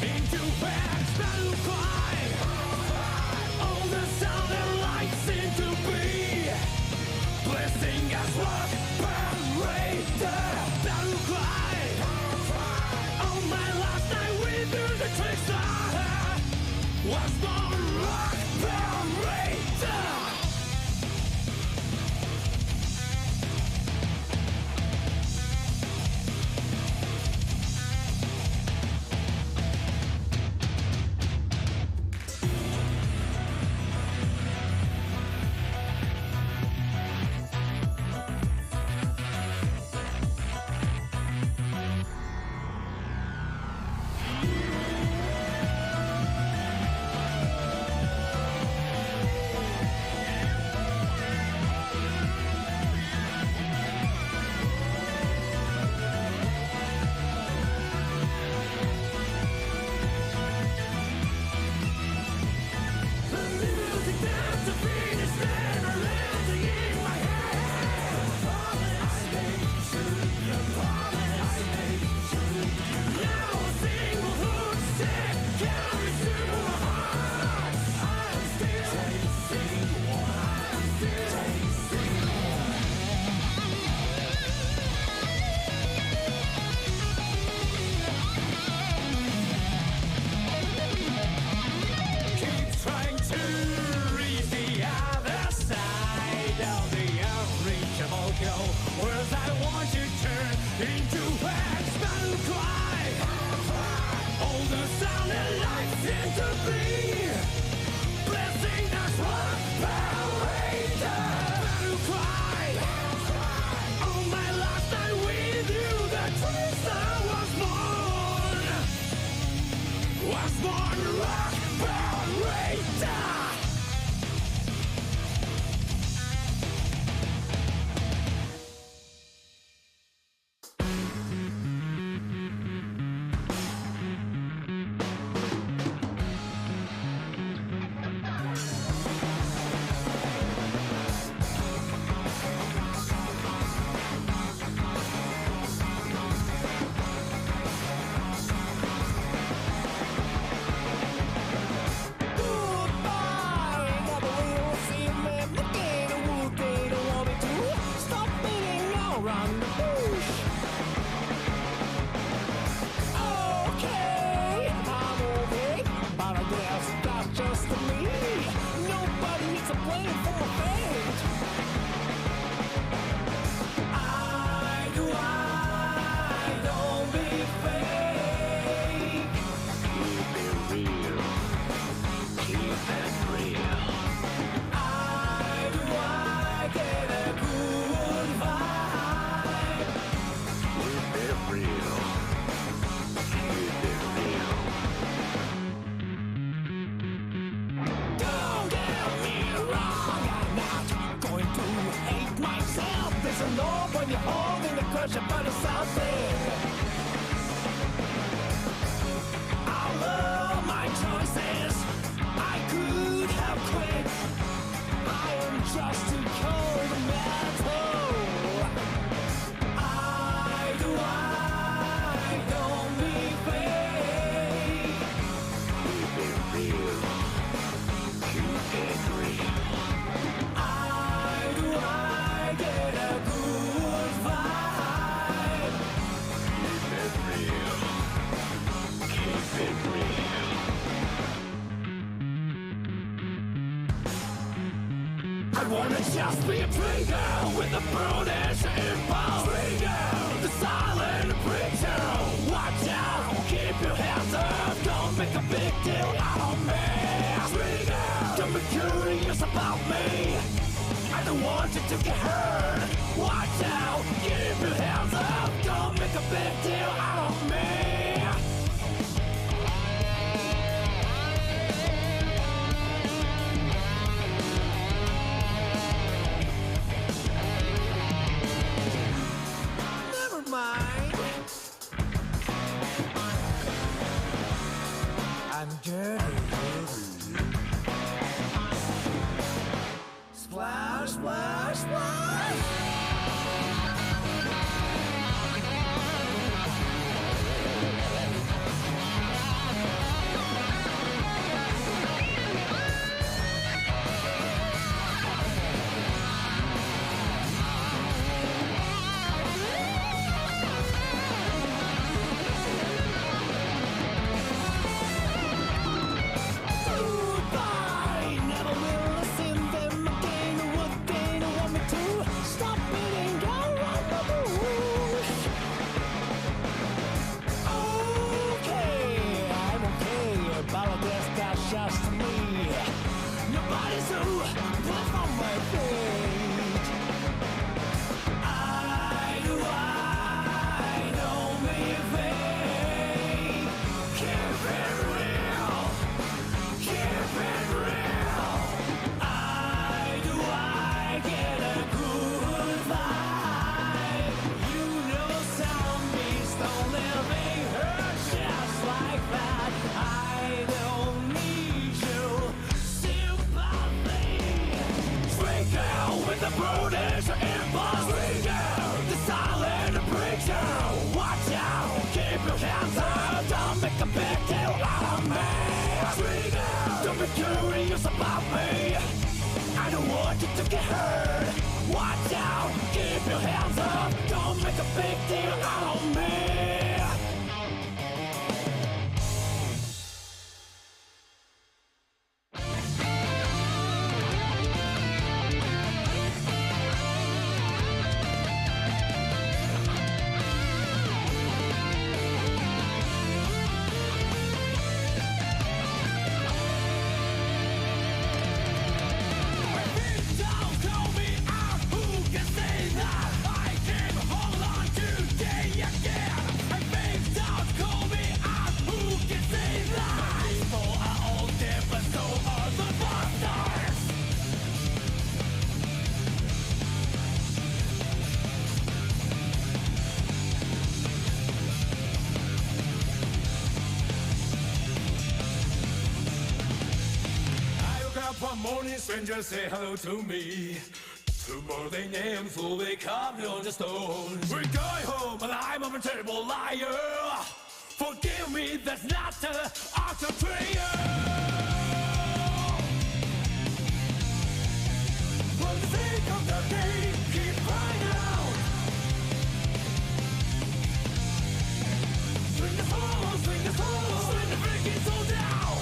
Into facts, battle cry. All the sound to be. Blessing us one parader. Battle cry. All my lifetime with you, the truth I was born. Rock parader. Just be a trigger with a brutish impulse. Trigger, the silent preacher. Watch out, keep your hands up. Don't make a big deal out of me. Trigger, don't be curious about me. I don't want you to get hurt. Watch out, keep your hands up. Don't make a big deal out of me. I'm dirty. Splash, splash, splash. Just to me, nobody's who put on my feet. I know me fake. Keep it real, keep it real. I get a good vibe. You know zombies don't live in hurt just like that. I don't need you, sympathy. Trigger with the brutish impulse. Trigger, the silent preacher. Watch out, keep your hands up. Don't make a big deal out of me. Trigger, don't be curious about me. I don't want you to get hurt. Watch out, keep your hands up. Don't make a big deal out of me. morning, strangers say hello to me. Tomorrow their names will become on the stone. We're going home, and I'm a terrible liar. Forgive me, that's not the art of prayer. For the sake of the day, keep crying out. Swing the soul, swing the soul, swing the freaking soul down.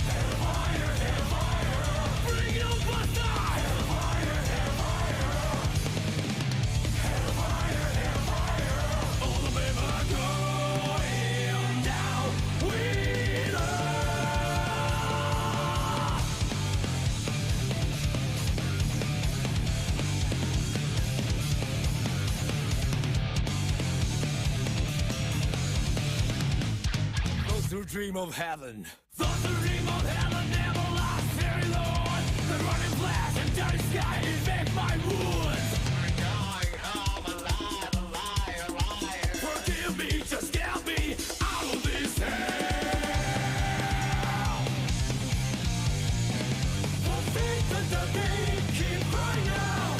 Hellfire, hellfire, bring it on, buster. Hellfire, hellfire, hellfire, hellfire. All the men are going down with us. Those who dream of heaven. Those who dream of heaven never last very long. The running flash and dirty sky infect my wounds. We're going home alive, alive, alive. Forgive me, just get me out of this hell. For faith and the day, keep crying out.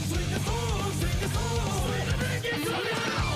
Swing the soul, swing the soul, swing the freaking soul down.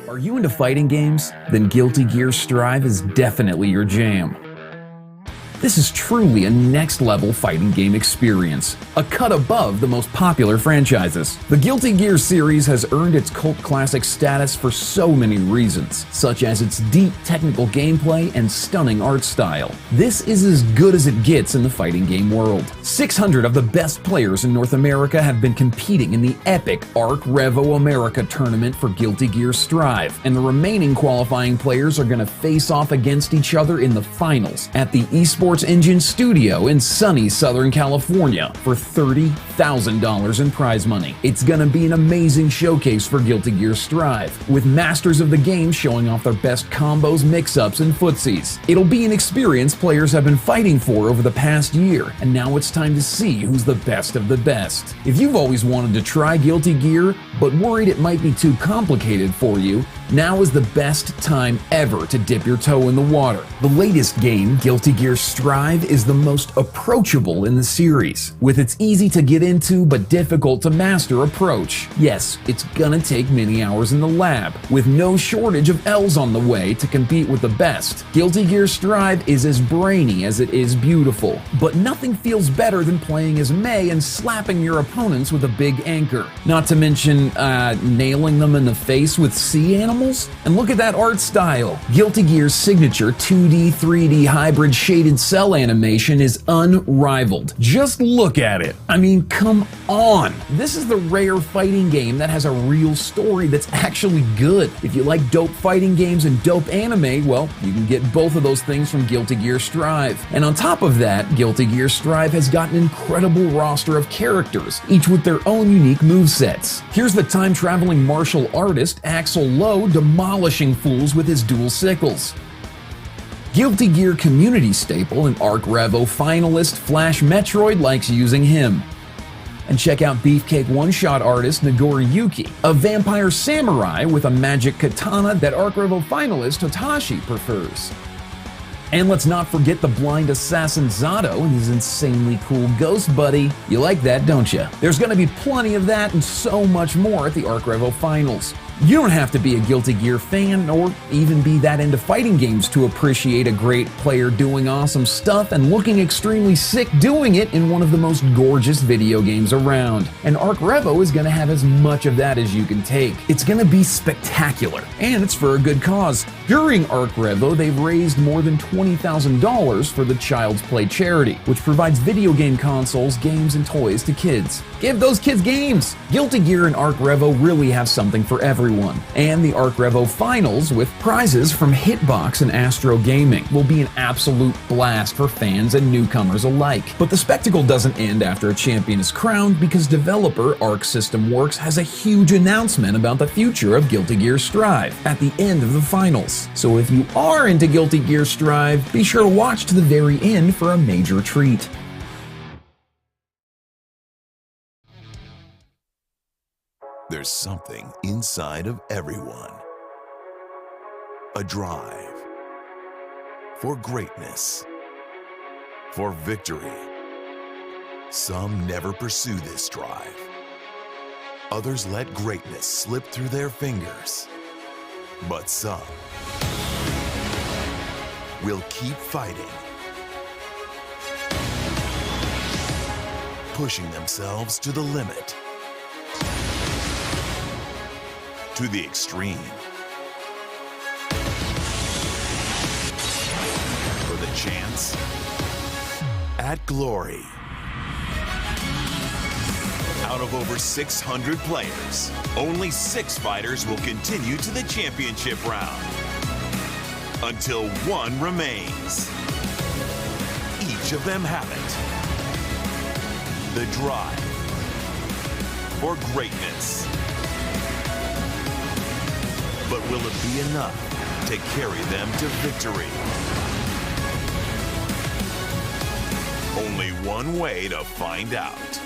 Are you into fighting games? Then Guilty Gear Strive is definitely your jam. This is truly a next-level fighting game experience, a cut above the most popular franchises. The Guilty Gear series has earned its cult classic status for so many reasons, such as its deep technical gameplay and stunning art style. This is as good as it gets in the fighting game world. 600 of the best players in North America have been competing in the epic ARCREVO America tournament for Guilty Gear Strive, and the remaining qualifying players are going to face off against each other in the finals at the Esports Engine Studio in sunny Southern California for $30,000 in prize money. It's gonna be an amazing showcase for Guilty Gear Strive, with masters of the game showing off their best combos, mix-ups, and footsies. It'll be an experience players have been fighting for over the past year, and now it's time to see who's the best of the best. If you've always wanted to try Guilty Gear, but worried it might be too complicated for you, now is the best time ever to dip your toe in the water. The latest game, Guilty Gear Strive, is the most approachable in the series, with its easy to get into but difficult to master approach. Yes, it's gonna take many hours in the lab, with no shortage of L's on the way to compete with the best. Guilty Gear Strive is as brainy as it is beautiful, but nothing feels better than playing as May and slapping your opponents with a big anchor. Not to mention, nailing them in the face with sea animals. And look at that art style. Guilty Gear's signature 2D, 3D hybrid shaded cell animation is unrivaled. Just look at it. I mean, come on. This is the rare fighting game that has a real story that's actually good. If you like dope fighting games and dope anime, well, you can get both of those things from Guilty Gear Strive. And on top of that, Guilty Gear Strive has got an incredible roster of characters, each with their own unique movesets. Here's the time-traveling martial artist Axel Lowe demolishing fools with his dual sickles. Guilty Gear community staple and ARCREVO finalist Flash Metroid likes using him. And check out Beefcake one-shot artist Nagori Yuki, a vampire samurai with a magic katana that ARCREVO finalist Hotashi prefers. And let's not forget the blind assassin Zato and his insanely cool ghost buddy. You like that, don't you? There's gonna be plenty of that and so much more at the ARCREVO Finals. You don't have to be a Guilty Gear fan or even be that into fighting games to appreciate a great player doing awesome stuff and looking extremely sick doing it in one of the most gorgeous video games around. And ARCREVO is going to have as much of that as you can take. It's going to be spectacular, and it's for a good cause. During ARCREVO, they've raised more than $20,000 for the Child's Play charity, which provides video game consoles, games, and toys to kids. Give those kids games! Guilty Gear and ARCREVO really have something for everyone. And the ARCREVO Finals, with prizes from Hitbox and Astro Gaming, will be an absolute blast for fans and newcomers alike. But the spectacle doesn't end after a champion is crowned, because developer Arc System Works has a huge announcement about the future of Guilty Gear Strive at the end of the finals. So if you are into Guilty Gear Strive, be sure to watch to the very end for a major treat. There's something inside of everyone. A drive for greatness, for victory. Some never pursue this drive. Others let greatness slip through their fingers. But some will keep fighting, pushing themselves to the limit, to the extreme, for the chance at glory. Out of over 600 players, only 6 fighters will continue to the championship round, until one remains. Each of them have it. The drive for greatness. But will it be enough to carry them to victory? Only one way to find out.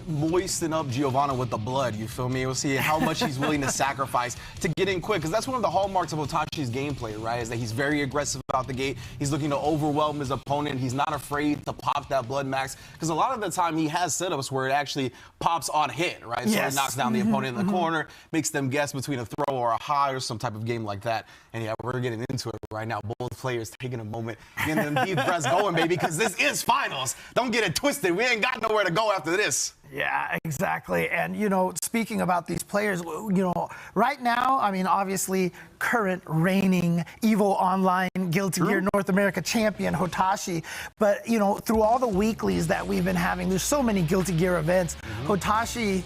moisten up Giovanna with the blood, you feel me? We'll see how much he's willing to sacrifice to get in quick, because that's one of the hallmarks of Hotashi's gameplay, right? Is that he's very aggressive out the gate. He's looking to overwhelm his opponent. He's not afraid to pop that blood max, because a lot of the time he has setups where it actually pops on hit, right? So it knocks down the opponent in the corner, makes them guess between a throw or a high or some type of game like that. And yeah, we're getting into it right now. Both players taking a moment, getting them deep breaths going, baby, because this is finals. Don't get it twisted. We ain't got nowhere to go after this. Yeah, exactly. And, you know, speaking about these players, you know, right now, I mean, obviously, current reigning EVO Online Guilty Gear North America champion, Hotashi. But, you know, through all the weeklies that we've been having, there's so many Guilty Gear events. Hotashi,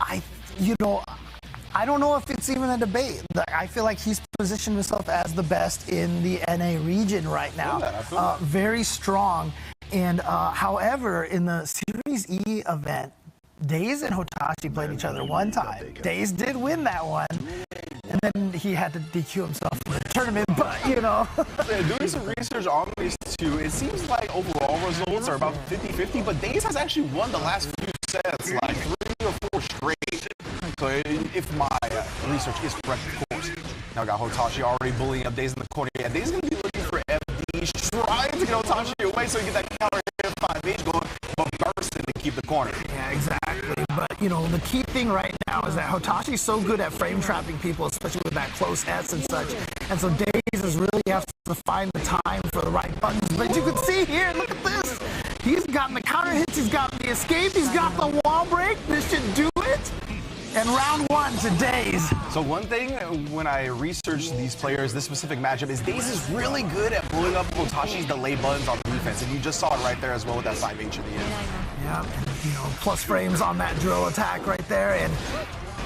I don't know if it's even a debate. I feel like he's positioned himself as the best in the NA region right now. Very strong. And however, in the Series E event, Daze and Hotashi played each other one time. Daze did win that one. And then he had to DQ himself for the tournament, but you know. Doing some research on these two, it seems like overall results are about 50-50, but Daze has actually won the last few sets, like 3 or 4 straight. So if my research is correct, of course. Now we got Hotashi already bullying up Daze in the corner. Yeah, Daze is going to be looking for FD, trying to get Hotashi away so he can get that counter hit 5H going, but bursting to keep the corner. Yeah, exactly. But, you know, the key thing right now is that Hotashi's so good at frame trapping people, especially with that close S and such. And so Daze is really has to find the time for the right buttons. But you can see here, look at this. He's gotten the counter hits, he's got the escape, he's got the wall break. This should do it. And round 1 to Daze. So one thing when I researched these players, this specific matchup, is Daze is really good at blowing up Hotashi's delay buttons on defense. And you just saw it right there as well with that 5H at the end. Yeah, and, you know, plus frames on that drill attack right there. And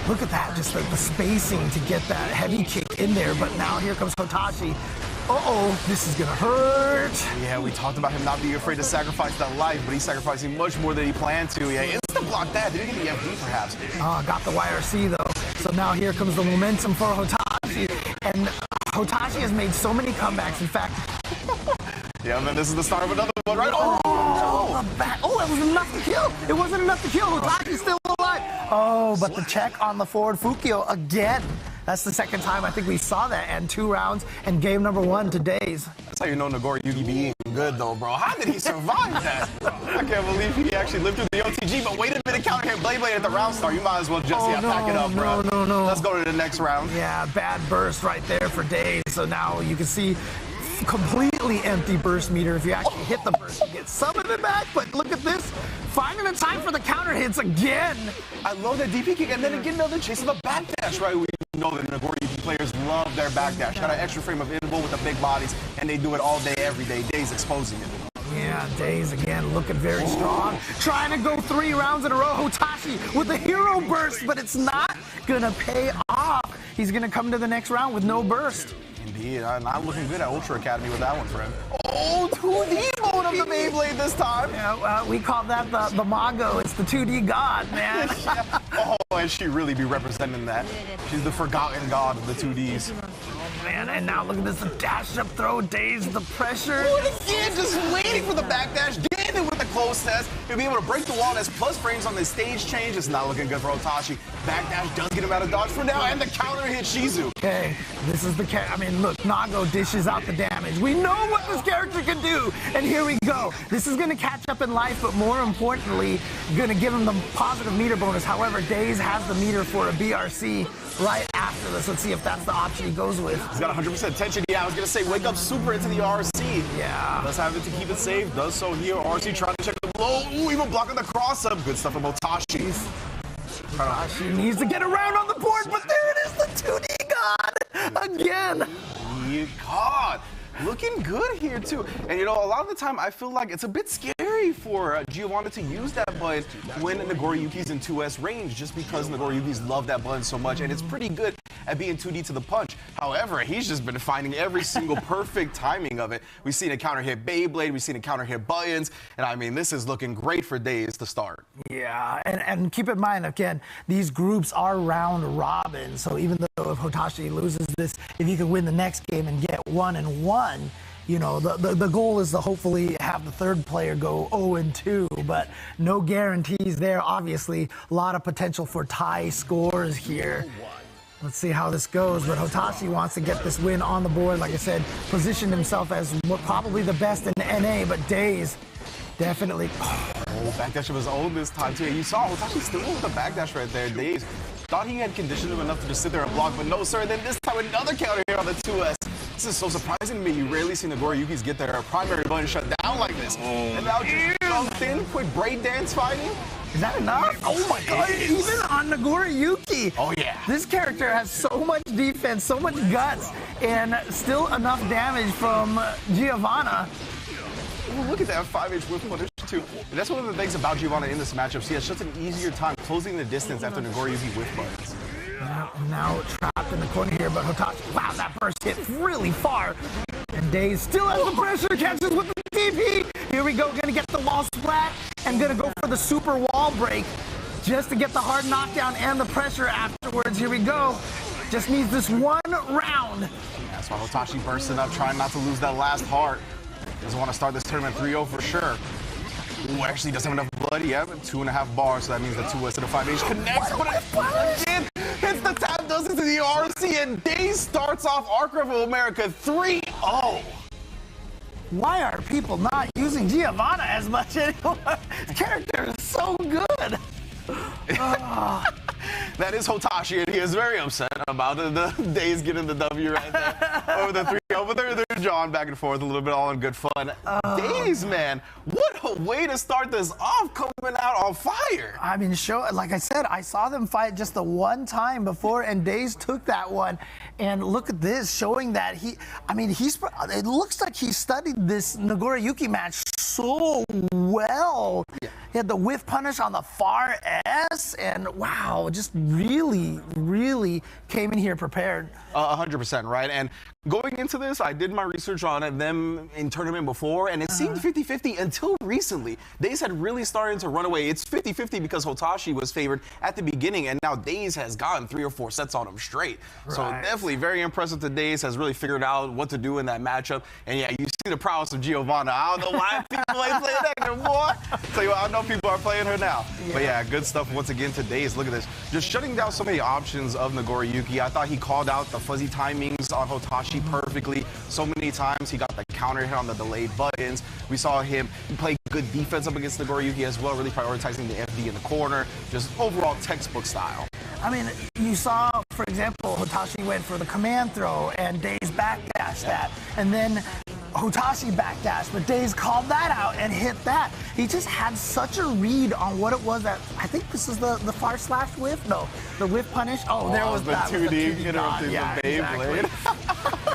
look at that, just the spacing to get that heavy kick in there. But now here comes Hotashi. Uh-oh, this is gonna hurt. Yeah, we talked about him not being afraid to sacrifice that life, but he's sacrificing much more than he planned to. Yeah, instant block that. Did he get the FD perhaps? Got the YRC though. So now here comes the momentum for Hotashi. And Hotashi has made so many comebacks. In fact, yeah, man, this is the start of another one, right? It was enough to kill. It wasn't enough to kill. Hotashi's still alive. Oh, but the check on the forward Fukio again. That's the second time I think we saw that, and 2 rounds, and game number 1 to Daze. That's how you know Nagori Yugi being good, though, bro. How did he survive that? I can't believe he actually lived through the OTG, but wait a minute, counter hit Blade Blade at the round start. You might as well just pack it up, bro. No. Let's go to the next round. Yeah, bad burst right there for Daze. So now you can see completely empty burst meter. If you actually hit the burst, you get some of it back, but look at this. Finding the time for the counter hits again. I love that DP kick, and then again, another chase of the backdash, right? We know that Nagori players love their backdash. Got an extra frame of interval with the big bodies, and they do it all day, every day. Daze exposing it. Yeah, Daze again looking very strong. Trying to go 3 rounds in a row. Hotashi with the hero burst, but it's not gonna pay off. He's gonna come to the next round with no burst. Indeed, not looking good at Ultra Academy with that one for him. Oh, 2D mode of the Beyblade this time. Yeah, we call that the Mago. It's the 2D god, man. Yeah. Oh, and she really be representing that. She's the forgotten god of the 2Ds. Man, and now look at this, the dash up throw, Daze, the pressure. Again, just waiting for the backdash, getting it with the close test. He'll be able to break the wall. That's plus frames on the stage change. It's not looking good for Hotashi. Backdash does get him out of dodge for now, and the counter hit Shizu. Okay, this is the I mean, look, Nago dishes out the damage. We know what this character can do, and here we go. This is gonna catch up in life, but more importantly, gonna give him the positive meter bonus. However, Daze has the meter for a BRC right after this. Let's see if that's the option he goes with. He's got 100% tension. Yeah, I was gonna say wake up super into the RC. Yeah. Does have it to keep it safe. Does so here. RC trying to check the blow. Ooh, even blocking the cross up. Good stuff from Hotashi. Hotashi needs to get around on the board, but there it is, the 2D god again. God. Looking good here, too. And, you know, a lot of the time, I feel like it's a bit scary for Giovanna to use that button when Nagoriyuki's in 2S range, just because Nagoriyuki's love that button so much, and it's pretty good at being 2D to the punch. However, he's just been finding every single perfect timing of it. We've seen a counter hit Beyblade, we've seen a counter hit buttons, and I mean, this is looking great for Daze to start. Yeah, and keep in mind, again, these groups are round robin, so even though if Hotashi loses this, if you can win the next game and get 1-1, you know, the goal is to hopefully have the third player go 0-2, but no guarantees there. Obviously, a lot of potential for tie scores here. Let's see how this goes, but Hotashi wants to get this win on the board. Like I said, positioned himself as probably the best in NA, but Daze definitely. Oh, backdash of his own this time too. You saw Hotashi still with the backdash right there. Daze thought he had conditioned him enough to just sit there and block, but no, sir. Then this time another counter here on the 2S. This is so surprising to me. You rarely see Nagoriyuki's get their primary button shut down like this. And now just jumped in, quick breakdance fighting. Is that enough? Oh my god, even on Nagoriyuki. Oh yeah. This character has so much defense, so much guts, and still enough damage from Giovanna. Ooh, look at that 5H whip punish too. And that's one of the things about Giovanna in this matchup. She has such an easier time closing the distance after Nagoriyuki whip buttons. Now trapped in the corner here, but Hotashi, wow, that first hit really far. And Daze still has the pressure, catches with the DP. Here we go, gonna get the wall splat and gonna go for the super wall break just to get the hard knockdown and the pressure afterwards. Here we go. Just needs this one round. That's why Hotashi bursting up, trying not to lose that last heart. Doesn't want to start this tournament 3-0 for sure. Ooh, actually doesn't have enough blood. Yeah, 2.5 bars, so that means the 2S to the 5H connects. But again, hits the tap, does it to the RC, and Daze starts off ARCREVO America 3-0. Why are people not using Giovanna as much anymore? This character is so good. That is Hotashi, and he is very upset about it. The Daze getting the W right there over the 3-0, but they're jawing back and forth a little bit, all in good fun. Daze, man, what a way to start this off, coming out on fire. I mean, like I said, I saw them fight just the one time before, and Daze took that one. And look at this, showing that it looks like he studied this Nagoriyuki match so well. Yeah. He had the whiff punish on the far S, and wow, just really, really came in here prepared. 100%, right? And going into this, I did my research on them in tournament before, and it seemed 50-50 until recently. Daze had really started to run away. It's 50-50 because Hotashi was favored at the beginning, and now Daze has gotten 3 or 4 sets on him straight. Right. So definitely very impressive that Daze has really figured out what to do in that matchup. And yeah, you see the prowess of Giovanna. I don't know why people ain't playing that no more. Tell you what, I know people are playing her now. Yeah. But yeah, good stuff once again to Daze. Look at this. Just shutting down so many options of Nagoriyuki. I thought he called out the fuzzy timings on Hotashi perfectly. So many times he got the counter hit on the delayed buttons. We saw him play good defense up against Nagoriyuki as well, really prioritizing the FD in the corner. Just overall textbook style. I mean, you saw, for example, Hotashi went for the command throw and Daze backdashed that. And then Hotashi backdashed, but Daze called that out and hit that. He just had such a read on what it was that, I think this is the far slash whiff? No, the whiff punish. Oh, there was the that. 2D interrupting the Beyblade. Exactly.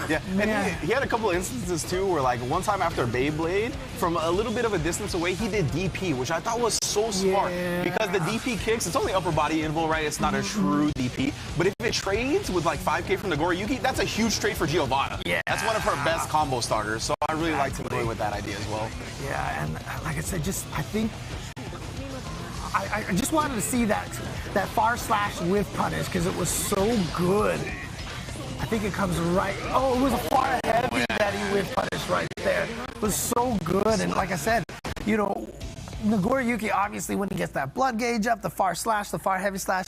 Yeah, and he had a couple of instances too where, like, one time after Beyblade, from a little bit of a distance away, he did DP, which I thought was so smart because the DP kicks, it's only upper body invul, right? It's not a true DP, but if it trades with like 5K from Nagoriyuki, that's a huge trade for Giovanna. Yeah, that's one of her best combo starters, so I really like to play with that idea as well. Yeah, and like I said, I think I just wanted to see that far slash whiff punish because it was so good. I think it comes right. Oh, it was a far heavy that he whiff punished right there. It was so good, and like I said, you know, Nagoriyuki obviously when he gets that blood gauge up, the far slash, the far heavy slash,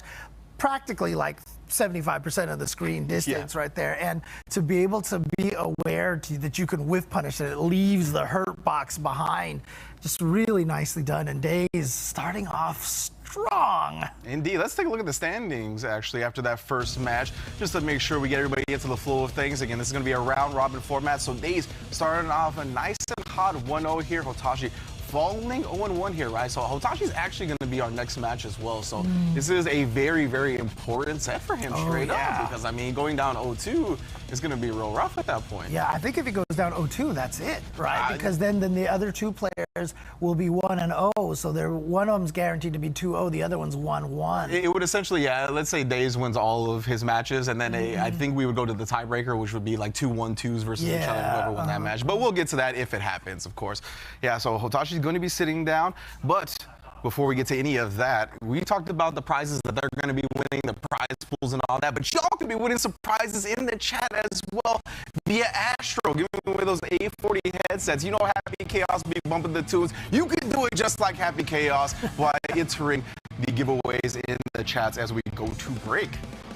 practically like 75% of the screen distance right there, and to be able to be aware that you can whiff punish and it leaves the hurt box behind, just really nicely done. And Daze starting off strong. Indeed. Let's take a look at the standings actually after that first match, just to make sure we get everybody into the flow of things. Again, this is going to be a round robin format, so Daze starting off a nice and hot 1-0 here. Hotashi falling 0-1 here, right? So Hotashi's actually going to be our next match as well. So this is a very, very important set for him straight up, because I mean, going down 0-2 is going to be real rough at that point. Yeah, I think if he goes down 0-2, that's it, right? Because then the other two players will be 1-0, so one of them's guaranteed to be 2-0, the other one's 1-1. It would essentially, yeah, let's say Daze wins all of his matches, and then I think we would go to the tiebreaker, which would be like 2-1-2s versus each other, whoever won that match. But we'll get to that if it happens, of course. Yeah, so Hotashi's going to be sitting down, but before we get to any of that, we talked about the prizes that they're going to be winning, the prize pools and all that, but y'all could be winning some prizes in the chat as well via Astro, giving away those A40 headsets. You know Happy Chaos be bumping the tunes. You could do it just like Happy Chaos by entering the giveaways in the chats as we go to break.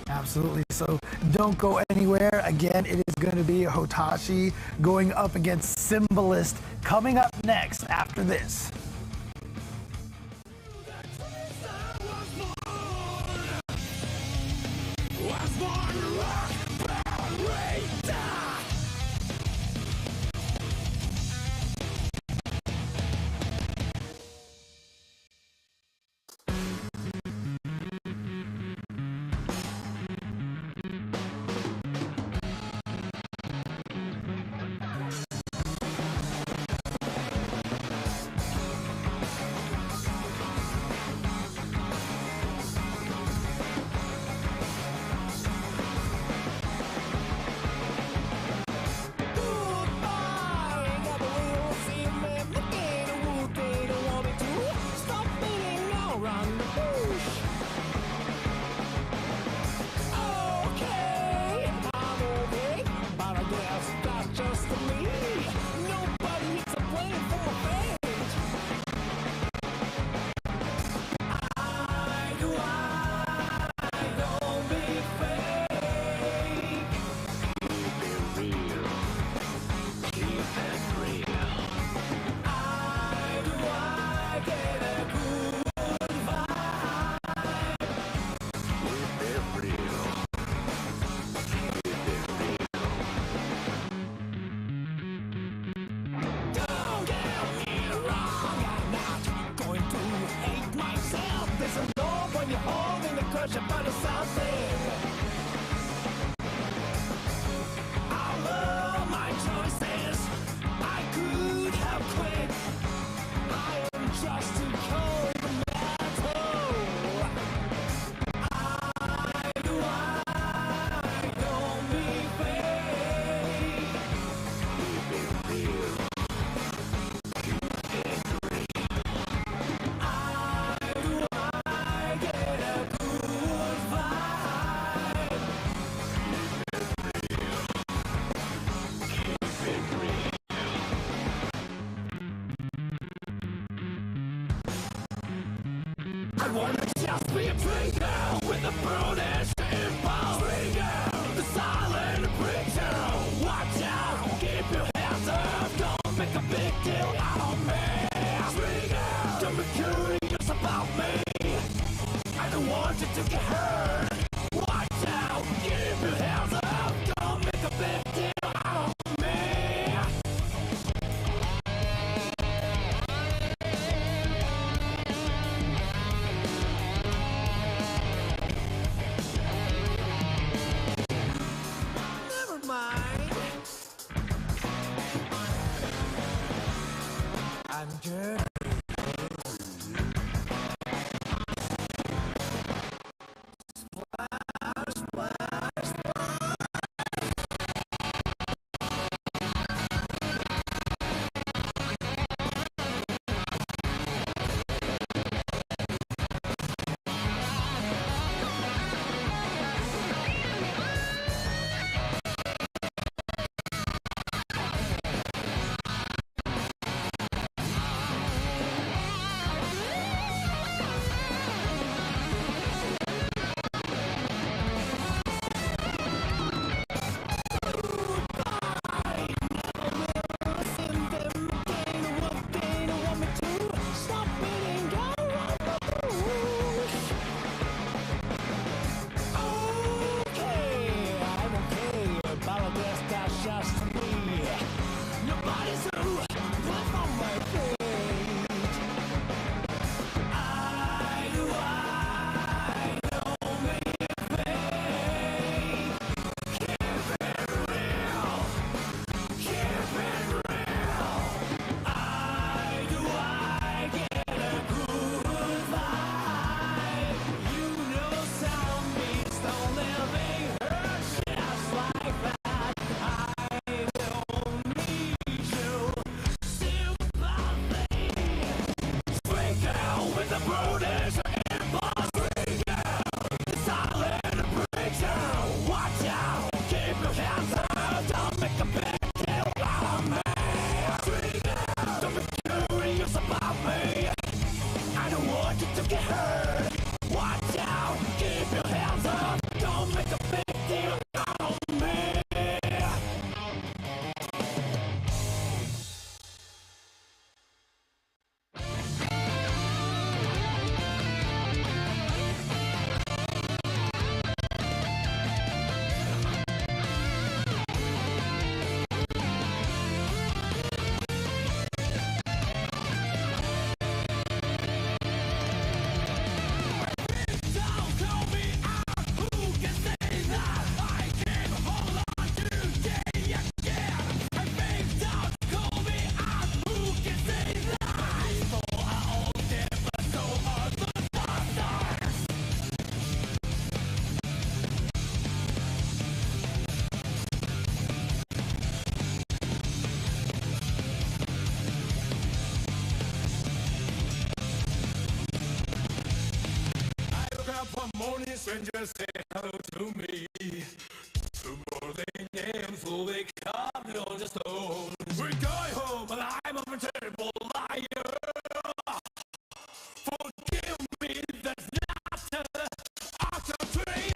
Absolutely. So don't go anywhere. Again, it is going to be Hotashi going up against Symbolist coming up next after this. strangers say hello to me. Tomorrow they names will be carved on the stone. We go home and I'm a terrible liar. Forgive me, that's not a traitor.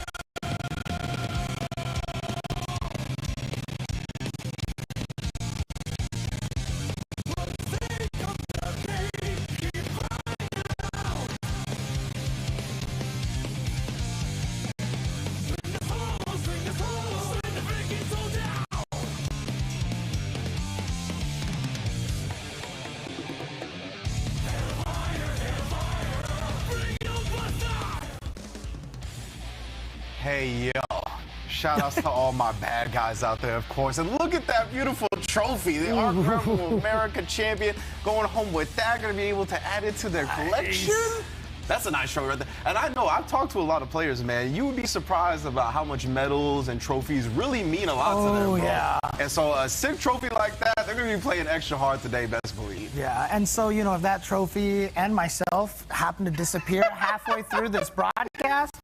Hey, yo. Shout outs to all my bad guys out there, of course. And look at that beautiful trophy. The ARCREVO America champion going home with that. Going to be able to add it to their collection. That's a nice trophy right there. And I know, I've talked to a lot of players, man. You would be surprised about how much medals and trophies really mean a lot to them, bro. Yeah. And so a sick trophy like that, they're going to be playing extra hard today, best believe. Yeah, and so, you know, if that trophy and myself happen to disappear halfway through this broadcast,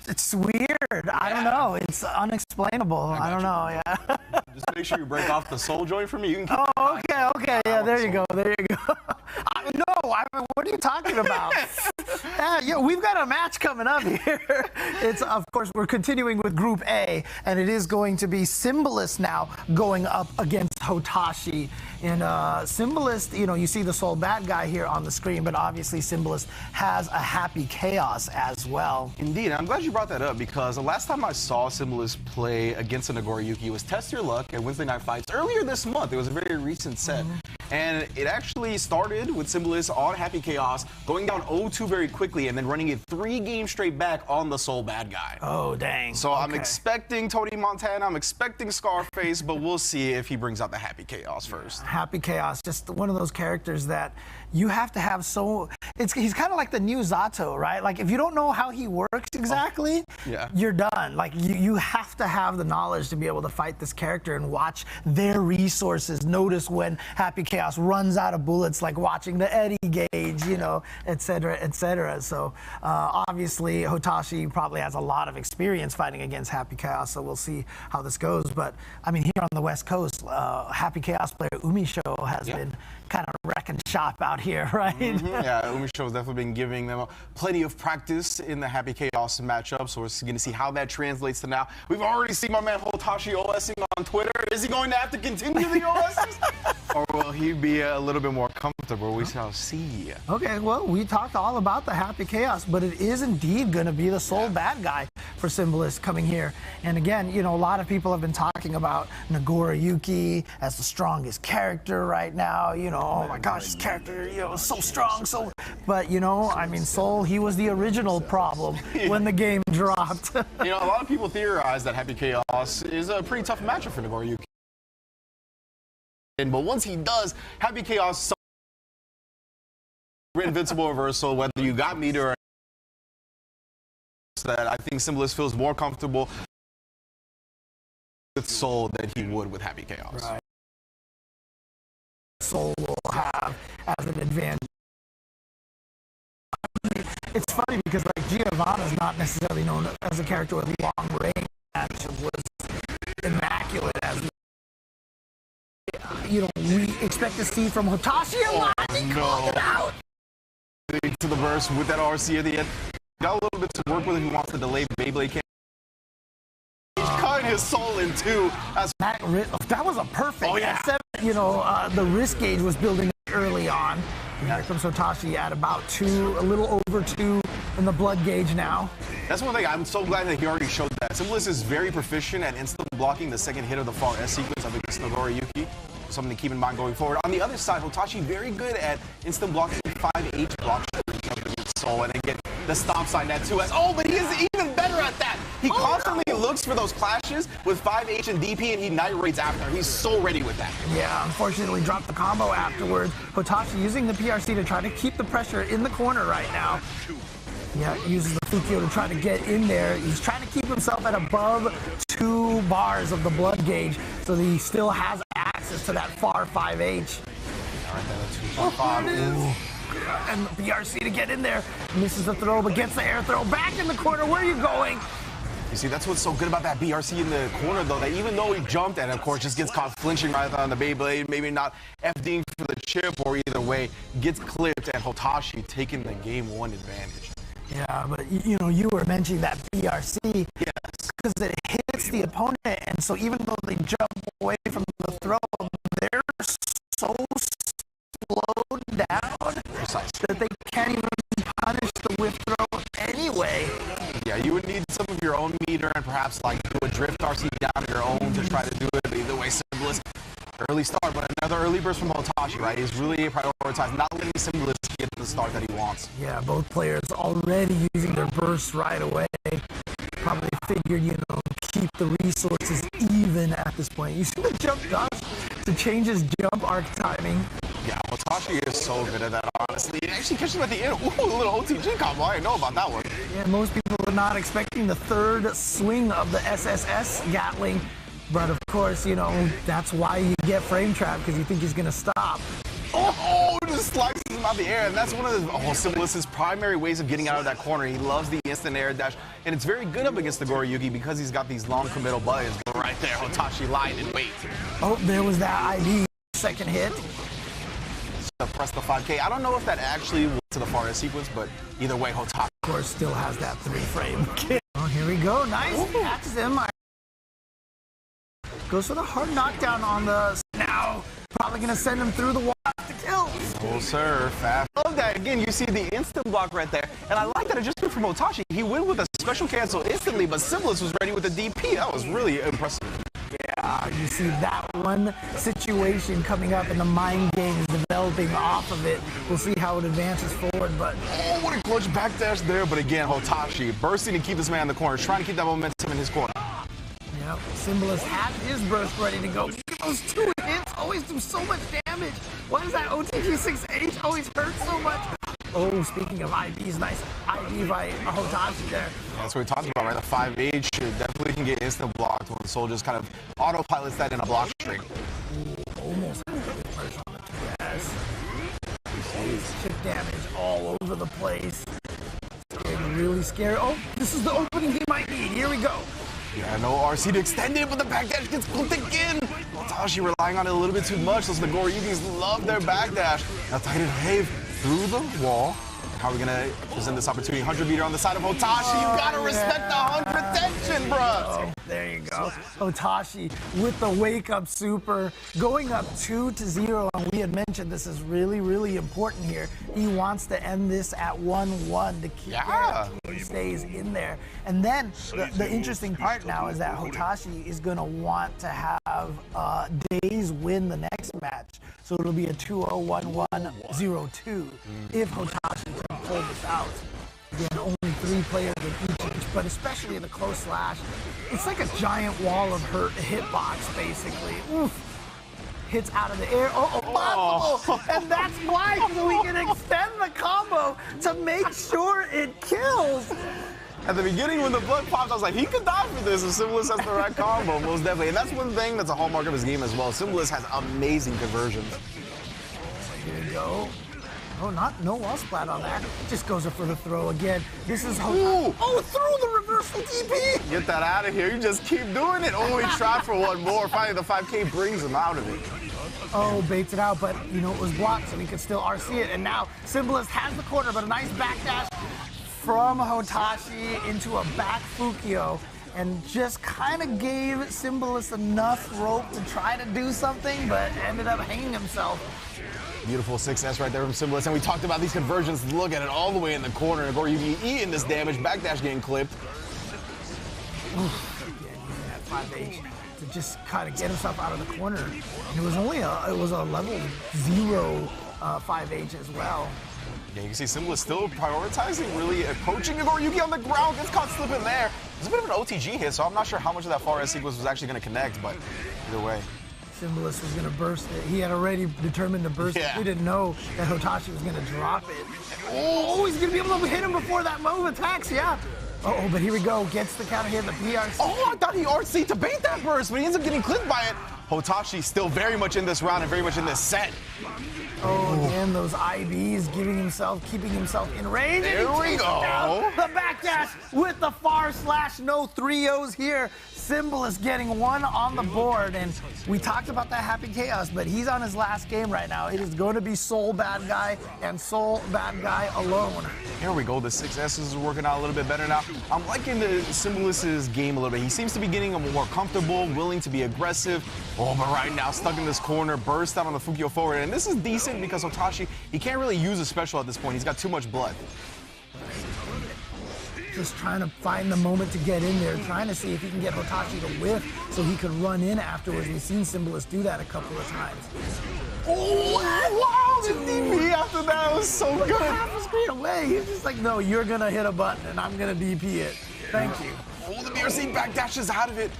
it's weird. I don't know. It's unexplainable. I don't know. Yeah. Just make sure you break off the soul joint for me. You can keep Okay. Yeah, there you go. What are you talking about? Yeah, we've got a match coming up here. It's, of course, we're continuing with Group A, and it is going to be Symbolist now going up against Hotashi. And Symbolist, you know, you see the sole bad guy here on the screen, but obviously Symbolist has a happy chaos as well. Indeed, and I'm glad you brought that up because the last time I saw Symbolist play against a Nagoriyuki was Test Your Luck at Wednesday Night Fights earlier this month. It was a very recent set. And it actually started with Symbolist on Happy Chaos, going down 0-2 very quickly, and then running it 3 games straight back on the sole bad guy. Oh, dang. So I'm expecting Tony Montana, I'm expecting Scarface, but we'll see if he brings out the Happy Chaos first. Happy Chaos, just one of those characters that you have to have he's kind of like the new Zato, right? Like, if you don't know how he works exactly, you're done. Like, you have to have the knowledge to be able to fight this character and watch their resources. Notice when Happy Chaos runs out of bullets, like watching the Eddie gauge, you know, et cetera, et cetera. So, obviously, Hotashi probably has a lot of experience fighting against Happy Chaos, so we'll see how this goes. But, I mean, here on the West Coast, Happy Chaos player Umisho has been kind of wrecking shop out here, right? Yeah, Umisho has definitely been giving them plenty of practice in the Happy Chaos matchup, so we're going to see how that translates to now. We've already seen my man Hotashi OSing on Twitter. Is he going to have to continue the OSs? Or will he be a little bit more comfortable? We shall see. Okay, well, we talked all about the Happy Chaos, but it is indeed going to be the sole bad guy for Symbolist coming here. And again, you know, a lot of people have been talking about Nagoriyuki as the strongest character right now. You know, oh my gosh, this character, you know, so strong, But, you know, I mean, Soul, he was the original problem when the game dropped. You know, a lot of people theorize that Happy Chaos is a pretty tough matchup for Nagoriyuki. But once he does, Happy Chaos, invincible reversal, whether you got meter or that, I think Symbolist feels more comfortable with Soul than he would with Happy Chaos. Right. Soul will have as an advantage. It's funny because, like, Giovanna is not necessarily known as a character with long range. That was immaculate as, you know, we expect to see from Hotashi a lot. Out. To the verse with that RC at the end. Got a little bit to work with if he wants to delay Beyblade camp. He's cutting his soul in two. That was a perfect. You know, the risk gauge was building up early on. And here comes Hotashi at about 2, a little over 2 in the blood gauge now. That's one thing. I'm so glad that he already showed that. Symbolist is very proficient at instant blocking the second hit of the far S sequence of against Nagoriyuki. Something to keep in mind going forward. On the other side, Hotashi very good at instant blocking 5H block against Soul, and again the stomp sign that 2S. Oh, but he is even better at that. He constantly looks for those clashes with 5H and DP, and he night raids after. He's so ready with that. Yeah, unfortunately dropped the combo afterwards. Hotashi using the PRC to try to keep the pressure in the corner right now. Yeah, uses the Fukio to try to get in there. He's trying to keep himself at above 2 bars of the blood gauge so that he still has access to that far 5H. All right, that's 2.5. and the BRC to get in there. Misses the throw, but gets the air throw. Back in the corner. Where are you going? You see, that's what's so good about that BRC in the corner, though, that even though he jumped and, of course, just gets caught flinching right on the Beyblade, maybe not FDing for the chip, or either way, gets clipped, and Hotashi taking the game 1 advantage. Yeah, but you know, you were mentioning that BRC. Yes. Because it hits the opponent, and so even though they jump away from the throw, they're so slowed down that they can't even punish the whiff throw anyway. Yeah, you would need some of your own meter and perhaps like do a drift RC down your own to try to do it. But either way, Symbolist, early start, but another early burst from Hotashi, right? He's really prioritized not letting Symbolist get the start that he wants. Yeah, both players already using their bursts right away. Probably figured, you know, keep the resources even at this point. You see the jump does to change his jump arc timing. Yeah, Hotashi is so good at that, honestly. He actually catches him at the end. Ooh, a little OTG combo. I didn't know about that one. Yeah, most people are not expecting the third swing of the SSS Gatling. But of course, you know, that's why you get frame trap, because you think he's going to stop. Oh, just slices him out the air. And that's one of the Symbolist's primary ways of getting out of that corner. He loves the instant air dash. And it's very good up against the Goriyuki because he's got these long committal buttons. But right there, Hotashi lied in wait. Oh, there was that ID second hit. Press the 5K. I don't know if that actually went to the far end sequence, but either way, Hotashi, of course, still has that 3-frame kick. Oh, here we go. Nice. Catches him. Goes for the hard knockdown on the now. Probably going to send him through the wall to kill. Oh, sir. Fast. I love that. Again, you see the instant block right there. And I like that it just came from Hotashi. He went with a special cancel instantly, but Symbolist was ready with the DP. That was really impressive. Yeah, you see that one situation coming up, and the mind game is developing off of it. We'll see how it advances forward, but... Oh, what a clutch backdash there. But again, Hotashi bursting to keep this man in the corner, trying to keep that momentum in his corner. Yep, Symbolist has his burst ready to go. Those 2 hits always do so much damage. Why does that OTG 6H always hurt so much? Oh, speaking of IVs, nice IV by Hotashi there. That's what we talked about, right? The 5H definitely can get instant blocked when Soul just kind of autopilots that in a block string. Ooh, almost had a good burst on the 2S. Chip damage all over the place. It's getting really scary. Oh, this is the opening he might need. Here we go. Yeah, no RC to extend it, but the backdash gets clipped again. Hotashi relying on it a little bit too much. Those Goriyukis love their backdash. Now Titan Have through the wall. How are we gonna present this opportunity? 100 meter on the side of Hotashi. You gotta respect the 100 tension, bruh. Oh, there you go. Hotashi with the wake up super, going up 2-0. And we had mentioned this is really, really important here. He wants to end this at 1-1 to keep he stays in there. And then the interesting part now is that Hotashi is gonna want to have Daze win the next match. So it'll be a 2-0, 1-1, 0-2 if Hotashi can pull this out. Again, only 3 players in each, but especially in the close slash, it's like a giant wall of hitbox, basically. Oof. Hits out of the air. Possible! And that's why, so we can extend the combo to make sure it kills. At the beginning, when the blood popped, I was like, he could die for this if Symbolist has the right combo, most definitely. And that's one thing that's a hallmark of his game as well. Symbolist has amazing conversions. Here we go. Oh, no wall splat on that. Just goes up for the throw again. This is through the reversal DP. Get that out of here. You just keep doing it. Oh, he tried for one more. Finally, the 5K brings him out of it. Oh, baits it out, but, you know, it was blocked, so he could still RC it. And now Symbolist has the corner, but a nice backdash from Hotashi into a back Fukio, and just kind of gave Symbolist enough rope to try to do something, but ended up hanging himself. Beautiful 6S right there from Symbolist. And we talked about these conversions. Look at it all the way in the corner. Goriyuki eating this damage. Backdash getting clipped. Again, using that 5H to just kind of get himself out of the corner. And it was only a level 0 5H as well. Yeah, you can see Symbolist still prioritizing, really approaching Goriyuki on the ground. Gets caught slipping there. It's a bit of an OTG hit, so I'm not sure how much of that far end sequence was actually going to connect, but either way. Symbolist was going to burst it. He had already determined to burst it. We didn't know that Hotashi was going to drop it. Oh, he's going to be able to hit him before that move attacks, yeah. Oh, but here we go. Gets the counter hit, the PRC. Oh, I thought he RC'd to bait that burst, but he ends up getting clipped by it. Hotashi still very much in this round and very much in this set. Oh, again, those IBs keeping himself in range. There we go. The backdash with the far slash, no 3-0s here. Symbolist getting one on the board, and we talked about that Happy Chaos, but he's on his last game right now. It is going to be Soul Bad Guy and Soul Bad Guy alone. Here we go. The 6Ss is working out a little bit better now. I'm liking the Symbolist's game a little bit. He seems to be getting more comfortable, willing to be aggressive. Oh, but right now, stuck in this corner, burst out on the Fukio forward. And this is decent because Hotashi, he can't really use a special at this point. He's got too much blood. Just trying to find the moment to get in there, trying to see if he can get Hotashi to whiff so he could run in afterwards. We've seen Symbolist do that a couple of times. Oh, wow, the DP after that was so good. Half a screen away. He's just like, no, you're going to hit a button and I'm going to DP it. Thank you. Oh, the BRC backdashes out of it.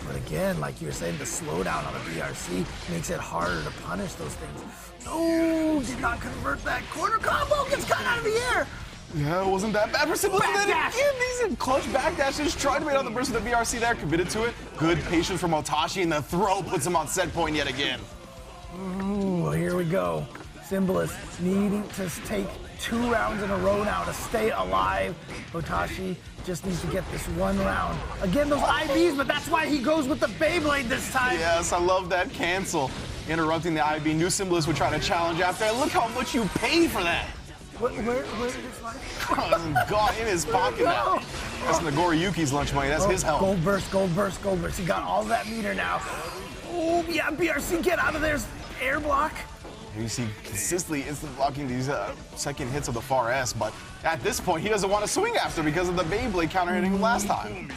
But again, like you were saying, the slowdown on the BRC makes it harder to punish those things. No, did not convert that corner combo. Gets cut out of the air. Yeah, it wasn't that bad for Symbolist. These clutch backdashes. Tried to make out the burst of the BRC there, committed to it. Good patience from Hotashi, and the throw puts him on set point yet again. Ooh, here we go. Symbolist needing to take 2 rounds in a row now to stay alive. Hotashi just needs to get this 1 round. Again, those IBs, but that's why he goes with the Beyblade this time. Yes, I love that cancel. Interrupting the IB. New Symbolist would try to challenge after. And look how much you paid for that. Where did it fly? It's gone in his pocket now. That's Nagoriyuki's lunch money. That's his help. Gold burst, gold burst, gold burst. He got all that meter now. Oh, yeah, BRC, get out of there. Air block. You see consistently instant blocking these second hits of the far S, but at this point, he doesn't want to swing after because of the Beyblade counter hitting him last time.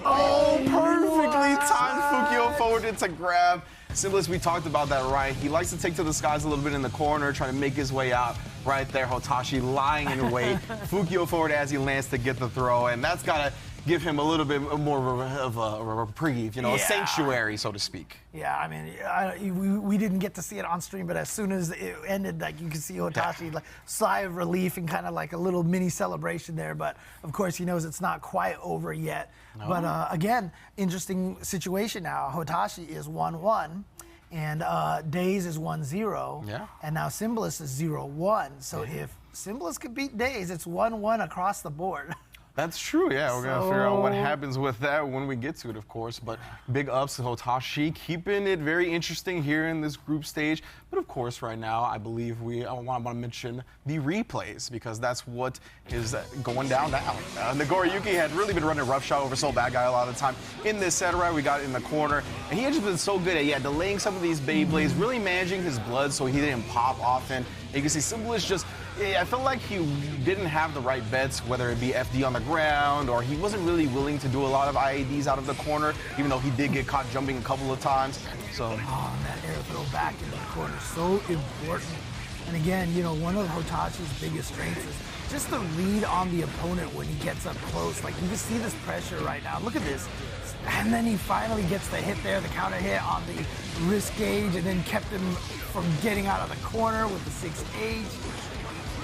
Oh, perfectly timed Fukio forward into grab. Symbolist, we talked about that, right? He likes to take to the skies a little bit in the corner, trying to make his way out. Right there, Hotashi lying in wait. Fukio forward as he lands to get the throw, and that's got to give him a little bit more of a reprieve, a sanctuary, so to speak. Yeah, I mean, we didn't get to see it on stream, but as soon as it ended, like you could see Hotashi like sigh of relief and kind of like a little mini celebration there. But of course, he knows it's not quite over yet. No. But again, interesting situation now. Hotashi is 1-1. And Daze is 1-0. Yeah. And now Symbolist is 0-1. So if Symbolist could beat Daze, it's 1-1 across the board. That's true, yeah. We're going to figure out what happens with that when we get to it, of course. But big ups to Hotashi, keeping it very interesting here in this group stage. But of course, right now, I believe I want to mention the replays, because that's what is going down now. Nagoriyuki had really been running roughshod over Soul Bad Guy a lot of the time. In this set, right, we got in the corner. And he had just been so good at delaying some of these Beyblades, really managing his blood so he didn't pop often. And you can see Symbolist just, I felt like he didn't have the right bets, whether it be FD on the ground, or he wasn't really willing to do a lot of IADs out of the corner, even though he did get caught jumping a couple of times. So, that air throw back into the corner, so important. And again, one of Hotashi's biggest strengths is just the read on the opponent when he gets up close. Like, you can see this pressure right now. Look at this. And then he finally gets the hit there, the counter hit on the wrist gauge, and then kept him from getting out of the corner with the 6H.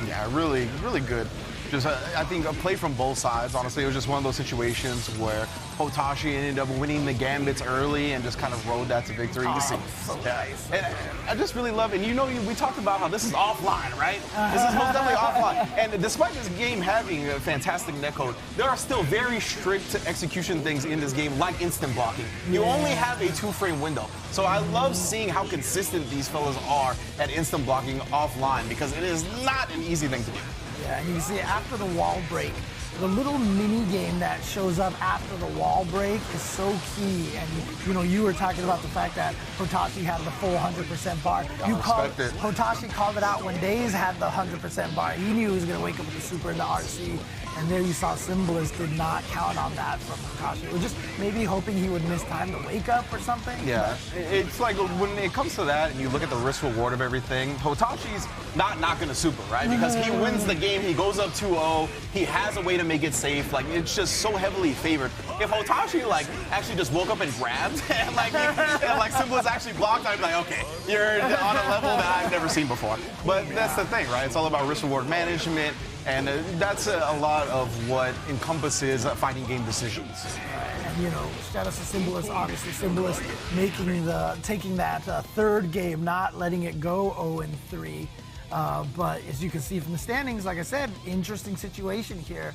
Yeah, really, really good. Just, I think a play from both sides. Honestly, it was just one of those situations where Hotashi ended up winning the gambits early and just kind of rode that to victory. You can see. So nice. And I just really love it. And we talked about how this is offline, right? This is most definitely offline. And despite this game having a fantastic netcode, there are still very strict execution things in this game, like instant blocking. You only have a 2-frame window. So I love seeing how consistent these fellas are at instant blocking offline, because it is not an easy thing to do. Yeah, and you can see after the wall break, the little mini game that shows up after the wall break is so key. And you were talking about the fact that Hotashi had the full 100% bar. Hotashi called it out when Daze had the 100% bar. He knew he was going to wake up with the super in the RC. And there you saw Symbolist did not count on that from Hotashi. It was just maybe hoping he would miss time to wake up or something. Yeah, it's like when it comes to that and you look at the risk reward of everything, Hotashi's not going to super, right? Because he wins the game, he goes up 2-0, he has a way to make it safe. Like, it's just so heavily favored. If Hotashi actually just woke up and grabbed and Symbolist actually blocked, I'd be like, okay, you're on a level that I've never seen before. But that's the thing, right? It's all about risk reward management. And that's a lot of what encompasses fighting game decisions. And, you know, shout out to Symbolist, obviously Symbolist taking that third game, not letting it go 0-3. But as you can see from the standings, like I said, interesting situation here.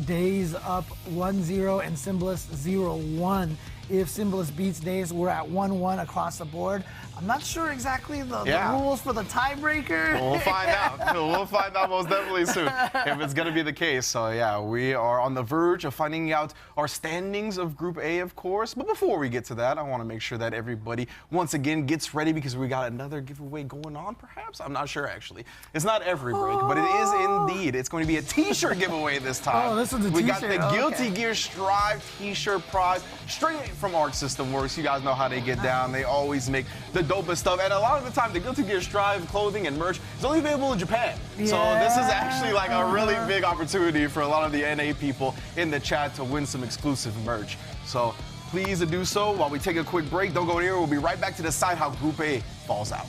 Daze up 1-0 and Symbolist 0-1. If Symbolist beats Daze, we're at 1-1 across the board. I'm not sure exactly the rules for the tiebreaker. We'll find out. We'll find out most definitely soon if it's going to be the case. So, yeah, we are on the verge of finding out our standings of Group A, of course. But before we get to that, I want to make sure that everybody, once again, gets ready because we got another giveaway going on, perhaps? I'm not sure, actually. It's not every break, but it is indeed. It's going to be a T-shirt giveaway this time. Oh, this is a T-shirt. We got the Guilty Gear Strive T-shirt prize straight from Arc System Works. You guys know how they get down. They always make the dopest stuff. And a lot of the time, the Guilty Gear Strive clothing and merch is only available in Japan. Yeah. So this is actually like a really big opportunity for a lot of the NA people in the chat to win some exclusive merch. So please do so while we take a quick break. Don't go anywhere. We'll be right back to decide how Group A falls out.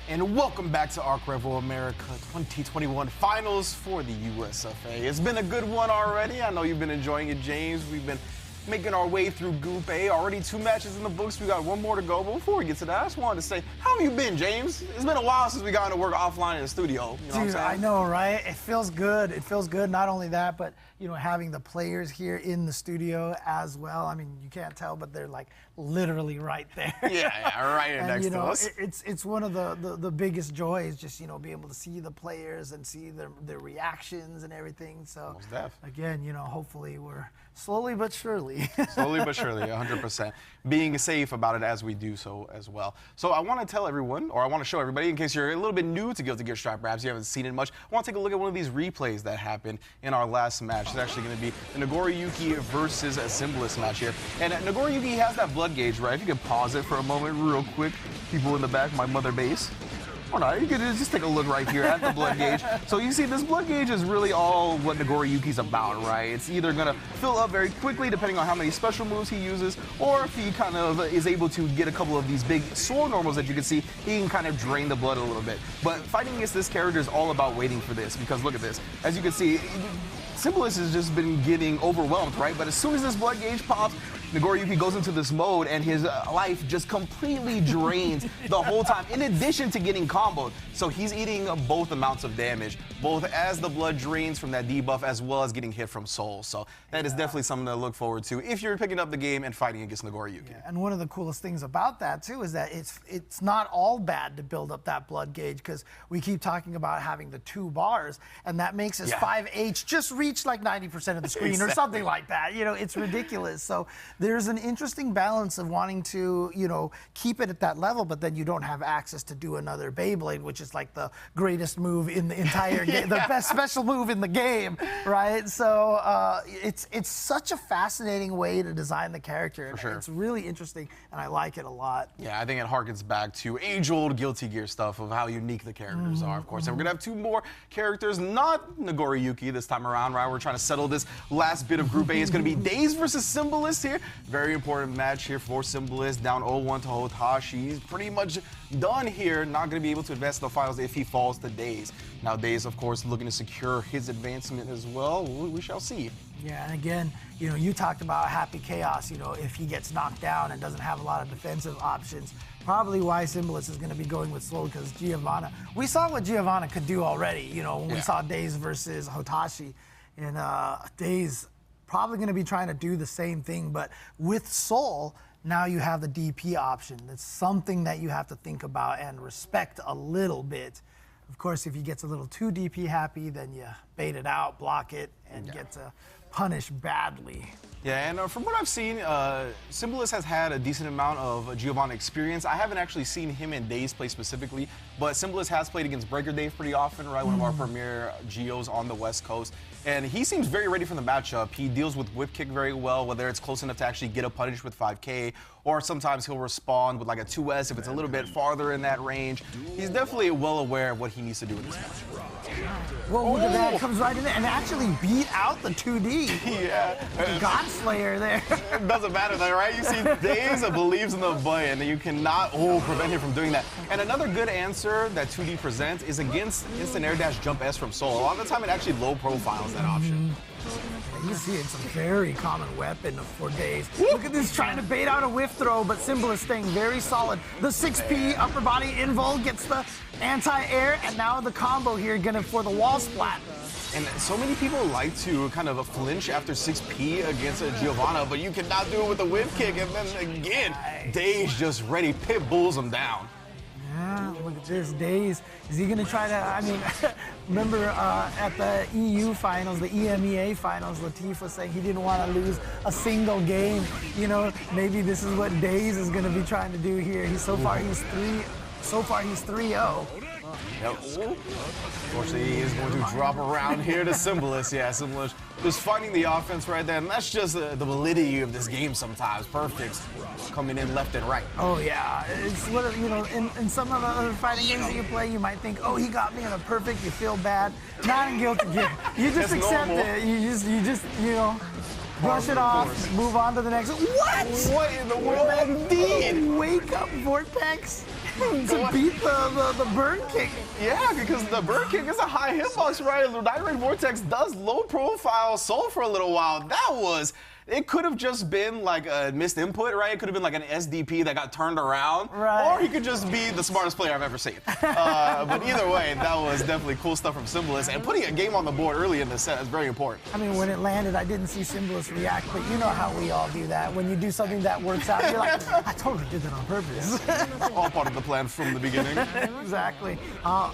And welcome back to ARCREVO America 2021 Finals for the USFA. It's been a good one already. I know you've been enjoying it, James. We've been making our way through Group A. Already 2 matches in the books. We got 1 more to go. But before we get to that, I just wanted to say, how have you been, James? It's been a while since we got into work offline in the studio. You know Dude, I know, right? It feels good. It feels good. Not only that, but having the players here in the studio as well. I mean, you can't tell, but they're like literally right there. Yeah, right here next to us. It's one of the biggest joys, just be able to see the players and see their reactions and everything. So Most def. again, hopefully we're slowly but surely. Slowly but surely, 100%. Being safe about it as we do so as well. So I want to tell everyone, or I want to show everybody, in case you're a little bit new to Guilty Gear Strive, perhaps you haven't seen it much, I want to take a look at one of these replays that happened in our last match. It's actually going to be the Nagoriyuki versus a Symbolist match here. And Nagoriyuki has that blood gauge, right? If you could pause it for a moment real quick. People in the back, my mother base. Or not, you could just take a look right here at the blood gauge. So you see, this blood gauge is really all what Nagoriyuki's about, right? It's either gonna fill up very quickly, depending on how many special moves he uses, or if he kind of is able to get a couple of these big sword normals that you can see, he can kind of drain the blood a little bit. But fighting against this character is all about waiting for this, because look at this. As you can see, Symbolist has just been getting overwhelmed, right? But as soon as this blood gauge pops, Nagoriyuki goes into this mode and his life just completely drains the whole time, in addition to getting comboed. So he's eating both amounts of damage, both as the blood drains from that debuff as well as getting hit from Soul. So that is definitely something to look forward to if you're picking up the game and fighting against Nagoriyuki. Yeah, and one of the coolest things about that too is that it's not all bad to build up that blood gauge, because we keep talking about having the 2 bars, and that makes his 5H just reach like 90% of the screen or something like that. It's ridiculous. So there's an interesting balance of wanting to, keep it at that level, but then you don't have access to do another Beyblade, which is like the greatest move in the entire game, the best special move in the game, right? So it's such a fascinating way to design the character. For sure. It's really interesting, and I like it a lot. Yeah, I think it harkens back to age-old Guilty Gear stuff of how unique the characters are, of course. And we're gonna have 2 more characters, not Nagoriyuki this time around, right? We're trying to settle this last bit of Group A. It's gonna be Daze versus Symbolist here. Very important match here for Symbolist, down 0-1 to Hotashi. He's pretty much done here, not going to be able to advance to the finals if he falls to Daze. Now Daze, of course, looking to secure his advancement as well. We shall see. Yeah, and again, you talked about Happy Chaos, if he gets knocked down and doesn't have a lot of defensive options. Probably why Symbolist is going to be going with Slow, because Giovanna, we saw what Giovanna could do already, when we saw Daze versus Hotashi. And Daze probably going to be trying to do the same thing, but with Soul, now you have the DP option. That's something that you have to think about and respect a little bit. Of course, if he gets a little too DP happy, then you bait it out, block it, and get to punish badly. Yeah, and from what I've seen, Symbolist has had a decent amount of Giovanna experience. I haven't actually seen him and Daze play specifically, but Symbolist has played against Breaker Dave pretty often, right? One of our premier Geos on the West Coast. And he seems very ready for the matchup. He deals with whip kick very well, whether it's close enough to actually get a punish with 5K, or sometimes he'll respond with like a 2S if it's a little bit farther in that range. He's definitely well aware of what he needs to do in this match. Well, look at that. Comes right in there and actually beat out the 2D. Yeah. Godslayer there. It doesn't matter though, right? You see Daze believes in the button, and you cannot prevent him from doing that. And another good answer that 2D presents is against instant air dash jump S from Soul. A lot of the time it actually low profiles that option. You see it's a very common weapon for Daze. Look at this, trying to bait out a whiff throw, but Symbolist staying very solid. The 6P upper body invul gets the anti-air, and now the combo here for the wall splat. And so many people like to kind of flinch after 6P against a Giovanna, but you cannot do it with a whip kick. And then again, Daze just ready, pit bulls him down. Yeah, look at this, Daze. Is he going to try to, remember at the EU finals, the EMEA finals, Latif was saying he didn't want to lose a single game. Maybe this is what Daze is going to be trying to do here. So far he's 3-0. Yep. Unfortunately, he is going to drop around here to Symbolist. Yeah, Symbolist just finding the offense right there. And that's just the validity of this game sometimes. Perfects coming in left and right. Oh, yeah. It's what, in some of the other fighting games that you play, you might think, oh, he got me in a perfect, you feel bad. Not in Guilty Gear. You just accept it. You just, brush it off, move on to the next. What? What in the world? Indeed. Wake up, Vortex. to beat the burn kick. Yeah, because the burn kick is a high hitbox, right? Direct Vortex does low profile Soul for a little while. It could have just been like a missed input, right? It could have been like an SDP that got turned around. Right. Or he could just be the smartest player I've ever seen. But either way, that was definitely cool stuff from Symbolist. And putting a game on the board early in the set is very important. I mean, when it landed, I didn't see Symbolist react, but you know how we all do that. When you do something that works out, you're like, I totally did that on purpose. All part of the plan from the beginning. Exactly.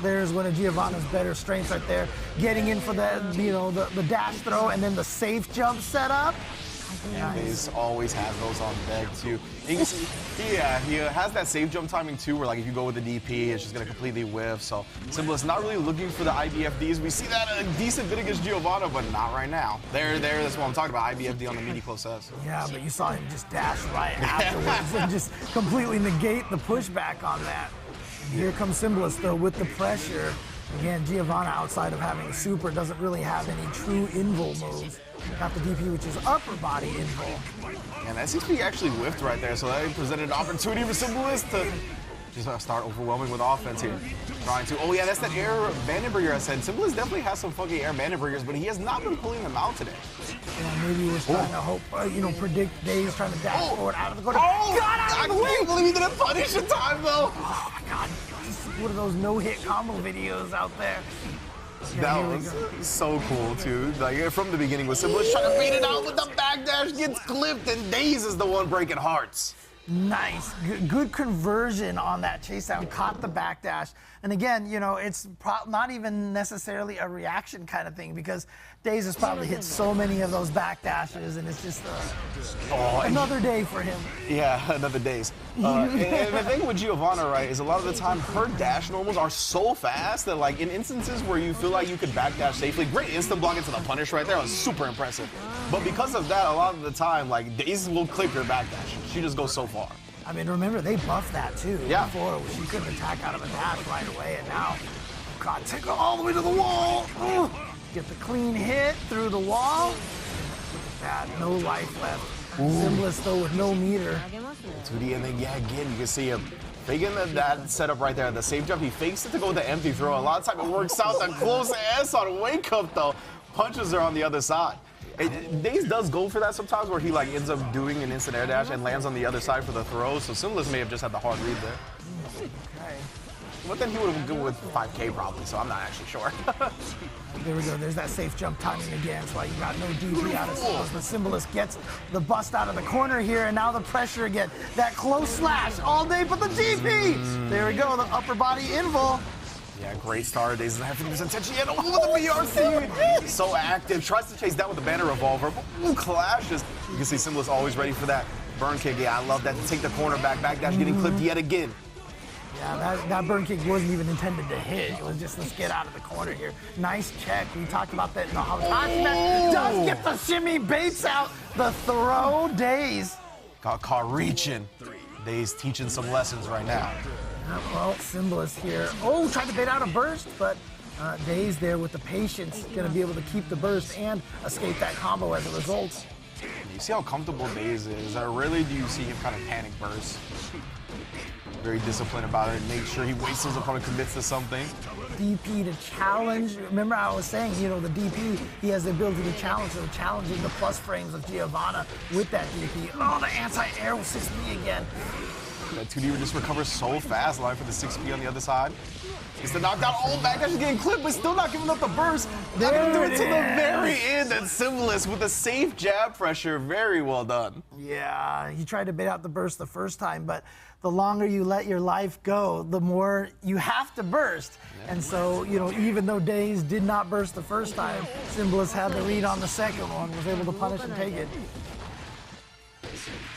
There's one of Giovanna's better strengths right there. Getting in for the dash throw and then the safe jump setup. Yeah, he's always has those on deck too. You can see, he has that safe jump timing too, where like if you go with the DP, it's just gonna completely whiff. So Symbolist not really looking for the IBFDs. We see that a decent bit against Giovanna, but not right now. That's what I'm talking about. IBFD on the meaty close S. Yeah, but you saw him just dash right afterwards and just completely negate the pushback on that. And here comes Symbolist though with the pressure. Again, Giovanna, outside of having a super, doesn't really have any true invul moves. Got the DP, which is upper body invul. And that CP actually whiffed right there, so that presented an opportunity for Symbolist to just start overwhelming with offense here. Trying to, oh yeah, that's that air bandit burger I said. Symbolist definitely has some funky air bandit burgers, but he has not been pulling them out today. Yeah, maybe he was trying to hope, predict Daze trying to dash forward out of the corner. Oh, got out of the way! I can't believe he didn't punish in time though. Oh my God, this is one of those no-hit combo videos out there. That was so cool too. Like from the beginning with Symbolist trying to beat it out with the backdash, gets clipped, and Daze is the one breaking hearts. Nice, good conversion on that chase down, caught the backdash. And again, it's not even necessarily a reaction kind of thing because Daze has probably hit so many of those backdashes and it's just another day for him. Yeah, another Daze. And the thing with Giovanna, right, is a lot of the time her dash normals are so fast that like in instances where you feel like you could backdash safely, great instant block into the punish right there was super impressive. But because of that, a lot of the time, like Daze will clip your backdash. She just goes so far. I mean, remember, they buffed that too. Yeah. Before, she couldn't attack out of a dash right away, and now, God, take her all the way to the wall. Ooh. Get the clean hit through the wall. Look at that, no life left. Symbolist, though, with no meter. 2D, and then, yeah, again, you can see him faking that setup right there. The safe jump, he fakes it to go with the empty throw. A lot of time it works out. The close S on wake up, though. Punches her on the other side. Daze does go for that sometimes where he like ends up doing an instant air dash and lands on the other side for the throw, so Symbolist may have just had the hard read there. Okay. But then he would have gone with 5K probably, so I'm not actually sure. There we go, there's that safe jump timing again. That's why you got no DP out of Symbolist. But Symbolist gets the bust out of the corner here, and now the pressure again. That close slash all day, but the DP! There we go, the upper body invul. Yeah, great start. Daze doesn't have 50% attention yet. Oh, the BRC! So active. Tries to chase down with the banner revolver. Ooh, clashes. You can see Symbolist always ready for that. Burn kick. Yeah, I love that. To take the corner backdash, getting clipped yet again. Yeah, that burn kick wasn't even intended to hit. It was just, let's get out of the corner here. Nice check. We talked about that in the Hotashi match. Does get the shimmy, baits out the throw. Daze. Got caught reaching. Daze teaching some lessons right now. Well, Symbolist here. Oh, tried to bait out a burst, but Daze there with the patience, going to be able to keep the burst and escape that combo as a result. You see how comfortable Daze is. Rarely do you see him kind of panic burst. Very disciplined about it. Make sure he waits his opponent, commits to something. DP to challenge. Remember I was saying, the DP, he has the ability to challenge, so challenging the plus frames of Giovanna with that DP. Oh, the anti-air with 6B again. That 2D just recovers so fast, line for the 6P on the other side. He's the knockdown. Oh, backdash is getting clipped, but still not giving up the burst. Not gonna do it to the very end. And Symbolist with a safe jab pressure. Very well done. Yeah, he tried to bait out the burst the first time, but the longer you let your life go, the more you have to burst. And so, even though Daze did not burst the first time, Symbolist had the read on the second one, was able to punish and take it.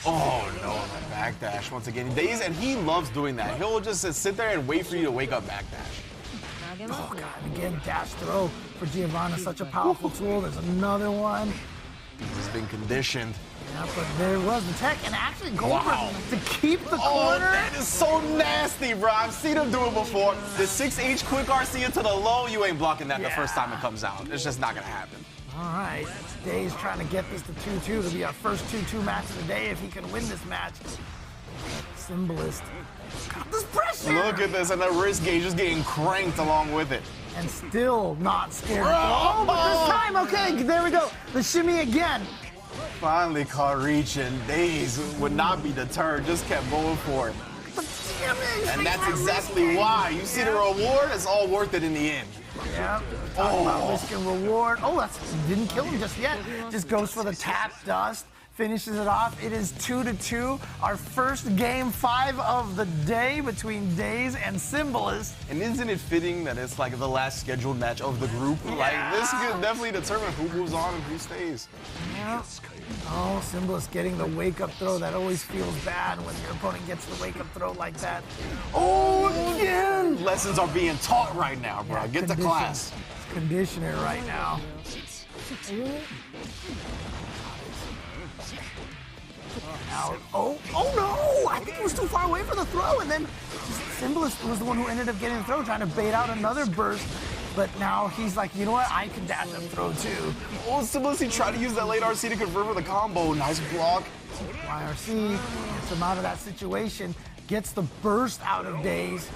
Oh no, that backdash once again. Daze, and he loves doing that. He'll just sit there and wait for you to wake up backdash. Oh God, again, dash throw for Giovanna, such a powerful tool. There's another one. He's been conditioned. Yeah, but there was the tech, and actually Goldberg to keep the corner. That is so nasty, bro. I've seen him do it before. The 6H quick RC into the low, you ain't blocking that the first time it comes out. It's just not gonna happen. All right, Daze trying to get this to 2-2 to be our first 2-2 match of the day if he can win this match. Symbolist got this pressure. Look at this, and the wrist gauge just getting cranked along with it. And still not scared. Oh, but this time, okay, there we go. The shimmy again. Finally caught reaching. Daze would not be deterred, just kept going for it. And that's exactly why. You see the reward, it's all worth it in the end. Yeah, talking about risk and reward. Oh, that's didn't kill him just yet. Just goes for the tap dust, finishes it off. It is 2-2. Our first game 5 of the day between Daze and Symbolist. And isn't it fitting that it's like the last scheduled match of the group? Yeah. Like, this could definitely determine who moves on and who stays. Yeah. Oh, Symbolist getting the wake-up throw. That always feels bad when your opponent gets the wake-up throw like that. Oh, again! Lessons are being taught right now, bro. Yeah, Get to class. It's conditioner right now. Now, oh no! I think he was too far away for the throw, and then Symbolist was the one who ended up getting the throw, trying to bait out another burst. But now he's like, you know what? I can dash and throw too. Oh, Symbolist, he tried to use that late RC to convert with a combo. Nice block. YRC gets him out of that situation, gets the burst out of Daze.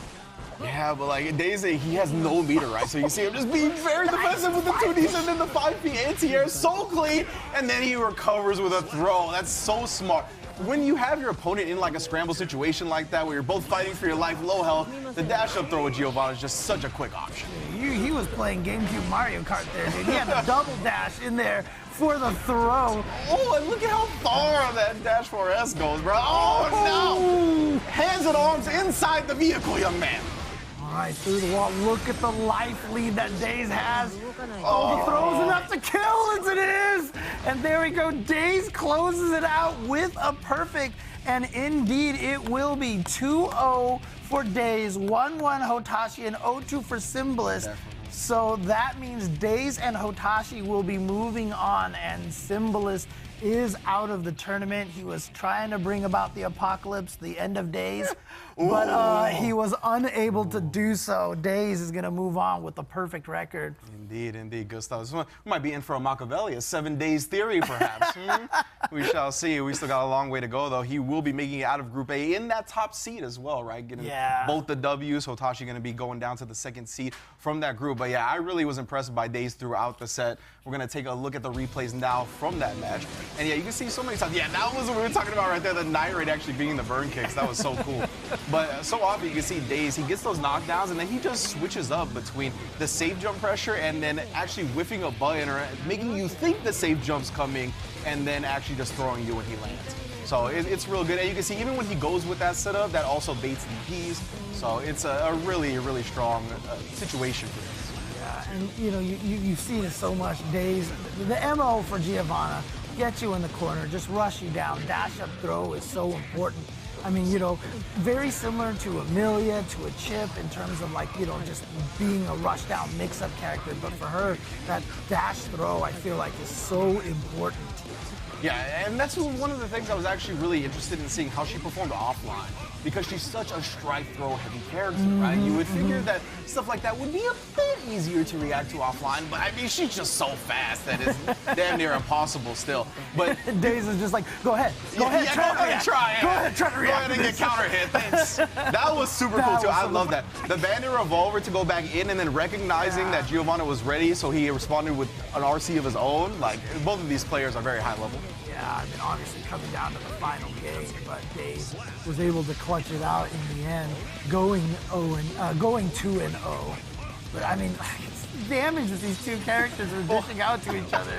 Yeah, but like Daze, he has no meter, right? So you see him just being very defensive with the 2Ds and then the 5P anti-air so clean, and then he recovers with a throw. That's so smart. When you have your opponent in like a scramble situation like that, where you're both fighting for your life, low health, the dash-up throw with Giovanna is just such a quick option. He was playing GameCube Mario Kart there, dude. He had the double dash in there for the throw. Oh, and look at how far that dash 4S goes, bro. Oh, no! Hands and arms inside the vehicle, young man. All right, through the wall. Look at the life lead that Daze has. Oh, the throw's enough to kill, as it is. And there we go. Daze closes it out with a perfect. And indeed, it will be 2-0 for Daze, 1-1 Hotashi, and 0-2 for Symbolist. Definitely. So that means Daze and Hotashi will be moving on, and Symbolist is out of the tournament. He was trying to bring about the apocalypse, the end of Daze, but he was unable to do so. Daze is going to move on with the perfect record. Indeed, indeed. Good stuff. We might be in for a Machiavelli, a 7 days theory, perhaps. We shall see. We still got a long way to go, though. He will be making it out of Group A in that top seed as well, right? Getting both the W's. Hotashi going to be going down to the second seed from that group. But yeah, I really was impressed by Daze throughout the set. We're going to take a look at the replays now from that match. And yeah, you can see so many times. Yeah, that was what we were talking about right there, the night rate actually being the burn kicks. That was so cool. But so often you can see Daze, he gets those knockdowns and then he just switches up between the safe jump pressure and then actually whiffing a button or making you think the safe jump's coming and then actually just throwing you when he lands. So it's real good. And you can see even when he goes with that setup, that also baits DPs. So it's a really, really strong situation for him. And you know, you see this so much. Daze, the MO for Giovanna, get you in the corner, just rush you down. Dash up throw is so important. I mean, you know, very similar to Amelia, to a Chip in terms of like, you know, just being a rush down mix-up character. But for her, that dash throw, I feel like is so important. Yeah, and that's one of the things I was actually really interested in seeing how she performed offline, because she's such a strike throw heavy character, right? You would figure that stuff like that would be a bit easier to react to offline, but I mean, she's just so fast that it's damn near impossible still. But Daze is just like, go ahead, try to react. Go ahead, try to react. Go ahead and get counter hit. Thanks. That was super cool too. I love that. The Bandit Revolver to go back in and then recognizing that Giovanna was ready, so he responded with an RC of his own. Like, both of these players are very high level. Yeah, I mean, obviously coming down to the final game, but Daze was able to clutch it out in the end, going 2-0. But I mean, it's damage that these two characters are dishing out to each other.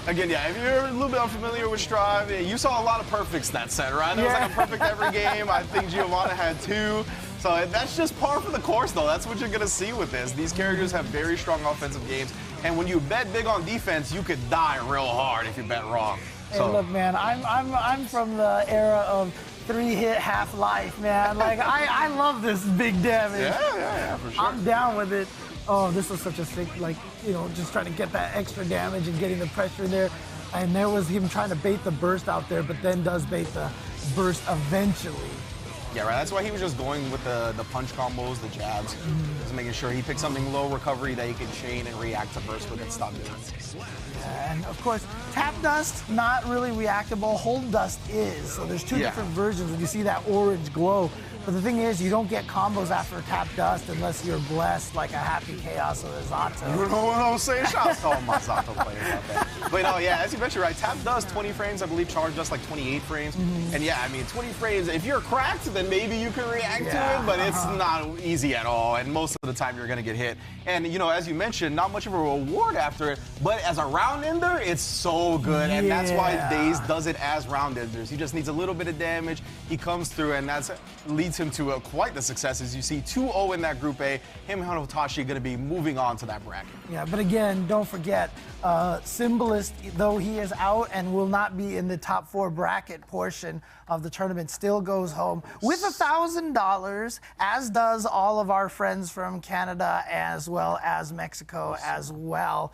Again, yeah, if you're a little bit unfamiliar with Strive, you saw a lot of perfects that set, right? There was like a perfect every game. I think Giovanna had 2. So that's just par for the course, though. That's what you're going to see with this. These characters have very strong offensive games. And when you bet big on defense, you could die real hard if you bet wrong. So. Hey, look, man, I'm from the era of 3-hit half-life, man. Like, I love this big damage. Yeah, for sure. I'm down with it. Oh, this was such a sick, like, you know, just trying to get that extra damage and getting the pressure in there. And there was him trying to bait the burst out there, but then does bait the burst eventually. Yeah, right. That's why he was just going with the punch combos, the jabs, just making sure he picked something low recovery that he could chain and react to burst with and stop doing it. And of course, tap dust, not really reactable. Hold dust is. So there's two different versions when you see that orange glow. But the thing is, you don't get combos after tap dust unless you're blessed like a Happy Chaos or a Zato. You know what I'm saying? Shouts to all my Zato players out there. But no, yeah, as you mentioned, right, tap dust 20 frames, I believe charge dust like 28 frames. And yeah, I mean, 20 frames, if you're cracked, then maybe you can react to it, but it's not easy at all. And most of the time you're gonna get hit. And you know, as you mentioned, not much of a reward after it, but as a round ender, it's so good. And that's why Daze does it as round enders. He just needs a little bit of damage. He comes through, and that leads him to quite the success. As you see, 2-0 in that Group A. Him and Hotashi going to be moving on to that bracket. Yeah, but again, don't forget, Symbolist, though he is out and will not be in the top 4 bracket portion of the tournament, still goes home with $1,000, as does all of our friends from Canada as well as Mexico as well.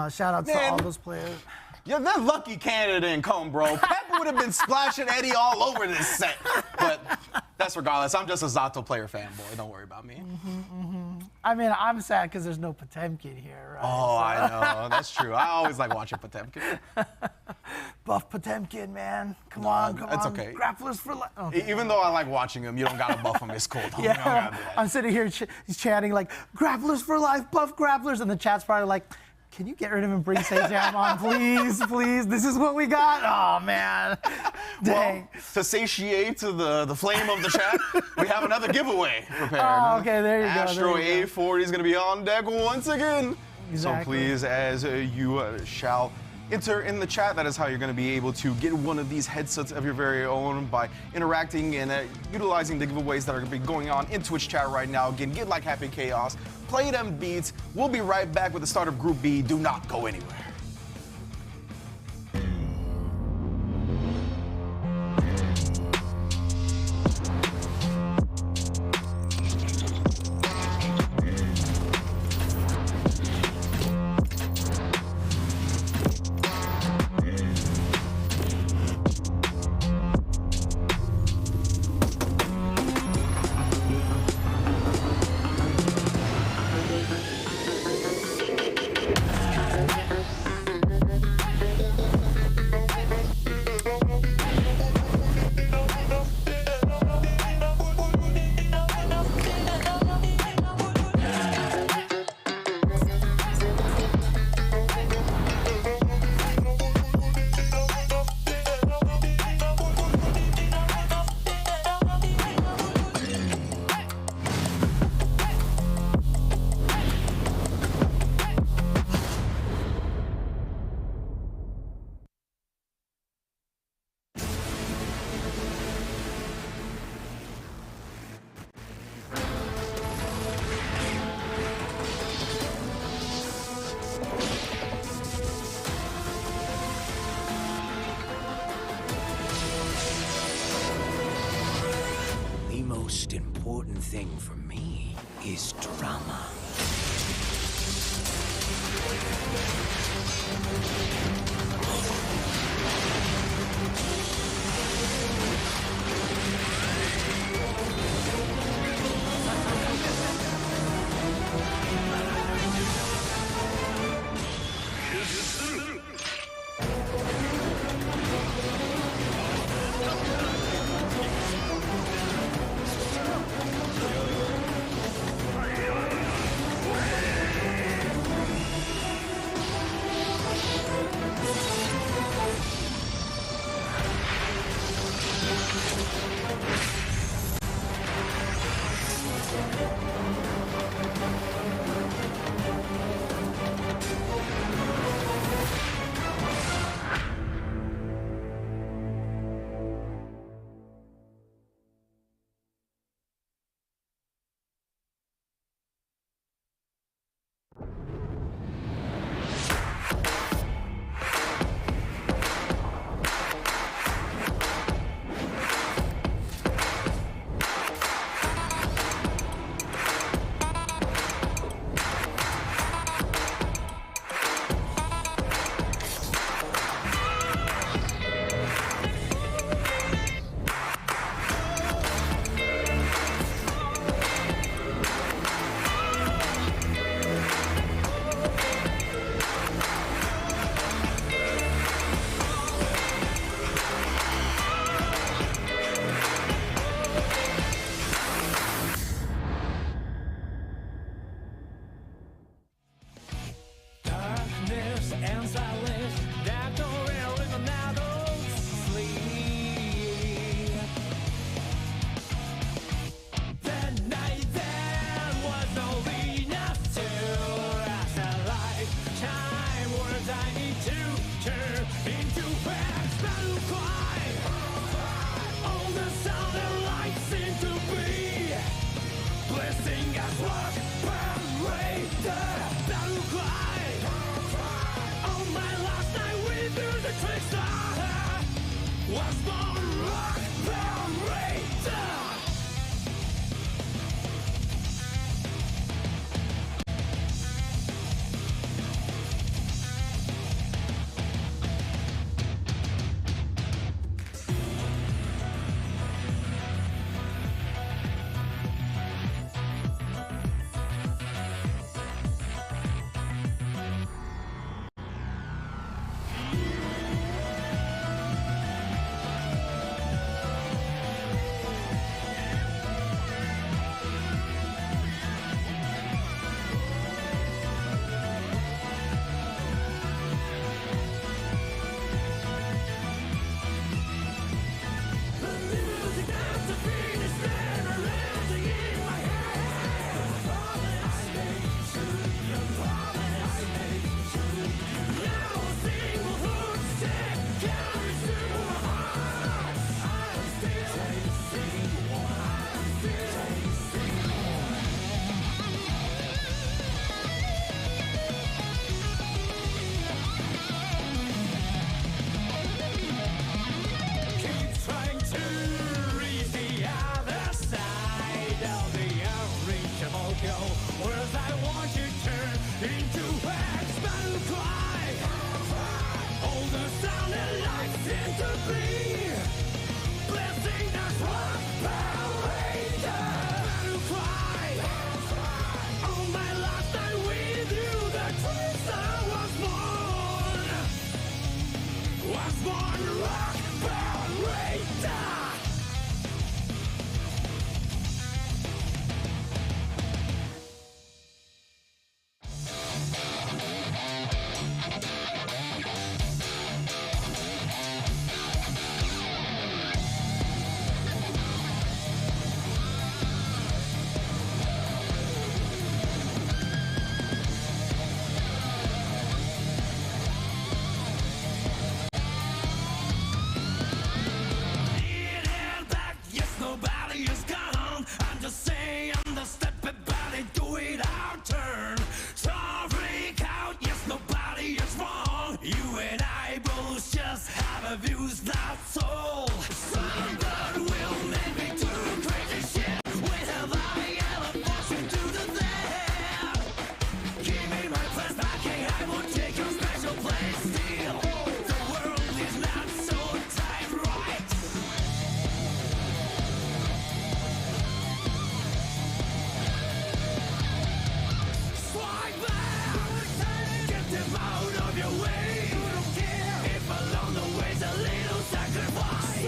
Shout out to all those players. Yeah, they're lucky Canada didn't come, bro. Pep would have been splashing Eddie all over this set. But that's regardless. I'm just a Zato player fanboy. Don't worry about me. I mean, I'm sad because there's no Potemkin here, right? Oh, I know. That's true. I always like watching Potemkin. Buff Potemkin, man. Come on. It's okay. Grapplers for life. Okay. Even though I like watching him, you don't got to buff him. It's cool. Yeah, I'm sitting here chatting like, grapplers for life, buff grapplers. And the chat's probably like, can you get rid of him and bring Sejam on, please, please? This is what we got? Oh, man. Dang. Well, to satiate to the flame of the chat, we have another giveaway prepared. Oh, okay, there you go. Astro A40 is going to be on deck once again. Exactly. So please, as you shall enter in the chat, that is how you're going to be able to get one of these headsets of your very own by interacting and utilizing the giveaways that are going to be going on in Twitch chat right now. Again, get like Happy Chaos, play them beats. We'll be right back with the start of Group B. Do not go anywhere. most important thing for me is drama. If along the way's a little sacrifice,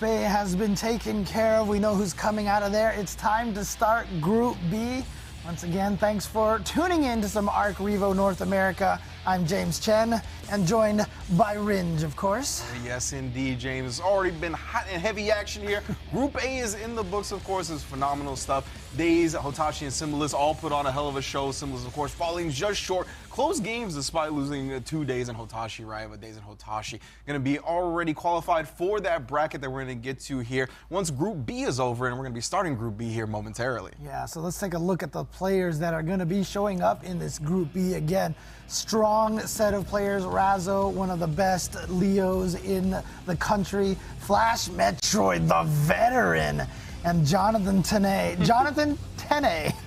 A has been taken care of. We know who's coming out of there. It's time to start Group B. Once again, thanks for tuning in to some ARCREVO North America. I'm James Chen, and joined by Ringe, of course. Yes, indeed, James. It's already been hot and heavy action here. Group A is in the books, of course. It's phenomenal stuff. Daze, Hotashi, and Symbolist all put on a hell of a show. Symbolist, of course, falling just short. Close games despite losing 2 Daze and Hotashi, right? But Daze and Hotashi going to be already qualified for that bracket that we're going to get to here once Group B is over, and we're going to be starting Group B here momentarily. Yeah, so let's take a look at the players that are going to be showing up in this Group B. Again, strong set of players. Razzo, one of the best Leos in the country. Flash Metroid, the veteran. And Jonathan Tennais.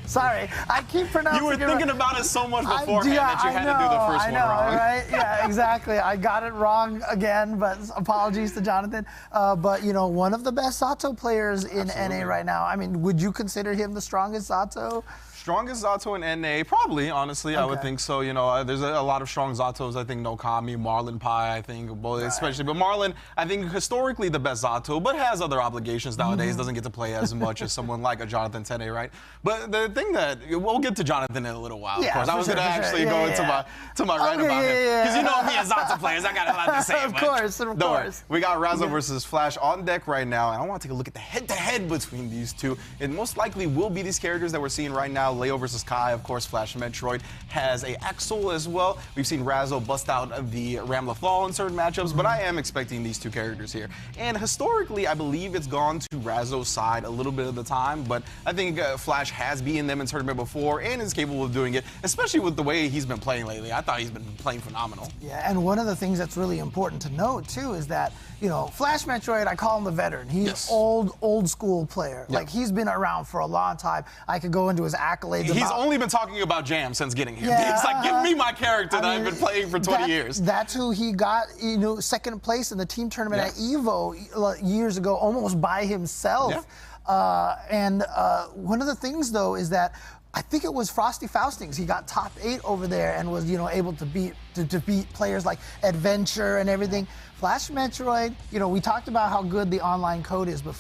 Sorry, I keep pronouncing it. You were thinking about it so much beforehand that you had to do the first one wrong. Right? Yeah, exactly. I got it wrong again, but apologies to Jonathan. But, you know, one of the best Zato players in NA right now. I mean, would you consider him the strongest Zato? Strongest Zato in NA? Probably, honestly, I would think so. You know, there's a lot of strong Zatos. I think Nokami, Marlon Pai, I think, both, especially. But Marlon, I think, historically the best Zato, but has other obligations nowadays. Doesn't get to play as much as someone like a Jonathan Tennais, right? But the thing that, we'll get to Jonathan in a little while, of course. I was going to actually go into my rant about him. Because you know me as Zato players, I got a lot to say. Of course. We got Razzo versus Flash on deck right now, and I want to take a look at the head-to-head between these two. It most likely will be these characters that we're seeing right now. Leo versus Kai, of course. Flash Metroid has a Axel as well. We've seen Razzo bust out the Ramla Fall in certain matchups, but I am expecting these two characters here. And historically, I believe it's gone to Razzo's side a little bit of the time, but I think Flash has beaten them in tournament before and is capable of doing it, especially with the way he's been playing lately. I thought he's been playing phenomenal. Yeah, and one of the things that's really important to note, too, is that, you know, Flash Metroid, I call him the veteran. He's old school player. Yep. Like, he's been around for a long time. I could go into his accolades. He's only been talking about Jam since getting here. Yeah, he's like, give me my character that I've been playing for 20 years. That's who he got, you know, second place in the team tournament at EVO years ago, almost by himself. Yeah. One of the things, though, is that I think it was Frosty Faustings. He got top 8 over there and was, you know, able to beat players like Adventure and everything. Flash Metroid, you know, we talked about how good the online code is, but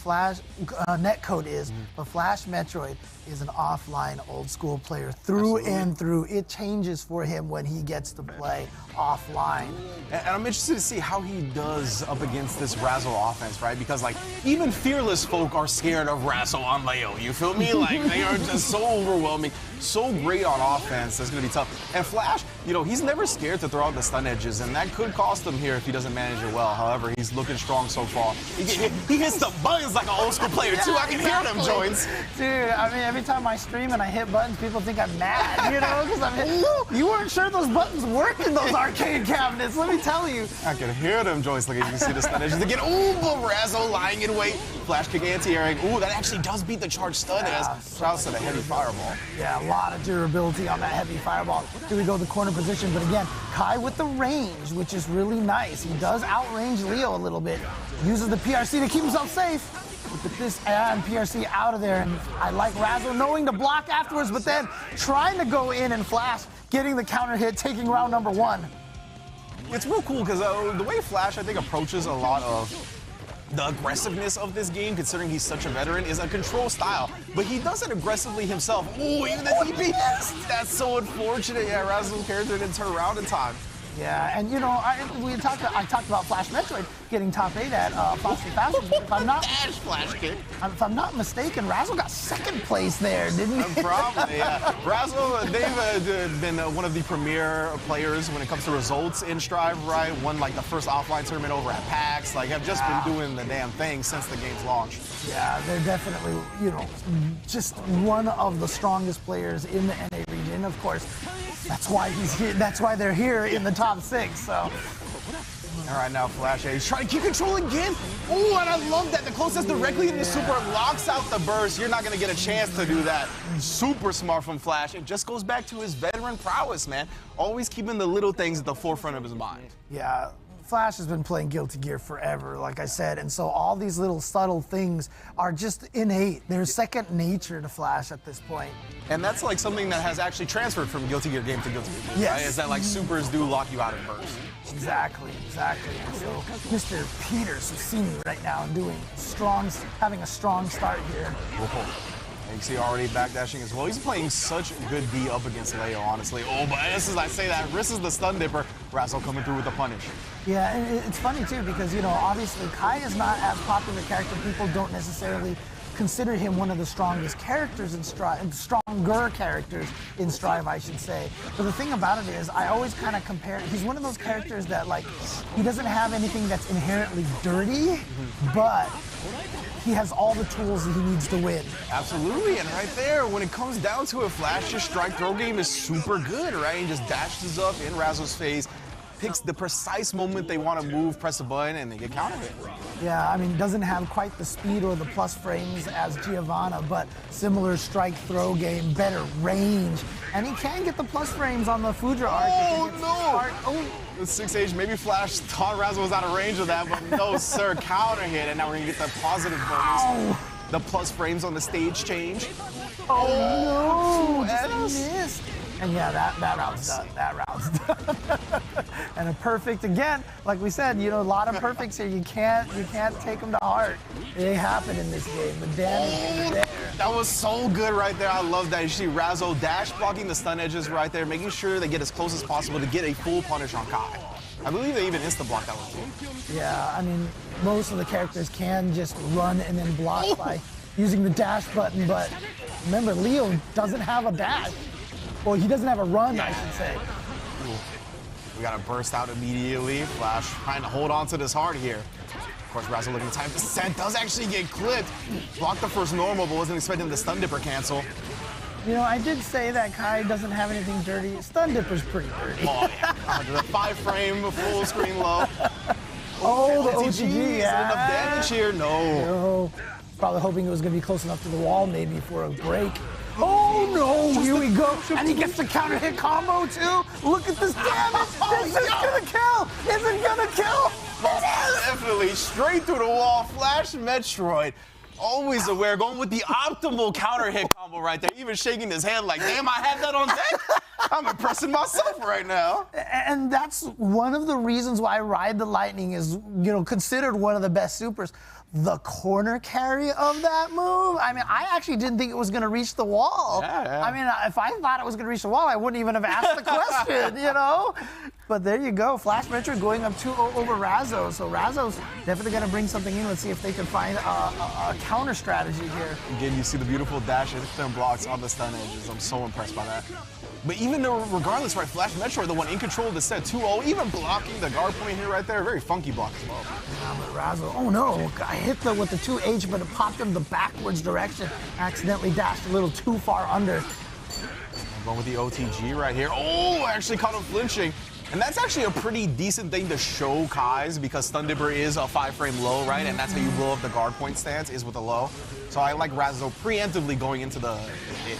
net code is, but Flash Metroid is an offline old school player through and through. It changes for him when he gets to play offline. And I'm interested to see how he does up against this Razzo offense, right? Because, like, even fearless folk are scared of Razzo on Leo. You feel me? Like, they are just so overwhelming, so great on offense. That's going to be tough. And Flash, you know, he's never scared to throw out the stun edges, and that could cost him here if he doesn't manage it well. However, he's looking strong so far. He hits the buttons like an old school player, too. I can hear them joints. Dude, I mean, every time I stream and I hit buttons, people think I'm mad, you know? Because you weren't sure those buttons work in those arcade cabinets, let me tell you. I can hear them joints. Like, you can see the stun edges again. Ooh, but Razzo lying in wait. Flash kick anti-airing. Ooh, that actually does beat the charged stun as shouts to the heavy fireball. Yeah, a lot of durability on that heavy fireball. Here we go, the corner position, but again, Kai with the range, which is really nice. He does outrange Leo a little bit. Uses the PRC to keep himself safe. With this and PRC out of there, and I like Razzo knowing to block afterwards, but then trying to go in and Flash, getting the counter hit, taking round number 1. It's real cool because the way Flash, I think, approaches a lot of the aggressiveness of this game, considering he's such a veteran, is a control style. But he does it aggressively himself. Ooh, even the TP. That's so unfortunate. Yeah, Razzo's character didn't turn around in time. Yeah, and you know, I talked about Flash Metroid getting top 8 at Frosty Faustings. If I'm not mistaken, Razzo got second place there, didn't he? Probably, yeah. Razzo, they've been one of the premier players when it comes to results in Strive, right? Won like the first offline tournament over at PAX. Like, have just been doing the damn thing since the game's launch. Yeah, they're definitely, you know, just one of the strongest players in the NA region. Of course, that's why he's here. That's why they're here in the top 6. So. All right, now Flash A. He's trying to keep control again. Oh, and I love that. The closest directly into super locks out the burst. You're not going to get a chance to do that. Super smart from Flash. It just goes back to his veteran prowess, man. Always keeping the little things at the forefront of his mind. Yeah. Flash has been playing Guilty Gear forever, like I said, and so all these little subtle things are just innate. They're second nature to Flash at this point. And that's like something that has actually transferred from Guilty Gear game to Guilty Gear game, Yes. right? Is that like supers do lock you out of bursts. Exactly. And so Mr. Peters, who's seen me right now, having a strong start here. You see already backdashing as well. He's playing such good D up against Leo, honestly. Oh, but I say that, risks the stun dipper. Razzo coming through with the punish. Yeah, and it's funny too because, obviously Kai is not as popular a character. People don't necessarily consider him one of the strongest characters in Strive, stronger characters in Strive, I should say. But the thing about it is, I always kind of compare, he's one of those characters that, like, he doesn't have anything that's inherently dirty, but he has all the tools that he needs to win. Absolutely, and right there, when it comes down to it, Flash's strike throw game is super good, right? He just dashes up in Razzo's face, picks the precise moment they want to move, press a button, and they get counter hit. Yeah, I mean, doesn't have quite the speed or the plus frames as Giovanna, but similar strike throw game, better range, and he can get the plus frames on the Fudra arc. Oh, the 6H, maybe Flash thought Razzo was out of range of that, but no, sir, counter hit, and now we're gonna get the positive bonus. The plus frames on the stage change. Oh, no, just missed. And yeah, that round's done. That round's done. And a perfect again, like we said, a lot of perfects here. You can't take them to heart. They happen in this game. The damage is there. That was so good right there. I love that. You see Razzo dash blocking the stun edges right there, making sure they get as close as possible to get a full punish on Kai. I believe they even insta-block that one too. Yeah, I mean, most of the characters can just run and then block by using the dash button, but remember, Leo doesn't have a dash. Well, he doesn't have a run, I should say. We got to burst out immediately. Flash trying to hold on to this hard here. Of course, Razzo looking time to send. Does actually get clipped. Blocked the first normal, but wasn't expecting the stun dipper cancel. I did say that Kai doesn't have anything dirty. Stun dipper's pretty dirty. Oh, yeah. The 5-frame, full screen low. Oh, the OTG, yeah. Enough damage here? No. Probably hoping it was going to be close enough to the wall maybe for a break. Oh no, here we go. And he gets the counter hit combo too. Look at this damage. Is it gonna kill? Is it gonna kill? Definitely straight through the wall. Flash Metroid. Always aware, going with the optimal counter hit combo right there. Even shaking his head like, damn, I had that on deck. I'm impressing myself right now. And that's one of the reasons why Ride the Lightning is, considered one of the best supers. The corner carry of that move, I mean, I actually didn't think it was going to reach the wall. Yeah. I mean, if I thought it was going to reach the wall, I wouldn't even have asked the question, But there you go, Flash Metroid going up 2-0 over Razzo. So Razzo's definitely going to bring something in. Let's see if they can find a counter strategy here. Again, you see the beautiful dash and blocks on the stun edges. I'm so impressed by that. But even though, regardless, right, Flash Metroid, the one in control of the set, 2-0, even blocking the guard point here right there, very funky block as well. Yeah, but Razzo, oh no, I hit with the 2H, but it popped him the backwards direction. Accidentally dashed a little too far under. Going with the OTG right here. Oh, actually caught him flinching. And that's actually a pretty decent thing to show Kai's because Stun Dipper is a 5-frame low, right? And that's how you blow up the guard point stance, is with a low. So I like Razzo preemptively going into the hit.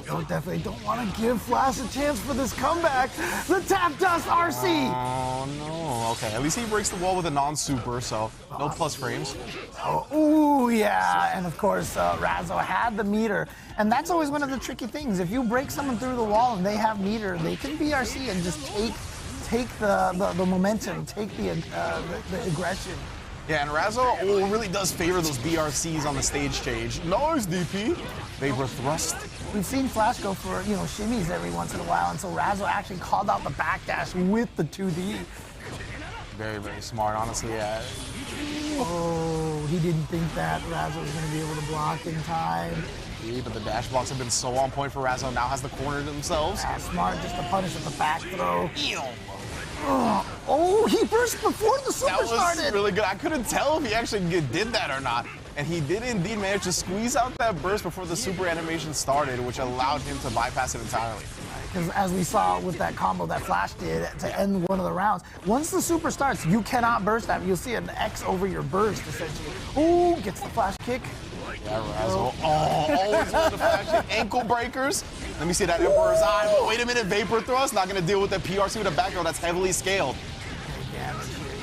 You definitely don't want to give Flash a chance for this comeback. The Tap Dust RC! Oh, no. Okay, at least he breaks the wall with a non-super, so no plus frames. Oh, ooh, yeah. And of course, Razzo had the meter. And that's always one of the tricky things. If you break someone through the wall and they have meter, they can BRC and just take the momentum, take the aggression. Yeah, and Razzo really does favor those BRCs on the stage change. Nice DP. Vapor thrust. We've seen Flash go for, shimmies every once in a while, and so Razzo actually called out the backdash with the 2D. Very, very smart, honestly, yeah. Oh, he didn't think that Razzo was going to be able to block in time. Yeah, but the dash blocks have been so on point for Razzo. Now has the corner themselves. Yeah, smart, just to punish at the back throw. Oh, he burst before the super started. That was really good. I couldn't tell if he actually did that or not. And he did indeed manage to squeeze out that burst before the super animation started, which allowed him to bypass it entirely. Because as we saw with that combo that Flash did to end one of the rounds, once the super starts, you cannot burst that. You'll see an X over your burst, essentially. Ooh, gets the Flash kick. Yeah, Razzo. Oh, always with the Flash ankle breakers. Let me see that Emperor's Eye. But wait a minute, Vapor Thrust, not going to deal with the PRC with a back row that's heavily scaled. Again,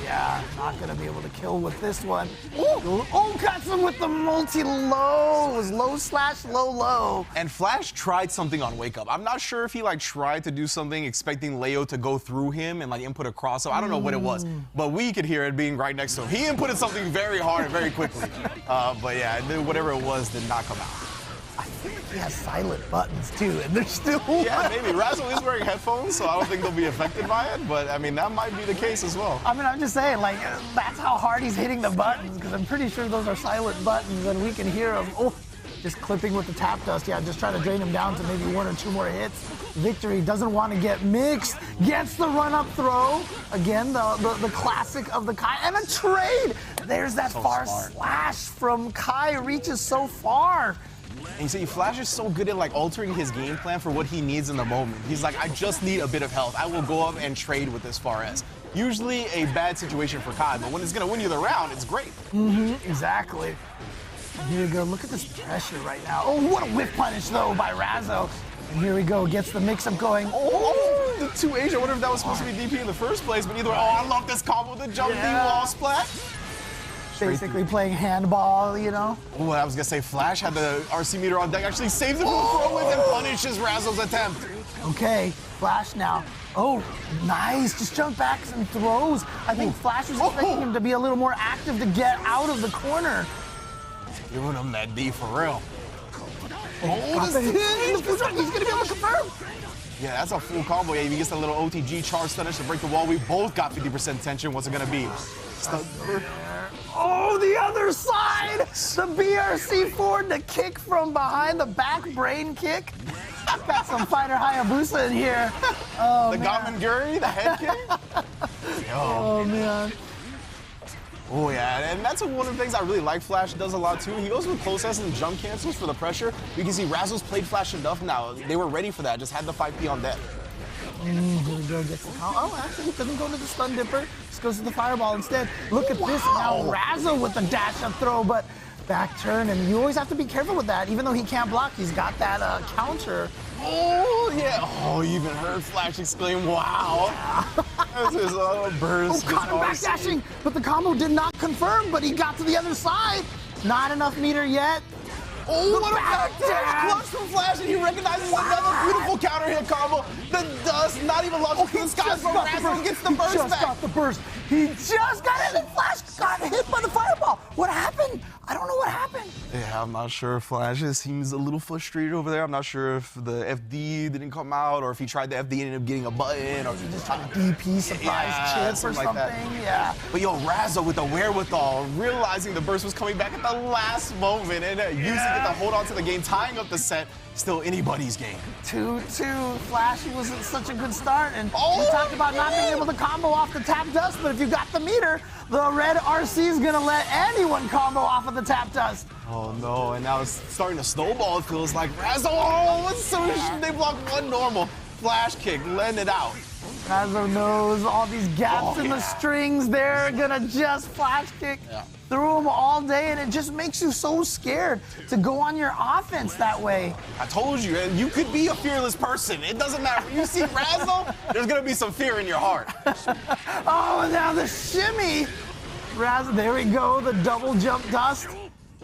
Yeah, not gonna be able to kill with this one. Oh, got him with the multi-lows. Low slash, low, low. And Flash tried something on Wake Up. I'm not sure if he like tried to do something expecting Leo to go through him and like input a cross. I don't know what it was, but we could hear it being right next to him. He inputted something very hard and very quickly. But yeah, whatever it was did not come out. I feel like he has silent buttons too, and they're still. Yeah, maybe. Razzo is wearing headphones, so I don't think they'll be affected by it. But I mean, that might be the case as well. I mean, I'm just saying, like, that's how hard he's hitting the buttons, because I'm pretty sure those are silent buttons, and we can hear him. Oh, just clipping with the tap dust. Yeah, just trying to drain him down to maybe 1 or 2 more hits. Victory doesn't want to get mixed. Gets the run-up throw. Again, the classic of the Kai. And a trade. There's that so far smart slash from Kai. Reaches so far. And you see, Flash is so good at like altering his game plan for what he needs in the moment. He's like, I just need a bit of health. I will go up and trade with this Fares. Usually a bad situation for Kai, but when it's going to win you the round, it's great. Exactly. Here we go. Look at this pressure right now. Oh, what a whiff punish, though, by Razzo. And here we go. Gets the mix-up going. Oh, the 2H. I wonder if that was supposed to be DP in the first place, but either way, I love this combo, the jump D wall splat. Basically playing handball, you know? Oh, I was going to say Flash had the RC meter on deck, actually saves it from the throw with and punishes Razzo's attempt. Okay, Flash now. Oh, nice. Just jump backs and throws. I think Flash was expecting him to be a little more active to get out of the corner. Giving him that D for real. Oh, the hit. He's going to be able to confirm. Yeah, that's a full combo. Yeah, he gets a little OTG charge stunish to break the wall. We both got 50% tension. What's it going to be? Oh, the other side! The BRC forward to kick from behind, the back brain kick. Got some Fighter Hayabusa in here. Oh, the Gamenguri, the head kick. Oh, man. Oh, yeah, and that's one of the things I really like Flash does a lot, too. He goes with close S and jump cancels for the pressure. You can see Razzo's played Flash enough now. They were ready for that, just had the 5P on deck. Here we go, gets the oh, actually, he doesn't go to the stun dipper. Just goes to the fireball instead. Look at this now, Razzo with the dash up throw, but back turn, and you always have to be careful with that. Even though he can't block, he's got that counter. Oh, yeah. Oh, you even heard Flash exclaim, wow. This is a burst. Oh, caught him back dashing, but the combo did not confirm, but he got to the other side. Not enough meter yet. Oh, what a back dash clutch from Flash, and he recognizes another beautiful counter hit combo. The dust, not even launched to the sky from Razzo, gets the burst back. He just got the burst. He just got it, and Flash got hit by the fireball. What happened? I don't know what happened. Yeah, I'm not sure. Flash seems a little frustrated over there. I'm not sure if the FD didn't come out, or if he tried the FD and ended up getting a button, or if he just tried a DP surprise chip or something. Like yeah. But yo, Razzo with the wherewithal, realizing the burst was coming back at the last moment, and using it to hold on to the game, tying up the set. Still anybody's game. 2-2. Flash wasn't such a good start, and we talked about not being able to combo off the tap dust, but if you got the meter, the red RC is gonna let anyone combo off of the tap dust. Oh no, and now it's starting to snowball, it feels like. Razzo, oh, as soon as they block one normal, Flash kick, letting it out. Razzo knows all these gaps in the strings, they're gonna just Flash kick through them all day, and it just makes you so scared to go on your offense that way. I told you, and you could be a fearless person. It doesn't matter. When you see Razzo, there's gonna be some fear in your heart. Oh, and now the shimmy. Razzo, there we go, the double jump dust.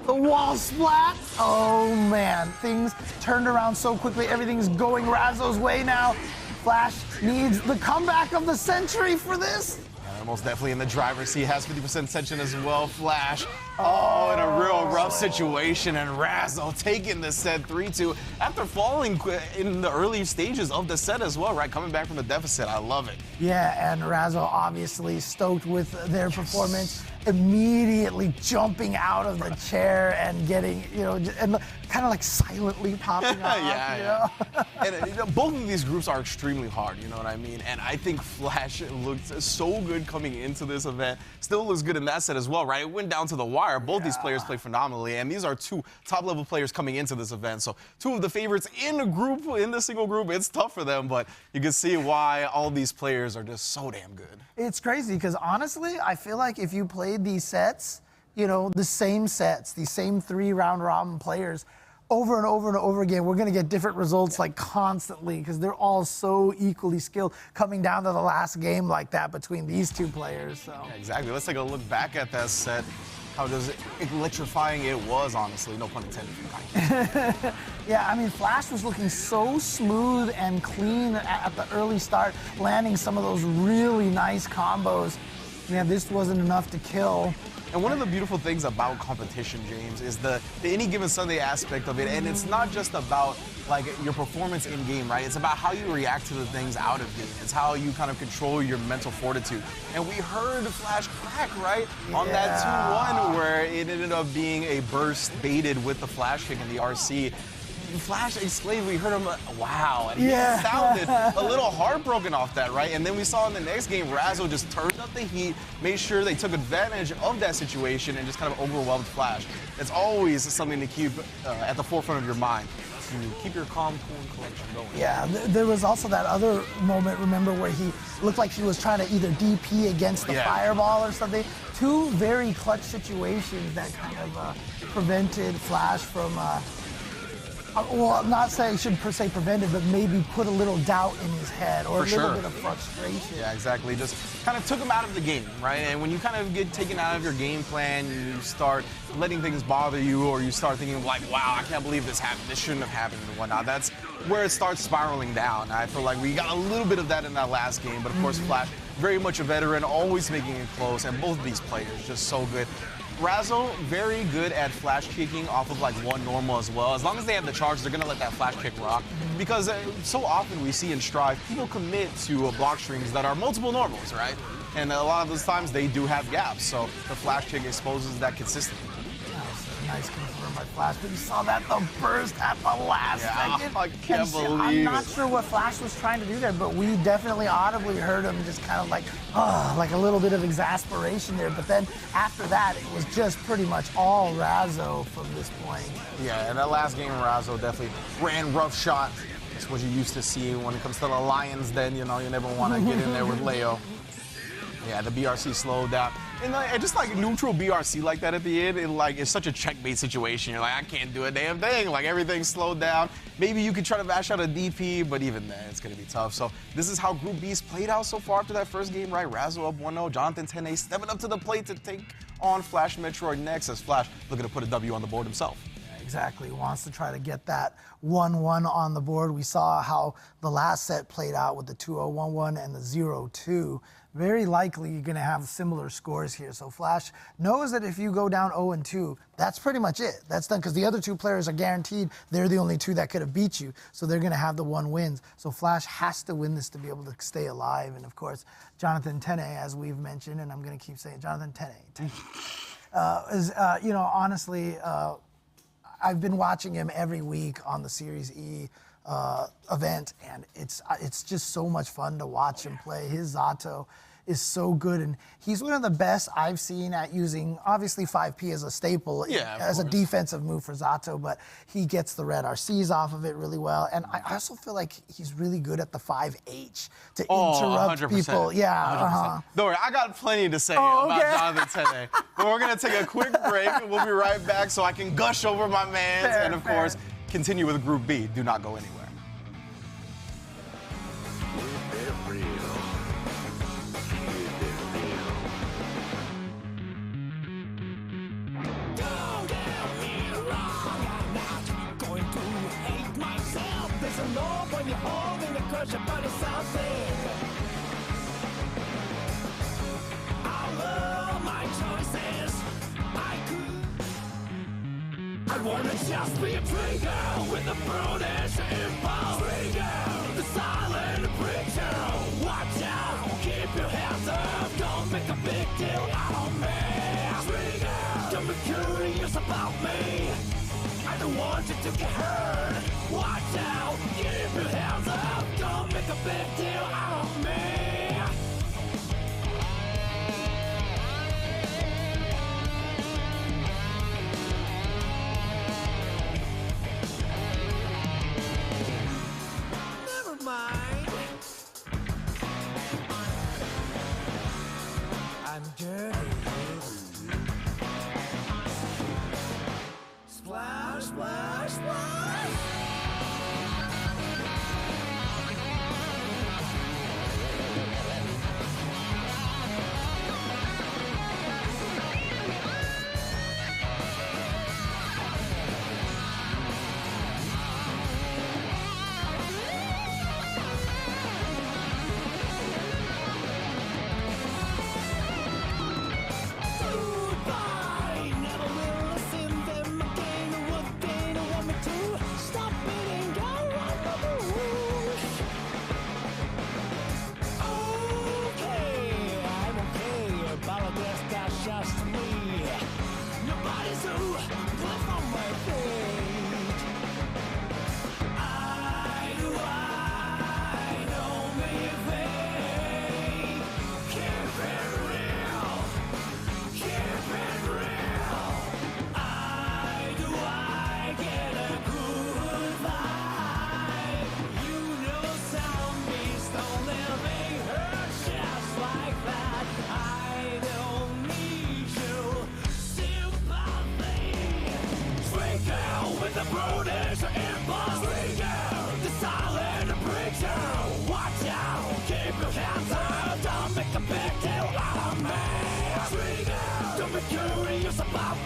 The wall splat. Oh man, things turned around so quickly. Everything's going Razzo's way now. Flash needs the comeback of the century for this. Most definitely in the driver's seat, has 50% tension as well. Flash, in a real rough situation, and Razzo taking the set 3-2 after falling in the early stages of the set as well, right? Coming back from the deficit, I love it. Yeah, and Razzo obviously stoked with their performance, immediately jumping out of the chair and getting, and kind of like silently popping off. And both of these groups are extremely hard, you know what I mean? And I think Flash looked so good coming into this event. Still looks good in that set as well, right? It went down to the wire. Both these players play phenomenally, and these are two top-level players coming into this event. So two of the favorites in the single group. It's tough for them, but you can see why all these players are just so damn good. It's crazy, because honestly, I feel like if you played these sets, the same sets, these same 3 round robin players over and over and over again, we're going to get different results like constantly because they're all so equally skilled coming down to the last game like that between these two players. So. Yeah, exactly. Let's take a look back at that set. How electrifying it was, honestly. No pun intended. Yeah, I mean, Flash was looking so smooth and clean at the early start, landing some of those really nice combos. Yeah, this wasn't enough to kill. And one of the beautiful things about competition, James, is the any given Sunday aspect of it. And it's not just about like your performance in game, right? It's about how you react to the things out of game. It's how you kind of control your mental fortitude. And we heard Flash crack, right? Yeah. On that 2-1 where it ended up being a burst baited with the Flash kick in the RC. Flash exclaimed, we heard him, wow, and he sounded a little heartbroken off that, right? And then we saw in the next game, Razzo just turned up the heat, made sure they took advantage of that situation and just kind of overwhelmed Flash. It's always something to keep at the forefront of your mind, to keep your calm, cool, and collection going. Yeah, there was also that other moment, remember, where he looked like he was trying to either DP against the fireball or something. Two very clutch situations that kind of prevented Flash from well, not saying shouldn't per se prevent it, but maybe put a little doubt in his head or a little bit of frustration. Yeah, exactly. Just kind of took him out of the game, right? And when you kind of get taken out of your game plan, you start letting things bother you, or you start thinking like, wow, I can't believe this happened. This shouldn't have happened and whatnot. That's where it starts spiraling down. I feel like we got a little bit of that in that last game, but of course, Flash, very much a veteran, always making it close, and both of these players just so good. Razzo, very good at flash kicking off of like one normal as well. As long as they have the charge, they're going to let that flash kick rock. Because so often we see in Strive, people commit to block strings that are multiple normals, right? And a lot of those times they do have gaps. So the flash kick exposes that consistently. Nice confirm by Flash, but you saw that the burst at the last second. I can't believe I'm not sure what Flash was trying to do there, but we definitely audibly heard him just kind of like a little bit of exasperation there. But then after that, it was just pretty much all Razzo from this point. Yeah, and that last game, Razzo definitely ran rough shot. That's what you used to see when it comes to the Lions. Then you never want to get in there with Leo. Yeah, the BRC slowed down. And just like neutral BRC like that at the end, it's such a checkmate situation. You're like, I can't do a damn thing. Like everything's slowed down. Maybe you could try to bash out a DP, but even then, it's gonna be tough. So this is how Group B's played out so far after that first game, right? Razzo up 1-0, Jonathan Tennais stepping up to the plate to take on Flash Metroid next, as Flash looking to put a W on the board himself. Exactly, he wants to try to get that 1-1 on the board. We saw how the last set played out with the 2-0-1-1 and the 0-2. Very likely you're going to have similar scores here. So Flash knows that if you go down 0-2, that's pretty much it. That's done, because the other two players are guaranteed they're the only two that could have beat you. So they're going to have the 1 wins. So Flash has to win this to be able to stay alive. And of course, Jonathan Tennais, as we've mentioned, and I'm going to keep saying Jonathan Tennais, is, honestly, I've been watching him every week on the Series E event, and it's just so much fun to watch him play. His Zato is so good, and he's one of the best I've seen at using, obviously 5P as a staple, as a defensive move for Zato, but he gets the red RCs off of it really well, and I also feel like he's really good at the 5H to interrupt 100%, people. Yeah. Don't worry, I got plenty to say about Jonathan Tennais, but we're going to take a quick break, and we'll be right back so I can gush over my man, and of course, continue with Group B. Do not go anywhere. I wanna just be a trigger with a brutish impulse. Trigger, the silent preacher. Watch out, keep your hands up. Don't make a big deal out of me. Trigger, don't be curious about me. I don't want you to get hurt. Watch out, keep your hands up. Don't make a big deal out of me. I'm dirty. Splash, splash, splash.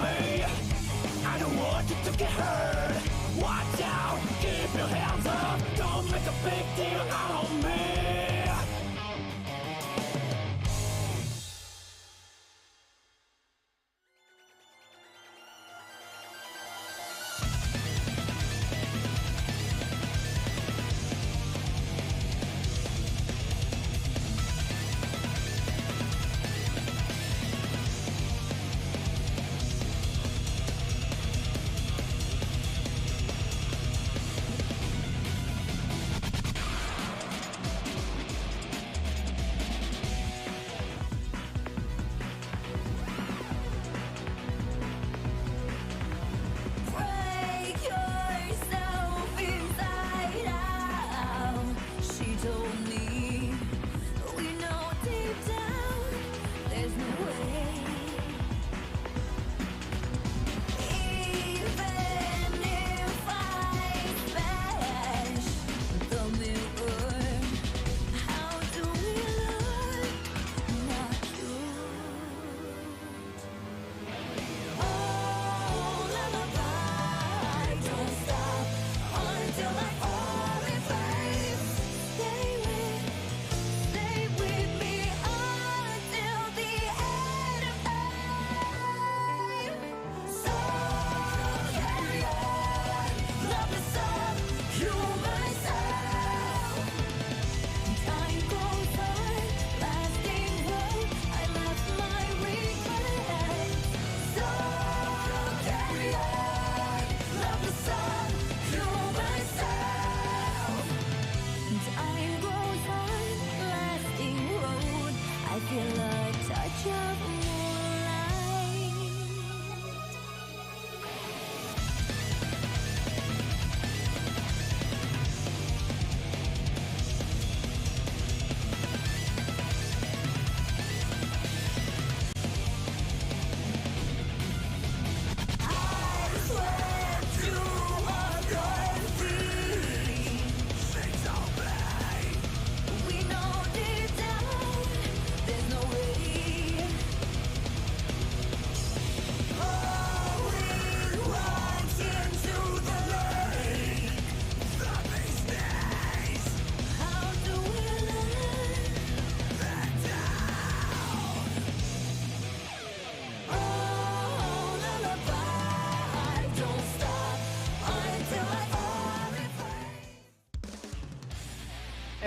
me. I don't want you to get hurt. Watch out, keep your hands up. Don't make a big deal out of me.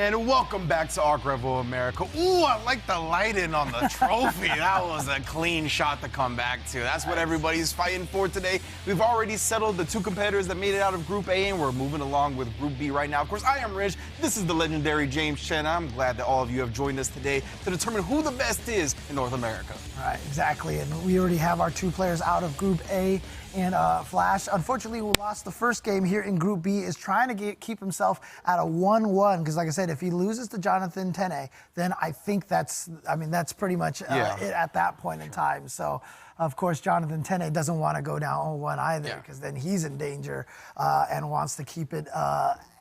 And welcome back to ARCREVO America. Ooh, I like the lighting on the trophy. That was a clean shot to come back to. That's what everybody's fighting for today. We've already settled the two competitors that made it out of Group A, and we're moving along with Group B right now. Of course, I am Rich. This is the legendary James Chen. I'm glad that all of you have joined us today to determine who the best is in North America. Right, exactly. And we already have our two players out of Group A. And Flash, unfortunately, who lost the first game here in Group B, is trying to keep himself at a 1-1. Because, like I said, if he loses to Jonathan Tennais, then I think that's pretty much it at that point in time. So, of course, Jonathan Tennais doesn't want to go down 0-1 either, because then he's in danger and wants to keep it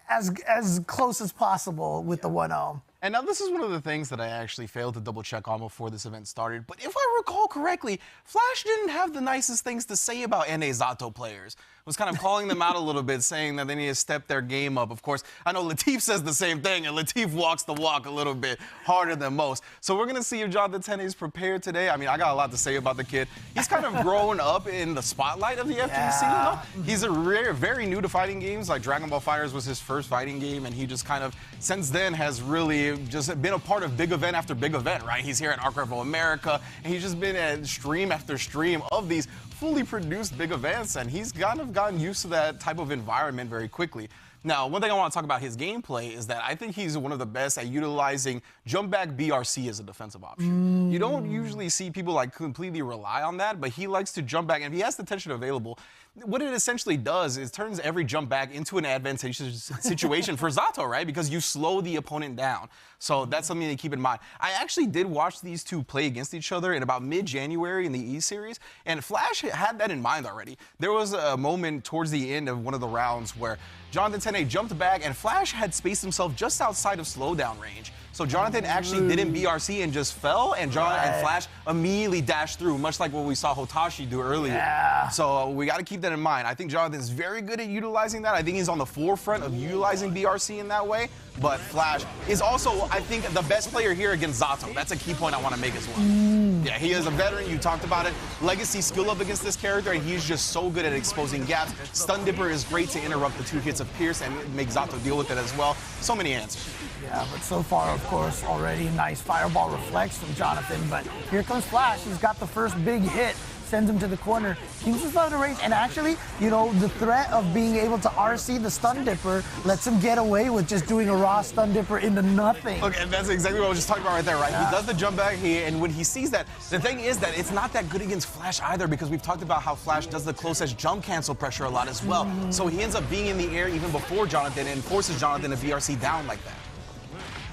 as close as possible with the 1-0. And now this is one of the things that I actually failed to double check on before this event started. But if I recall correctly, Flash didn't have the nicest things to say about NA Zato players. Was kind of calling them out a little bit, saying that they need to step their game up. Of course, I know Latif says the same thing, and Latif walks the walk a little bit harder than most. So we're going to see if Jonathan Tennais is prepared today. I mean, I got a lot to say about the kid. He's kind of grown up in the spotlight of the FGC. Yeah. You know? He's very new to fighting games. Like Dragon Ball FighterZ was his first fighting game, and he just kind of, since then, has really just been a part of big event after big event, right? He's here at ARCREVO America, and he's just been at stream after stream of these fully produced big events, and he's kind of gotten used to that type of environment very quickly. Now, one thing I want to talk about his gameplay is that I think he's one of the best at utilizing jump back BRC as a defensive option. You don't usually see people like completely rely on that, but he likes to jump back, and if he has the tension available, what it essentially does is turns every jump back into an advantageous situation for Zato, right? Because you slow the opponent down. So that's something to keep in mind. I actually did watch these two play against each other in about mid-January in the E Series, and Flash had that in mind already. There was a moment towards the end of one of the rounds where Jonathan Tennais jumped back, and Flash had spaced himself just outside of slowdown range. So Jonathan actually didn't BRC and just fell, and and Flash immediately dashed through, much like what we saw Hotashi do earlier. Yeah. So we got to keep that in mind. I think Jonathan's very good at utilizing that. I think he's on the forefront of utilizing BRC in that way. But Flash is also, I think, the best player here against Zato. That's a key point I want to make as well. Yeah, he is a veteran. You talked about it. Legacy skill up against this character, and he's just so good at exposing gaps. Stun Dipper is great to interrupt the 2 hits of Pierce and make Zato deal with it as well. So many answers. Yeah, but so far, of course, already nice fireball reflex from Jonathan. But here comes Flash. He's got the first big hit. Sends him to the corner, keeps him out of range, and actually, you know, the threat of being able to RC the Stun Dipper lets him get away with just doing a raw Stun Dipper into nothing. Look, and that's exactly what I was just talking about right there, right? Yeah. He does the jump back here, and when he sees that, the thing is that it's not that good against Flash either, because we've talked about how Flash does the close edge jump cancel pressure a lot as well. So he ends up being in the air even before Jonathan and forces Jonathan to VRC down like that.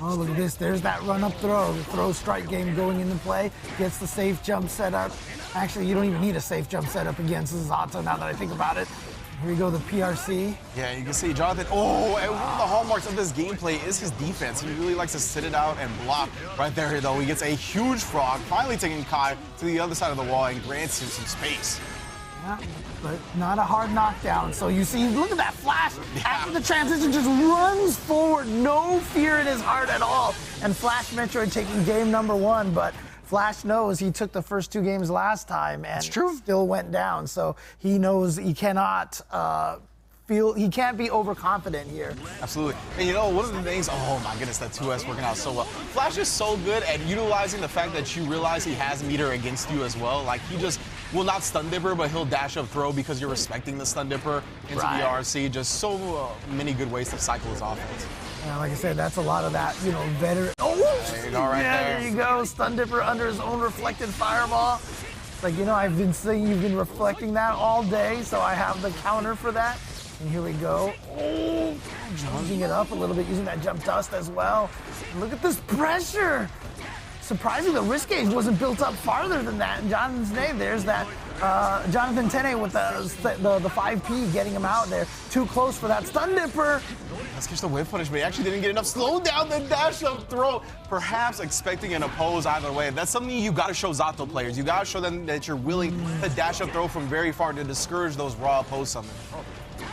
Oh, look at this. There's that run-up throw. The throw strike game going into play. Gets the safe jump set up. Actually, you don't even need a safe jump setup against Zato now that I think about it. Here we go, the PRC. Yeah, you can see Jonathan. Oh, and one of the hallmarks of this gameplay is his defense. He really likes to sit it out and block. Right there, though, he gets a huge frog, finally taking Kai to the other side of the wall and grants him some space. Yeah, but not a hard knockdown. So you see, look at that Flash. After the transition, just runs forward. No fear in his heart at all. And Flash Metroid taking game number 1, but Flash knows he took the first 2 games last time and still went down. So he knows he cannot he can't be overconfident here. Absolutely. And you know, one of the things, oh my goodness, that 2S working out so well. Flash is so good at utilizing the fact that you realize he has meter against you as well. Like, he just will not Stun Dipper, but he'll dash up throw because you're respecting the Stun Dipper into the RC. Just so many good ways to cycle his offense. Yeah, like I said, that's a lot of that, you know, veteran. Oh, there you go, right there. There you go. Stun Dipper under his own reflected fireball. It's like, you know, I've been saying you've been reflecting that all day, so I have the counter for that. And here we go. Oh, changing it up a little bit, using that jump dust as well. Look at this pressure. Surprisingly, the risk gauge wasn't built up farther than that. And Jonathan's name, there's that Jonathan Tennais with the 5P getting him out there. Too close for that Stun Dipper. Let's catch the whip punish, but he actually didn't get enough. Slow down the dash up throw. Perhaps expecting an oppose either way. That's something you got to show Zato players. You got to show them that you're willing to dash up throw from very far to discourage those raw oppose summons.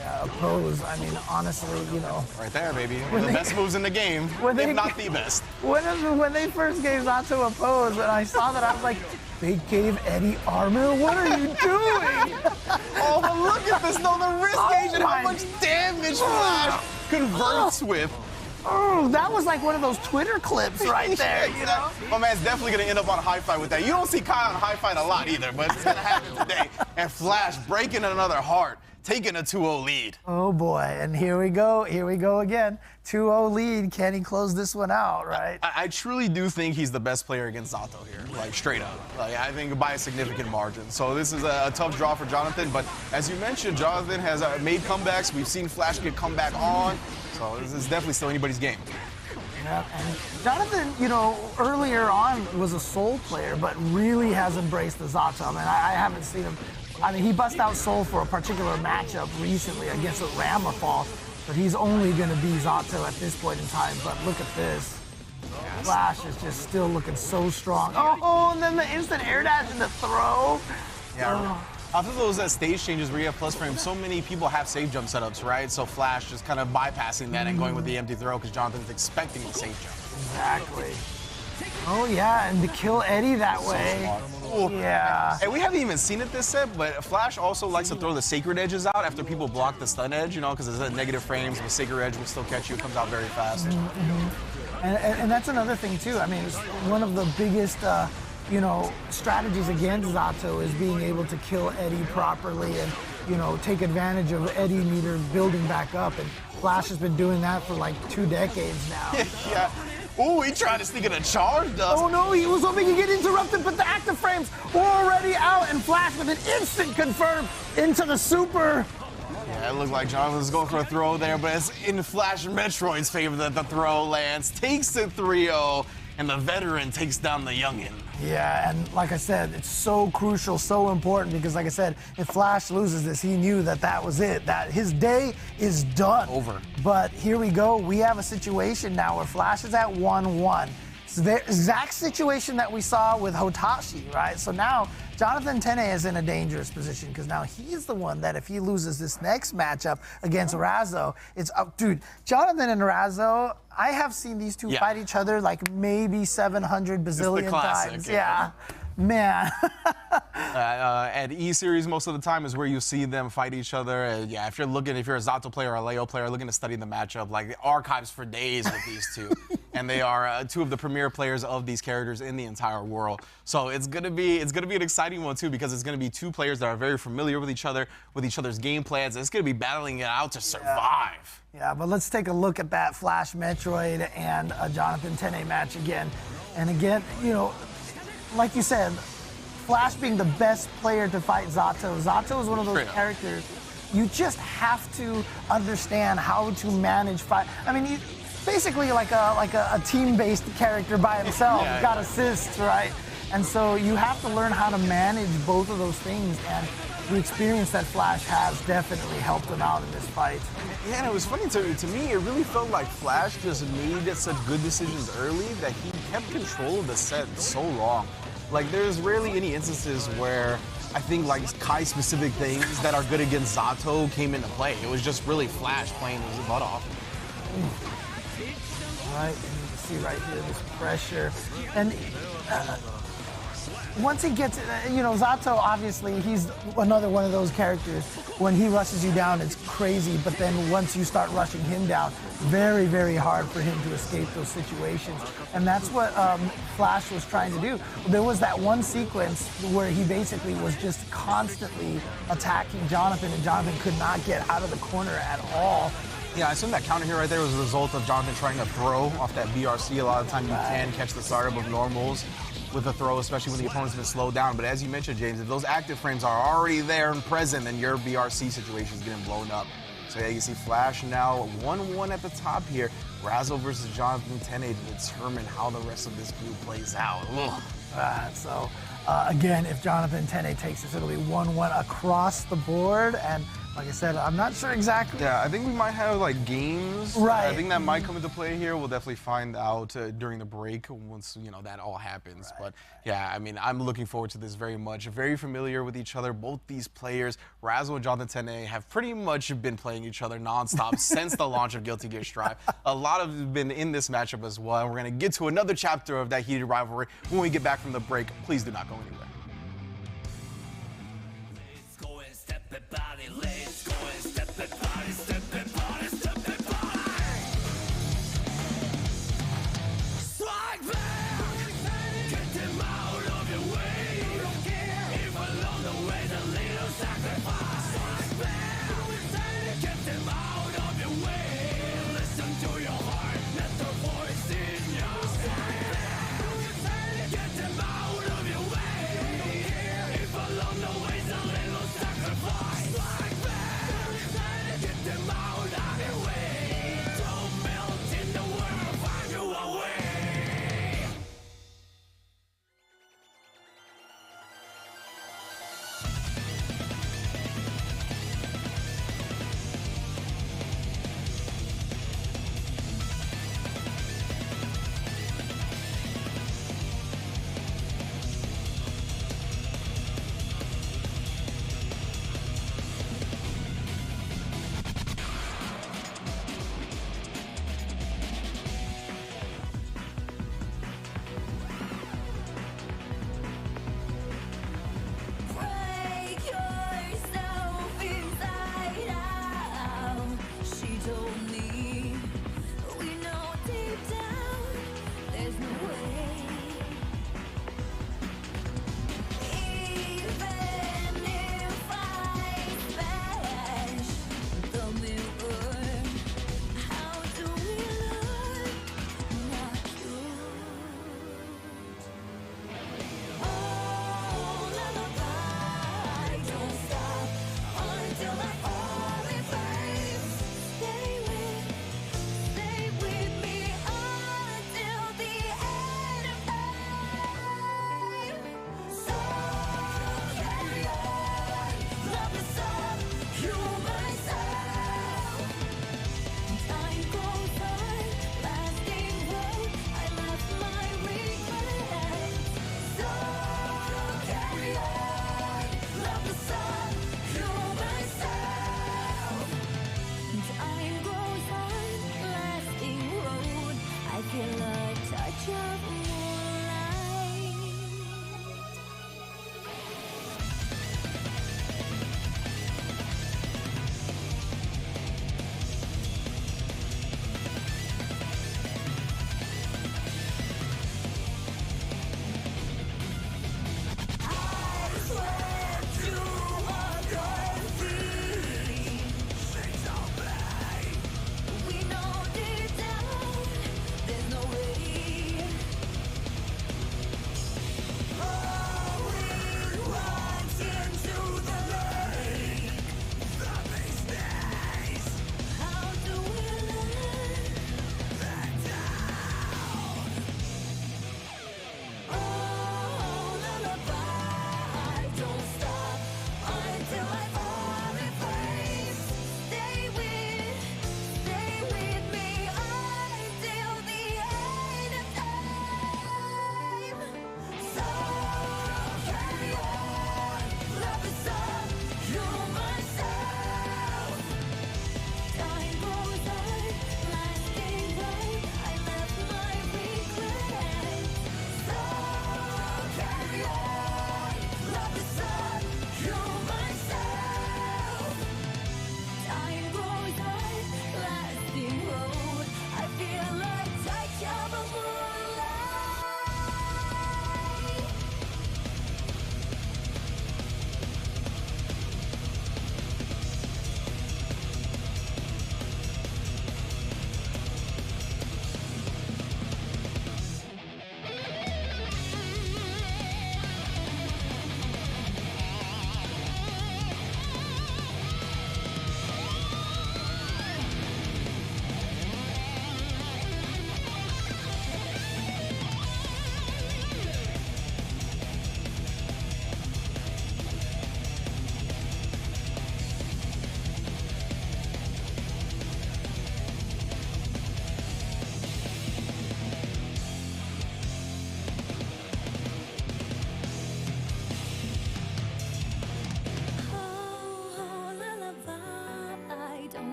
Yeah, oppose, I mean, honestly, you know. Right there, baby. One of the best moves in the game, if not the best. When they first gave Zato oppose, and I saw that, I was like, they gave Eddie armor? What are you doing? Oh, but look at this, though, the risk gauge and how much damage Flash converts with. Oh, that was like one of those Twitter clips right there, you know? My man's definitely going to end up on High Fight with that. You don't see Kai on High Fight a lot either, but it's going to happen today. And Flash breaking another heart, taking a 2-0 lead. Oh, boy. And here we go again. 2-0 lead. Can he close this one out, right? I truly do think he's the best player against Zato here, like straight up. Like, I think by a significant margin. So this is a tough draw for Jonathan, but as you mentioned, Jonathan has made comebacks. We've seen Flash get comeback on. So this is definitely still anybody's game. Yeah, and Jonathan, you know, earlier on was a Soul player, but really has embraced the Zato. I mean, I haven't seen him. I mean, he bust out Soul for a particular matchup recently against a Ramafall, but he's only going to be Zato at this point in time. But look at this. Flash is just still looking so strong. Oh, and then the instant air dash and the throw. Yeah. After those stage changes where you have plus frame, so many people have safe jump setups, right? So Flash just kind of bypassing that and going with the empty throw because Jonathan's expecting the safe jump. Exactly. Oh, yeah, and to kill Eddie that way. Yeah. And we haven't even seen it this set, but Flash also likes to throw the sacred edges out after people block the stun edge, you know, because it's at negative frames, but sacred edge will still catch you. It comes out very fast. And that's another thing, too. I mean, it's one of the biggest, you know, strategies against Zato is being able to kill Eddie properly and, you know, take advantage of Eddie meter building back up. And Flash has been doing that for like 2 decades now. Yeah. Ooh, he tried to sneak in a charge, Dust. Oh no, he was hoping he'd get interrupted, but the active frames were already out, and Flash with an instant confirm into the super. Yeah, it looked like Jonathan was going for a throw there, but it's in Flash Metroid's favor that the throw lands, takes it 3-0, and the veteran takes down the youngin. Yeah, and like I said, it's so crucial, so important, because like I said, if Flash loses this, he knew that that was it, that his day is done. Over. But here we go. We have a situation now where Flash is at 1-1. It's the exact situation that we saw with Hotashi, right? So now Jonathan Tennais is in a dangerous position because now he's the one that if he loses this next matchup against Razzo, it's up. Dude, Jonathan and Razzo, I have seen these two fight each other like maybe 700 bazillion times. Yeah. Man. At E-Series, most of the time is where you see them fight each other. Yeah, if you're a Zato player or a Leo player looking to study the matchup, like the archives for days with these two. And they are two of the premier players of these characters in the entire world. So it's gonna be an exciting one too, because it's gonna be two players that are very familiar with each other's game plans. It's gonna be battling it out to survive. Yeah, but let's take a look at that Flash Metroid and Jonathan Tennais match again. And again, you know, like you said, Flash being the best player to fight Zato. Zato is one of those characters you just have to understand how to manage fight. I mean, basically like a team-based character by himself. He's got assists, right? And so you have to learn how to manage both of those things. And the experience that Flash has definitely helped him out in this fight. Yeah, and it was funny to me, it really felt like Flash just made such good decisions early that he kept control of the set so long. Like, there's rarely any instances where I think like Kai-specific things that are good against Zato came into play. It was just really Flash playing his butt off. Right, and you can see right here this pressure. And once he gets it, you know, Zato, obviously, he's another one of those characters. When he rushes you down, it's crazy, but then once you start rushing him down, very, very hard for him to escape those situations. And that's what Flash was trying to do. There was that one sequence where he basically was just constantly attacking Jonathan, and Jonathan could not get out of the corner at all. Yeah, I assume that counter here right there was a result of Jonathan trying to throw off that BRC. A lot of the time you can catch the startup of normals with a throw, especially when the opponent's been slowed down. But as you mentioned, James, if those active frames are already there and present, then your BRC situation is getting blown up. So yeah, you see Flash now 1-1 at the top here. Razzo versus Jonathan Tennais to determine how the rest of this group plays out. Again, if Jonathan Tennais takes this, it'll be 1-1 across the board. And like I said, I'm not sure exactly. Yeah, I think we might have like games. Right. I think that might come into play here. We'll definitely find out during the break once, you know, that all happens. But yeah, I mean, I'm looking forward to this very much. Very familiar with each other. Both these players, Razzo and Jonathan Tennais, have pretty much been playing each other nonstop since the launch of Guilty Gear Strive. A lot of them have been in this matchup as well. And we're going to get to another chapter of that heated rivalry when we get back from the break. Please do not go anywhere.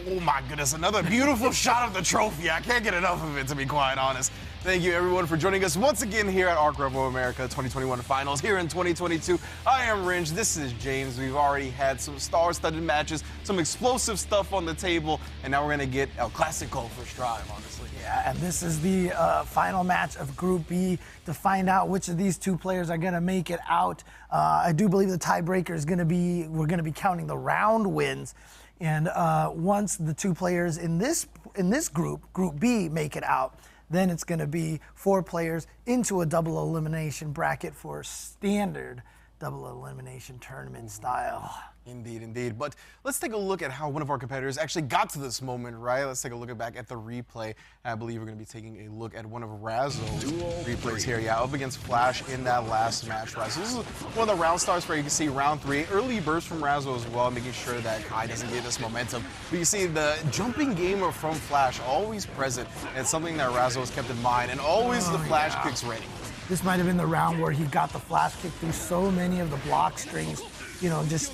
Oh my goodness, another beautiful shot of the trophy. I can't get enough of it, to be quite honest. Thank you everyone for joining us once again here at ARCREVO America 2021 Finals here in 2022. I am Ringe, this is James. We've already had some star-studded matches, some explosive stuff on the table, and now we're gonna get El Clasico for Strive, honestly. Yeah, and this is the final match of Group B to find out which of these two players are gonna make it out. I do believe the tiebreaker is gonna be, we're gonna be counting the round wins. And once the two players in this group, Group B, make it out, then it's going to be 4 players into a double elimination bracket for standard double elimination tournament style. Indeed, indeed. But let's take a look at how one of our competitors actually got to this moment, right? Let's take a look back at the replay. I believe we're going to be taking a look at one of Razzo's replays here. Yeah, up against Flash in that last match, right? So this is one of the round starts where you can see round 3. Early burst from Razzo as well, making sure that Kai doesn't get this momentum. But you see the jumping game from Flash always present. And it's something that Razzo has kept in mind. And always the Flash kicks ready. This might have been the round where he got the Flash kick through so many of the block strings, you know, just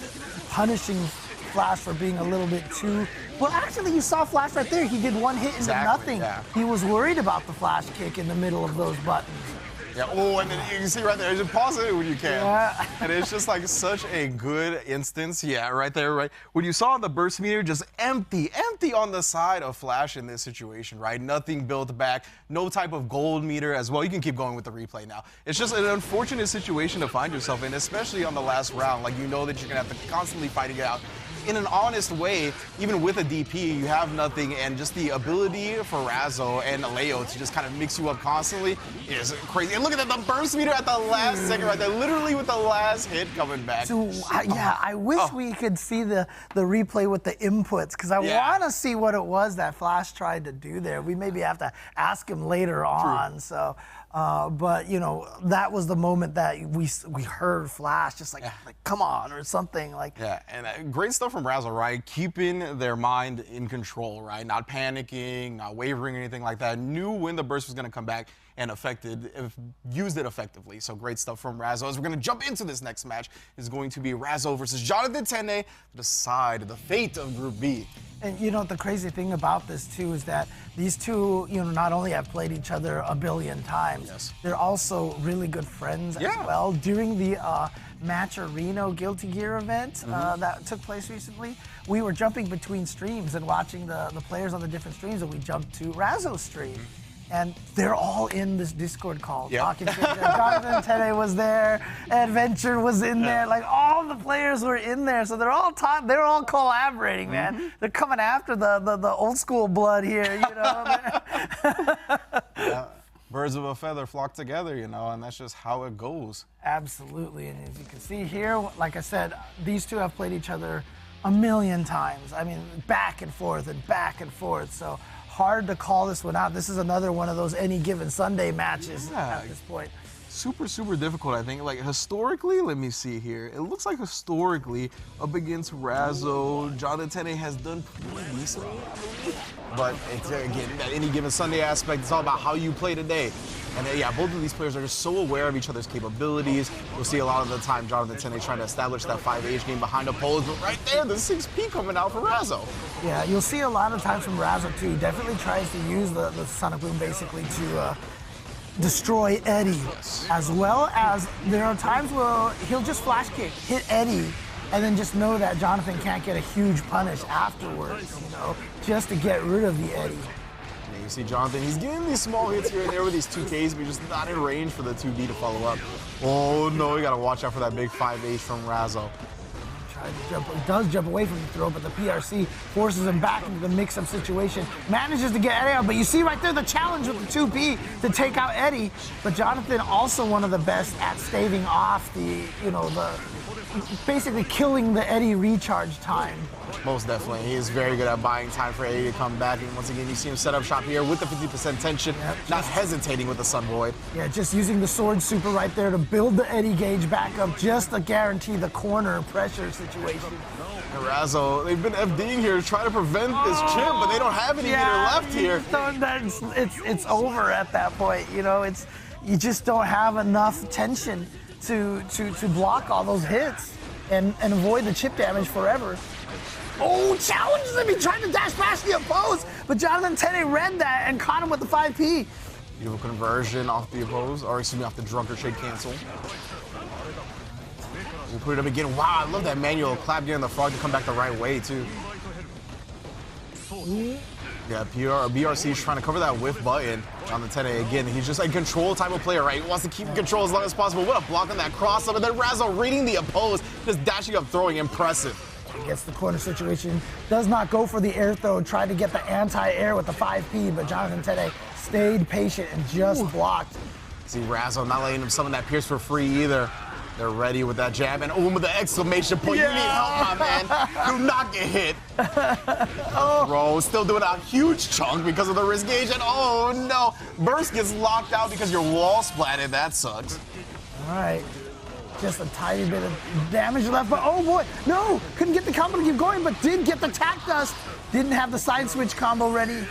punishing Flash for being a little bit too... Well, actually, you saw Flash right there. He did one hit into nothing. Yeah. He was worried about the Flash kick in the middle of those buttons. Yeah, oh, and then you can see right there, just pause it when you can. Yeah. And it's just like such a good instance. Yeah, right there, right? When you saw the burst meter just empty on the side of Flash in this situation, right? Nothing built back, no type of gold meter as well. You can keep going with the replay now. It's just an unfortunate situation to find yourself in, especially on the last round. Like, you know that you're gonna have to constantly fighting it out. In an honest way, even with a DP, you have nothing, and just the ability for Razzo and Leo to just kind of mix you up constantly is crazy. And look at that, the burst meter at the last second right there, literally with the last hit coming back. So, yeah, I wish we could see the replay with the inputs, because I want to see what it was that Flash tried to do there. We maybe have to ask him later on. So, but, you know, that was the moment that we heard Flash just like come on, or something like. Yeah, and great stuff from Razzo, right? Keeping their mind in control, right? Not panicking, not wavering, or anything like that. Knew when the burst was going to come back and used it effectively. So great stuff from Razzo. As we're going to jump into this next match, is going to be Razzo versus Jonathan Tennais to decide the fate of Group B. And you know, the crazy thing about this too is that these two, you know, not only have played each other a billion times, they're also really good friends as well. During the Matcherino Guilty Gear event that took place recently, we were jumping between streams and watching the players on the different streams, and we jumped to Razzo's stream. And they're all in this Discord call talking to each other. Jonathan Tennais was there, Adventure was in there, like all the players were in there. So they're all collaborating, man. They're coming after the old school blood here, you know. Birds of a feather flock together, you know, and that's just how it goes. Absolutely, and as you can see here, like I said, these two have played each other a million times. I mean, back and forth and back and forth. So hard to call this one out. This is another one of those any given Sunday matches at this point. Super, super difficult, I think. Like, historically, let me see here. It looks like historically, up against Razzo, Jonathan Tennais has done pretty decently, I believe. But it's, again, that any given Sunday aspect, it's all about how you play today. And yeah, both of these players are just so aware of each other's capabilities. You'll see a lot of the time Jonathan Tennais trying to establish that 5H game behind opposed, but right there, the 6P coming out for Razzo. Yeah, you'll see a lot of times from Razzo too. Definitely tries to use the Sonic Boom basically to destroy Eddie, as well as there are times where he'll just flash kick, hit Eddie, and then just know that Jonathan can't get a huge punish afterwards, you know, just to get rid of the Eddie. You see Jonathan, he's getting these small hits here and there with these 2Ks, but he's just not in range for the 2B to follow up. Oh no, you gotta watch out for that big 5H from Razzo. He does jump away from the throw, but the PRC forces him back into the mix-up situation. Manages to get Eddie out, but you see right there the challenge with the 2B to take out Eddie. But Jonathan also one of the best at staving off the, you know, basically killing the Eddie recharge time. Most definitely. He is very good at buying time for Eddie to come back. And once again, you see him set up shop here with the 50% tension, not hesitating with the Sun Void. Yeah, just using the sword super right there to build the Eddie gauge back up, just to guarantee the corner pressure situation. And Razzo, they've been FDing here to try to prevent this chip, but they don't have any meter left here. It's over at that point. You know, you just don't have enough tension to block all those hits and avoid the chip damage forever. Oh, challenges him. He tried to dash past the oppose, but Jonathan Tennais read that and caught him with the 5P. Beautiful conversion off the oppose, or excuse me, off the drunker shake cancel. We'll put it up again. Wow, I love that manual clap getting the frog to come back the right way, too. Yeah, BRC is trying to cover that whiff button on the Tennais again. He's just a control type of player, right? He wants to keep control as long as possible. What a block on that cross up. And then Razzo reading the oppose, just dashing up, throwing. Impressive. Gets the corner situation. Does not go for the air throw. Tried to get the anti-air with the 5P, but Jonathan Tennais stayed patient and just blocked. See Razzo not letting him summon that Pierce for free either. They're ready with that jab, and with the exclamation point, you need help, my man. Do not get hit. Bro, still doing a huge chunk because of the wrist gauge, and oh no, burst gets locked out because your wall splatted. That sucks. All right, just a tiny bit of damage left, but oh boy, no, couldn't get the combo to keep going, but did get the tack dust. Didn't have the side switch combo ready.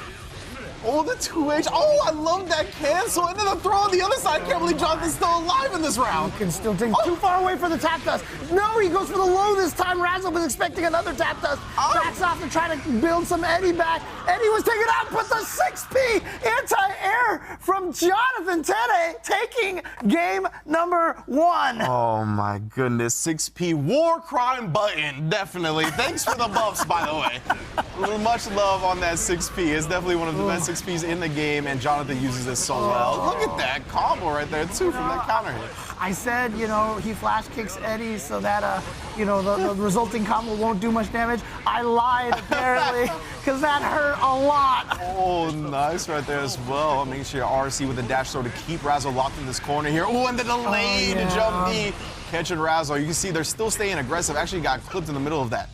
Oh, the 2H. Oh, I love that cancel. And then the throw on the other side. I can't believe Jonathan's still alive in this round. He can still take too far away for the tap dust. No, he goes for the low this time. Razzo was expecting another tap dust. Backs off to try to build some Eddie back. Eddie was taken out, but the 6P anti-air from Jonathan Tennais taking game number 1. Oh my goodness, 6P war crime button, definitely. Thanks for the buffs, by the way. Much love on that 6P. It's definitely one of the best 6Ps in the game, and Jonathan uses this so well. Look at that combo right there, too, from that counter hit. I said, you know, he flash kicks Eddie so that, you know, the resulting combo won't do much damage. I lied, apparently, because that hurt a lot. Oh, nice right there as well. Making sure RC with the dash throw to keep Razzo locked in this corner here. Oh, and the delayed jump knee. Catching Razzo. You can see they're still staying aggressive. Actually got clipped in the middle of that.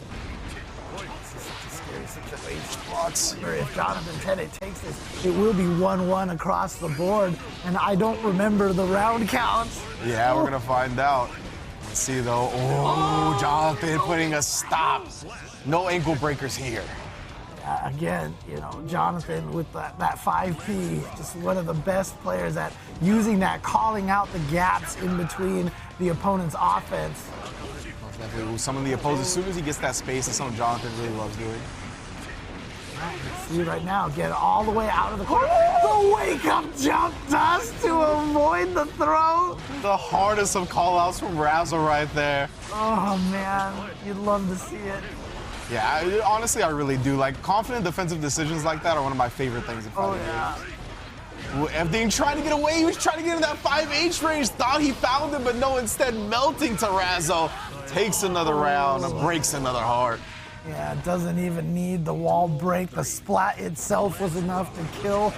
If Jonathan Tennais takes this, it will be 1-1 across the board, and I don't remember the round counts. Yeah, we're gonna find out. Let's see though. Oh, Jonathan putting a stop. No ankle breakers here. Again, you know, Jonathan with that 5P, just one of the best players at using that, calling out the gaps in between the opponent's offense. Some of the opposers, as soon as he gets that space, that's something Jonathan really loves doing. See right now, get all the way out of the corner. The wake-up jump dust to avoid the throw. The hardest of call-outs from Razzo right there. Oh, man. You'd love to see it. Yeah, honestly, I really do. Like, confident defensive decisions like that are one of my favorite things in fighting games. Everything trying to get away. He was trying to get in that 5H range. Thought he found him, but no, instead melting to Razzo. Takes another round and breaks another heart. Yeah, it doesn't even need the wall break. The splat itself was enough to kill.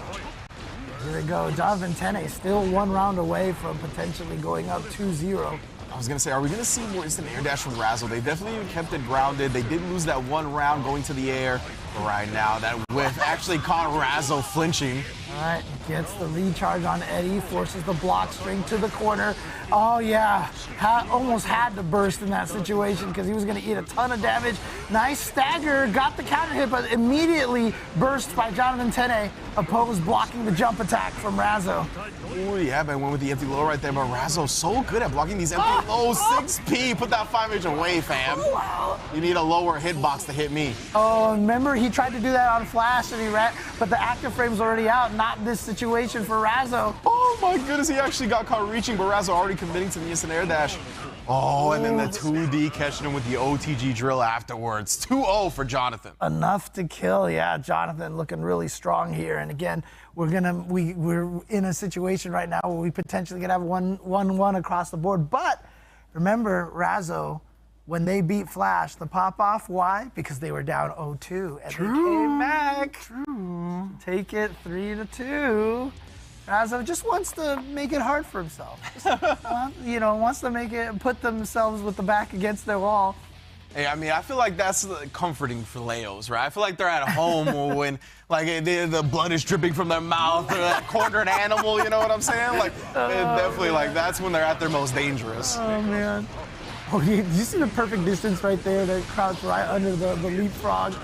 Here we go. Jonathan Tennais still 1 round away from potentially going up 2-0. I was going to say, are we going to see more instant air dash from Razzo? They definitely kept it grounded. They did lose that 1 round going to the air. But right now, that whiff actually caught Razzo flinching. All right, gets the recharge on Eddie, forces the block string to the corner. Oh, yeah, almost had to burst in that situation because he was going to eat a ton of damage. Nice stagger, got the counter hit, but immediately burst by Jonathan Tennais. Opposed blocking the jump attack from Razzo. Oh, yeah, man, went with the empty low right there, but Razzo's so good at blocking these empty lows. 6P, put that 5H away, fam. Wow. You need a lower hitbox to hit me. Oh, remember he tried to do that on Flash and he ran, but the active frame's already out. Not this situation for Razzo. Oh my goodness, he actually got caught reaching, but Razzo already committing to the instant air dash. Oh, and then the 2D catching him with the OTG drill afterwards. 2-0 for Jonathan. Enough to kill, yeah. Jonathan looking really strong here. And again, we're in a situation right now where we potentially could have 1-1 across the board. But remember, Razzo, when they beat Flash, the pop-off, why? Because they were down 0-2, and they came back. True. Take it 3-2. Razzo just wants to make it hard for himself. Just, wants to put themselves with the back against their wall. Hey, I mean, I feel like that's comforting for Leos, right? I feel like they're at home when, like, the blood is dripping from their mouth, or that cornered animal, you know what I'm saying? Like, definitely, like, that's when they're at their most dangerous. Oh, man. Oh, you see the perfect distance right there? They crouch right under the leapfrog,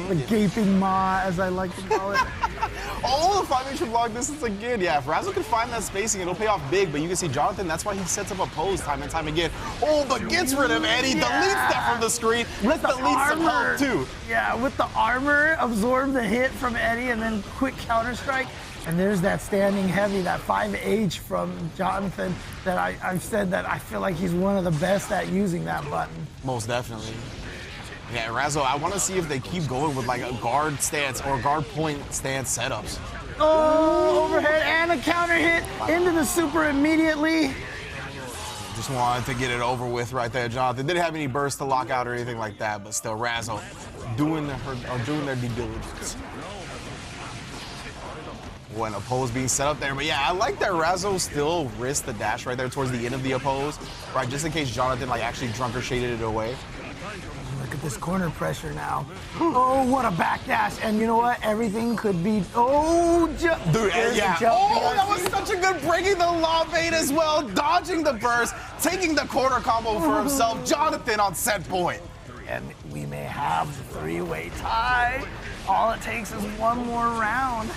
the gaping maw, as I like to call it. Oh, the 5-inch long distance again. Yeah, if Razzo can find that spacing, it'll pay off big. But you can see Jonathan, that's why he sets up a pose time and time again. Oh, but gets rid of Eddie, deletes that from the screen. With the deletes some armor, help too. Yeah, with the armor, absorb the hit from Eddie and then quick counter strike. And there's that standing heavy, that 5H from Jonathan that I've said that I feel like he's one of the best at using that button. Most definitely. Yeah, Razzo, I want to see if they keep going with like a guard stance or guard point stance setups. Oh, overhead and a counter hit into the super immediately. Just wanted to get it over with right there, Jonathan. Didn't have any burst to lock out or anything like that, but still, Razzo doing their due diligence. When oppose being set up there, but yeah, I like that Razzo still risked the dash right there towards the end of the oppose, right, just in case Jonathan like actually drunker shaded it away. Look at this corner pressure now. Oh, what a backdash. And you know what? Everything could be, dude, yeah. Oh, that was such a good breaking the law bait as well, dodging the burst, taking the corner combo for himself. Jonathan on set point. And we may have the 3-way tie. All it takes is one more round.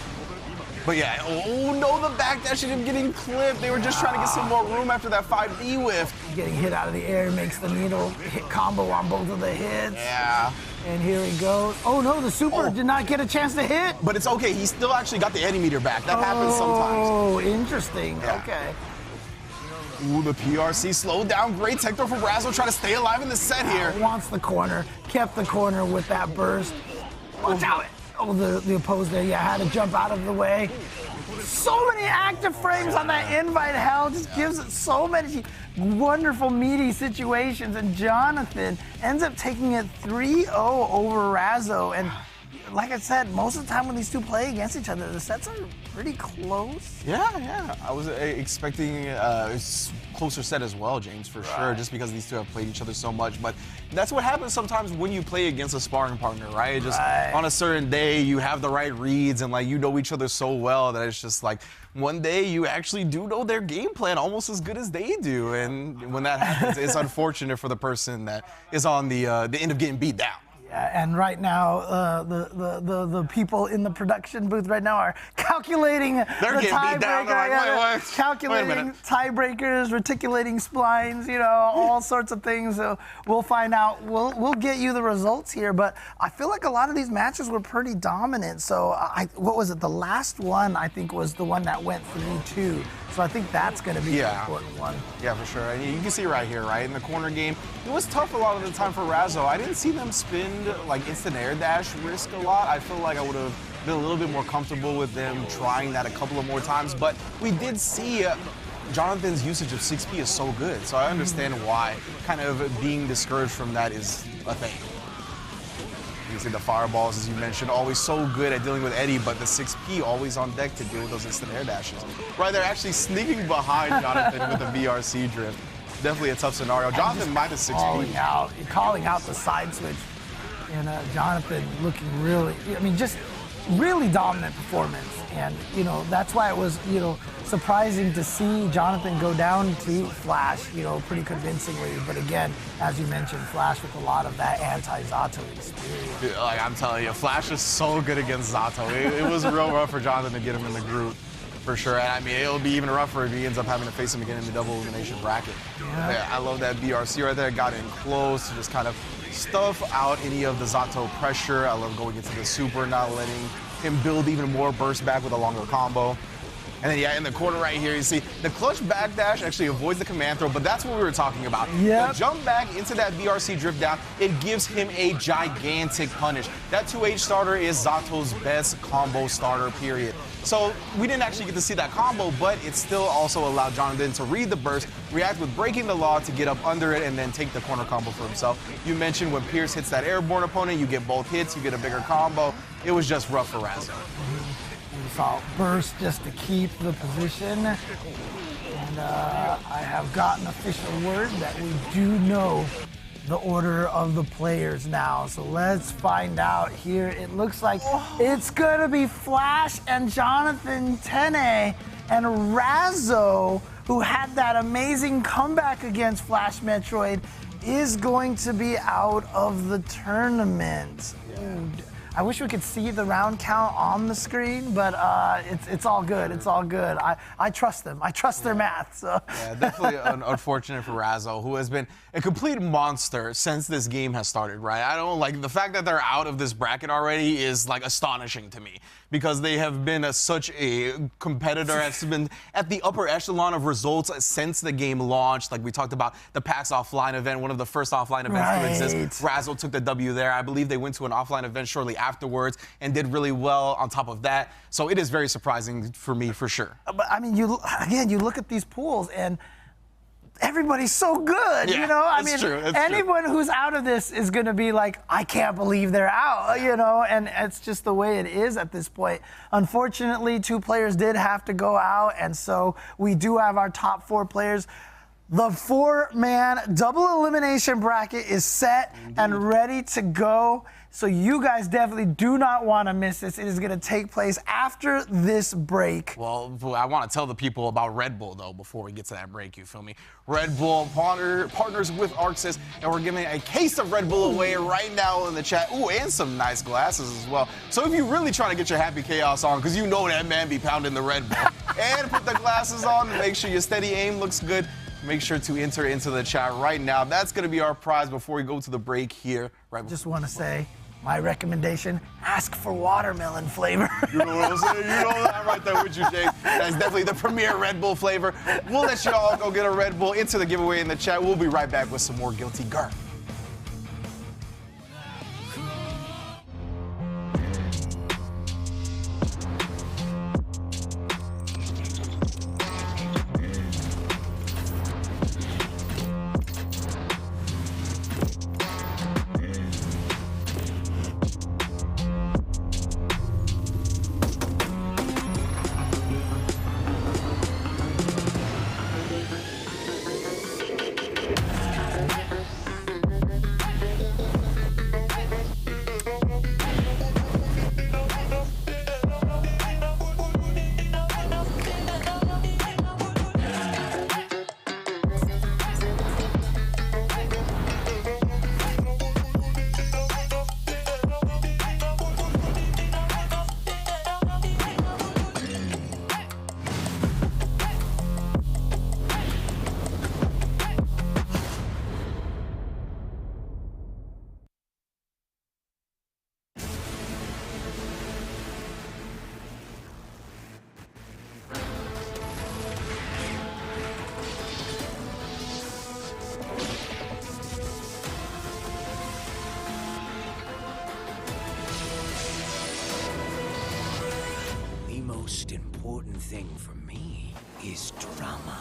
But yeah, oh no, the backdash and him getting clipped. They were just trying to get some more room after that 5D whiff. Getting hit out of the air makes the needle hit combo on both of the hits. Yeah. And here he goes. Oh no, the super did not get a chance to hit. But it's okay, he still actually got the Eddie meter back. That happens sometimes. Oh, interesting. Yeah. Okay. Ooh, the PRC slowed down. Great tech throw from Razzo, trying to stay alive in the set here. Wants the corner, kept the corner with that burst. Watch out. Oh, the opposed there, yeah, had to jump out of the way. So many active frames on that invite hell, just gives it so many wonderful meaty situations, and Jonathan ends up taking it 3-0 over Razzo, and like I said, most of the time when these two play against each other, the sets are pretty close. Yeah. I was expecting a closer set as well, James, for sure, just because these two have played each other so much. But that's what happens sometimes when you play against a sparring partner, right? Just on a certain day, you have the right reads and like you know each other so well that it's just like one day you actually do know their game plan almost as good as they do. And when that happens, it's unfortunate for the person that is on the end of getting beat down. And right now, the people in the production booth right now are calculating the tiebreaker. Like, calculating tiebreakers, reticulating splines, you know, all sorts of things. So we'll find out. We'll get you the results here. But I feel like a lot of these matches were pretty dominant. So what was it? The last one I think was the one that went 3-2. So I think that's going to be an important one. Yeah, for sure. And you can see right here, right, in the corner game, it was tough a lot of the time for Razzo. I didn't see them spin like instant air dash risk a lot. I feel like I would have been a little bit more comfortable with them trying that a couple of more times. But we did see Jonathan's usage of 6P is so good. So I understand why kind of being discouraged from that is a thing. You see the fireballs, as you mentioned, always so good at dealing with Eddie, but the 6P always on deck to deal with those instant air dashes. Right, they're actually sneaking behind Jonathan with the VRC drift. Definitely a tough scenario. Jonathan minus 6P. Calling out the side switch. And Jonathan looking really, just really dominant performance. And, that's why it was, surprising to see Jonathan go down to Flash, pretty convincingly. But again, as you mentioned, Flash with a lot of that anti-Zato experience. Dude, like I'm telling you, Flash is so good against Zato. It was real rough for Jonathan to get him in the group, for sure. And it'll be even rougher if he ends up having to face him again in the double elimination bracket. Yeah, I love that BRC right there. Got in close to just kind of stuff out any of the Zato pressure. I love going into the super, not letting him build even more burst back with a longer combo. And then, in the corner right here, you see the clutch backdash actually avoids the command throw, but that's what we were talking about. Yep. The jump back into that VRC drift down, it gives him a gigantic punish. That 2H starter is Zato's best combo starter, period. So we didn't actually get to see that combo, but it still also allowed Jonathan to read the burst, react with breaking the law to get up under it, and then take the corner combo for himself. You mentioned when Pierce hits that airborne opponent, you get both hits, you get a bigger combo. It was just rough for Razzo. Saw burst just to keep the position, and I have gotten official word that we do know the order of the players now. So let's find out here. It looks like it's gonna be Flash and Jonathan Tennais, and Razzo, who had that amazing comeback against Flash Metroid, is going to be out of the tournament. I wish we could see the round count on the screen, but it's all good. It's all good. I trust them. I trust their math. So. Yeah, definitely unfortunate for Razzo, who has been a complete monster since this game has started, right? I don't like the fact that they're out of this bracket already is like astonishing to me, because they have been such a competitor, has been at the upper echelon of results since the game launched. Like we talked about the PAX offline event, one of the first offline events to exist. Razzo took the W there. I believe they went to an offline event shortly afterwards and did really well on top of that. So it is very surprising for me, for sure. But I mean, you look at these pools and everybody's so good, yeah, you know? I mean, anyone who's out of this is going to be like, I can't believe they're out, you know? And it's just the way it is at this point. Unfortunately, 2 players did have to go out, and so we do have our top 4 players. The 4-man double elimination bracket is set and ready to go. So you guys definitely do not want to miss this. It is going to take place after this break. Well, I want to tell the people about Red Bull, though, before we get to that break, you feel me? Red Bull partners with ARCREVO, and we're giving a case of Red Bull away right now in the chat. Ooh, and some nice glasses as well. So if you're really trying to get your Happy Chaos on, because you know that man be pounding the Red Bull, and put the glasses on to make sure your steady aim looks good, make sure to enter into the chat right now. That's going to be our prize before we go to the break here. Right. Just want to say, my recommendation, ask for watermelon flavor. You know what I'm saying? You know that. I'm right there with you, Jake. That's definitely the premier Red Bull flavor. We'll let you all go get a Red Bull into the giveaway in the chat. We'll be right back with some more Guilty Gear. Most important thing for me is drama.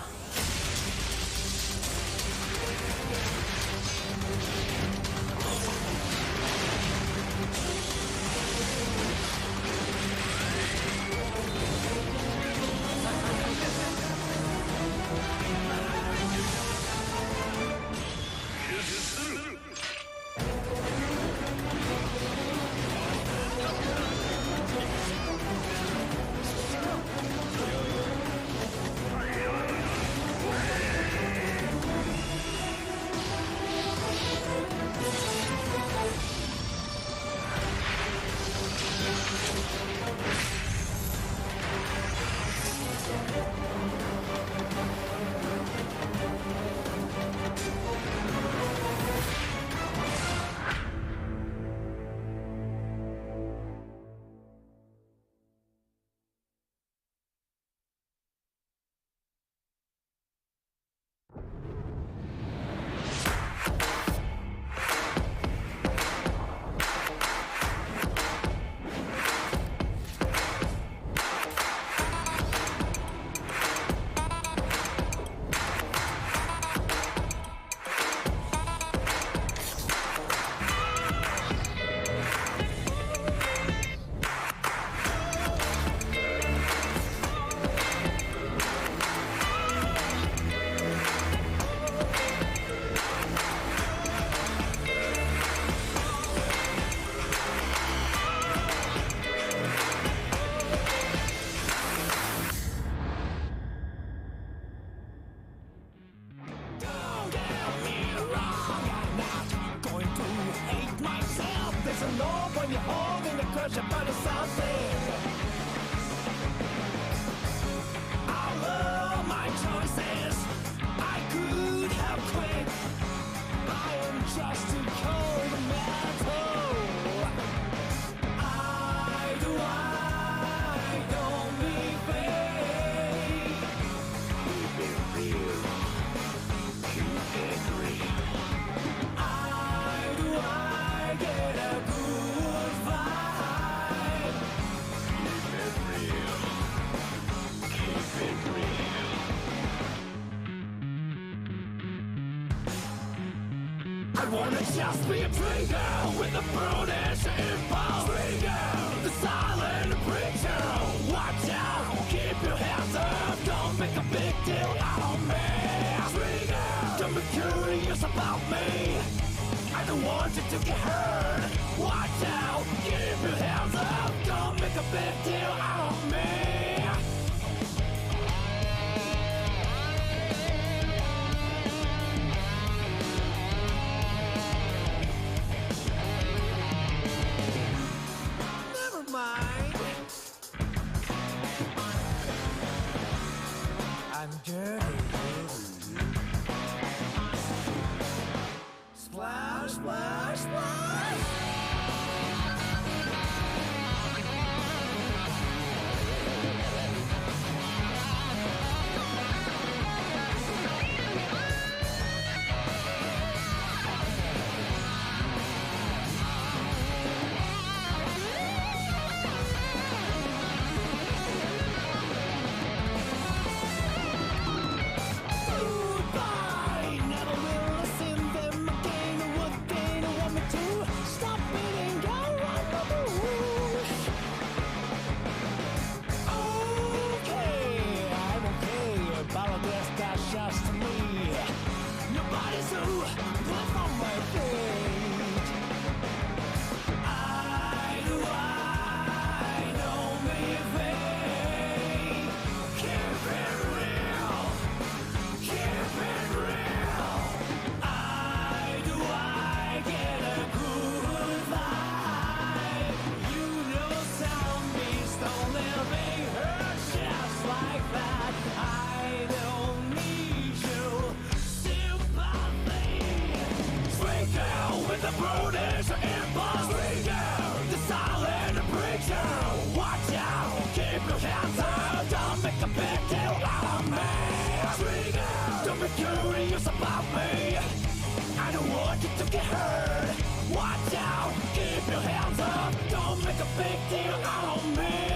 I wanna just be a trigger with a brutish impulse. Trigger, the silent preacher. Watch out, keep your hands up. Don't make a big deal out of me. Trigger, don't be curious about me. I don't want you to get hurt. Watch out, keep your hands up. Don't make a big deal out of me. I'm dirty. Splash, splash, splash. Curious about me. I don't want you to get hurt. Watch out, keep your hands up. Don't make a big deal out of me.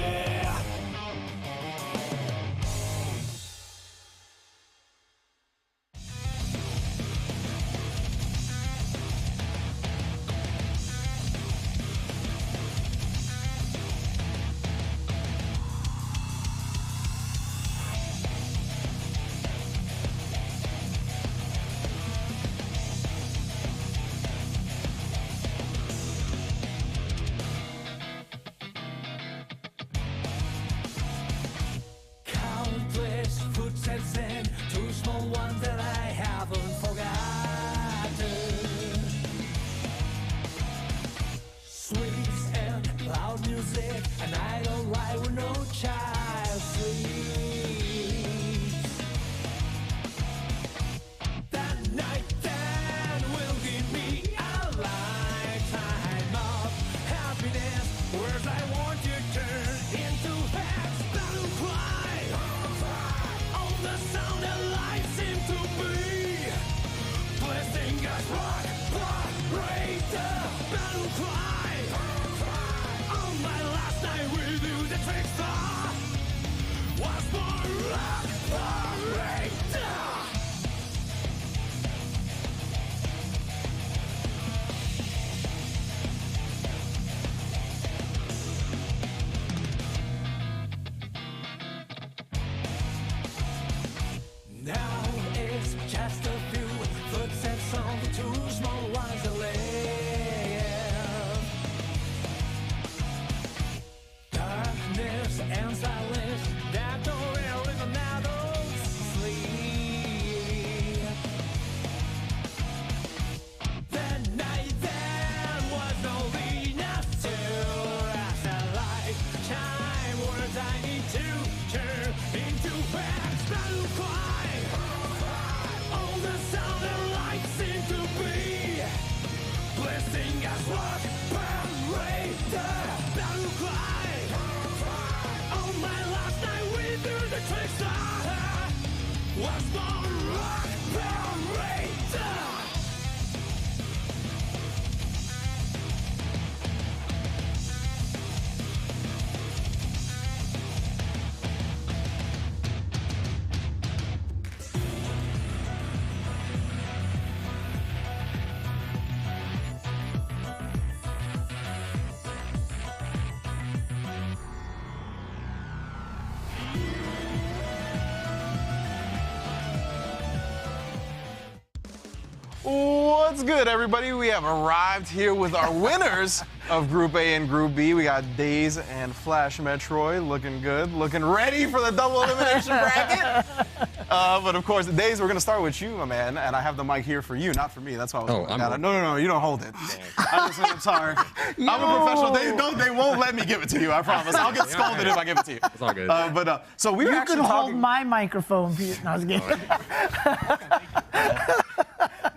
What's good, everybody? We have arrived here with our winners of Group A and Group B. We got Daze and Flash Metroid looking good, looking ready for the double elimination bracket. But of course, Daze, we're going to start with you, my man. And I have the mic here for you, not for me. That's why I was No, you don't hold it. I'm sorry. I'm a professional. They won't let me give it to you, I promise. I'll get scolded if I give it to you. It's all good. So we were You actually can hold talking... my microphone, Pete. No, I was kidding.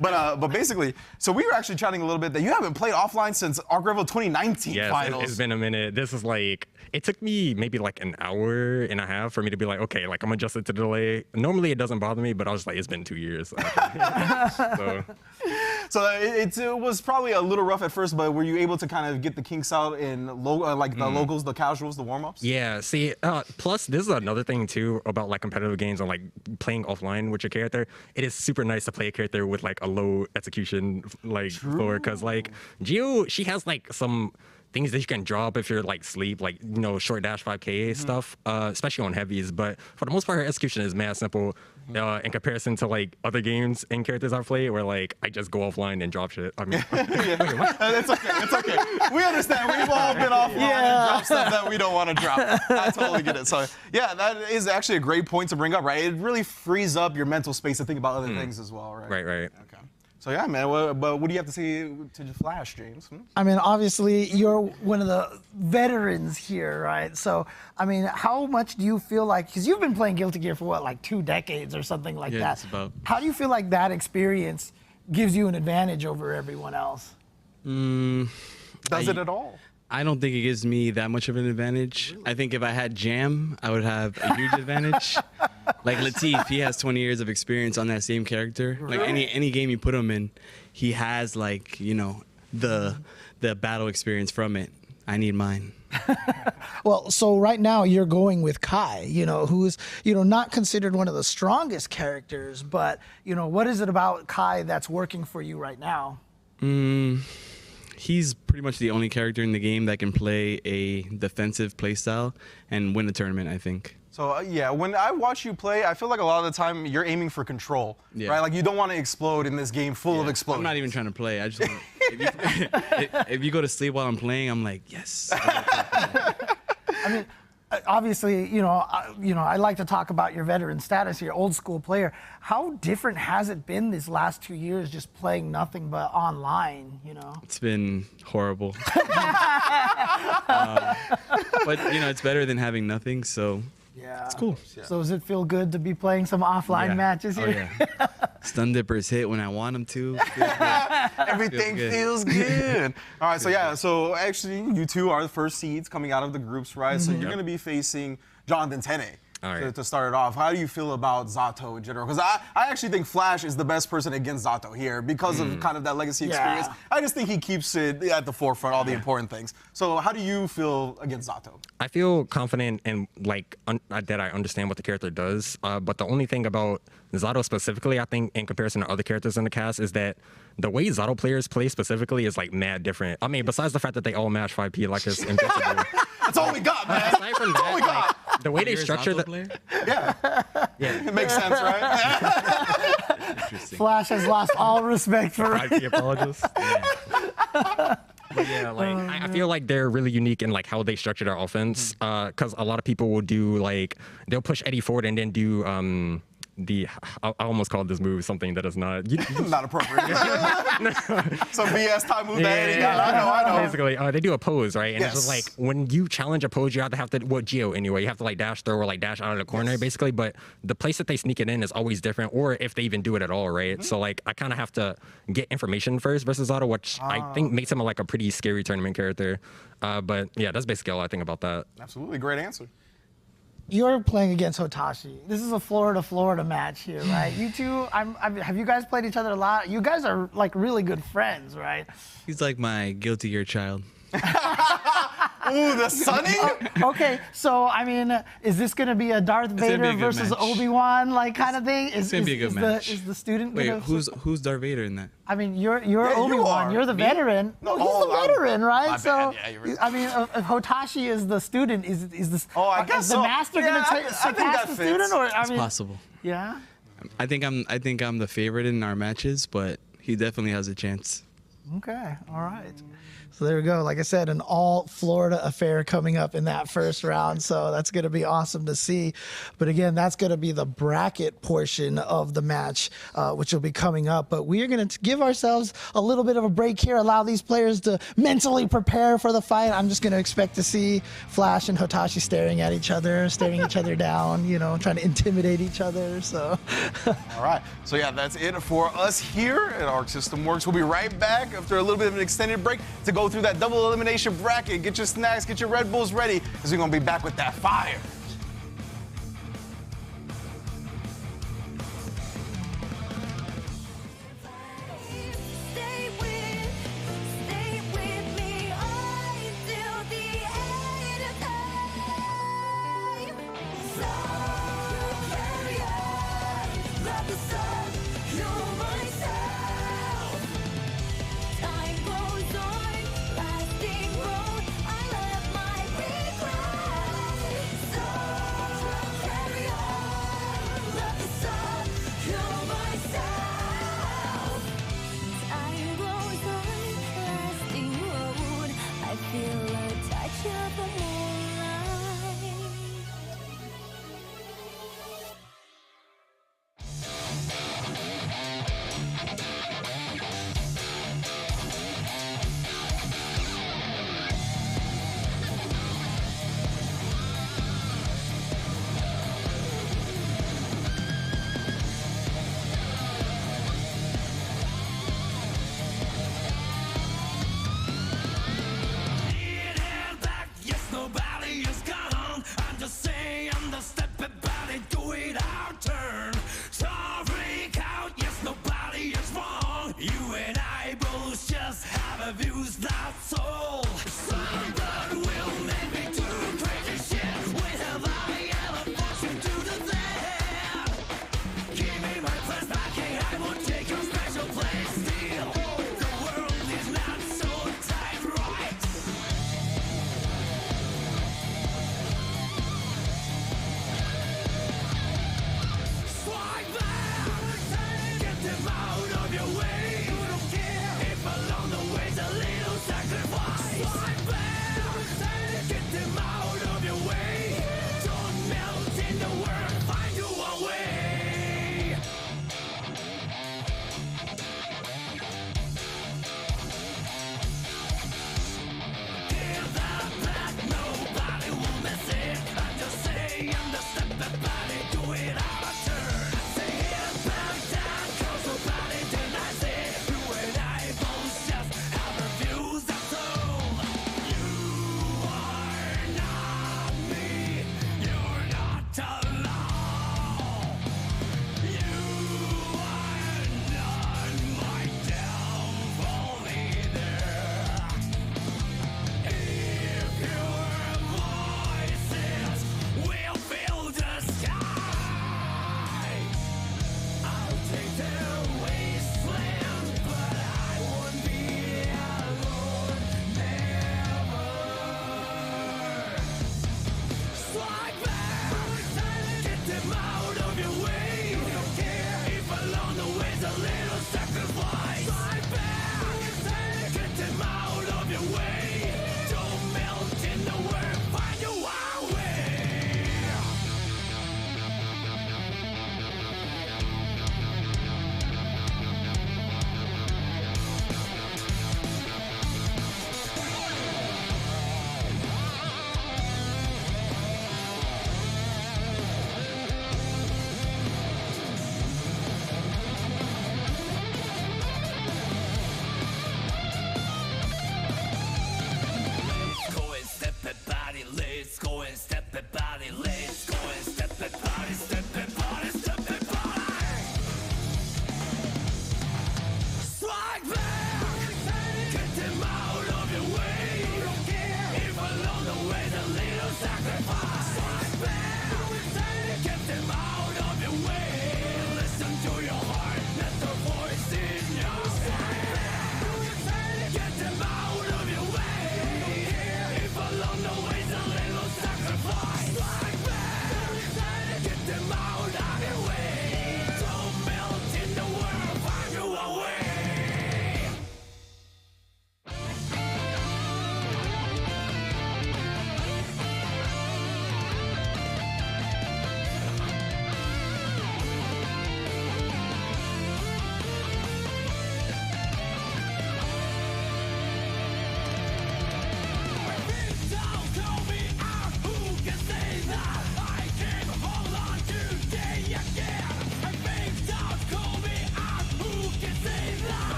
But basically, so we were actually chatting a little bit that you haven't played offline since ARCREVO 2019 finals. It's been a minute. This is like, it took me maybe like an hour and a half for me to be like, okay, like I'm adjusted to the delay. Normally it doesn't bother me, but I was like, it's been 2 years. So it was probably a little rough at first, but were you able to kind of get the kinks out in the locals, the casuals, the warm-ups? Yeah, see, plus this is another thing too about like competitive games and like playing offline with your character. It is super nice to play a character with like a low execution like floor, because like Gio, she has like some things that you can drop if you're like sleep, like, you know, short dash 5K stuff, especially on heavies. But for the most part, her execution is mad simple in comparison to like other games and characters I've played where like I just go offline and drop shit. I mean, It's okay. We understand. We've all been offline and dropped stuff that we don't want to drop. I totally get it. So yeah, that is actually a great point to bring up, right? It really frees up your mental space to think about other things as well, right? Right. Okay. So yeah, man. But what do you have to say to Flash, James? I mean, obviously, you're one of the veterans here, right? So, I mean, how much do you feel like, because you've been playing Guilty Gear for what, like 2 decades or something like that? Just about. How do you feel like that experience gives you an advantage over everyone else? Does it at all? I don't think it gives me that much of an advantage. I think if I had Jam, I would have a huge advantage. Like Latif, he has 20 years of experience on that same character. Like any game you put him in, he has like, you know, the battle experience from it. I need mine. Well, so right now you're going with Kai, you know, who's, you know, not considered one of the strongest characters, but, you know, what is it about Kai that's working for you right now? He's pretty much the only character in the game that can play a defensive playstyle and win a tournament, I think. So yeah, when I watch you play, I feel like a lot of the time you're aiming for control, right? Like you don't want to explode in this game full of explosions. I'm not even trying to play. I just want if you go to sleep while I'm playing, I'm like, yes. I mean, obviously, you know, I like to talk about your veteran status here, old school player. How different has it been these last 2 years just playing nothing but online, you know? It's been horrible. But, you know, it's better than having nothing, so yeah, it's cool. So does it feel good to be playing some offline matches here? Oh, yeah. Stun dippers hit when I want them to. Everything feels good. All right, so yeah, so actually you two are the first seeds coming out of the groups, right? So you're going to be facing Jonathan Tennais. To start it off, how do you feel about Zato in general? Because I actually think Flash is the best person against Zato here because of kind of that legacy experience. I just think he keeps it at the forefront, all the important things. So how do you feel against Zato? I feel confident in like that I understand what the character does, but the only thing about Zato specifically, I think, in comparison to other characters in the cast, is that the way Zato players play specifically is like mad different. I mean, besides the fact that they all match 5P like it's invincible. That's all we got, man. Aside from that, all we got. Like, the way they structure the yeah, it makes sense, right? Interesting. Flash has lost all respect for 5P apologists. But yeah, like I feel like they're really unique in like how they structure their offense. Because a lot of people will do like they'll push Eddie forward and then do I almost called this move something that is not not appropriate. Some BS type move that Eddie got. I know. Basically, they do a pose, right? And it's just like when you challenge a pose, you have to Geo anyway. You have to like dash throw or like dash out of the corner, basically. But the place that they sneak it in is always different, or if they even do it at all, right? So like I kind of have to get information first versus Zato, which I think makes him like a pretty scary tournament character. But yeah, that's basically all I think about that. Absolutely, great answer. You're playing against Hotashi. This is a Florida match here, right? You two, have you guys played each other a lot? You guys are like really good friends, right? He's like my Guilty Gear child. Ooh, the Sunny? Okay, so I mean, is this gonna be a Darth Vader versus Obi-Wan like kind of thing? It's gonna be a good match. Is the student Wait, gonna... who's Darth Vader in that? I mean, you're Obi-Wan. You're the veteran. No, he's the veteran, right? So, I mean, if Hotashi is the student, is the is the master gonna surpass the student, or I mean, it's possible. Yeah. I think I'm the favorite in our matches, but he definitely has a chance. Okay, all right. So there we go. Like I said, an all Florida affair coming up in that first round. So that's going to be awesome to see. But again, that's going to be the bracket portion of the match, which will be coming up. But we are going to give ourselves a little bit of a break here, allow these players to mentally prepare for the fight. I'm just going to expect to see Flash and Hotashi staring at each other, staring each other down, you know, trying to intimidate each other. So, all right. So yeah, that's it for us here at Arc System Works. We'll be right back after a little bit of an extended break to go through that double elimination bracket. Get your snacks, get your Red Bulls ready, because we're going to be back with that fire.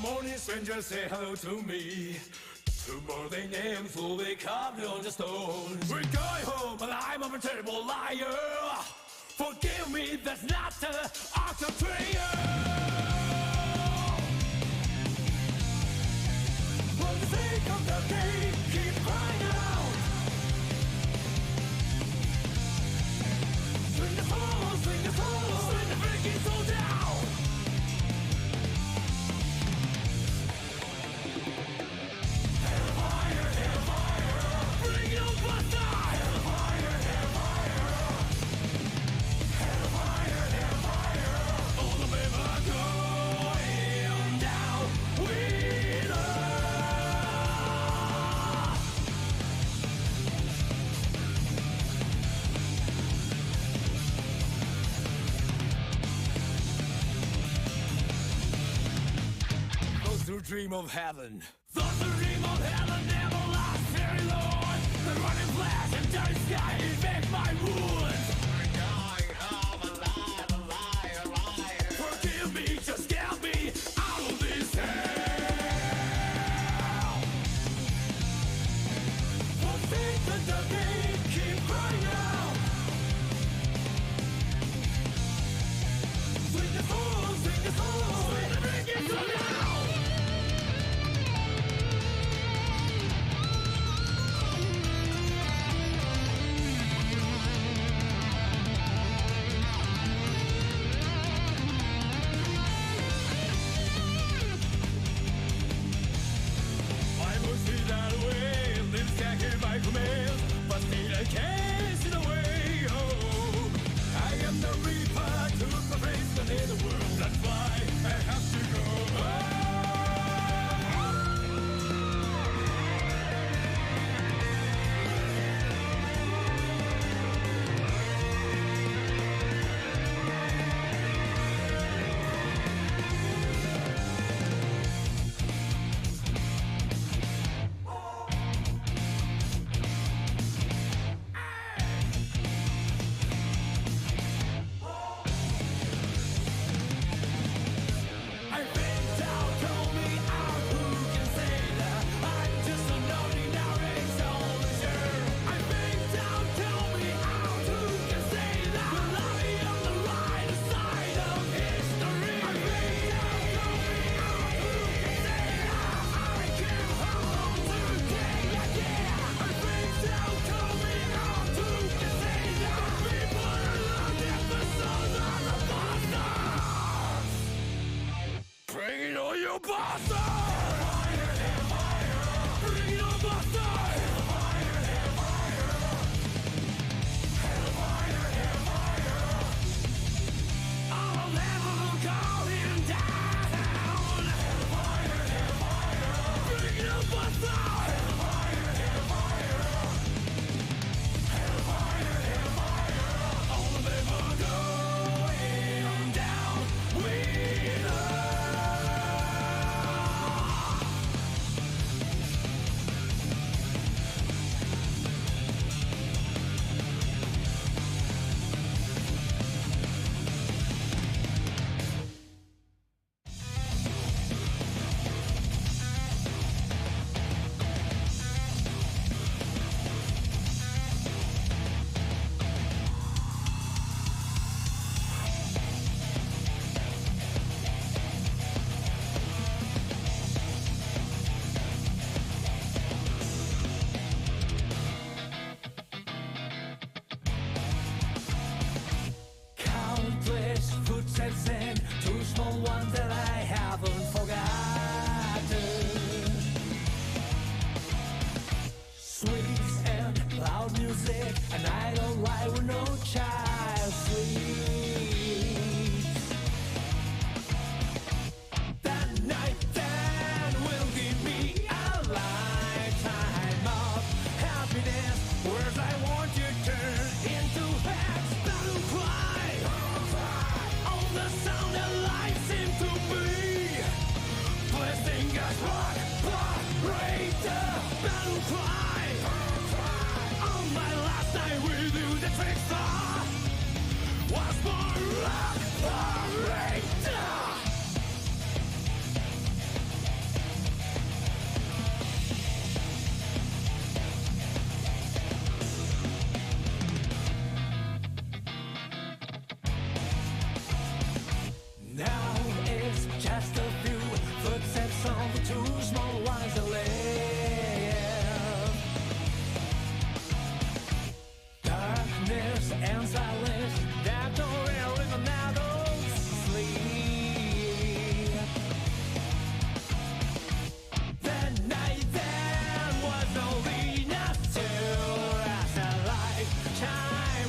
morning, strangers say hello to me. Tomorrow they name full, they carved on the stone. We're going home, but I'm a terrible liar. Forgive me, that's not the art of prayer. For the sake of the day, keep crying out. Swing the soul, swing the soul, swing the freaking soul down. Hellfire, hellfire, bring your buster. Hellfire, hellfire, hellfire, hellfire. All the river going down with us. Those who dream of heaven. Those who dream of heaven never last very long. The running flash and dirty sky infect my wounds. Forgive me, just get me out of this hell. For the sake of the day, keep crying out. Swing the soul, swing the soul, swing the freaking soul down. I must be that way, lives can't hear my commands, but still I can't see the way home. I am the reaper, took my place in the world, that's why I have to go home. I think down, told me out, who can say that I'm just an ordinary soldier. I think down, tell me out, who can say that will I be on the right side of history. I think down, tell me out, who can say that I can hold on today again. I think down, tell me out, who can say that people are looking for sons of the bastards. Bring it on your bastard! Hellfire, hellfire, bring it on bastard! Hellfire, hellfire, hellfire, hellfire. I'll never call him down. Hellfire, hellfire, bring it on bastard! Hellfire, hellfire, hellfire, hellfire. All the people going down with us.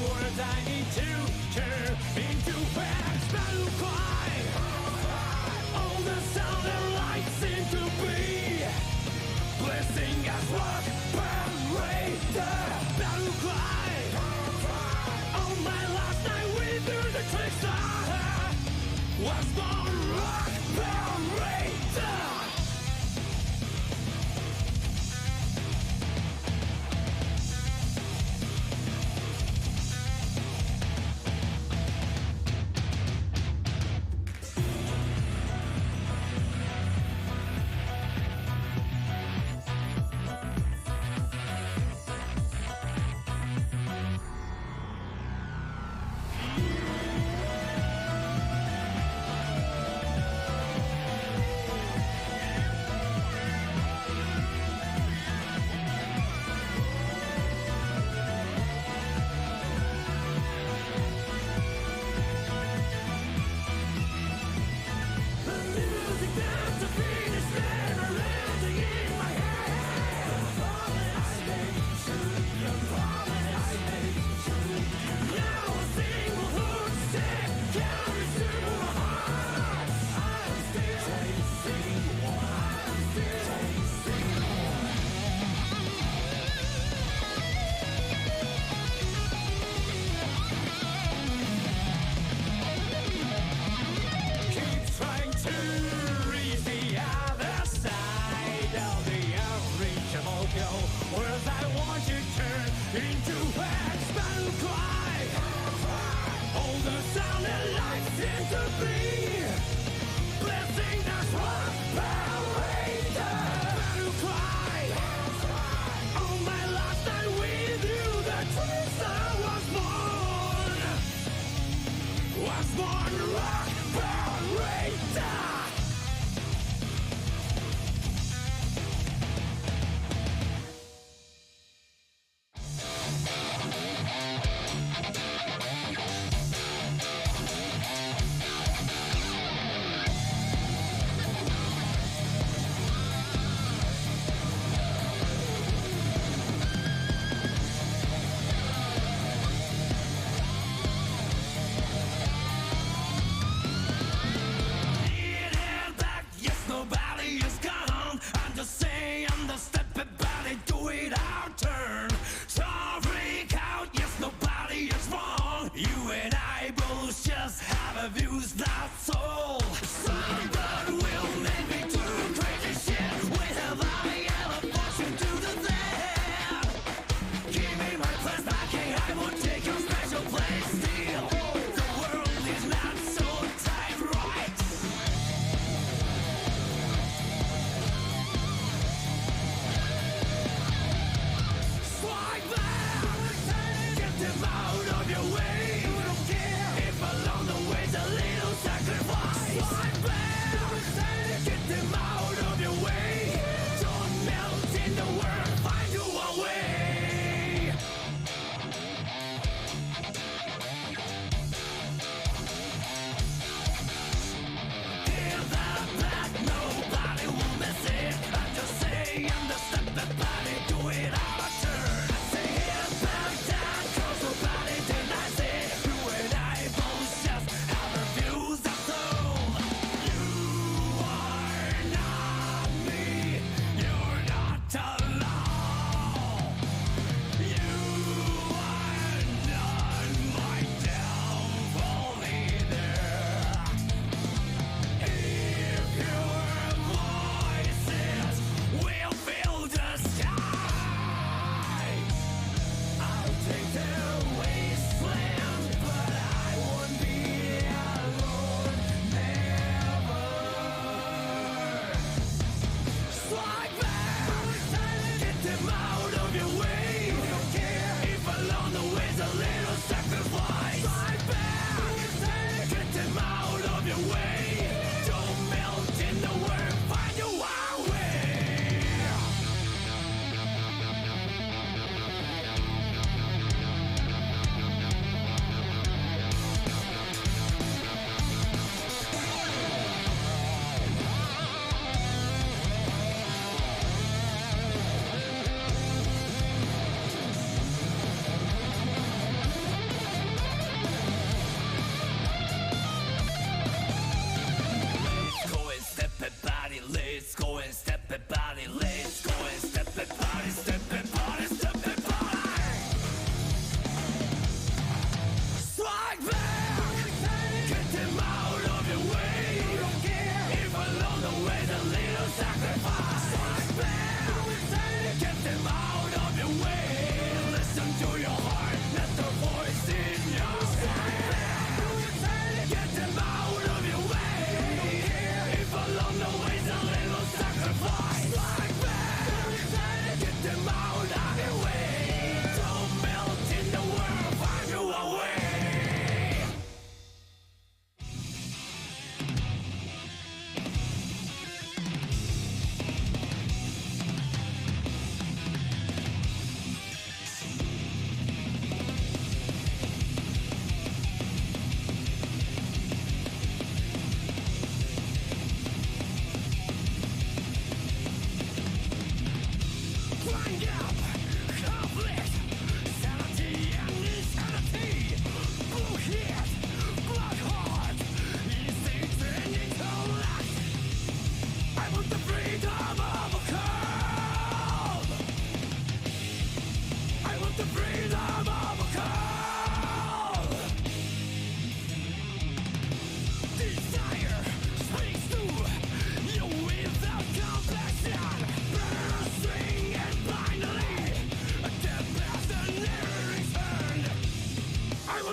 words I need to turn into facts. Battle cry. All the sound and light seem to be blessing us rock parade. Battle cry. On my last night with you, the trickster was the rock parade. Out of your way. If along the way's a little sacrifice.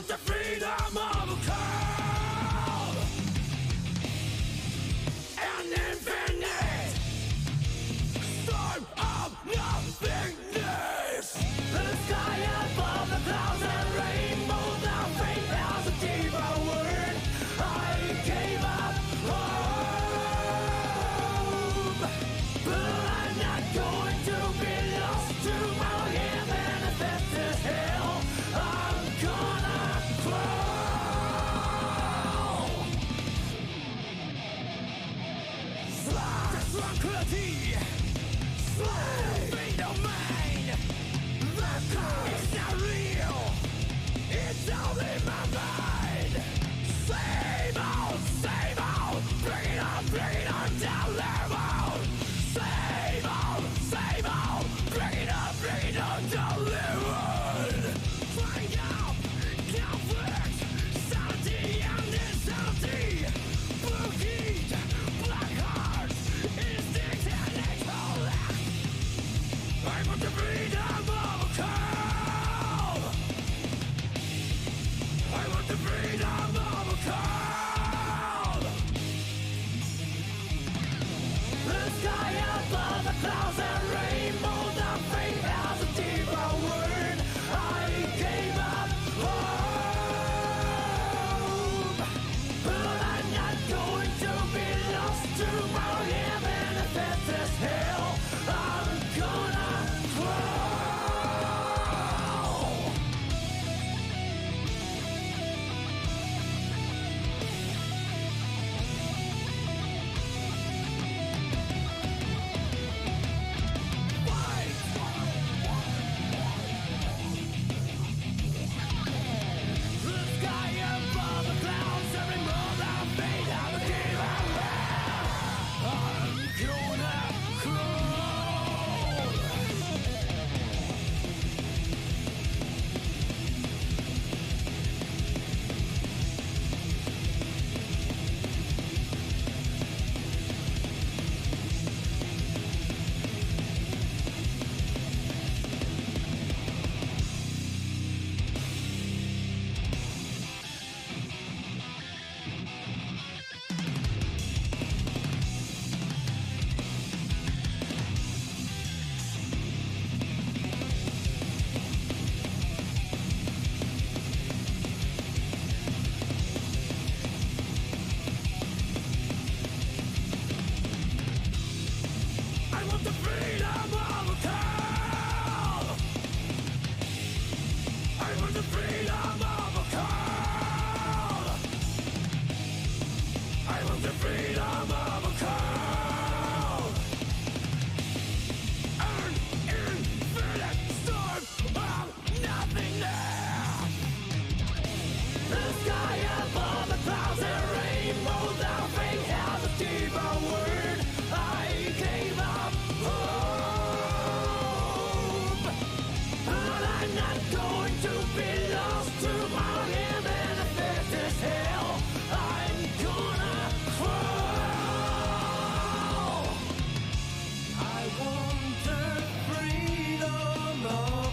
want the freedom of a call. An infinite storm of nothingness. The sky above the clouds and rainbows. Our faith has a deeper word. I gave up hope, but I'm not going to be lost tomorrow. Yeah, manifest this hell. I'm gonna crawl. Slide tranquility. Slide fate domain. The car is not real. It's only my mind. Same old, bring it on down level. Same old, bring it on down level. Find out, conflict, sanity and insanity. Blue heat, black hearts, instincts and intellect. I want the freedom of a call. I want the freedom of a call. The sky above the clouds and rainbows. Our faith has a deeper word. I gave up hope, but I'm not going to be lost tomorrow. Yeah, manifest this hell. I'm gonna crawl. Fight! The sky above the clouds, every move our fate out of game I'm gonna crawl. I want the freedom of a call. I want the freedom of a call. I want the freedom of a call. An infinite storm of nothingness. The sky above the clouds and rainbows. Our faith has a deeper word. I gave up hope, but I'm not going to be lost tomorrow. Yeah, manifest this hell. I'm gonna crawl. I want the freedom of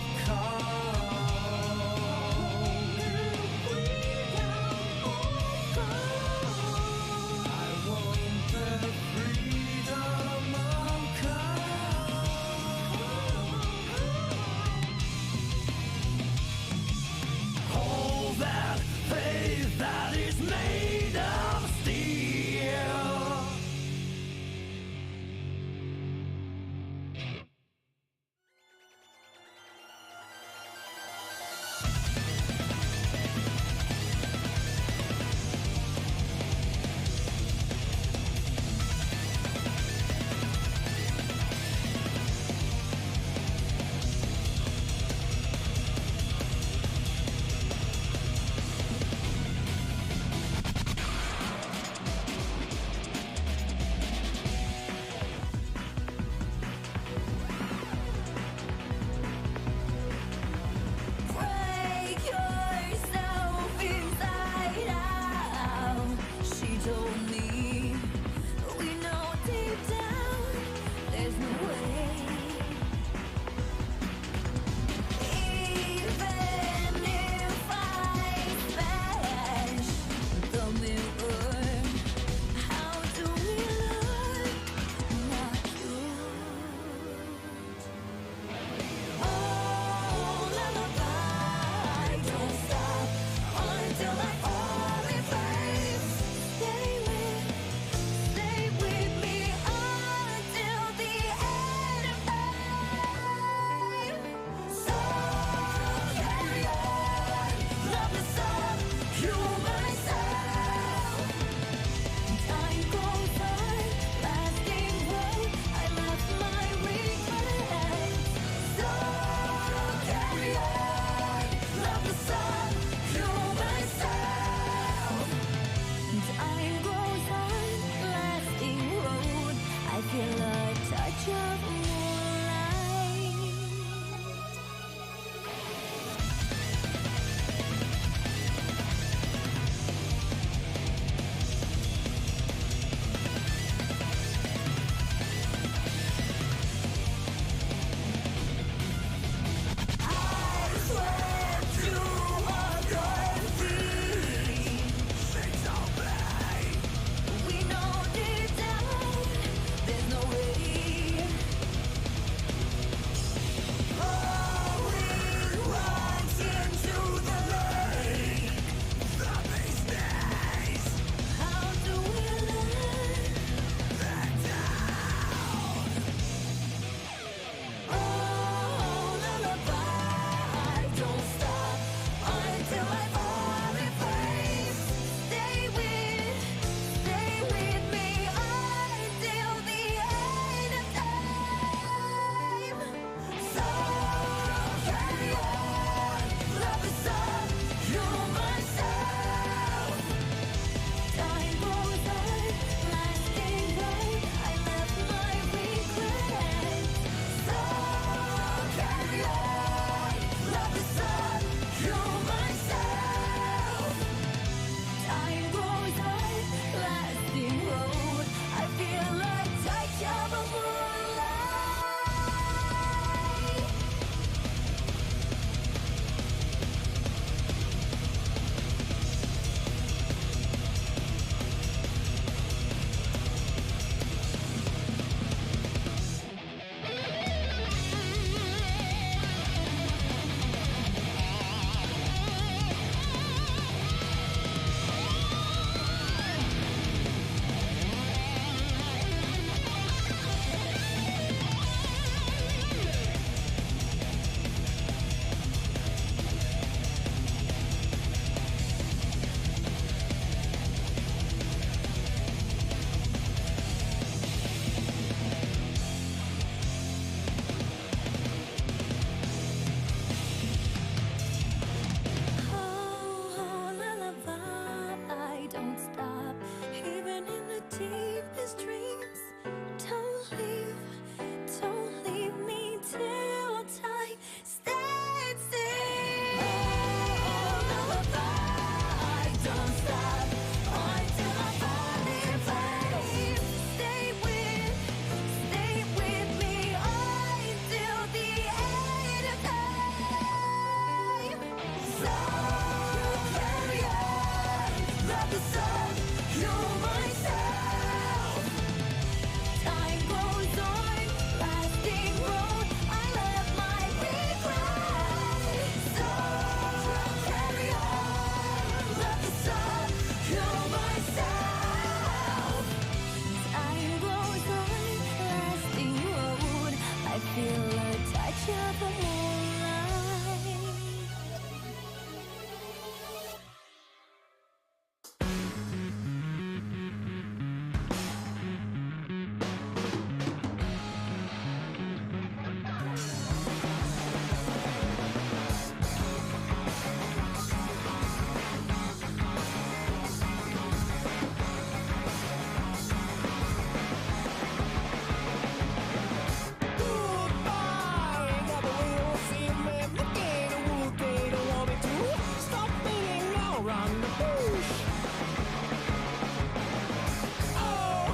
around the bush.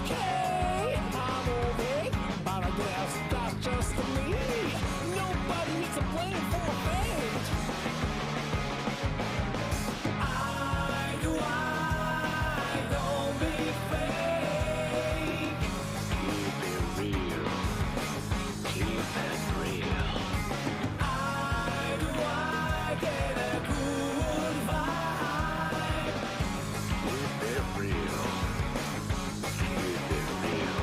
Okay, I'm okay, but I guess that's just me. Nobody needs to blame for my fate. Don't be fake. Keep it real. Keep it real. I get a good vibe. Keep it real. Keep it real.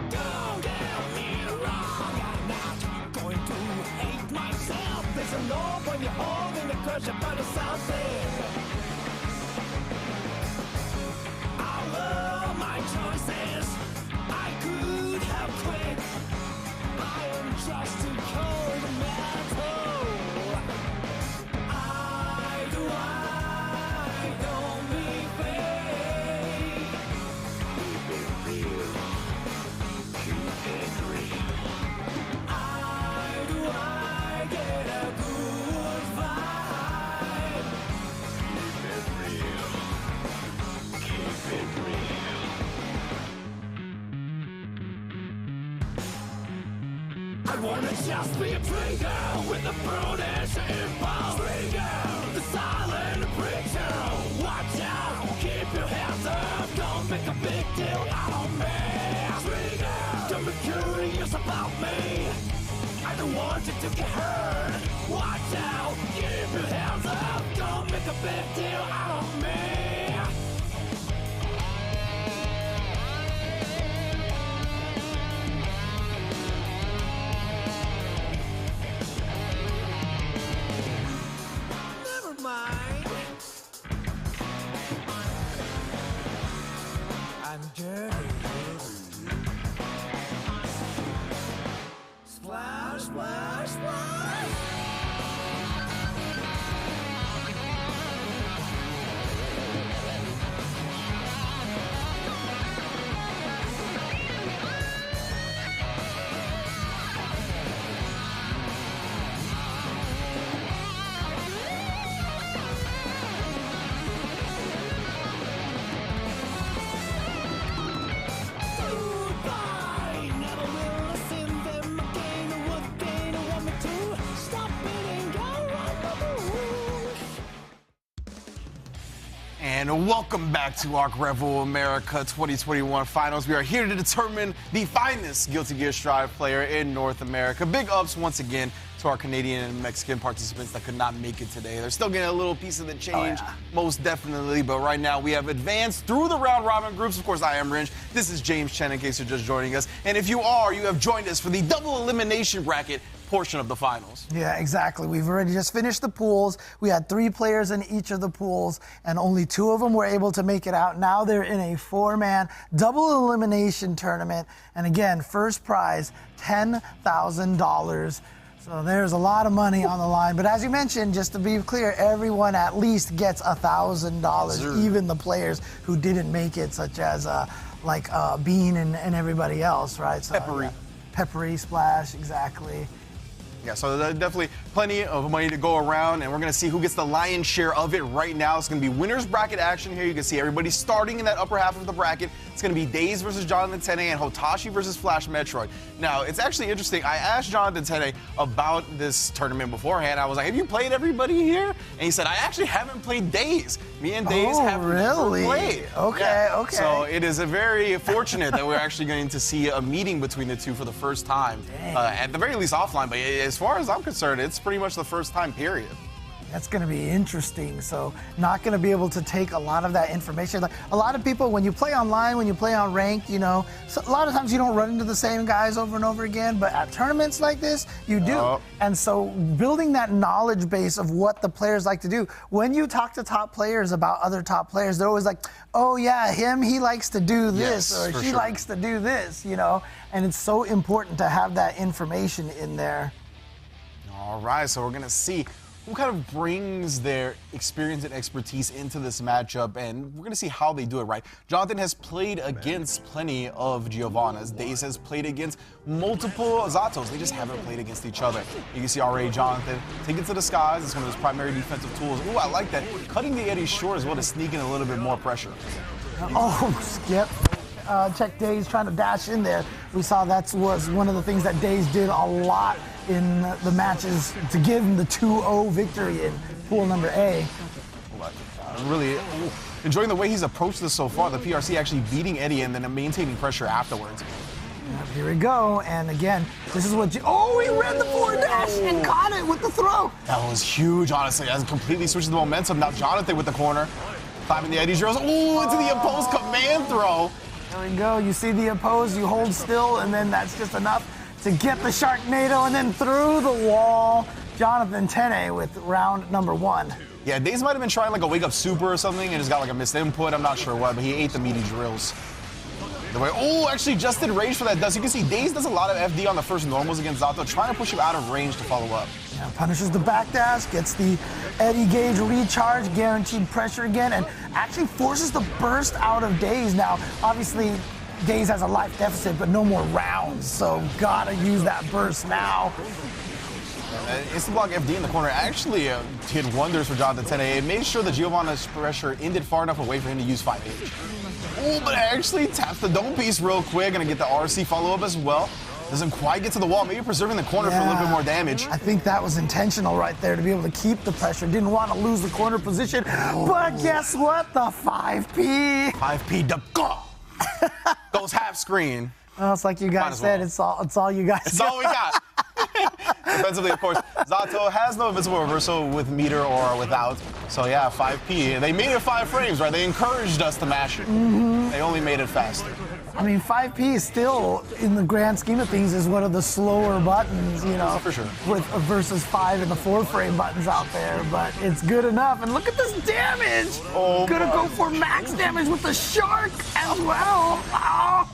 Don't get me wrong, I'm not going to hate myself. There's a love when you're holding the cushion by the something. I love my choices. I could have quit. I am just too cold metal. I don't be fake. Keep it real. Keep it real. I get a good vibe. Keep it real. Keep it real. I wanna just be a trigger with a brutish impulse. Trigger, the silent preacher. Watch out, keep your hands up. Don't make a big deal out of me. Trigger, don't be curious about me. I don't want you to get hurt. Watch out, keep your hands up. Don't make a big deal out of me. Never mind. I'm dirty. Splash, splash, splash. Goodbye. Never will listen them again. What they don't want me to stop it and go on the move. And welcome back to ARCREVO America 2021 Finals. We are here to determine the finest Guilty Gear Strive player in North America. Big ups once again to our Canadian and Mexican participants that could not make it today. They're still getting a little piece of the change, most definitely. But right now, we have advanced through the round robin groups. Of course, I am Ringe. This is James Chen, in case you're just joining us. And if you are, you have joined us for the double elimination bracket portion of the finals. Yeah, exactly. We've already just finished the pools. We had 3 players in each of the pools, and only 2 of them were able to make it out. Now they're in a 4-man double elimination tournament. And again, first prize, $10,000. So there's a lot of money on the line. But as you mentioned, just to be clear, everyone at least gets $1,000, even the players who didn't make it, such as Bean and everybody else, right? So, Peppery. Yeah. Peppery, Splash, exactly. Yeah, so there's definitely plenty of money to go around, and we're going to see who gets the lion's share of it right now. It's going to be winner's bracket action here. You can see everybody starting in that upper half of the bracket. It's going to be Daze versus Jonathan Tennais and Hotashi versus Flash Metroid. Now, it's actually interesting. I asked Jonathan Tennais about this tournament beforehand. I was like, have you played everybody here? And he said, I actually haven't played Daze. Me and Daze have never played. Okay, yeah. okay. So it is a very fortunate that we're actually going to see a meeting between the two for the first time. At the very least offline, but as far as I'm concerned, it's pretty much the first time, period. That's going to be interesting. So not going to be able to take a lot of that information. Like a lot of people, when you play online, when you play on ranked, you know, so a lot of times you don't run into the same guys over and over again. But at tournaments like this, you do. And so building that knowledge base of what the players like to do. When you talk to top players about other top players, they're always like, oh yeah, he likes to do this, or she likes to do this, you know. And it's so important to have that information in there. All right, so we're going to see who kind of brings their experience and expertise into this matchup, and we're going to see how they do it right. Jonathan has played against plenty of Giovannas. Daze has played against multiple Zattos. They just haven't played against each other. You can see already Jonathan take it to the skies. It's one of his primary defensive tools. Ooh, I like that. Cutting the eddy short as well to sneak in a little bit more pressure. Oh, skip. Check Daze trying to dash in there. We saw that was one of the things that Daze did a lot in the matches to give him the 2-0 victory in pool number A. Really enjoying the way he's approached this so far. The PRC actually beating Eddie and then maintaining pressure afterwards. Here we go, and again, this is what oh, he read the forward dash and caught it with the throw. That was huge, honestly. That completely switches the momentum. Now Jonathan with the corner. Climbing the Eddie drills. Ooh, into the opposed command throw. There we go. You see the opposed, you hold still, and then that's just enough to get the Sharknado, and then through the wall, Jonathan Tennais with round number 1. Yeah, Daze might have been trying like a wake up super or something and just got like a missed input. I'm not sure what, but he ate the meaty drills. Oh, actually just did range for that dust. You can see Daze does a lot of FD on the first normals against Zatto, trying to push him out of range to follow up. Yeah, punishes the backdash, gets the Eddie gauge recharge, guaranteed pressure again, and actually forces the burst out of Daze. Now, obviously, Daze has a life deficit, but no more rounds, so gotta use that burst now. Instant block FD in the corner actually did wonders for Jonathan Tennais. It made sure that Giovanna's pressure ended far enough away for him to use 5H. Oh, but actually taps the dome piece real quick. Gonna get the RC follow-up as well. Doesn't quite get to the wall. Maybe preserving the corner for a little bit more damage. I think that was intentional right there to be able to keep the pressure. Didn't want to lose the corner position. But guess what? The 5P. 5P goes half screen. Well, it's like you guys said, it's all you guys It's all we got. Defensively, of course, Zatto has no invincible reversal with meter or without. So yeah, 5P. They made it 5 frames, right? They encouraged us to mash it. They only made it faster. I mean, 5P is still, in the grand scheme of things, is one of the slower buttons, you know, for sure, with versus 5 and the 4-frame buttons out there. But it's good enough. And look at this damage. Oh, gonna go for max damage with the shark as well. Oh.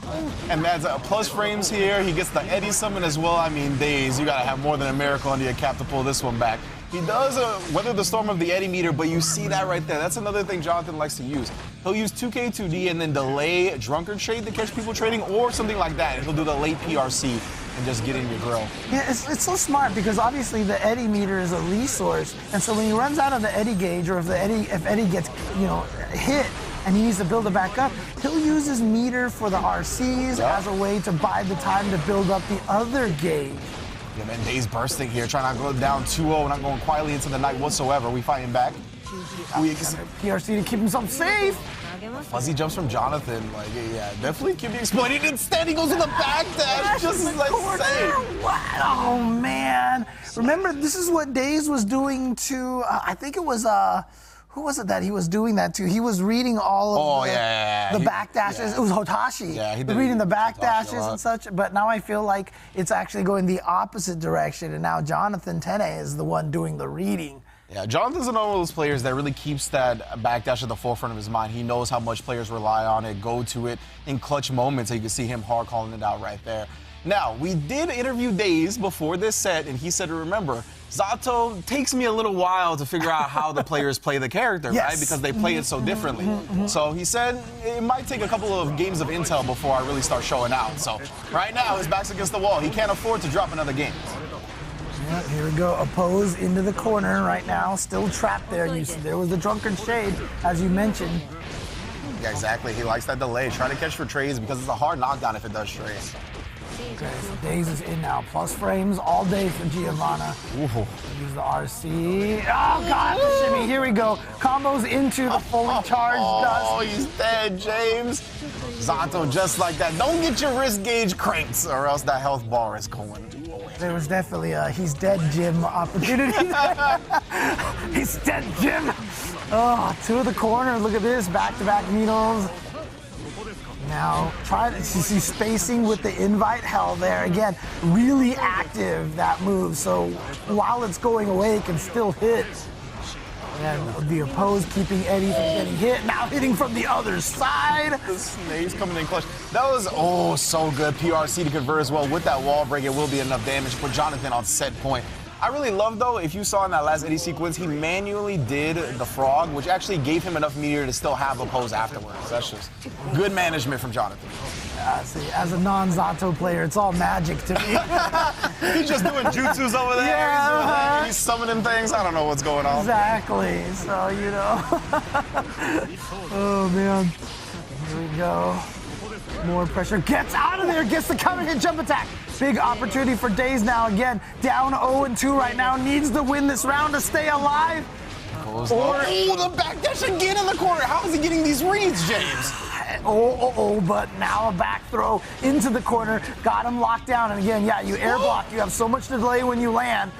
And that's plus frames here. He gets the Eddie summon as well. I mean, Daze, you gotta have more than a miracle under your cap to pull this one back. He does weather the storm of the Eddie meter, but you see that right there. That's another thing Jonathan likes to use. He'll use 2K2D and then delay Drunkard Shade to catch people trading or something like that. And he'll do the late PRC and just get in your grill. Yeah, it's so smart because obviously the Eddie meter is a resource, and so when he runs out of the Eddie gauge, or if Eddie gets hit and he needs to build it back up, he'll use his meter for the RCs as a way to buy the time to build up the other gauge. Yeah, man, Daze bursting here, trying not to go down 2-0, not going quietly into the night whatsoever. We fighting back. PRC to keep himself safe. Fuzzy jumps from Jonathan, like, yeah, definitely can be exploited. Instead, he goes in the backdash, just as I say. Oh, man. Remember, this is what Daze was doing to, I think it was, who was it that he was doing that to? He was reading all of the backdashes. Yeah. It was Hotashi. Yeah, he did. Reading the backdashes and such. But now I feel like it's actually going the opposite direction, and now Jonathan Tennais is the one doing the reading. Yeah, Jonathan's one of those players that really keeps that backdash at the forefront of his mind. He knows how much players rely on it, go to it in clutch moments. So you can see him hard calling it out right there. Now, we did interview Daze before this set, and he said, remember, Zatto takes me a little while to figure out how the players play the character, right? Because they play it so differently. So he said it might take a couple of games of intel before I really start showing out. So right now, his back's against the wall. He can't afford to drop another game. Yeah, here we go. Oppose into the corner right now. Still trapped there. You see, there was the Drunkard Shade, as you mentioned. Yeah, exactly. He likes that delay. Trying to catch for trades because it's a hard knockdown if it does trades. Okay, so Daze is in now. Plus frames all day for Giovanna. Use the RC. Oh, God, the shimmy. Here we go. Combos into the fully charged dust. Oh, he's dead, James. Zatto just like that. Don't get your wrist gauge cranked or else that health bar is going. There was definitely a he's dead Jim opportunity. He's dead Jim. Oh, to the corner. Look at this. Back-to-back needles. Now, try to see spacing with the invite hell there. Again, really active, that move. So while it's going away, it can still hit. And the opposed keeping Eddie from getting hit. Now hitting from the other side. The snake's coming in clutch. That was, so good. PRC to convert as well. With that wall break, it will be enough damage to put Jonathan on set point. I really love, though, if you saw in that last Eddie sequence, he manually did the frog, which actually gave him enough meteor to still have a pose afterwards. That's just good management from Jonathan. See, as a non-Zato player, it's all magic to me. He's just doing jutsus over there. Yeah, He's summoning things. I don't know what's going on. Exactly. So, you know. Oh, man. Here we go. More pressure. Gets out of there. Gets the counter hit jump attack. Big opportunity for Daze now. Again, down 0-2 right now. Needs to win this round to stay alive. Oh, the backdash again in the corner. How is he getting these reads, James? But now a back throw into the corner. Got him locked down. And again, yeah, you air block. You have so much delay when you land.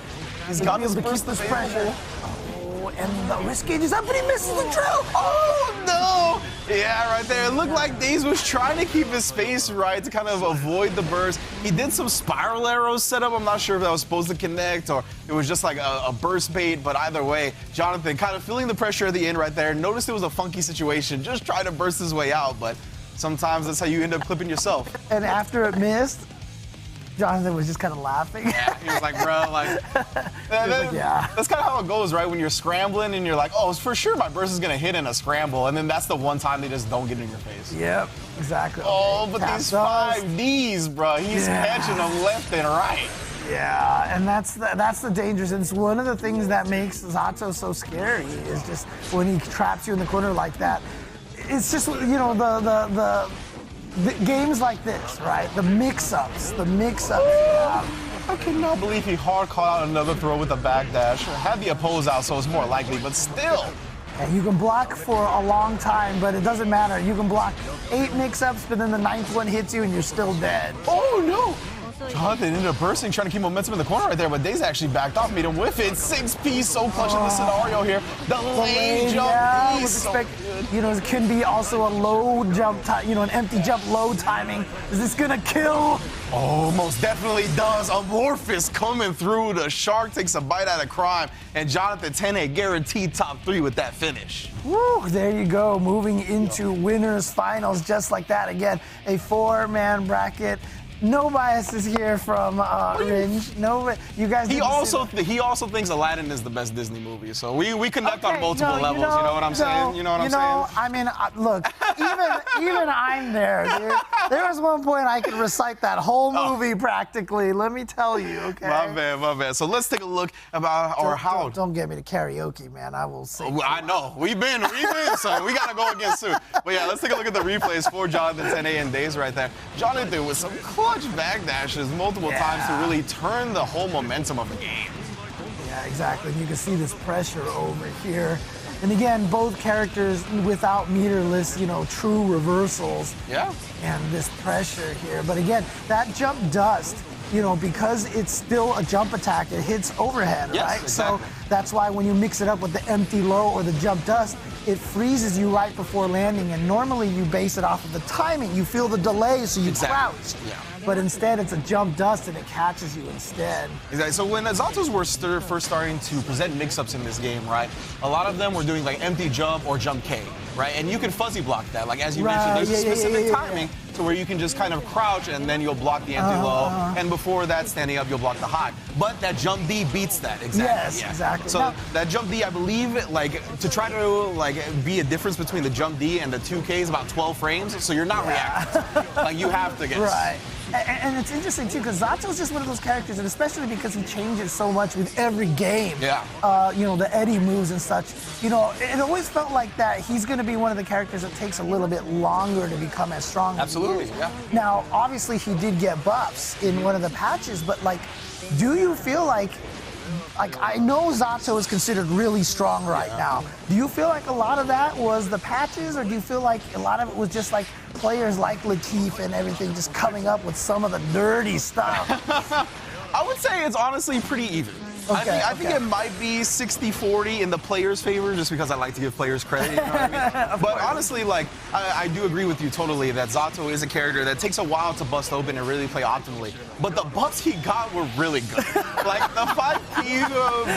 He's got able to keep this pressure. And the wrist gauge is up, but he misses the drill. Oh, no. Yeah, right there. It looked like Daze was trying to keep his space right to kind of avoid the burst. He did some spiral arrows set up. I'm not sure if that was supposed to connect or it was just like a burst bait, but either way, Jonathan kind of feeling the pressure at the end right there. Noticed it was a funky situation. Just trying to burst his way out, but sometimes that's how you end up clipping yourself. And after it missed, Jonathan was just kind of laughing. Yeah, he was like, bro, like, yeah. That's kind of how it goes, right? When you're scrambling and you're like, oh, for sure my burst is going to hit in a scramble. And then that's the one time they just don't get in your face. Yep, exactly. Oh, but these 5Ds, bro, he's catching them left and right. Yeah, and that's the dangerous. And it's one of the things that makes Zato so scary is just when he traps you in the corner like that. It's just, you know, the games like this, right? The mix-ups. Yeah. I cannot believe he hard caught out another throw with a backdash. Had the oppose out, so it's more likely, but still. And you can block for a long time, but it doesn't matter. You can block 8 mix-ups, but then the 9th one hits you and you're still dead. Oh, no. Jonathan ended up bursting, trying to keep momentum in the corner right there, but Daze actually backed off, made him whiff it. 6-piece, so clutch in the scenario here. The lane jump piece, so good. You know, it can be also a low jump, an empty jump low timing. Is this gonna kill? Oh, most definitely does. Amorphous coming through. The shark takes a bite out of crime, and Jonathan Tennais guaranteed top 3 with that finish. Woo, there you go. Moving into winners finals just like that. Again, a 4-man bracket. No biases here from Ringe. No, you guys. He also thinks Aladdin is the best Disney movie. So we connect on multiple levels. You know what I'm saying? You know what I'm saying? I mean, look, even I'm there, dude. There was one point I could recite that whole movie practically. Let me tell you, okay? My bad. So let's take a look about how. Don't get me to karaoke, man. I will sing. I know. We've been, so we gotta go again soon. But yeah, let's take a look at the replays for Jonathan Tennais and Daze right there. Jonathan with some clutch backdashes multiple times to really turn the whole momentum of the game. Yeah, exactly. You can see this pressure over here. And again, both characters without meterless, true reversals. Yeah. And this pressure here. But again, that jump dust, because it's still a jump attack, it hits overhead, right? Exactly. So that's why when you mix it up with the empty low or the jump dust, it freezes you right before landing. And normally you base it off of the timing. You feel the delay, so you crouch. Yeah. But instead, it's a jump dust, and it catches you instead. Exactly. So when Zatos were first starting to present mix-ups in this game, right, a lot of them were doing like empty jump or jump K, right? And you can fuzzy block that. Like as you mentioned, there's a specific timing to where you can just kind of crouch and then you'll block the empty low. And before that, standing up, you'll block the high. But that jump D beats that. Exactly. Yes, exactly. So that jump D, I believe, to try to be a difference between the jump D and the 2K is about 12 frames. So you're not reacting. You have to guess. Right. And it's interesting, too, because Zato's just one of those characters, and especially because he changes so much with every game. Yeah. The Eddie moves and such. It always felt like that he's going to be one of the characters that takes a little bit longer to become as strong as he is. Yeah. Now, obviously, he did get buffs in one of the patches, but, do you feel like I know Zato is considered really strong right now. Do you feel like a lot of that was the patches, or do you feel like a lot of it was just like players like Latif and everything just coming up with some of the dirty stuff? I would say it's honestly pretty even. I think it might be 60-40 in the players' favor, just because I like to give players credit. You know what I mean? But honestly, I do agree with you totally that Zato is a character that takes a while to bust open and really play optimally. But the buffs he got were really good. The 5P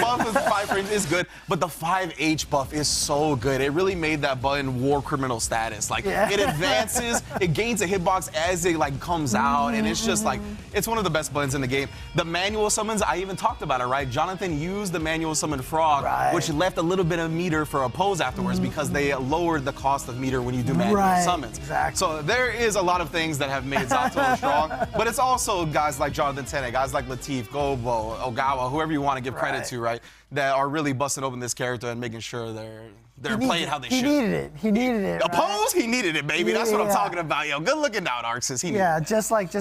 buff with 5 frames is good, but the 5H buff is so good. It really made that button war criminal status. It advances, it gains a hitbox as it comes out, and it's just it's one of the best buttons in the game. The manual summons, I even talked about it, right? Jonathan used the manual summon frog, Right. which left a little bit of meter for a pose afterwards because they lowered the cost of meter when you do manual Right, summons. exactly. So there is a lot of things that have made Zato strong, but it's also guys like Jonathan Tennais, guys like Latif, Gobo, Ogawa, whoever you want to give credit Right. to, right? That are really busting open this character and making sure they're playing how they He should. needed it. He needed it. A right? pose? He needed it, baby. That's what I'm Yeah. talking about, yo. Good looking out, Arxis. He needed Yeah, it. just like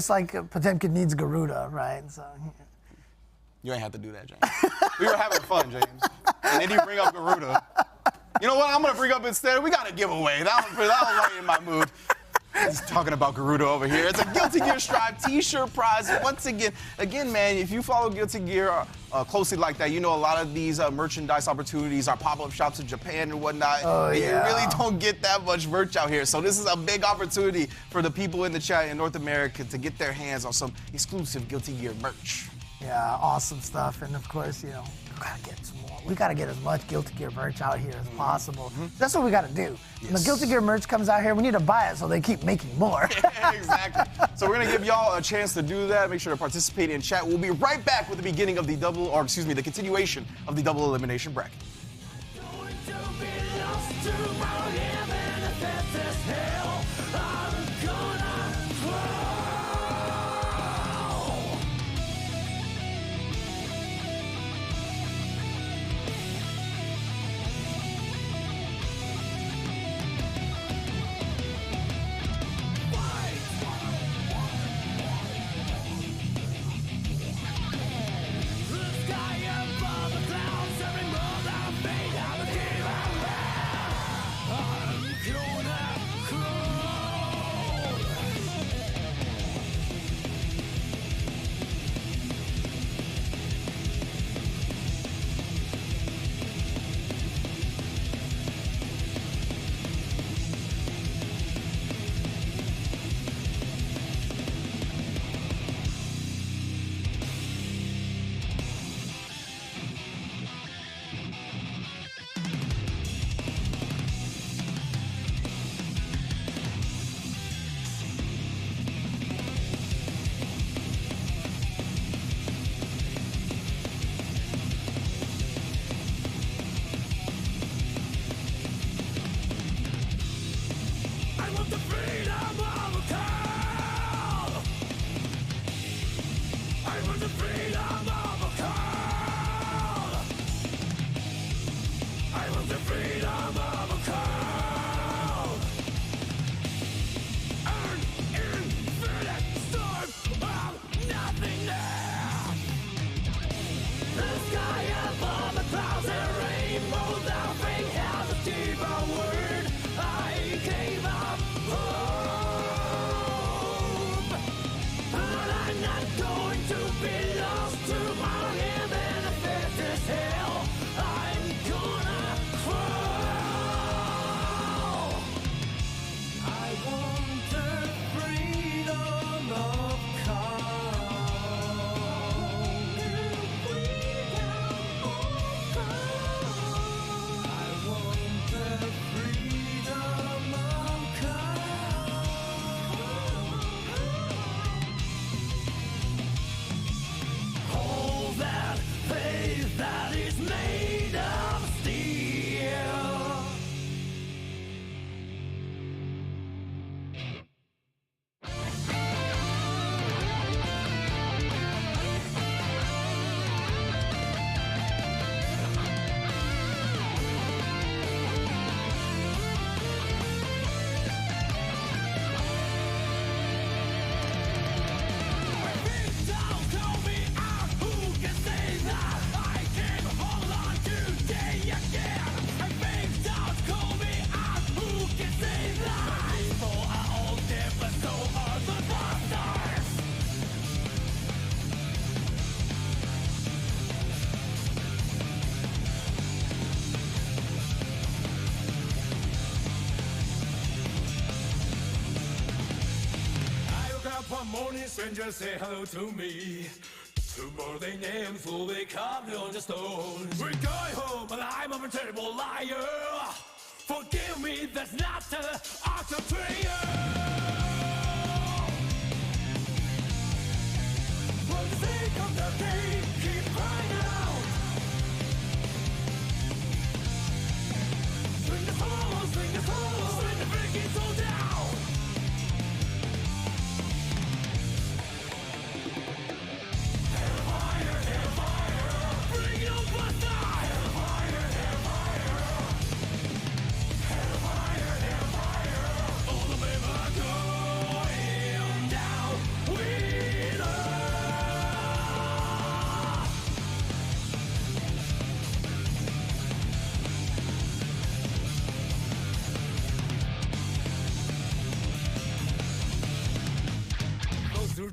Potemkin needs Garuda, right? So. You ain't have to do that, James. We were having fun, James. And then you bring up Garuda. You know what? I'm going to bring up instead. We got a giveaway. That was right in my mood. He's talking about Garuda over here. It's a Guilty Gear Strive t-shirt prize. Once again, man, if you follow Guilty Gear closely like that, you know a lot of these merchandise opportunities are pop-up shops in Japan and whatnot. Oh, and yeah. you really don't get that much merch out here. So this is a big opportunity for the people in the chat in North America to get their hands on some exclusive Guilty Gear merch. Yeah, awesome stuff. And of course, you know, we gotta get some more. We gotta get as much Guilty Gear merch out here as possible. That's what we gotta do. When the Guilty Gear merch comes out here, we need to buy it so they keep making more. Exactly. So we're gonna give y'all a chance to do that. Make sure to participate in chat. We'll be right back with the beginning of the the continuation of the double elimination bracket. Going to be lost tomorrow, even if it is hell. I'm gonna crawl. The sky above the clouds, every mother made out of give I'm gonna crawl. I want the freedom of a cow. I want the freedom of a cow. I want the freedom of a cow. Earn infinite storm of nothingness. The sky above the clouds and rainbow, nothing has a deeper word. I gave up hope, but I'm not going to be lost tomorrow. Even if it is hell, I'm gonna crawl. I want the freedom of I want the freedom of hold that faith that is made of steel. Don't call me out, who can say that I can hold on today again? Don't call me out, who can say that? People are all dead, but so are the monsters. I woke up one morning, strangers say hello to me. Tomorrow their names will be carved on the stone. We're going home, but I'm a terrible liar. Forgive me, that's not the art of prayer. For the sake of the day, keep crying out.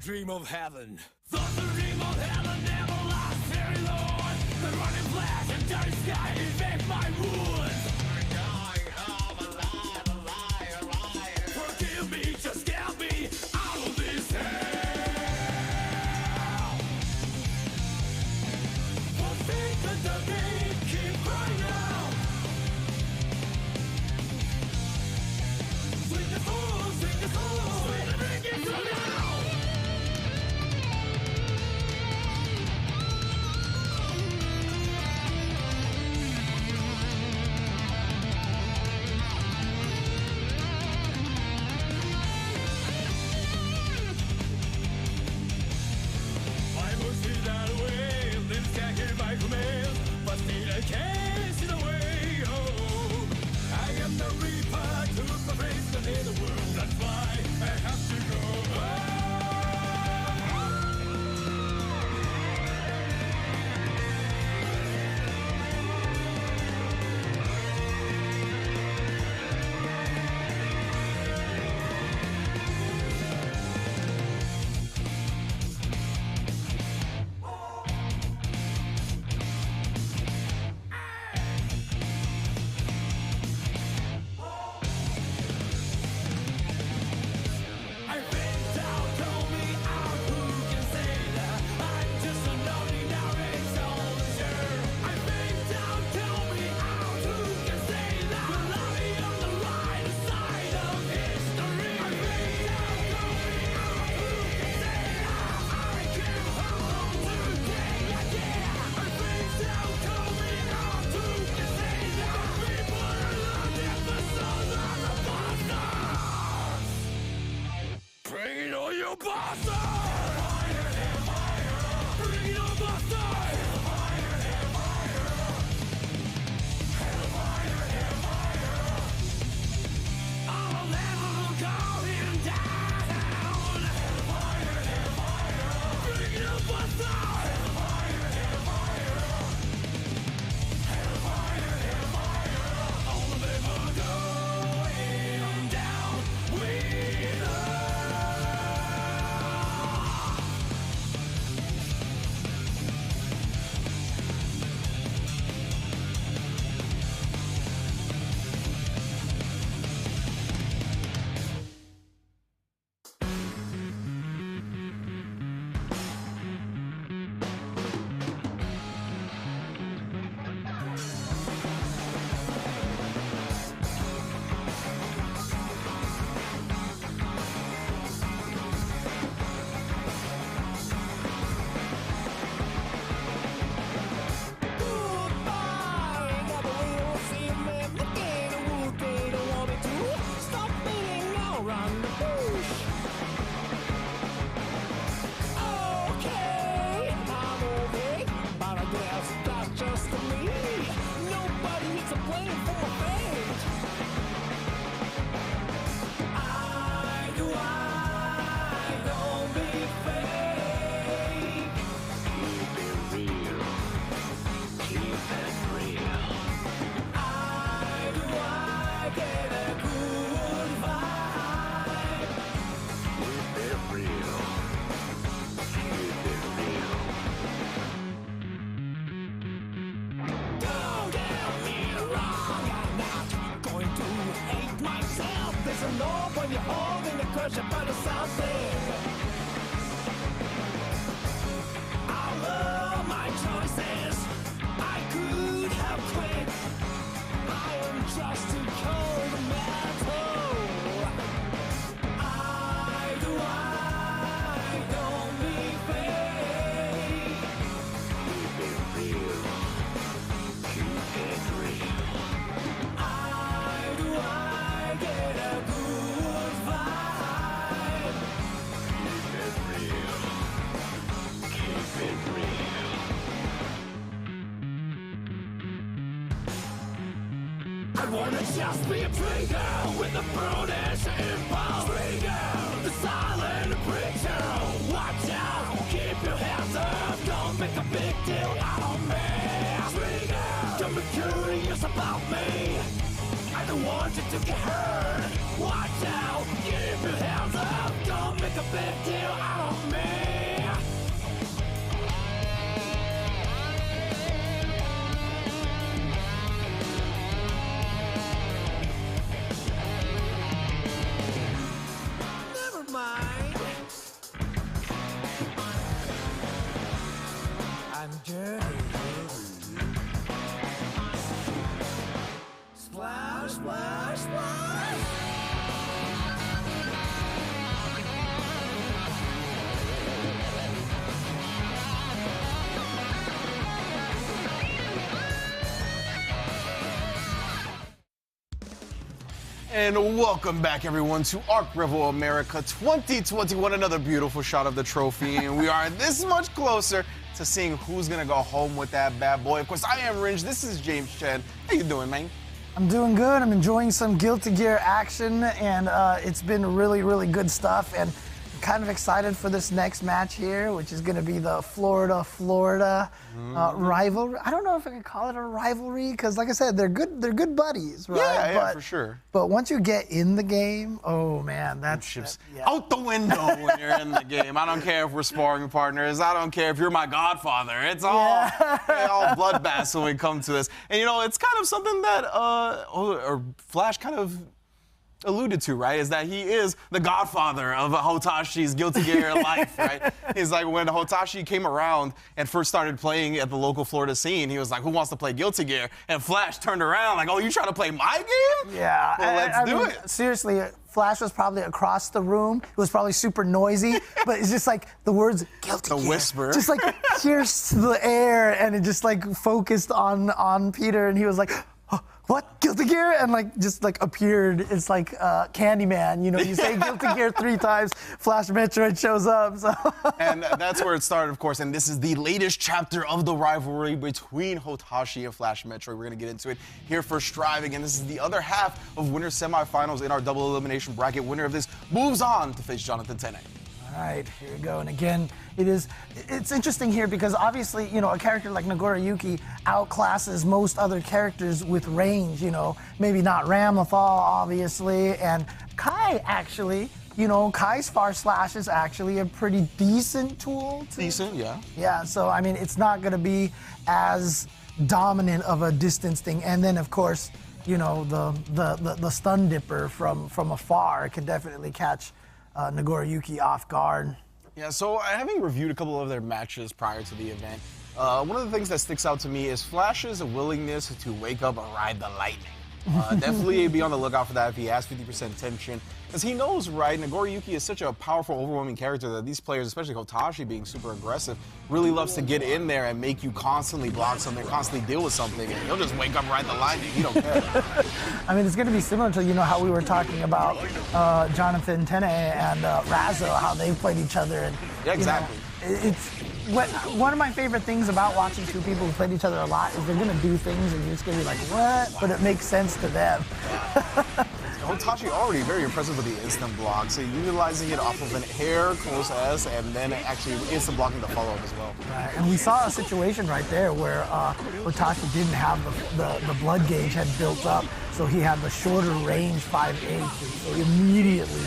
dream of heaven. Thought the dream of heaven never lasts very long. The running flash and dirty sky invade my wounds. I'm dying of alive. Forgive me, just get me out of this hell. For faith and the game, keep crying out. Swing the soul, swing the soul, swing the ring, it's so now. But still I can't see the way home. I am the reaper, took my place in the world. That's why I have to go Just be a trigger with a brutish impulse. Trigger, the silent preacher. Watch out, keep your hands up. Don't make a big deal out of me. Trigger, don't be curious about me. I don't want you to get hurt. Watch out, keep your hands up. Don't make a big deal out of me. Never mind. I'm dirty. Splash, splash, splash. And welcome back, everyone, to ARCREVO America 2021. Another beautiful shot of the trophy, and we are this much closer to seeing who's gonna go home with that bad boy. Of course, I am Ringe. This is James Chen. How you doing, man? I'm doing good. I'm enjoying some Guilty Gear action, and it's been really, really good stuff. And I'm kind of excited for this next match here, which is going to be the Florida rivalry. I don't know if I can call it a rivalry because, like I said, they're good buddies, right? Yeah, for sure. But once you get in the game, oh man, that's out the window when you're in the game. I don't care if we're sparring partners. I don't care if you're my godfather. It's all all bloodbaths when we come to this. And you know, it's kind of something that Flash kind of alluded to, right, is that he is the godfather of Hotashi's Guilty Gear life, right? He's like, when Hotashi came around and first started playing at the local Florida scene, he was like, who wants to play Guilty Gear? And Flash turned around like, oh, you trying to play my game? Yeah. Well, let's do it. Seriously, Flash was probably across the room. It was probably super noisy, but it's just like the words Guilty Gear. The whisper. Just like pierced the air, and it just like focused on Peter, and he was like, what? Guilty Gear? And like just like appeared. It's like Candyman, you know, you say Guilty Gear 3 times, Flash Metroid shows up. So. And that's where it started, of course, and this is the latest chapter of the rivalry between Hotashi and Flash Metroid. We're gonna get into it here for Striving, and this is the other half of winner semifinals in our double elimination bracket. Winner of this moves on to face Jonathan Tennais. All right, here we go. And again, it's interesting here because obviously, you know, a character like Nagoriyuki outclasses most other characters with range, you know, maybe not Ramlethal, obviously, and Kai actually, you know, Kai's Far Slash is actually a pretty decent tool. Decent, yeah. Yeah, so I mean, it's not gonna be as dominant of a distance thing. And then of course, you know, the stun dipper from afar can definitely catch Nagoriyuki off guard. Yeah, so having reviewed a couple of their matches prior to the event, one of the things that sticks out to me is Flash's willingness to wake up and ride the lightning. Definitely be on the lookout for that if he has 50% tension. Because he knows, right, Nagoriyuki is such a powerful, overwhelming character that these players, especially Hotashi being super aggressive, really loves to get in there and make you constantly block something, constantly deal with something, and he'll just wake up and ride the lightning. He don't care. I mean, it's going to be similar to, you know, how we were talking about Jonathan Tennais and Razzo, how they played each other. And, yeah, exactly. You know, one of my favorite things about watching two people who played each other a lot is they're going to do things and you're just going to be like, what? But it makes sense to them. Hotashi already very impressive with the instant block, so utilizing it off of an air close S and then actually instant blocking the follow-up as well. Right, and we saw a situation right there where Hotashi didn't have the blood gauge had built up, so he had the shorter range 5/8, so he immediately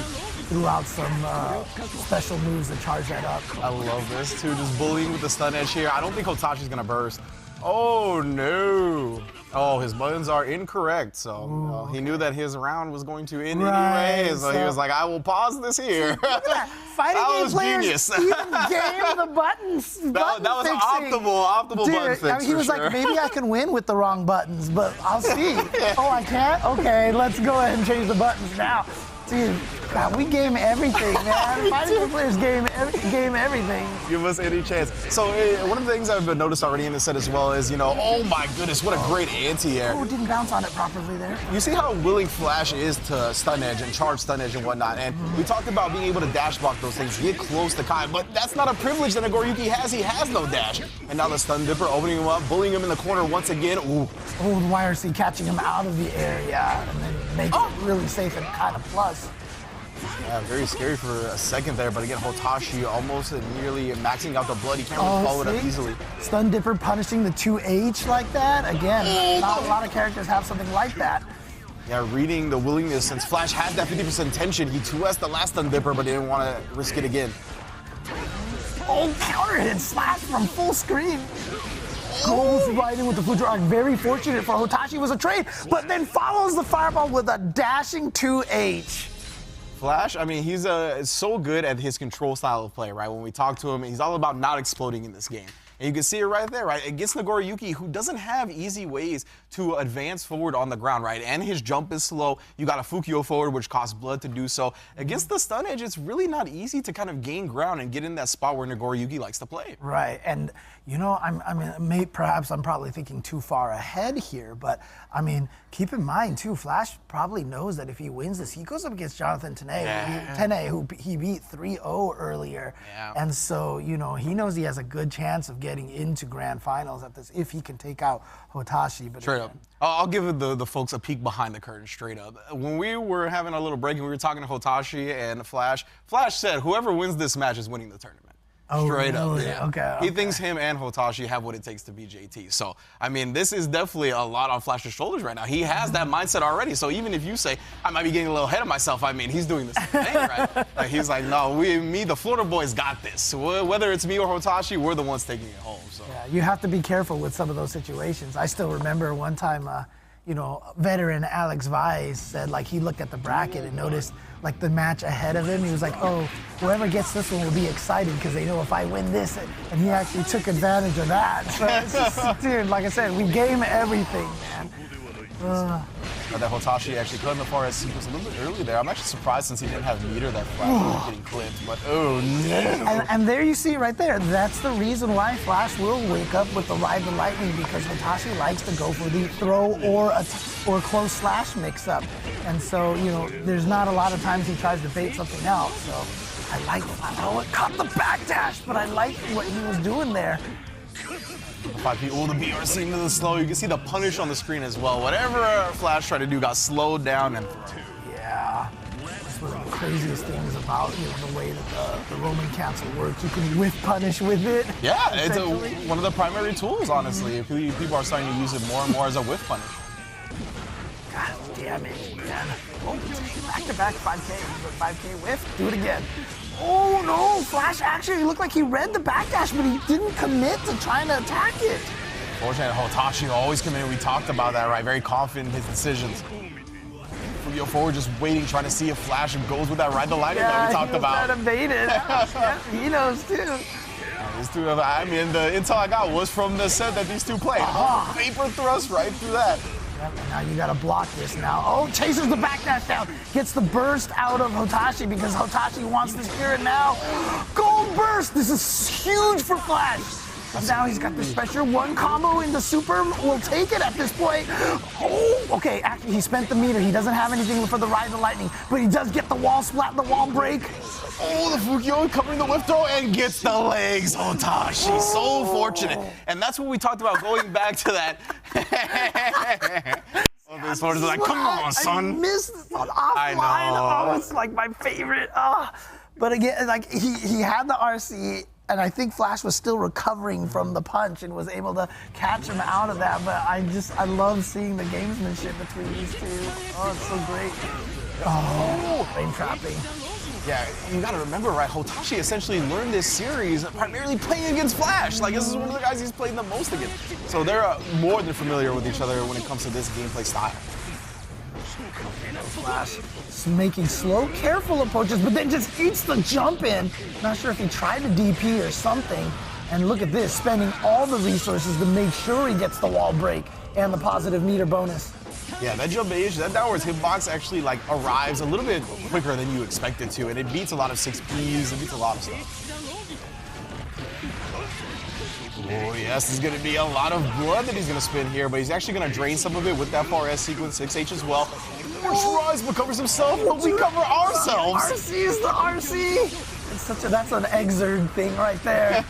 threw out some special moves to charge that up. I love this too, just bullying with the stun edge here. I don't think Hotashi's gonna burst. Oh no! Oh, his buttons are incorrect, so he knew that his round was going to end anyway, so he was like, I will pause this here. Look at that. Fighting game players genius. even game the buttons. That was optimal Dude, button fix. I mean, he was like, maybe I can win with the wrong buttons, but I'll see. Oh, I can't? Okay, let's go ahead and change the buttons now. Dude, God, we game everything, man. Fighting game players game everything. Give us any chance. So one of the things I've noticed already in the set as well is, you know, oh my goodness, what a great anti-air. Oh, didn't bounce on it properly there. You see how willing Flash is to stun edge and charge stun edge and whatnot, and we talked about being able to dash block those things, get close to Kai, but that's not a privilege that Nagoriyuki has. He has no dash. And now the stun dipper opening him up, bullying him in the corner once again. Ooh. Oh, the YRC catching him out of the air, yeah, and then making it really safe and kind of plus. Yeah, very scary for a second there, but again, Hotashi almost nearly maxing out the blood. He can't really follow it up easily. Stun Dipper punishing the 2H like that. Again, not a lot of characters have something like that. Yeah, reading the willingness, since Flash had that 50% tension, he 2S'd the last Undipper, but didn't want to risk it again. Oh, counter hit slash from full screen. Goes right in with the Fluid Arc. Very fortunate for Hotashi was a trade, but then follows the fireball with a dashing 2H. Flash, I mean, he's so good at his control style of play, right? When we talk to him, he's all about not exploding in this game. And you can see it right there, right? Against Nagoriyuki, who doesn't have easy ways to advance forward on the ground, right? And his jump is slow. You got a Fukio forward, which costs blood to do so. Against the stun edge, it's really not easy to kind of gain ground and get in that spot where Nagoriyuki likes to play. Right, and you know, perhaps I'm probably thinking too far ahead here, but I mean, keep in mind too, Flash probably knows that if he wins this, he goes up against Jonathan Tennais, who he beat 3-0 earlier, and so you know he knows he has a good chance of getting into grand finals at this if he can take out Hotashi. But straight up, I'll give the folks a peek behind the curtain straight up. When we were having a little break and we were talking to Hotashi and Flash said whoever wins this match is winning the tournament. Oh, straight really? up, yeah. Okay. He thinks him and Hotashi have what it takes to be JT. So, I mean, this is definitely a lot on Flash's shoulders right now. He has that mindset already. So even if you say, I might be getting a little ahead of myself, I mean, he's doing the same thing, right? Like, he's like, no, me, the Florida boys got this. Whether it's me or Hotashi, we're the ones taking it home. So. Yeah, you have to be careful with some of those situations. I still remember one time, you know, veteran Alex Vise said, like, he looked at the bracket and noticed, like, the match ahead of him. He was like, oh, whoever gets this one will be excited because they know if I win this. And he actually took advantage of that. So it's just, dude, like I said, we game everything, man. That Hotashi actually cut in the far sequence a little bit early there. I'm actually surprised since he didn't have meter that Flash was getting clipped. But oh no! And there you see right there. That's the reason why Flash will wake up with the Ride the Lightning, because Hotashi likes to go for the throw or close slash mix-up. And so, you know, there's not a lot of times he tries to bait something else. So I like Flash. Oh, it caught the backdash, but I like what he was doing there. 5P, the BRC into the slow. You can see the punish on the screen as well. Whatever Flash tried to do got slowed down and yeah. That's one of the craziest things about, you know, the way that the Roman cancel works. You can whiff punish with it. Yeah, it's one of the primary tools, honestly. People are starting to use it more and more as a whiff punish. God damn it, man. Oh, back-to-back 5K. 5K whiff. Do it again. Oh no, Flash actually looked like he read the backdash, but he didn't commit to trying to attack it. Fortunately, Hotashi always committed. We talked about that, right? Very confident in his decisions. Fukio forward just waiting, trying to see if Flash goes with that Ride the Lightning that we talked about. Yeah, he was trying to bait it. Yeah, he knows too. These two, I mean, the intel I got was from the set that these two played. Vapor thrust right through that. Now you gotta block this now. Oh, chases the backdash down. Gets the burst out of Hotashi because Hotashi wants to hear it now. Gold burst! This is huge for Flash. And now he's got the special one combo into super. Will take it at this point. Oh, okay, actually he spent the meter. He doesn't have anything for the Ride the Lightning, but he does get the wall splat, the wall break. Oh, the Fukio covering the whip throw and gets the legs. Hotashi, so fortunate. And that's what we talked about going back to that. This one is like, come on, son. I missed offline. Oh, it's like my favorite. But again, like he had the RC, and I think Flash was still recovering from the punch and was able to catch him out of that. But I love seeing the gamesmanship between these two. Oh, it's so great. Oh, frame trapping. Yeah, you gotta remember, right, Hotashi essentially learned this series primarily playing against Flash. Like, this is one of the guys he's played the most against. So they're more than familiar with each other when it comes to this gameplay style. Flash is making slow, careful approaches, but then just eats the jump in. Not sure if he tried to DP or something. And look at this, spending all the resources to make sure he gets the wall break and the positive meter bonus. Yeah, that jump age, that downwards hitbox actually like arrives a little bit quicker than you expect it to, and it beats a lot of 6Ps, it beats a lot of stuff. Oh yes, there's gonna be a lot of blood that he's gonna spin here, but he's actually gonna drain some of it with that far S sequence, 6H as well. Rise covers himself, but we cover ourselves. RC is the RC. It's that's an exerd thing right there.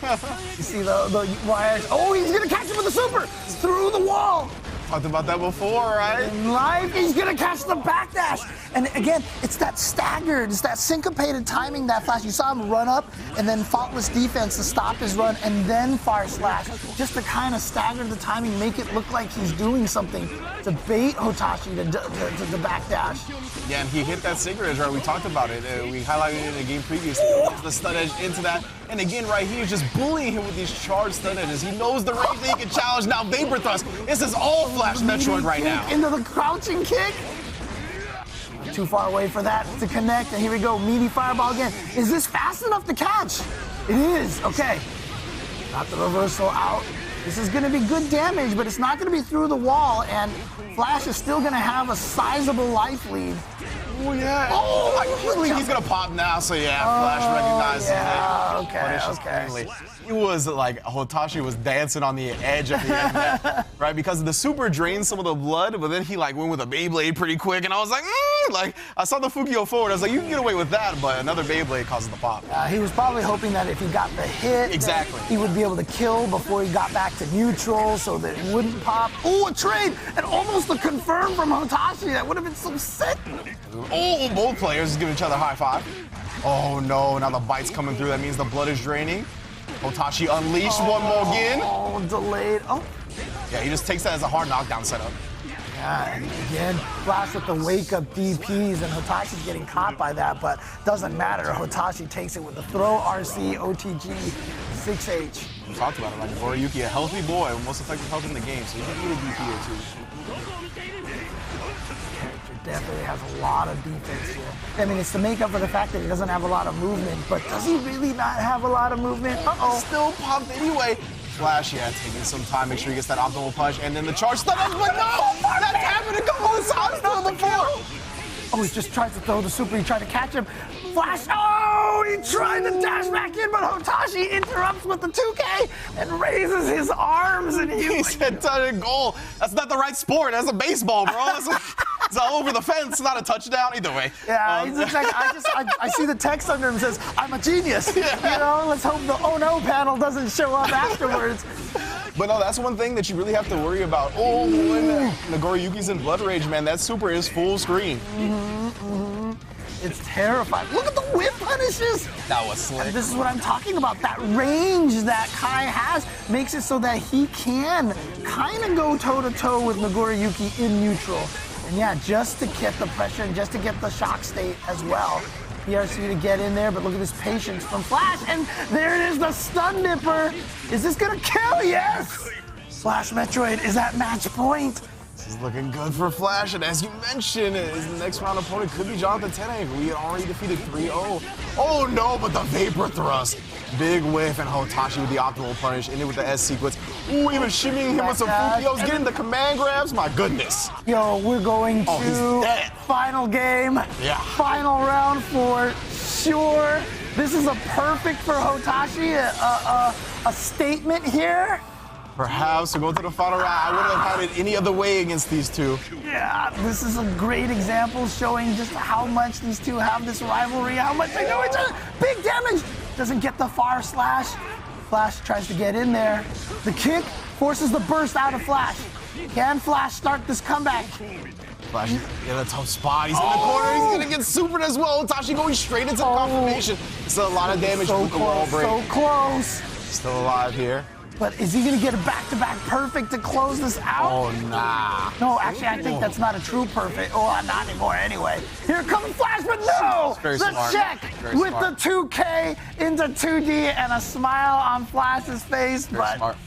You see the wires. Oh, he's gonna catch him with the super through the wall. Talked about that before, right? In life, he's gonna catch the backdash. And again, it's that staggered, it's that syncopated timing that Flash. You saw him run up and then faultless defense to stop his run and then fire slash, just to kind of stagger the timing, make it look like he's doing something to bait Hotashi to backdash. Yeah, and he hit that Sigurd edge, right? We talked about it. We highlighted it in the game previously. The stun edge into that. And again, right here, just bullying him with these charged stun edges. He knows the range that he can challenge. Now, Vapor Thrust. This is all Flash Metroid right now. Into the crouching kick. Too far away for that to connect. And here we go, meaty fireball again. Is this fast enough to catch? It is, okay. Got the reversal out. This is gonna be good damage, but it's not gonna be through the wall, and Flash is still gonna have a sizable life lead. Oh, yeah. Oh, I believe he's gonna pop now, so yeah, Flash recognizes it. Okay. It was like Hotashi was dancing on the edge of the end, right? Because the super drained some of the blood, but then he like went with a Beyblade pretty quick, and I was like, like I saw the Fukio forward. I was like, you can get away with that, but another Beyblade causes the pop. He was probably hoping that if he got the hit, exactly, he would be able to kill before he got back to neutral, so that it wouldn't pop. Oh, a trade, and almost a confirm from Hotashi. That would have been so sick. Oh, both players giving each other a high five. Oh no, now the bite's coming through. That means the blood is draining. Hotashi unleashed one more again. Oh, delayed. Oh. Yeah, he just takes that as a hard knockdown setup. Yeah, and again, Flash with the wake-up DPs, and Hotashi's getting caught by that, but doesn't matter. Hotashi takes it with the throw RC, OTG, 6H. We talked about it, like Noriyuki, a healthy boy, most effective health in the game, so he can eat a DP or two. Definitely has a lot of defense here. I mean, it's to make up for the fact that he doesn't have a lot of movement, but does he really not have a lot of movement? Uh-oh. Still popped anyway. Flash, yeah, taking some time, make sure he gets that optimal punch, and then the charge stun, but no! That's happened a couple of times now before. Oh, he just tries to throw the super, he tried to catch him. Flash, oh, he tried to dash back in, but Hotashi interrupts with the 2K and raises his arms, and he said touch goal. That's not the right sport, that's a baseball, bro. It's all over the fence, not a touchdown, either way. Yeah, he's just like, I see the text under him says, I'm a genius. Yeah. You know, let's hope the oh no panel doesn't show up afterwards. But no, that's one thing that you really have to worry about. Oh, when Nagoriyuki's in Blood Rage, man, that super is full screen. It's terrifying. Look at the whip punishes. That was slick. And this is what I'm talking about. That range that Kai has makes it so that he can kind of go toe-to-toe with Nagoriyuki in neutral. And yeah, just to get the pressure and just to get the shock state as well. PRC to get in there, but look at this patience from Flash, and there it is, the stun nipper. Is this gonna kill? Yes! Flash Metroid is at match point. This is looking good for Flash, and as you mentioned, his next round opponent could be Jonathan Tennais, who he had already defeated 3-0. Oh no, but the Vapor Thrust. Big whiff, and Hotashi with the optimal punish, ended with the S sequence. Ooh, even shimmying him with some Fukios, getting the command grabs, my goodness. Yo, we're going to final game. Yeah. Final round for sure. This is a perfect for Hotashi, a statement here. Perhaps to go to the final round. I wouldn't have had it any other way against these two. Yeah, this is a great example showing just how much these two have this rivalry, how much they know each other. Big damage. Doesn't get the far slash. Flash tries to get in there. The kick forces the burst out of Flash. Can Flash start this comeback? Flash is in a tough spot. He's in the corner. He's going to get supered as well. Hotashi going straight into the confirmation. Still a lot of damage with the wall break. So close. Still alive here. But is he going to get a back-to-back perfect to close this out? Oh, nah. No, actually, I think that's not a true perfect. Oh, not anymore anyway. Here comes Flash, but no! The check with the 2K into 2D and a smile on Flash's face. Very smart.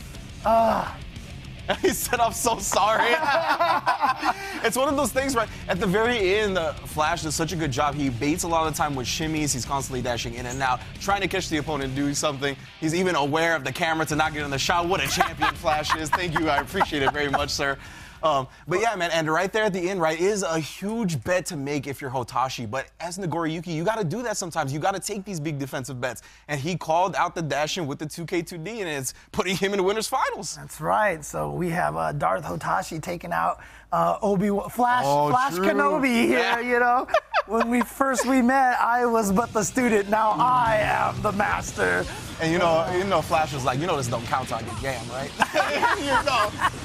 He said, I'm so sorry. It's one of those things, right? At the very end, Flash does such a good job. He baits a lot of the time with shimmies. He's constantly dashing in and out, trying to catch the opponent doing something. He's even aware of the camera to not get in the shot. What a champion Flash is. Thank you. I appreciate it very much, sir. But yeah, man, and right there at the end, right, is a huge bet to make if you're Hotashi. But as Nagoriyuki, you got to do that sometimes. You got to take these big defensive bets. And he called out the dash-in with the 2K2D, and it's putting him in the winner's finals. That's right. So we have Darth Hotashi taking out Flash true. Kenobi here, you know. When we met, I was but the student. Now I am the master. And you know, Flash was like, this don't count on your jam, right?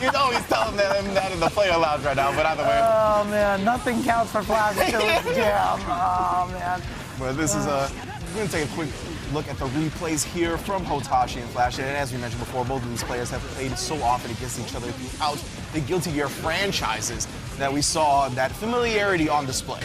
You know he's telling them that in the player lounge right now, but either way. Oh man, nothing counts for Flash until it's jam. Oh man. But this is we're going to take a quick look at the replays here from Hotashi and Flash. And as we mentioned before, both of these players have played so often against each other throughout the Guilty Gear franchises that we saw that familiarity on display.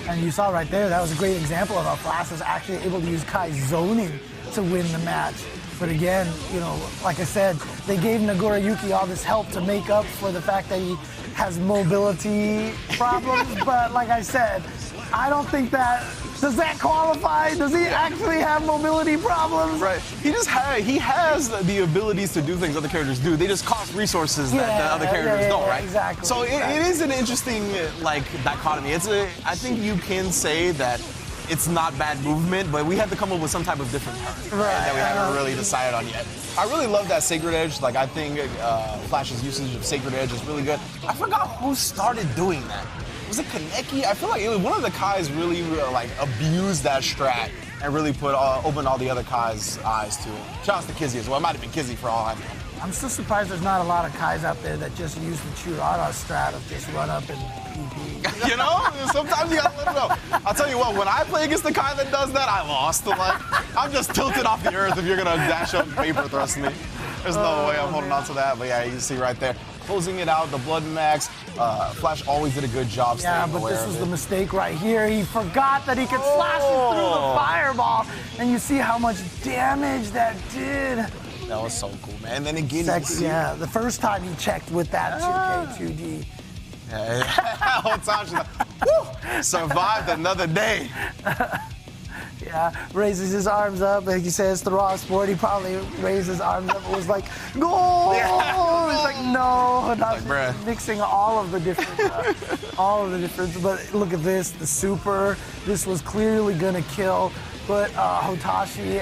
And you saw right there, that was a great example of how Flash was actually able to use Kai's zoning to win the match. But again, you know, like I said, they gave Nagoriyuki all this help to make up for the fact that he has mobility problems. But like I said, I don't think does that qualify? Does he actually have mobility problems? Right. He has the abilities to do things other characters do. They just cost resources that the other characters don't, right? Exactly. So it is an interesting dichotomy. I think you can say that it's not bad movement, but we have to come up with some type of different term that we haven't really decided on yet. I really love that Sacred Edge. Like, I think Flash's usage of Sacred Edge is really good. I forgot who started doing that. Was it Kaneki? I feel like one of the Kais really abused that strat and really opened all the other Kai's eyes to it. Shout out to Kizzy as well. It might have been Kizzy for all I know. I'm still surprised there's not a lot of Kais out there that just use the Churara strat of just run up and PP. You know, sometimes you gotta let it go. I'll tell you what, when I play against the Kai that does that, I lost. I'm just tilted off the earth if you're gonna dash up and paper thrust me. There's no way I'm holding on to that, but yeah, you can see right there. Closing it out, the Blood Max. Flash always did a good job staying aware of it. Yeah, but this was the mistake right here. He forgot that he could slash it through the fireball, and you see how much damage that did. That was so cool, man. And then again, the first time he checked with that 2K2D. Yeah, Hotashi survived another day. Yeah, raises his arms up, like he says, the raw sport. He probably raised his arms up and was like, goal! Yeah. He's like, no, not mixing all of the different, but look at this, the super. This was clearly gonna kill. Put Hotashi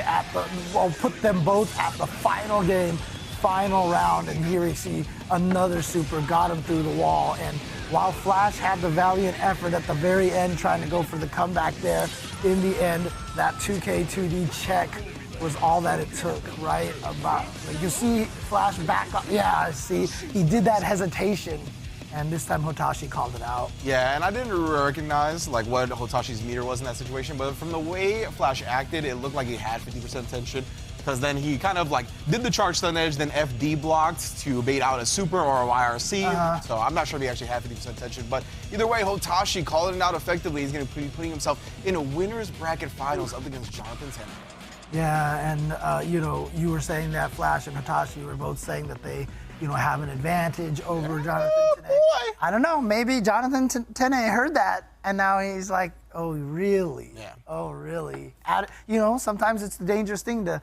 put them both at the final game, final round, and here we see another super, got him through the wall. And while Flash had the valiant effort at the very end trying to go for the comeback there, in the end, that 2K2D check was all that it took, right? You see Flash back up. Yeah, see, he did that hesitation. And this time Hotashi called it out. Yeah, and I didn't recognize what Hotashi's meter was in that situation, but from the way Flash acted, it looked like he had 50% tension. Because then he kind of did the charge stun edge, then FD blocked to bait out a super or a YRC. So I'm not sure if he actually had 50% tension, but either way, Hotashi calling it out effectively. He's going to be putting himself in a winner's bracket finals up against Jonathan Tennais. Yeah, and you were saying that Flash and Hotashi were both saying that they have an advantage over Jonathan Tennais. I don't know, maybe Jonathan Tennais heard that, and now he's like, oh, really? Yeah. Oh, really? Sometimes it's the dangerous thing to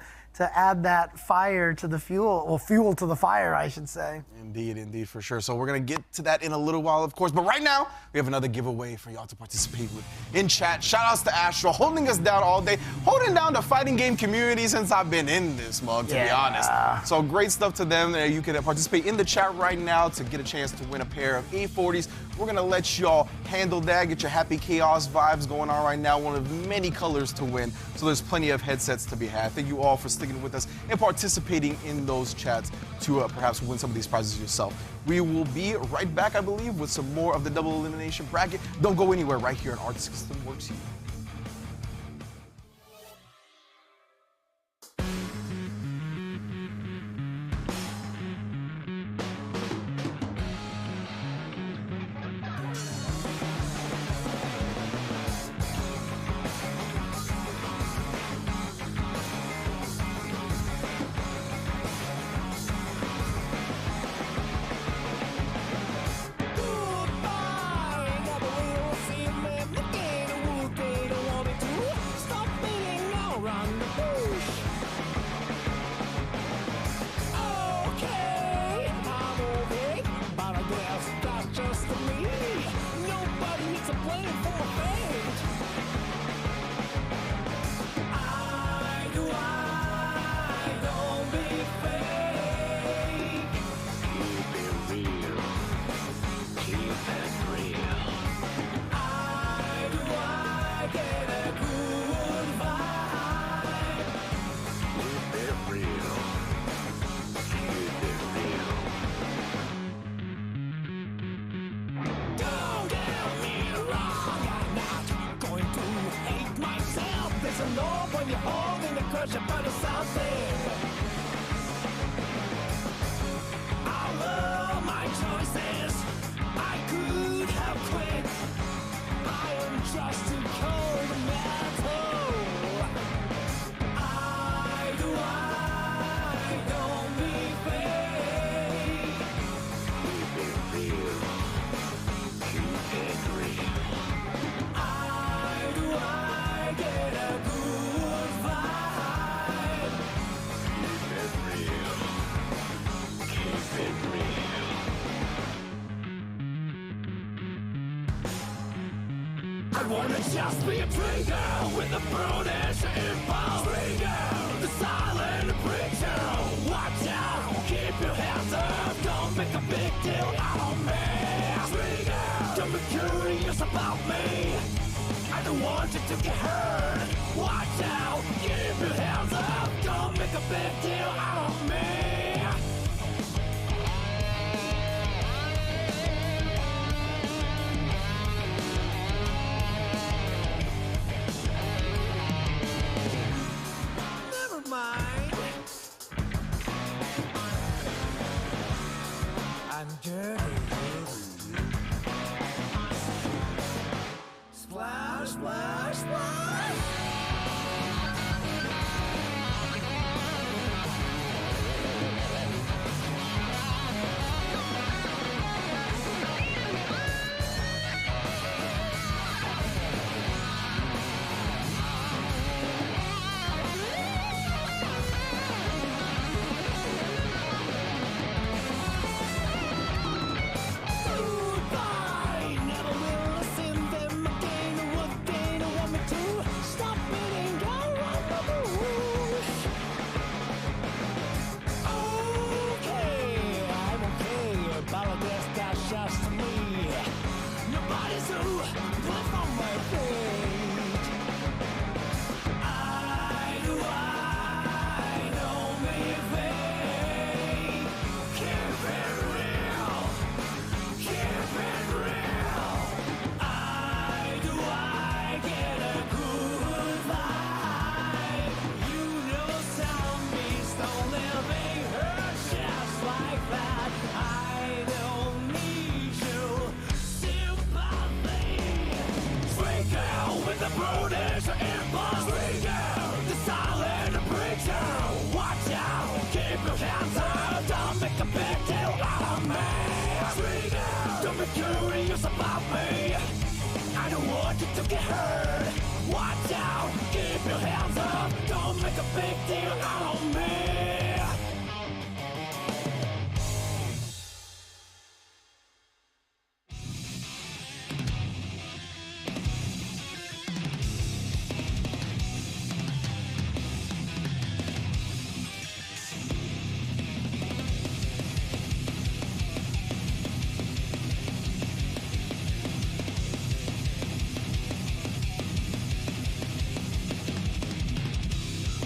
add that fire to the fuel, or fuel to the fire, I should say. Indeed, for sure. So we're going to get to that in a little while, of course. But right now, we have another giveaway for y'all to participate with in chat. Shout-outs to Astro, holding us down all day, holding down the fighting game community since I've been in this mug, to be honest. So great stuff to them. You can participate in the chat right now to get a chance to win a pair of A40s. We're going to let y'all handle that, get your happy chaos vibes going on right now. One of many colors to win. So there's plenty of headsets to be had. Thank you all for sticking with us and participating in those chats to perhaps win some of these prizes yourself. We will be right back, I believe, with some more of the double elimination bracket. Don't go anywhere right here on Arc System Works here. you're holding the crush upon something. All of my choices I could have quit. I am just too cold metal. I don't be fake. Keep it real. Keep it real. I get a good vibe. Keep it real. Keep it real. I wanna just be a trigger with a brutish impulse. Trigger, the silent preacher. Watch out, keep your hands up. Don't make a big deal out of me. Trigger, don't be curious about me. I don't want you to get hurt. Watch out, keep your hands up. Don't make a big deal out of me. Never mind. I'm dirty. Splash, splash, splash! Goodbye! Never will listen them again. What they don't want me to stop beating around the bush. Okay, I'm okay, but I guess that's just me. Nobody's who live on my page. I know me fake. Keep it real. Keep it real. I get a good vibe. You know zombies don't live in her just like that. I don't need you sympathy. Trigger with the brutish impulse. Trigger, the silent preacher. Watch out, keep your hands up. Don't make a big deal out of me. Trigger, don't be curious about me. I don't want you to get hurt. Watch out, keep your hands up. Don't make a big deal out of me.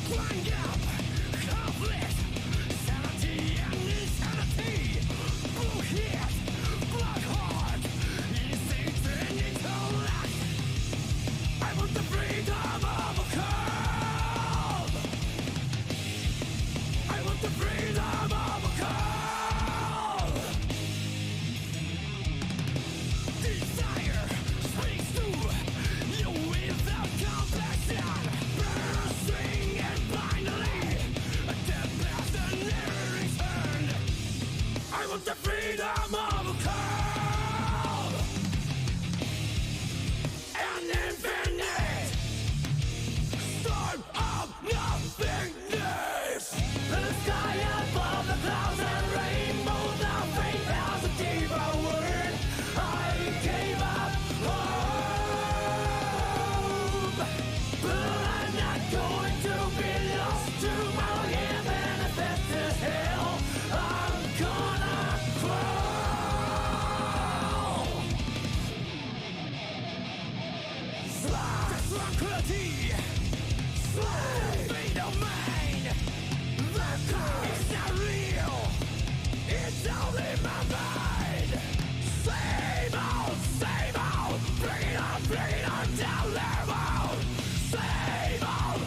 Grind up, conflict, sanity and insanity. Bullshit, blood heart, instincts and intellect. I want the freedom of a curve. I want the freedom of a curve. Desire speaks to you without compassion. Bursting and finally, a death past and never return. I want the freedom of a curve. An infinite storm of nothingness. The sky above the clouds and rainbow, the fate has a deeper word. I gave up hope, but I'm not going to be lost to my heaven if it's this hell. I'm gonna crawl. Slide tranquility. Slide fate of mine. The curse is not real. It's only my mind. Same old, bring it on down level. Same old,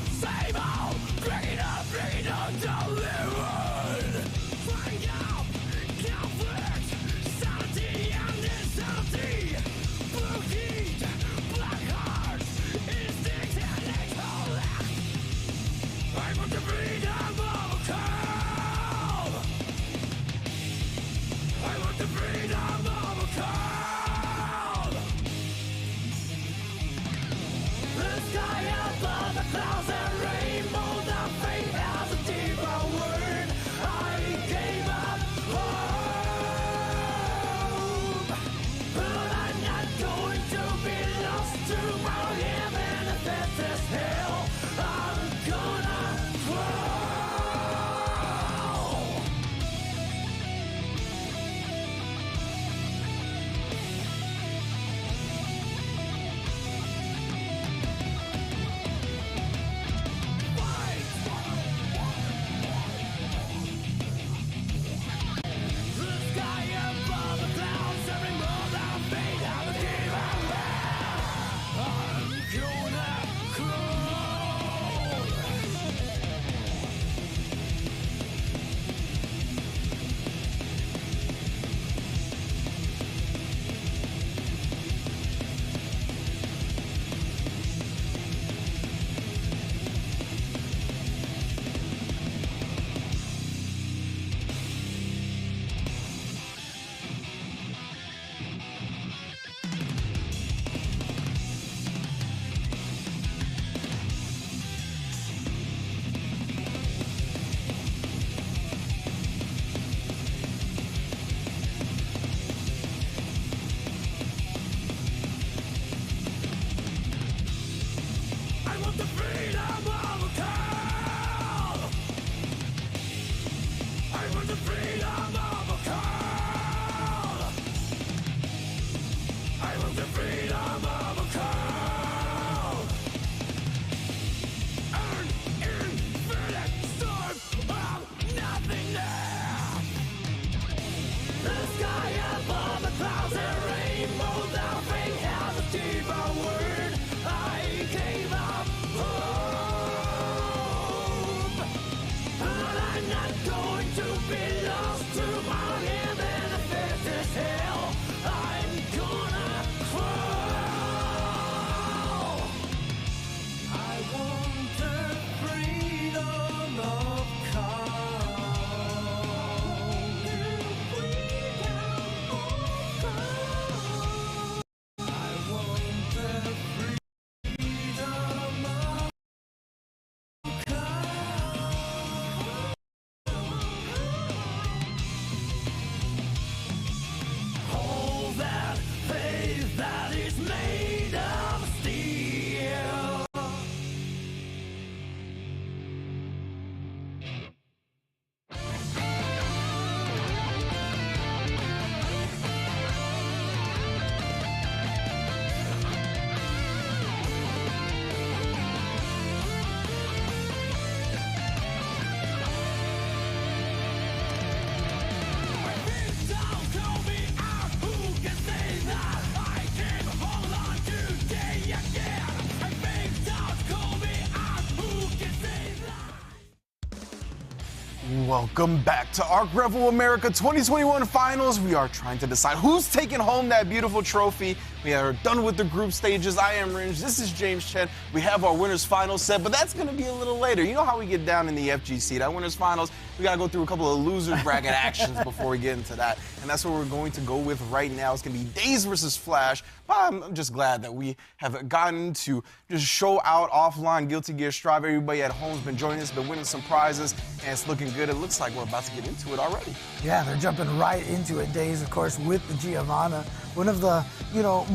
And welcome back to ARCREVO America 2021 Finals. We are trying to decide who's taking home that beautiful trophy. We are done with the group stages. I am Ringe. This is James Chen. We have our winners finals set, but that's going to be a little later. You know how we get down in the FGC, that winners finals, we got to go through a couple of losers bracket actions before we get into that. And that's what we're going to go with right now. It's going to be Daze versus Flash. I'm just glad that we have gotten to just show out offline Guilty Gear Strive. Everybody at home's been joining us, been winning some prizes, and it's looking good. It looks like we're about to get into it already. Yeah, they're jumping right into it. Daze, of course, with the Giovanna. One of the,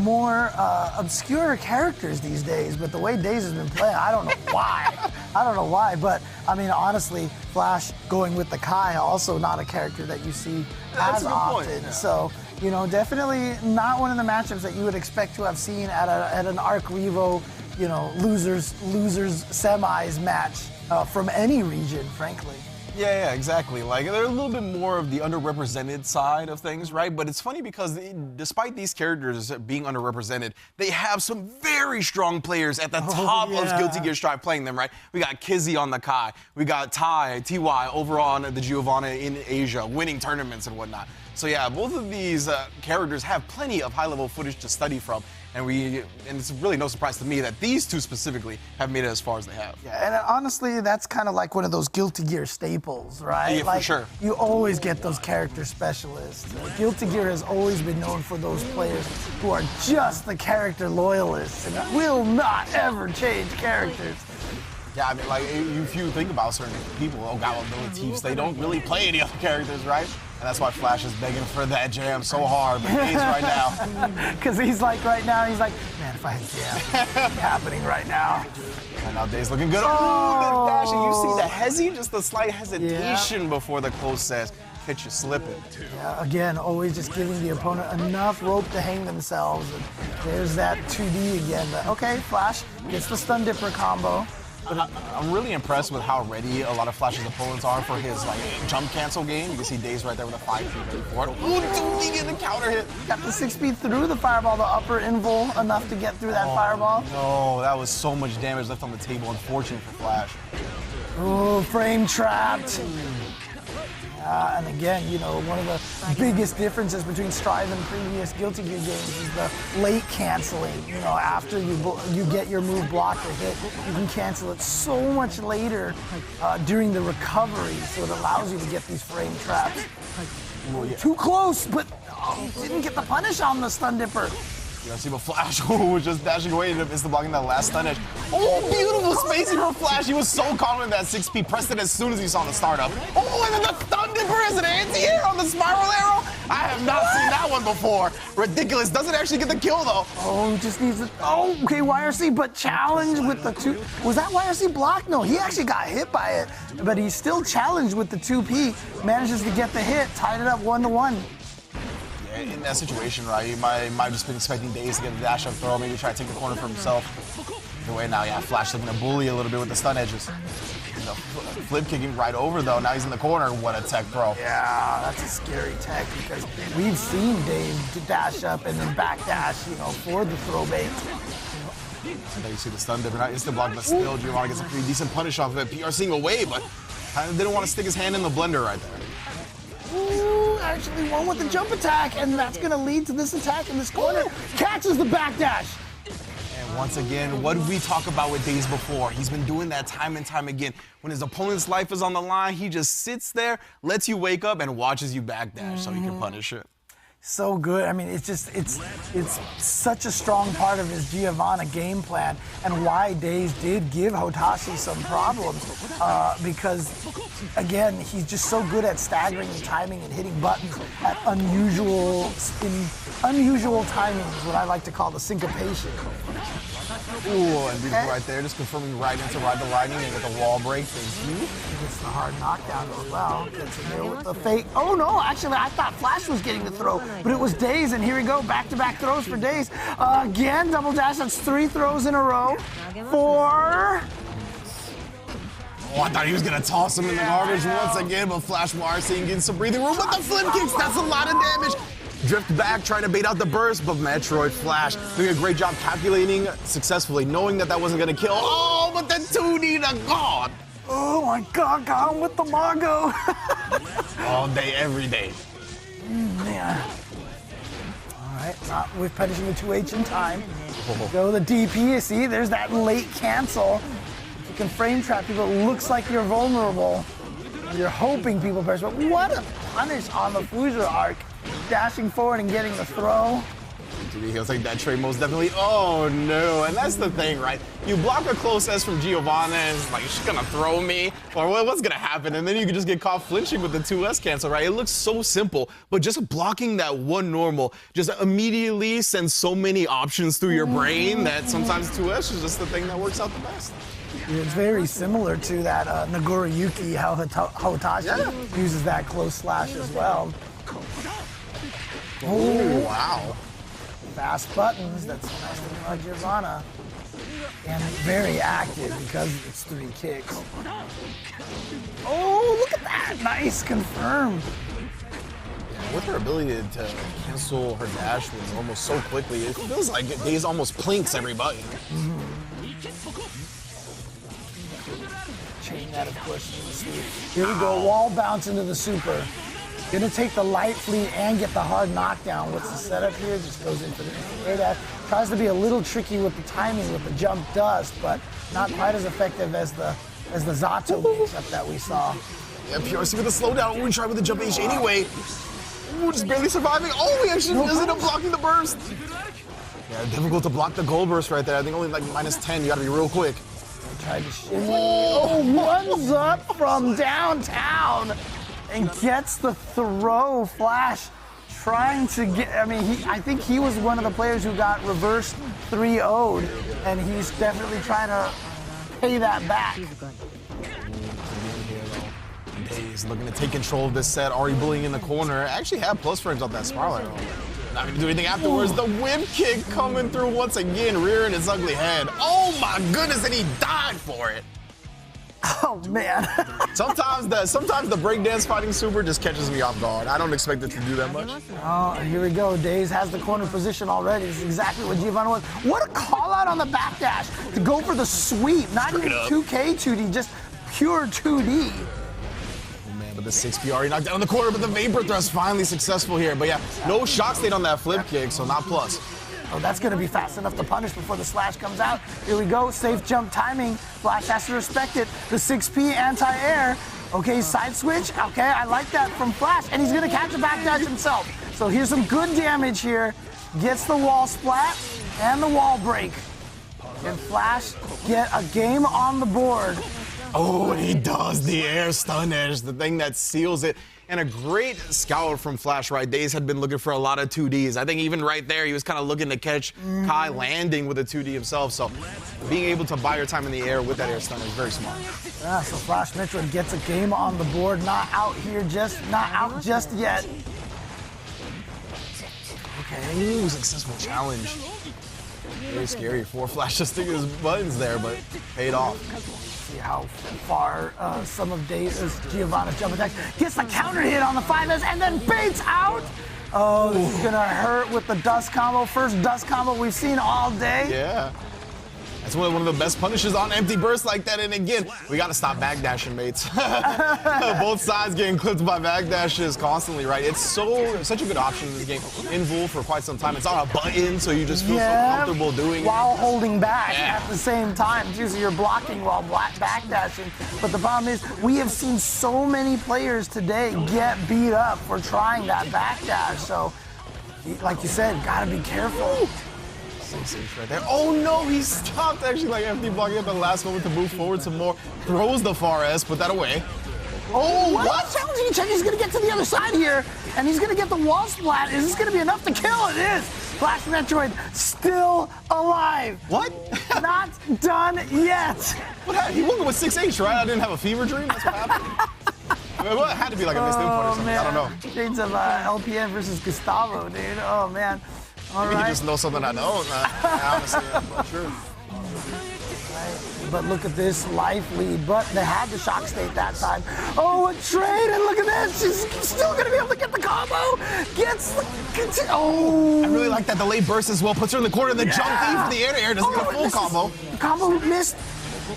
more obscure characters these days, but the way Daze has been playing, I don't know why. I don't know why, but I mean, honestly, Flash going with the Kai, also not a character that you see as often. Point, yeah. So, definitely not one of the matchups that you would expect to have seen at an ARCREVO, losers semis match from any region, frankly. Yeah, exactly. Like, they're a little bit more of the underrepresented side of things, right? But it's funny because despite these characters being underrepresented, they have some very strong players at the top of Guilty Gear Strive playing them, right? We got Kizzy on the Kai. We got TY over on the Giovanna in Asia, winning tournaments and whatnot. So yeah, both of these characters have plenty of high-level footage to study from. And it's really no surprise to me that these two specifically have made it as far as they have. Yeah, and honestly, that's kind of like one of those Guilty Gear staples, right? Yeah, like, for sure. You always get those character specialists. Guilty Gear has always been known for those players who are just the character loyalists and will not ever change characters. Yeah, I mean, like, if you think about certain people, Latifs, they don't really play any other characters, right? And that's why Flash is begging for that jam so hard, but Daze right now. Because he's like, right now, he's like, man, if I had jam happening right now. And now Daze looking good. Oh, the dash, and you see the hezzy, just the slight hesitation before the close says, catch you slipping. Yeah, again, always just giving the opponent enough rope to hang themselves. And there's that 2D again. But okay, Flash gets the stun dipper combo. But I'm really impressed with how ready a lot of Flash's opponents are for his jump cancel game. You can see Daze right there with a 5-2 ready for it. Ooh, he getting a counter hit. Got the 6-speed through the fireball, the upper invul, enough to get through that fireball. No, that was so much damage left on the table. Unfortunate for Flash. Ooh, frame trapped. And again, one of the biggest differences between Strive and previous Guilty Gear games is the late canceling. After you get your move blocked or hit, you can cancel it so much later during the recovery, so it allows you to get these frame traps. Ooh, yeah. Too close, but didn't get the punish on the stun dipper. You see, but Flash was just dashing away and insta blocking that last stun edge. Oh, beautiful spacing from Flash. He was so confident that 6P pressed it as soon as he saw the startup. Oh, and then the stun dipper as an anti-air on the spiral arrow. I have not seen that one before. Ridiculous. Doesn't actually get the kill, though. Oh, just needs to... Oh, okay, YRC, but challenged with the 2... Was that YRC blocked? No, he actually got hit by it, but he's still challenged with the 2P. Manages to get the hit, tied it up 1-1. In that situation, right, you might have just been expecting Daze to get a dash up throw, maybe try to take the corner for himself. Either way, now, yeah, Flash looking to bully a little bit with the stun edges. Flip kicking right over, though. Now he's in the corner. What a tech throw. Yeah, that's a scary tech because we've seen Daze dash up and then back dash, for the throw bait. And there you see the stun dipper, not instant block, but still, Giovanna gets a pretty decent punish off of it. PRCing away, but kind of didn't want to stick his hand in the blender right there. Ooh, actually won with the jump attack, and that's going to lead to this attack in this corner. Catches the backdash. And once again, what did we talk about with Daze before? He's been doing that time and time again. When his opponent's life is on the line, he just sits there, lets you wake up, and watches you backdash so he can punish it. So good. I mean, it's such a strong part of his Giovanna game plan, and why Daze did give Hotashi some problems because, again, he's just so good at staggering and timing and hitting buttons at unusual timings, what I like to call the syncopation. Ooh, and beautiful right there, just confirming right into Ride the Lightning and get the wall break. Thank you. Gets the hard knockdown as well. Gets in there with the fake. Oh no, actually I thought Flash was getting the throw, but it was Daze, and here we go, back-to-back throws for Daze. Again, double dash, that's 3 throws in a row. 4. Oh, I thought he was gonna toss him in the garbage once again, but Flash YRC getting some breathing room with the flip kicks. That's a lot of damage. Drift back, trying to bait out the burst, but Metroid Flash doing a great job calculating successfully, knowing that that wasn't gonna kill. Oh, but the 2D to God. Oh my God, got him with the Mago. All day, every day. Man. All right, not with punishing the 2H in time. Go the DP, see, there's that late cancel. You can frame trap people, it looks like you're vulnerable. You're hoping people press, but what a punish on the Fuja arc. Dashing forward and getting the throw. He'll take that trade most definitely. Oh no, and that's the thing, right? You block a close S from Giovanna and it's like, she's gonna throw me, or what's gonna happen? And then you can just get caught flinching with the 2S cancel, right? It looks so simple, but just blocking that one normal just immediately sends so many options through your brain that sometimes 2S is just the thing that works out the best. It's very similar to that Nagoriyuki, how Hotashi uses that close slash as well. Oh, wow. Fast buttons, that's nice thing about Giovanna. And very active because it's 3 kicks. Oh, look at that! Nice, confirm. Yeah, with her ability to cancel her dash moves almost so quickly, it feels like Daze almost plinks every button. Chain that, of course, into the sweep. Here we go, wall bounce into the super. Gonna take the light fleet and get the hard knockdown. What's the setup here? Just goes in for the air dash. Tries to be a little tricky with the timing with the jump dust, but not quite as effective as the Zato mix-up that we saw. Yeah, PRC with a slowdown. We try with the jump H anyway. Ooh, just barely surviving. Oh, we actually ended up blocking the burst. Yeah, difficult to block the gold burst right there. I think only like -10. You gotta be real quick. Tried to shimmy. Oh, runs up from downtown and gets the throw. Flash trying to get, I think he was one of the players who got reversed 3-0'd, and he's definitely trying to pay that back. Daze looking to take control of this set, already bullying in the corner. Actually had plus frames on that spiral arrow. Not going to do anything afterwards. The whip kick coming through once again, rearing its ugly head. Oh my goodness, and he died for it. Oh man. Sometimes the breakdance fighting super just catches me off guard. I don't expect it to do that much. Oh, here we go. Daze has the corner position already. This is exactly what Giovanna was. What a call out on the backdash to go for the sweep. Not even 2K 2D, just pure 2D. But the 6P already knocked down in the corner, but the Vapor Thrust finally successful here. But yeah, no shock state on that flip kick, so not plus. Oh, that's going to be fast enough to punish before the slash comes out. Here we go, safe jump timing. Flash has to respect it. The 6P anti-air. Okay, side switch. Okay, I like that from Flash. And he's going to catch a backdash himself. So here's some good damage here. Gets the wall splat and the wall break. Can Flash get a game on the board? Oh, and he does the air stun edge, the thing that seals it. And a great scout from Flash, right? Daze had been looking for a lot of 2Ds. I think even right there, he was kind of looking to catch Kai landing with a 2D himself. So being able to buy your time in the air with that air stun is very smart. Yeah, so Flash Metroid gets a game on the board. Not out just yet. Okay. Ooh, successful challenge. Very scary for Flash to stick his buttons there, but paid off. See how far some of Giovanna's jump attack gets the counter hit on the 5S and then baits out. Oh, this is gonna hurt with the dust combo. First dust combo we've seen all day. Yeah. That's one of the best punishes on empty bursts like that. And again, we got to stop backdashing, mates. Both sides getting clipped by backdashes constantly, right? It's such a good option in this game. Invul for quite some time. It's on a button, so you just feel so comfortable doing it. While holding back at the same time. Usually you're blocking while backdashing. But the problem is, we have seen so many players today get beat up for trying that backdash. So, like you said, gotta be careful. Right there. Oh no, he stopped actually like empty blocking at the last moment to move forward some more. Throws the far S, put that away. Oh, what? Challenging check. He's going to get to the other side here, and he's going to get the wall splat. Is this going to be enough to kill? It is. Flash Metroid still alive. What? Not done yet. What happened? He woke up with 6H, right? I didn't have a fever dream? That's what happened? Well, it had to be like a missed input or something. Man. I don't know. Shades of LPN versus Gustavo, dude. Oh, man. All Maybe right. he just knows something I don't. Honestly, that's not true. But look at this life lead. But they had the shock state that time. Oh, a trade, and look at this. She's still going to be able to get the combo. Gets the... Oh. I really like that delayed burst as well. Puts her in the corner, and then jump in for the air-to-air. Doesn't get a full combo. The combo missed.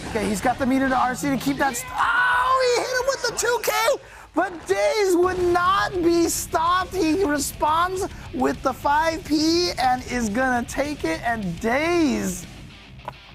Okay, he's got the meter to RC to keep that. Oh, he hit him with the 2K, but Daze would not be stopped. He responds with the 5P and is gonna take it, and Daze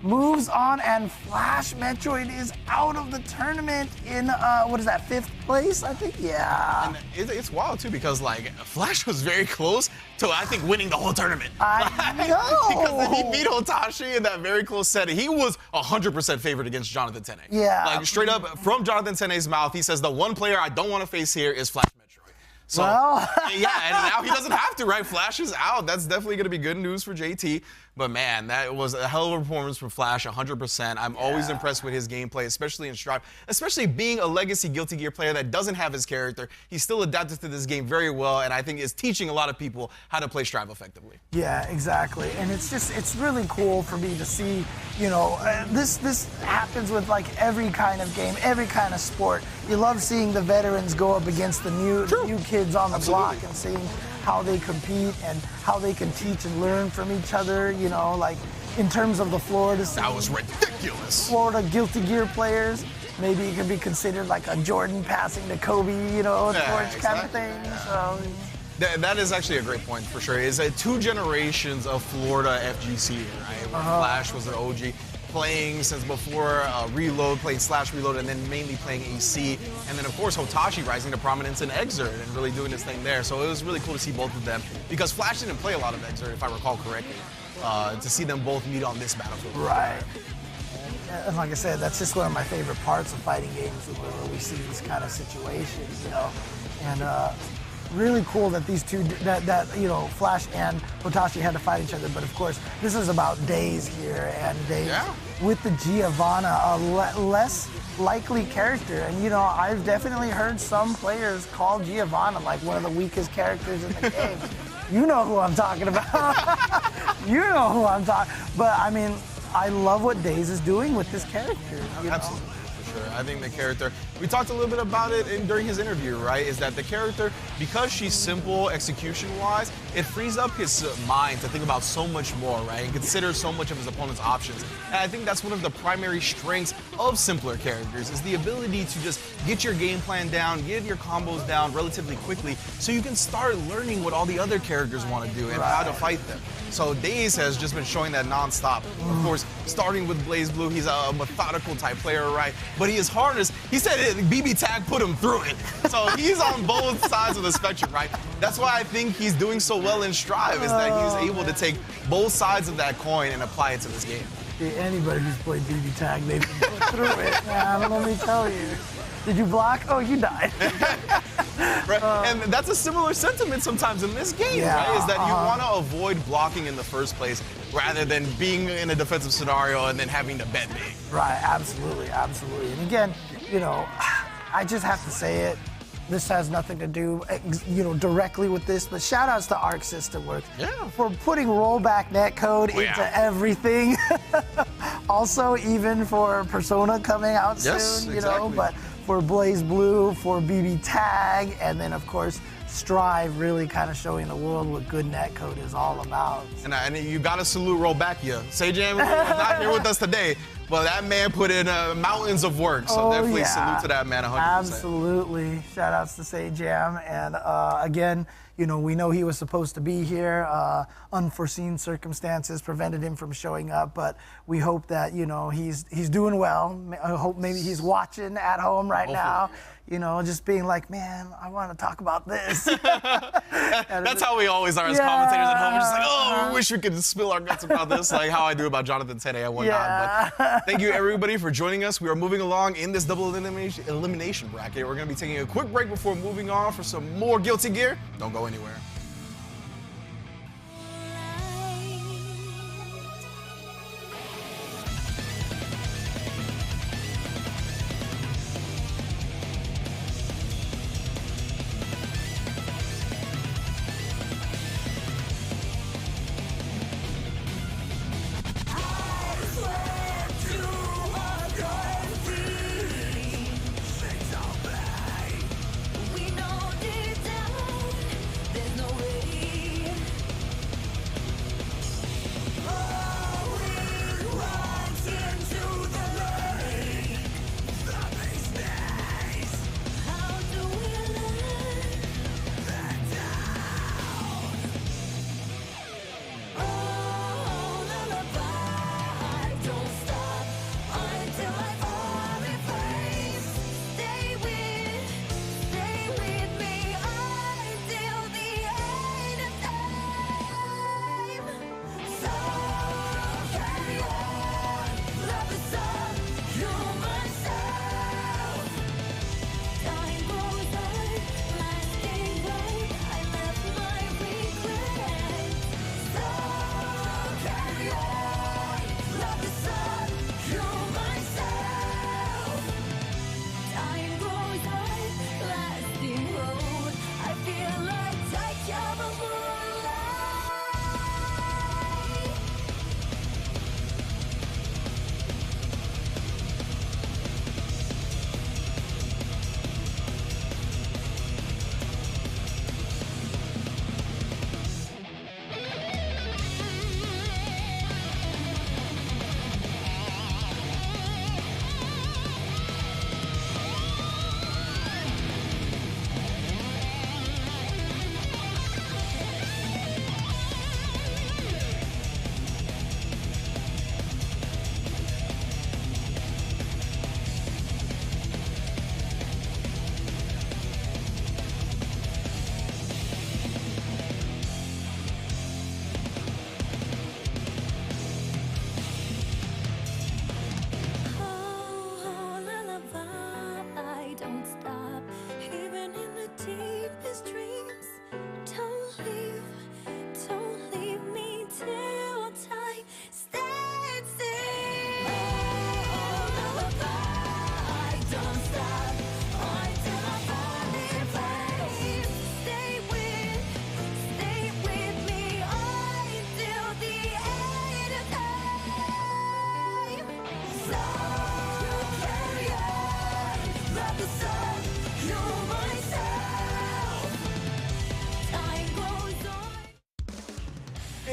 moves on, and Flash Metroid is out of the tournament in, what is that, 5th place, I think? Yeah. And it's wild, too, because, like, Flash was very close to, I think, winning the whole tournament. I know. Because he beat Hotashi in that very close set. He was 100% favored against Jonathan Tennais. Yeah. Like, straight up from Jonathan Tennais' mouth, he says, the one player I don't want to face here is Flash Metroid. So, well. yeah, and now he doesn't have to, right? Flash is out. That's definitely going to be good news for JT. But, man, that was a hell of a performance from Flash, 100%. I'm always impressed with his gameplay, especially in Strive. Especially being a legacy Guilty Gear player that doesn't have his character. He's still adapted to this game very well, and I think is teaching a lot of people how to play Strive effectively. Yeah, exactly. And it's really cool for me to see, you know, this happens with like every kind of game, every kind of sport. You love seeing the veterans go up against the new kids on the block and seeing how they compete and how they can teach and learn from each other, you know, like in terms of the Florida scene. That was ridiculous. Florida Guilty Gear players, maybe it could be considered like a Jordan passing to Kobe, you know, torch kind of thing. So. That is actually a great point for sure. It's 2 generations of Florida FGC, right? Where Flash was the OG, playing since before Reload, playing / Reload, and then mainly playing AC. And then, of course, Hotashi rising to prominence in Exert and really doing his thing there. So it was really cool to see both of them, because Flash didn't play a lot of Exert, if I recall correctly, to see them both meet on this battlefield. Right. And like I said, that's just one of my favorite parts of fighting games, where we see this kind of situations, you know. And really cool that these two, that you know, Flash and Hotashi had to fight each other. But of course, this is about Daze here, and Daze with the Giovanna, a less likely character. And you know, I've definitely heard some players call Giovanna like one of the weakest characters in the game. You know who I'm talking about. You know who I'm talking. But I mean, I love what Daze is doing with this character. You know? Absolutely. Sure. I think the character, we talked a little bit about it during his interview, right? Is that the character, because she's simple execution-wise, it frees up his mind to think about so much more, right? And consider so much of his opponent's options. And I think that's one of the primary strengths of simpler characters, is the ability to just get your game plan down, get your combos down relatively quickly, so you can start learning what all the other characters want to do and how to fight them. So Daze has just been showing that non-stop. Of course, starting with BlazBlue, he's a methodical type player, right? But he is harnessed. He said BB Tag put him through it. So he's on both sides of the spectrum, right? That's why I think he's doing so well in Strive, is that he's able to take both sides of that coin and apply it to this game. Anybody who's played BB Tag, they've been put through it, man. Let me tell you. Did you block? Oh, you died. Right? And that's a similar sentiment sometimes in this game, right? Is that you want to avoid blocking in the first place rather than being in a defensive scenario and then having to bet big. Right, absolutely, absolutely. And again, you know, I just have to say it. This has nothing to do, you know, directly with this, but shout outs to Arc System Works for putting rollback netcode into everything. Also, even for Persona coming out soon, you know, but for BlazBlue, for BB Tag, and then of course Strive, really kind of showing the world what good netcode is all about. And you gotta salute Rollback. Say Jam is not here with us today, but that man put in mountains of work. So definitely salute to that man, 100%. Absolutely. Shout outs to Say Jam. And again, you know, we know he was supposed to be here. Unforeseen circumstances prevented him from showing up, but we hope that, you know, he's doing well. I hope maybe he's watching at home right now. You know, just being like, man, I want to talk about this. That's how we always are as commentators at home. We're just like, oh, we wish we could spill our guts about this, like how I do about Jonathan Tennais and whatnot. But thank you, everybody, for joining us. We are moving along in this double elimination bracket. We're going to be taking a quick break before moving on for some more Guilty Gear. Don't go anywhere. We know deep down there's no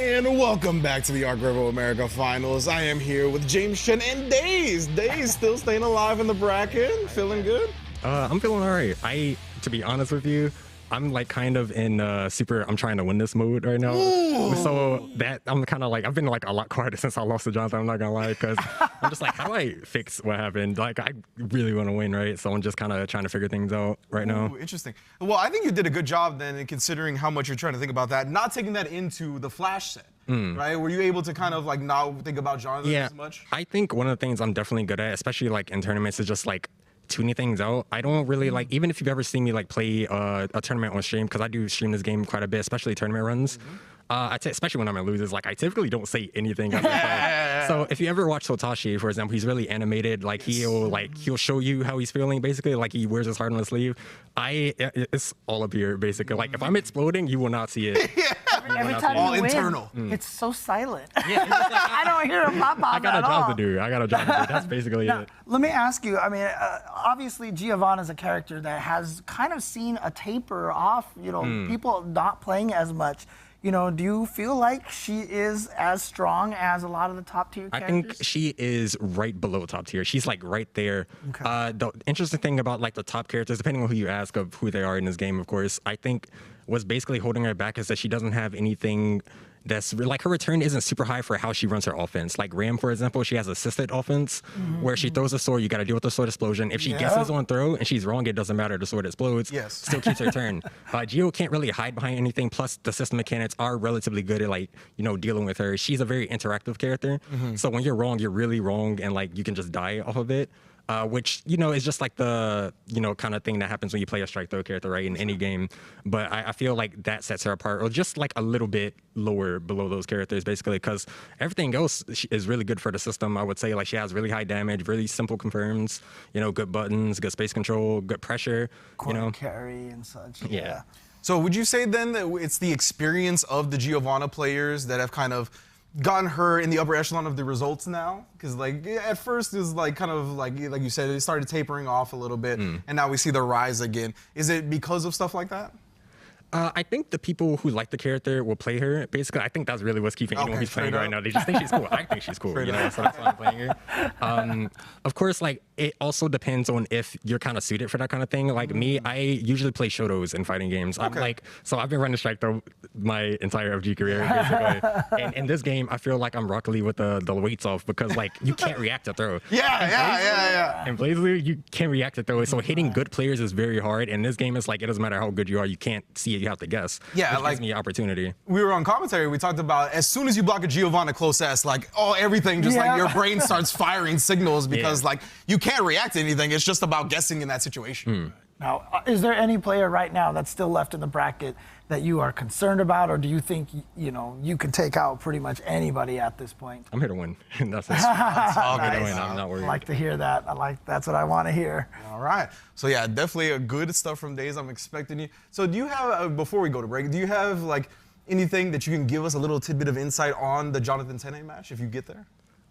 And welcome back to the ARCREVO America Finals. I am here with James Chen and Daze. Daze still staying alive in the bracket. Feeling good? I'm feeling all right. To be honest with you, I'm like kind of in I'm trying to win this mode right now. Ooh. So that I'm kind of like, I've been like a lot quieter since I lost to Jonathan, I'm not gonna lie, because I'm just like, how do I fix what happened? Like, I really want to win, right? So I'm just kind of trying to figure things out right now. Interesting. Well, I think you did a good job then in considering how much you're trying to think about that, not taking that into the Flash set. Right? Were you able to kind of like not think about Jonathan as much? I think one of the things I'm definitely good at, especially like in tournaments, is just like tuning things out. I don't really like, even if you've ever seen me like play a tournament on stream, because I do stream this game quite a bit, especially tournament runs. Especially when I'm in losers, like I typically don't say anything. So if you ever watch Hotashi, for example, he's really animated. Like he'll show you how he's feeling. Basically, like he wears his heart on his sleeve. It's all up here. Basically, like if I'm exploding, you will not see it. Every time all you internal. win, it's so silent. Yeah, it's just like, I don't hear a pop off I got at a job all. to do. That's basically it. Let me ask you, I mean, obviously Giovanna is a character that has kind of seen a taper off, people not playing as much. Do you feel like she is as strong as a lot of the top tier characters? I think she is right below top tier. She's like right there. Okay. The interesting thing about like the top characters, depending on who you ask of who they are in this game, of course, I think what's basically holding her back is that she doesn't have anything that's like, her return isn't super high for how she runs her offense. Like Ram, for example, she has assisted offense where she throws a sword, you got to deal with the sword explosion. If she guesses on throw and she's wrong, it doesn't matter. The sword explodes. Yes. Still keeps her turn. Gio can't really hide behind anything. Plus, the system mechanics are relatively good at like dealing with her. She's a very interactive character. So when you're wrong, you're really wrong, and like you can just die off of it. Which, is just like the, kind of thing that happens when you play a strike throw character, right, in any game. But I feel like that sets her apart, or just like a little bit lower below those characters, basically, because everything else is really good for the system. I would say like she has really high damage, really simple confirms, good buttons, good space control, good pressure, carry and such. Yeah. So would you say then that it's the experience of the Giovanna players that have kind of gotten her in the upper echelon of the results now? Because like at first it was like kind of like you said, it started tapering off a little bit, and now we see the rise again. Is it because of stuff like that? I think the people who like the character will play her. Basically, I think that's really what's keeping anyone who's playing right now. They just think she's cool. I think she's cool, so that's why I'm playing her. Of course, like it also depends on if you're kind of suited for that kind of thing. Like me, I usually play Shotos in fighting games. I'm like, so I've been running strike throw my entire FG career, basically. And in this game, I feel like I'm Rocket Lee with the weights off, because like you can't react to throw. Yeah. And Blazely, you can't react to throw. So hitting good players is very hard. And this game is like, it doesn't matter how good you are, you can't see it. You have to guess. Yeah, which like gives me opportunity. We were on commentary. We talked about as soon as you block a Giovanna close S, like everything just like your brain starts firing signals, because like you can't react to anything. It's just about guessing in that situation. Now, is there any player right now that's still left in the bracket that you are concerned about, or do you think you can take out pretty much anybody at this point? I'm here to win. That's it. I'm here to win. I'm not worried. I like to hear that. That's what I want to hear. All right. So yeah, definitely a good stuff from Daze. I'm expecting you. So do you have, before we go to break, do you have like anything that you can give us a little tidbit of insight on the Jonathan Tennais match if you get there?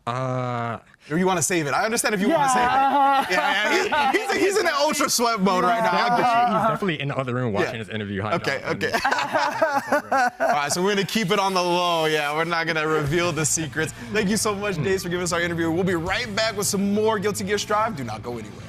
Or you want to save it? I understand if you want to save it. He's in the ultra sweat mode right now. He's definitely in the other room watching his interview. Okay. All right, so we're going to keep it on the low. Yeah, we're not going to reveal the secrets. Thank you so much, Daze, for giving us our interview. We'll be right back with some more Guilty Gear Strive. Do not go anywhere.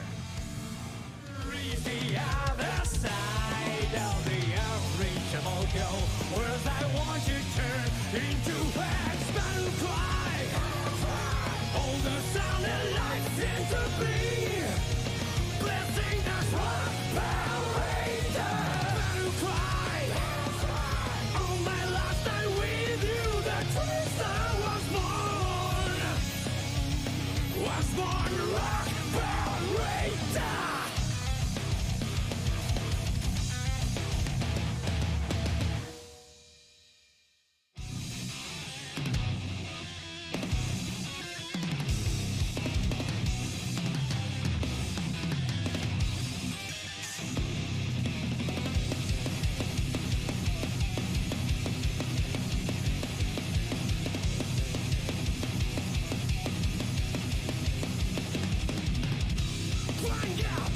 Find out!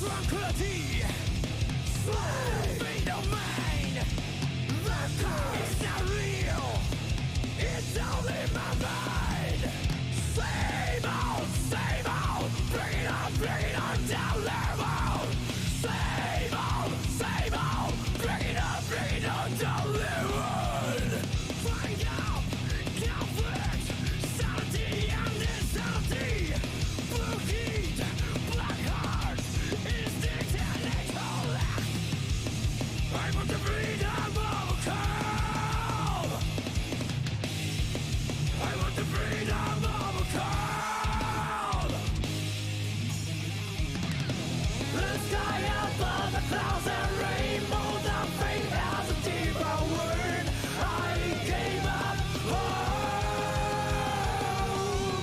tranquility. Slave domain. The car is not real. It's only my mind. Same old, bring it on down level. Same old, bring it on down level. Find out, conflict, sanity and insanity. Blue heat, black heart, instinct and intellect. I want the freedom of a cow. I want the freedom of a cow. The sky above the clouds and rainbow, the fate has a deeper word. I gave up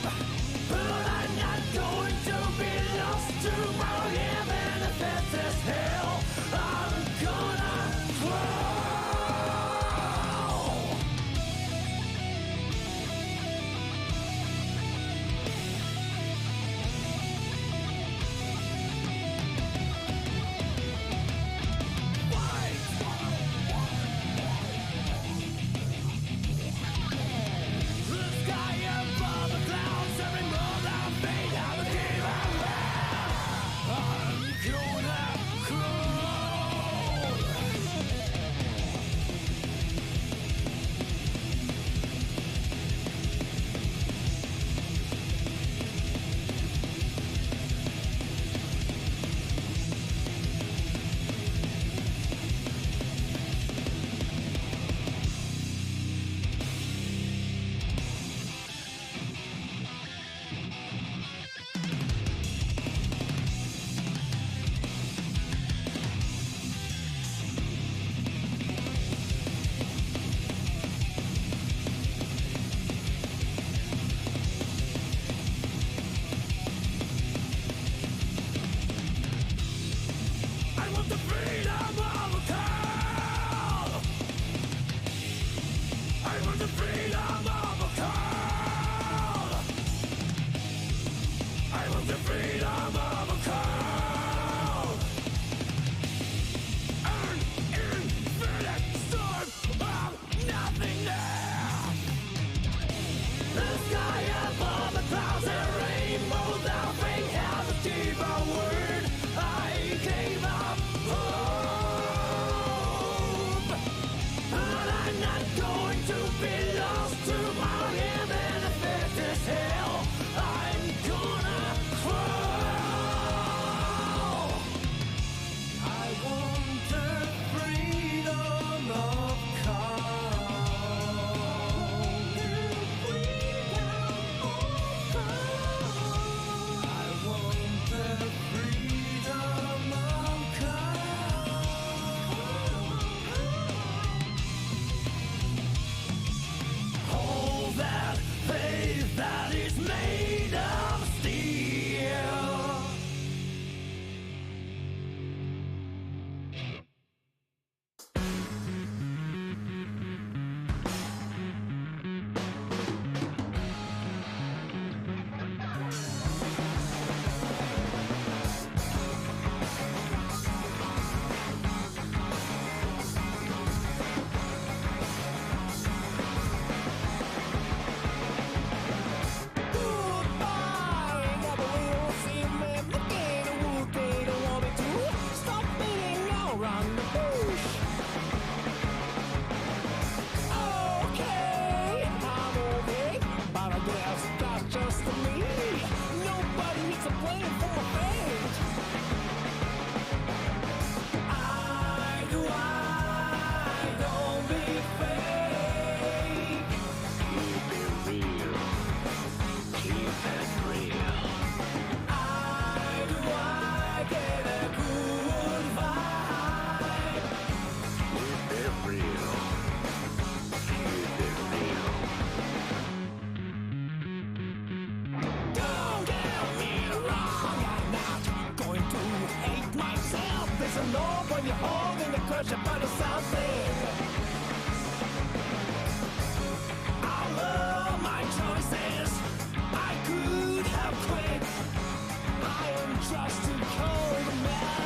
hope, but I'm not going to be lost tomorrow. Even if it is hell, I'm gonna crawl. The sky above the clouds, every move that I made, I would give up. I'm gonna crawl. I want the freedom of a cow. I want the freedom of a cow. I want the freedom of a cow. An infinite storm of nothingness. The sky above the clouds and rainbow, the thing has a deeper word. I gave up hope, but I'm not going to be lost tomorrow. Even if it is hell, I'm gonna crawl. I want the freedom of I want the freedom of hold that faith that is made of steel. Goodbye, never will see me looking a wood. They don't want me to stop beating around the bush. Okay, I'm okay, but I guess that's just me. Nobody needs to blame for my fate. I don't be fake. Keep it real. Keep it real. I get a good vibe. Keep it real. Keep it real. Don't get me wrong, I'm not going to hate myself. There's a law when you're holding the cushion, but it's something. I love my choices. I could have quit. I am just too cold, man.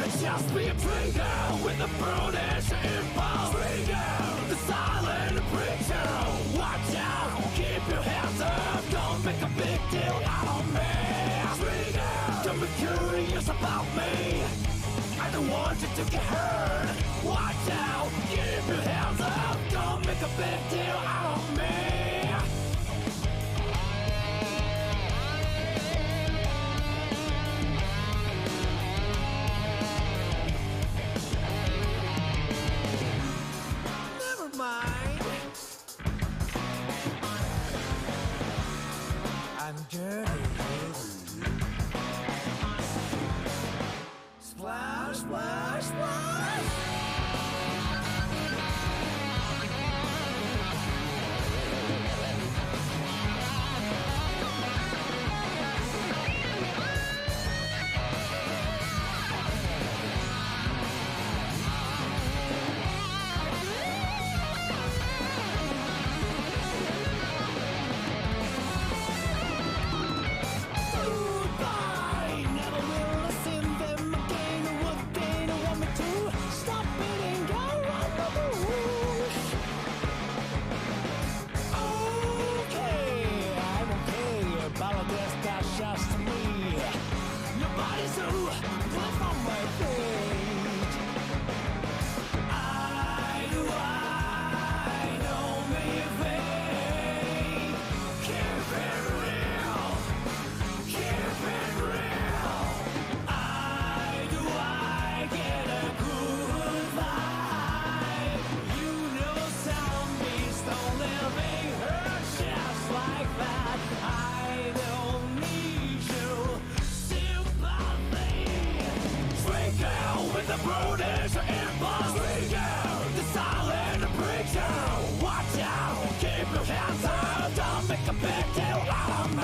Let's just be a trigger with a brutish impulse. Trigger, the silent preacher. Watch out, keep your hands up. Don't make a big deal out of me. Trigger, don't be curious about me. I don't want you to get hurt. Watch out, keep your hands up. Don't make a big deal out of me. Never mind. I'm dirty. Splash, splash, splash. Goodbye. Never will listen them again. What they don't want me to stop beating around the bush. Okay, I'm okay. Apologize, that's just me. Nobody's who live on my page. I know me vague. Keep it real. Keep it real. I get a good vibe. You know zombies don't live in her just like that. I don't need you sympathy. Trigger with the brutish impulse. Trigger, the silent preacher. Watch out, keep your hands up. Don't make a big deal out of me.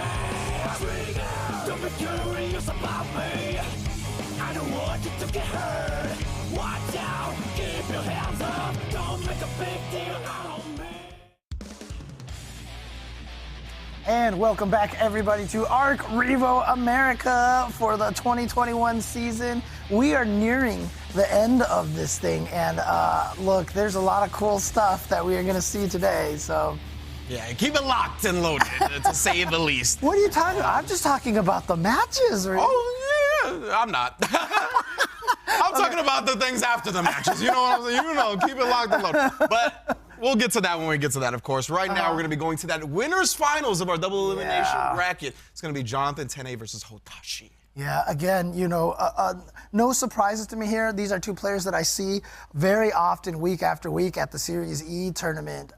Trigger, don't be curious about me. I don't want you to get hurt. Watch out, keep your hands up. Don't make a big deal out of me. And welcome back, everybody, to ARCREVO America for the 2021 season. We are nearing the end of this thing, and look, there's a lot of cool stuff that we are going to see today. So, Yeah, keep it locked and loaded, to say the least. what are you talking about? I'm just talking about the matches. Oh, yeah, I'm not. I'm talking about the things after the matches. You know what I'm saying? You know, keep it locked and loaded. But we'll get to that when we get to that, of course. Right now, we're going to be going to that winners finals of our double elimination bracket. It's going to be Jonathan Tennais versus Hotashi. Yeah, again, you know, no surprises to me here. These are two players that I see very often, week after week, at the Series E tournament.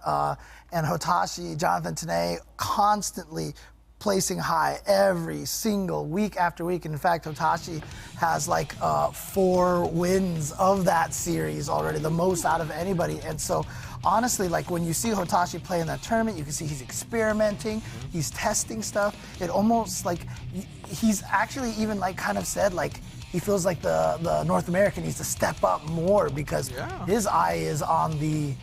And Hotashi, Jonathan Tennais, constantly placing high every single week after week. And in fact, Hotashi has like 4 wins of that series already, the most out of anybody. And so, honestly, like when you see Hotashi play in that tournament, you can see he's experimenting, he's testing stuff. It almost like he's actually even like kind of said like he feels like the North American needs to step up more because his eye is on the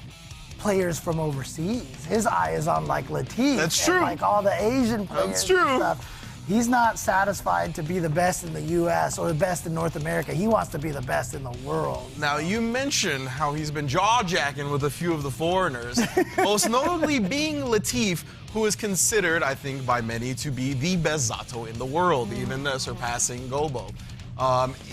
players from overseas. His eye is on like Latif. That's true. And, like all the Asian players. That's true. And stuff. He's not satisfied to be the best in the U.S. or the best in North America. He wants to be the best in the world. Now, you mentioned how he's been jaw-jacking with a few of the foreigners, most notably being Latif, who is considered, I think, by many to be the best Zato in the world, even surpassing Gobo.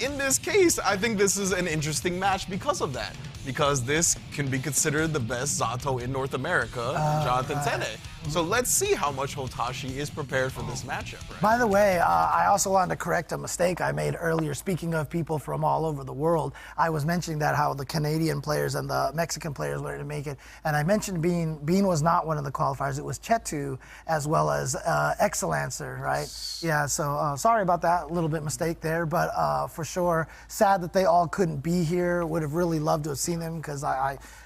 In this case, I think this is an interesting match because of that. Because this can be considered the best Zato in North America, Jonathan Tennais. So let's see how much Hotashi is prepared for this matchup. Right? By the way, I also wanted to correct a mistake I made earlier. Speaking of people from all over the world, I was mentioning that how the Canadian players and the Mexican players were to make it. And I mentioned Bean. Bean was not one of the qualifiers. It was Chetu as well as Excelancer, right? Yeah, so sorry about that. A little bit mistake there. But for sure, sad that they all couldn't be here. Would have really loved to have seen them because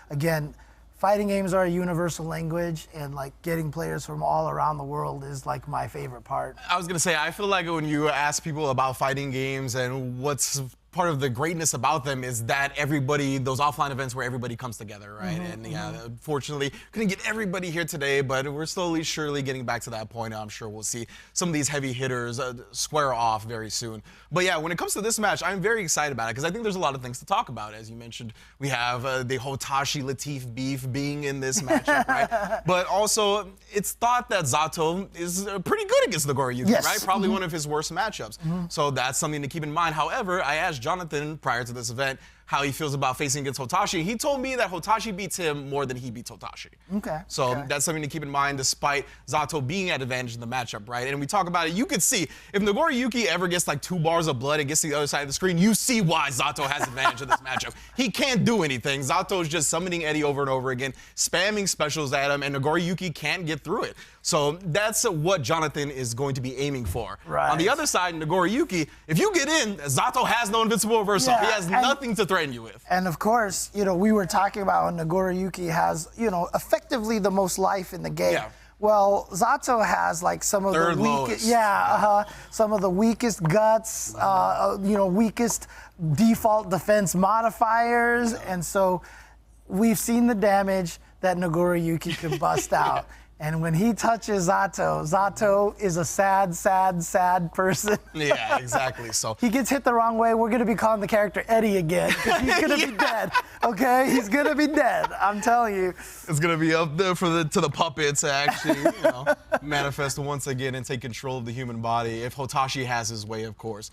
again, fighting games are a universal language, and like getting players from all around the world is like my favorite part. I was gonna say, I feel like when you ask people about fighting games and what's part of the greatness about them is that everybody, those offline events where everybody comes together, right? And yeah, unfortunately, couldn't get everybody here today, but we're slowly, surely getting back to that point. I'm sure we'll see some of these heavy hitters square off very soon. But yeah, when it comes to this match, I'm very excited about it because I think there's a lot of things to talk about. As you mentioned, we have the Hotashi Latif beef being in this matchup, right? But also, it's thought that Zato is pretty good against Nagoro Yuki, right? Probably one of his worst matchups. So that's something to keep in mind. However, I asked Jonathan prior to this event how he feels about facing against Hotashi. He told me that Hotashi beats him more than he beats Hotashi. So that's something to keep in mind despite Zato being at advantage in the matchup, right? And we talk about it, you could see, if Nagoro Yuki ever gets like 2 bars of blood and gets to the other side of the screen, you see why Zato has advantage in this matchup. He can't do anything. Zato's just summoning Eddie over and over again, spamming specials at him, and Nagoro Yuki can't get through it. So that's what Jonathan is going to be aiming for. On the other side, Nagoro Yuki, if you get in, Zato has no invincible reversal. He has nothing to threaten you with. And of course, you know, we were talking about how Nagoro Yuki has, you know, effectively the most life in the game. Well, Zato has like some of the weakest, some of the weakest guts, you know, weakest default defense modifiers, and so we've seen the damage that Nagoro Yuki can bust out. And when he touches Zato, Zato is a sad, sad, sad person. Yeah, exactly. So he gets hit the wrong way. We're going to be calling the character Eddie again because he's going to be dead. Okay, he's going to be dead. I'm telling you. It's going to be up there for to the puppets to actually, you know, manifest once again and take control of the human body if Hotashi has his way, of course.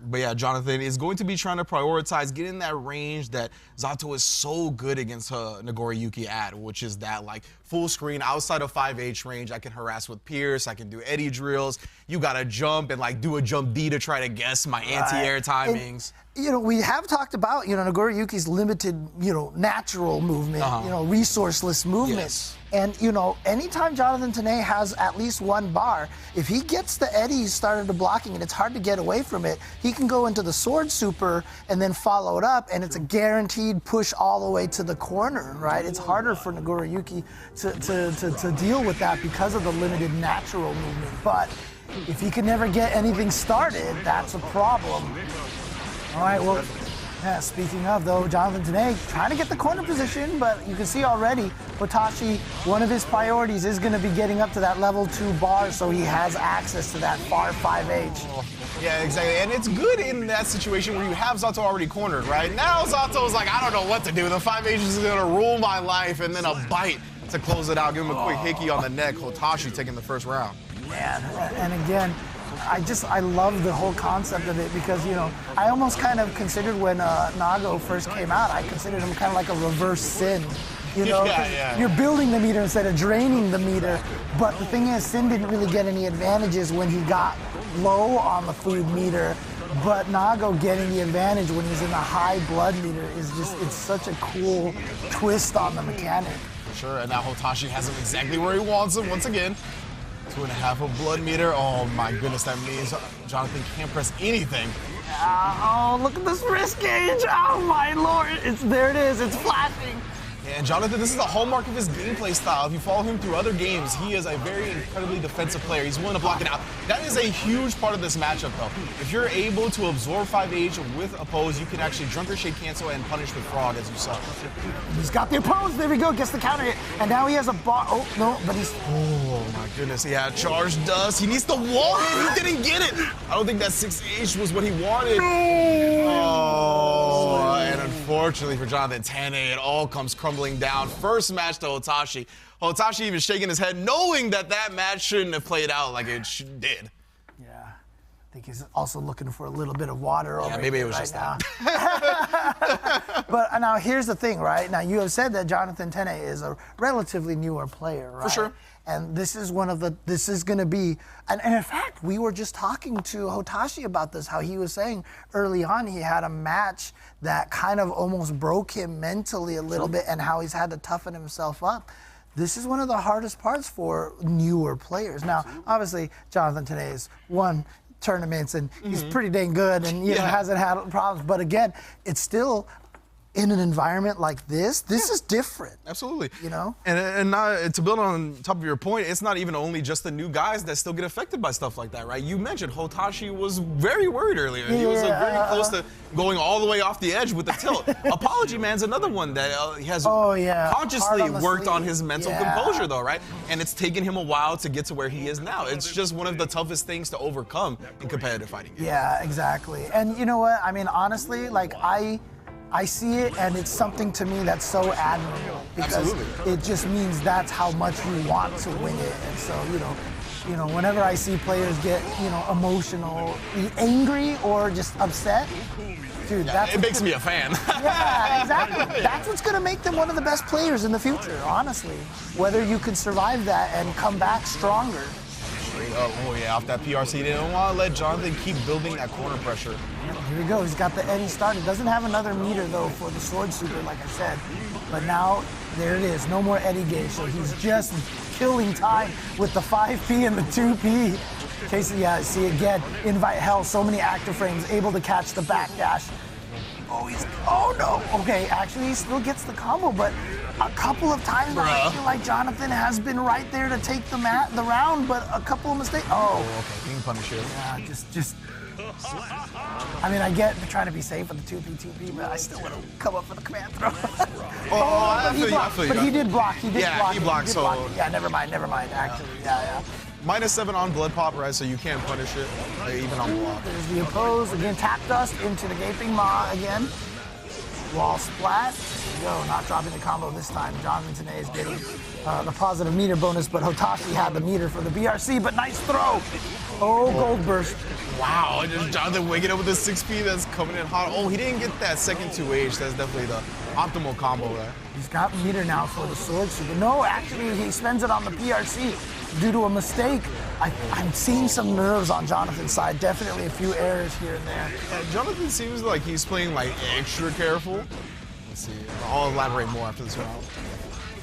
But yeah, Jonathan is going to be trying to prioritize getting that range that Zato is so good against Nagoro Yuki at, which is that like full screen outside of 5H range. I can harass with Pierce, I can do Eddie drills. You gotta jump and like do a jump D to try to guess my anti-air timings. And, you know, we have talked about, you know, Nagoro Yuki's limited, you know, natural movement, you know, resourceless movement. And, you know, anytime Jonathan Tennais has at least 1 bar, if he gets the Eddie started to blocking and it's hard to get away from it, he can go into the sword super and then follow it up, and it's a guaranteed push all the way to the corner, right? It's harder for Nagoro Yuki to deal with that because of the limited natural movement. But if he can never get anything started, that's a problem. All right, well, yeah, speaking of, though, Jonathan Tennais trying to get the corner position, but you can see already, Hotashi, one of his priorities is going to be getting up to that level 2 bar, so he has access to that far 5H. Yeah, exactly, and it's good in that situation where you have Zato already cornered, right? Now Zato's like, I don't know what to do. The 5H is going to rule my life, and then a bite to close it out. Give him a quick hickey on the neck. Hotashi taking the first round. Man, and again, I love the whole concept of it because, you know, I almost kind of considered when Nago first came out, I considered him kind of like a reverse Sin. You know, you're building the meter instead of draining the meter. But the thing is, Sin didn't really get any advantages when he got low on the food meter. But Nago getting the advantage when he's in the high blood meter is just, it's such a cool twist on the mechanic. For sure, and now Hotashi has him exactly where he wants him once again. 2.5 of blood meter. Oh my goodness, that means Jonathan can't press anything. Oh, look at this wrist gauge. Oh my lord, there it is, it's flashing. And Jonathan, this is the hallmark of his gameplay style. If you follow him through other games, he is a very incredibly defensive player. He's willing to block it out. That is a huge part of this matchup, though. If you're able to absorb 5H with oppose, you can actually drunk or shake cancel and punish the frog, as you saw. He's got the oppose. There we go. Gets the counter hit. And now he has a bar. Oh, no, but he's... Oh, my goodness. He had charged dust. He needs the wall hit. He didn't get it. I don't think that 6H was what he wanted. No! Oh, and unfortunately for Jonathan Tennais, it all comes crumbling down. First match to Hotashi. Hotashi even shaking his head, knowing that that match shouldn't have played out like it did. Yeah, I think he's also looking for a little bit of water over maybe it was right just now. that. But now here's the thing, right? Now you have said that Jonathan Tennais is a relatively newer player, right? For sure. And this is going to be, and in fact, we were just talking to Hotashi about this, how he was saying early on he had a match that kind of almost broke him mentally a little bit and how he's had to toughen himself up. This is one of the hardest parts for newer players. Now, obviously, Jonathan Tennais won tournaments and he's pretty dang good and you know, hasn't had problems. But again, it's still in an environment like this is different. Absolutely. You know? And not, to build on top of your point, it's not even only just the new guys that still get affected by stuff like that, right? You mentioned Hotashi was very worried earlier. He was very close to going all the way off the edge with the tilt. Apology Man's another one that has consciously worked on his mental composure, though, right? And it's taken him a while to get to where he is now. It's just one of the toughest things to overcome in competitive fighting games. Yeah, exactly. And you know what? I mean, honestly, like I see it, and it's something to me that's so admirable because it just means that's how much you want to win it. And so, you know, whenever I see players get, emotional, angry, or just upset, dude, it makes me a fan. Yeah, exactly. That's what's going to make them one of the best players in the future, honestly. Whether you can survive that and come back stronger. Off that PRC. They don't want to let Jonathan keep building that corner pressure. Here we go. He's got the Eddie started. Doesn't have another meter, though, for the sword super, like I said. But now, there it is. No more Eddie gauge. So he's just killing time with the 5P and the 2P. Casey, see again, invite hell. So many active frames, able to catch the backdash. Oh no. Okay, actually, he still gets the combo, but a couple of times I feel like Jonathan has been right there to take the round, but a couple of mistakes. Oh, okay. Being punished here. Yeah, just. I mean, I get trying to be safe with the 2P, but I still want to come up for the command throw. I feel you. But he did block. He blocked. He blocked. Yeah, never mind. Actually, yeah. -7 on blood pop, right? So you can't punish it, even on block. There's the oppose again. Tap dust into the gaping maw again. Wall splat. There we go. Not dropping the combo this time. Jonathan Tennais is getting the positive meter bonus, but Hotashi had the meter for the BRC. But nice throw. Oh, gold burst. Wow, just Jonathan waking up with the 6P that's coming in hot. Oh, he didn't get that second 2H. That's definitely the optimal combo there. He's got meter now for the sword super. No, actually, he spends it on the PRC due to a mistake. I'm seeing some nerves on Jonathan's side. Definitely a few errors here and there. Jonathan seems like he's playing like extra careful. Let's see. I'll elaborate more after this round.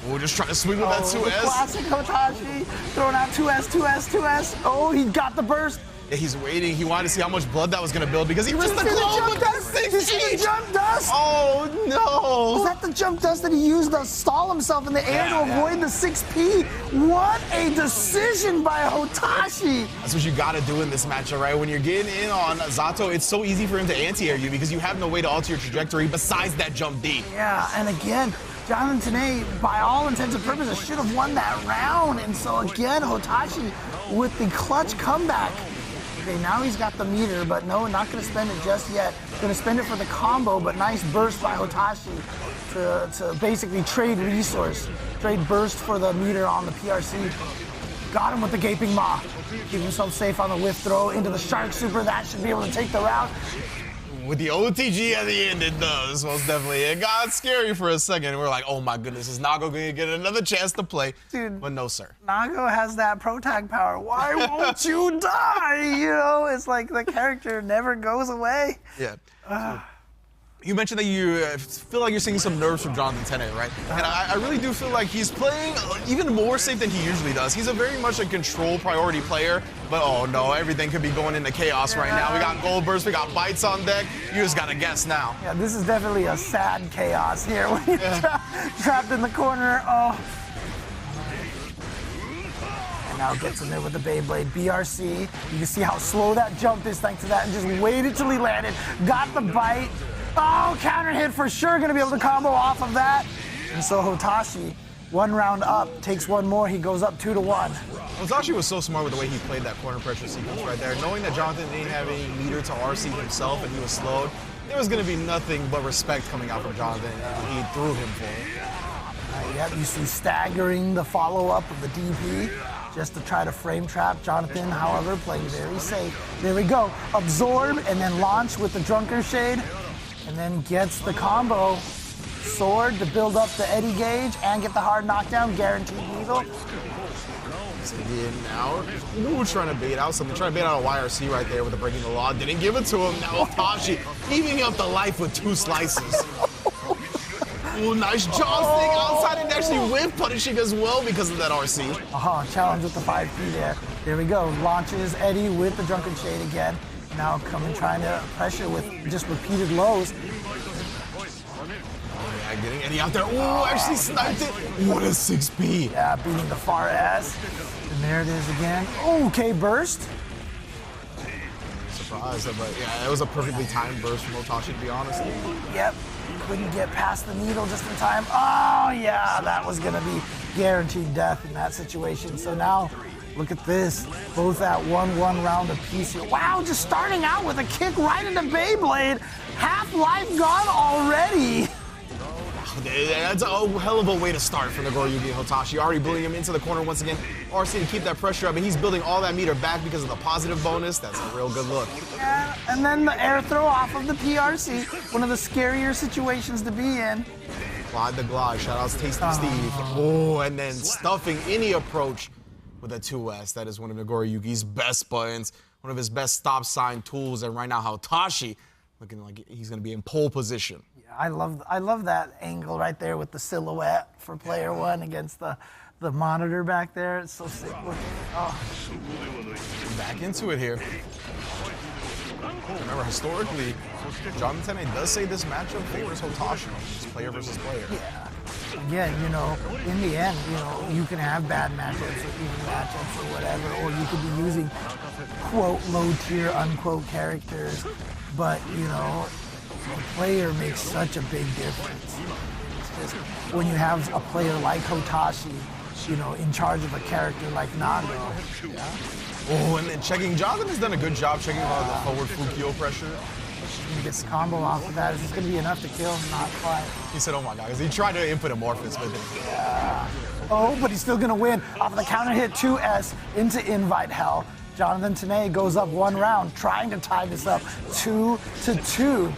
We're just trying to swing with that 2S. Classic Hotashi throwing out 2S. Oh, he got the burst. Yeah, he's waiting. He wanted to see how much blood that was going to build because he risked the glow with that 6H. Did you see the jump dust? Oh, no. Was that the jump dust that he used to stall himself in the air to avoid the 6P? What a decision by Hotashi. That's what you got to do in this matchup, right? When you're getting in on Zato, it's so easy for him to anti-air you because you have no way to alter your trajectory besides that jump D. Yeah, and again, Jonathan Tennais, by all intents and purposes, should have won that round. And so again, Hotashi with the clutch comeback. Okay, now he's got the meter, but no, not going to spend it just yet. Going to spend it for the combo, but nice burst by Hotashi to basically trade resource. Trade burst for the meter on the PRC. Got him with the gaping maw. Keep himself safe on the whiff throw into the shark super. That should be able to take the round. With the OTG at the end, it does, most definitely. It got scary for a second. We're like, oh my goodness, is Nago going to get another chance to play? Dude, but no, sir. Nago has that pro tag power. Why won't you die? You know, it's like the character never goes away. Yeah. You mentioned that you feel like you're seeing some nerves from Jonathan Tennais, right? And I really do feel like he's playing even more safe than he usually does. He's a very much a control priority player, but oh no, everything could be going into chaos right now. We got gold burst, we got bites on deck. You just gotta guess now. Yeah, this is definitely a sad chaos here when you're trapped in the corner. Oh. And now gets in there with the Beyblade BRC. You can see how slow that jump is thanks to that, and just waited till he landed. Got the bite. Oh, counter hit for sure, gonna be able to combo off of that. And so Hotashi, one round up, takes one more, he goes up 2-1. Hotashi was so smart with the way he played that corner pressure sequence right there. Knowing that Jonathan didn't have any meter to RC himself and he was slowed, there was gonna be nothing but respect coming out from Jonathan, and he threw him for it. Yep, you see staggering the follow-up of the DP. Just to try to frame trap Jonathan, however, playing very safe. There we go, absorb and then launch with the Drunker Shade. And then gets the combo. Sword to build up the Eddie gauge and get the hard knockdown, guaranteed lethal. Now, ooh, trying to bait out something. Trying to bait out a YRC right there with the breaking the law. Didn't give it to him. Now Hotashi eating up the life with 2 slices. Ooh, nice jaw thing outside and actually whiff punishing as well because of that RC. Challenge with the 5P there. There we go. Launches Eddie with the Drunken Shade again. Now coming trying to pressure with just repeated lows. Yeah, getting Eddie out there. Ooh, actually sniped it. What a 6B. Yeah, beating the far S. And there it is again. Okay, burst. Surprised, but yeah, it was a perfectly timed burst from Hotashi, to be honest. Yep. Couldn't get past the needle just in time. Oh, yeah, that was going to be guaranteed death in that situation. So now, look at this. Both at 1-1 round apiece here. Wow, just starting out with a kick right into Beyblade. Half life gone already. That's a hell of a way to start for Nagoriyuki Hotashi. Already bullying him into the corner once again. RC to keep that pressure up, and he's building all that meter back because of the positive bonus. That's a real good look. Yeah, and then the air throw off of the PRC. One of the scarier situations to be in. Glide the glide. Shout out to Tasty Steve. Oh, and then stuffing any approach with a 2S. That is one of Nagoriyuki's best buttons, one of his best stop sign tools, and right now Hotashi looking like he's going to be in pole position. I love that angle right there with the silhouette for player one against the monitor back there. It's so sick looking. Oh. Back into it here. Remember, historically, Jonathan Tennais does say this matchup favors Hotashi. It's player versus player. Yeah. Again, you know, in the end, you know, you can have bad matchups or even matchups or whatever, or you could be using quote low tier unquote characters, but you know, the player makes such a big difference. It's just when you have a player like Hotashi, you know, in charge of a character like Nago. Yeah. Oh, and then Jonathan has done a good job checking the forward Fukio pressure. He gets the combo off of that. Is this going to be enough to kill? Not quite. He said, oh my God, because he tried to input Amorphous with it. Yeah. Oh, but he's still going to win off of the counter hit 2S into Invite Hell. Jonathan Tennais goes up one round, trying to tie this up 2-2.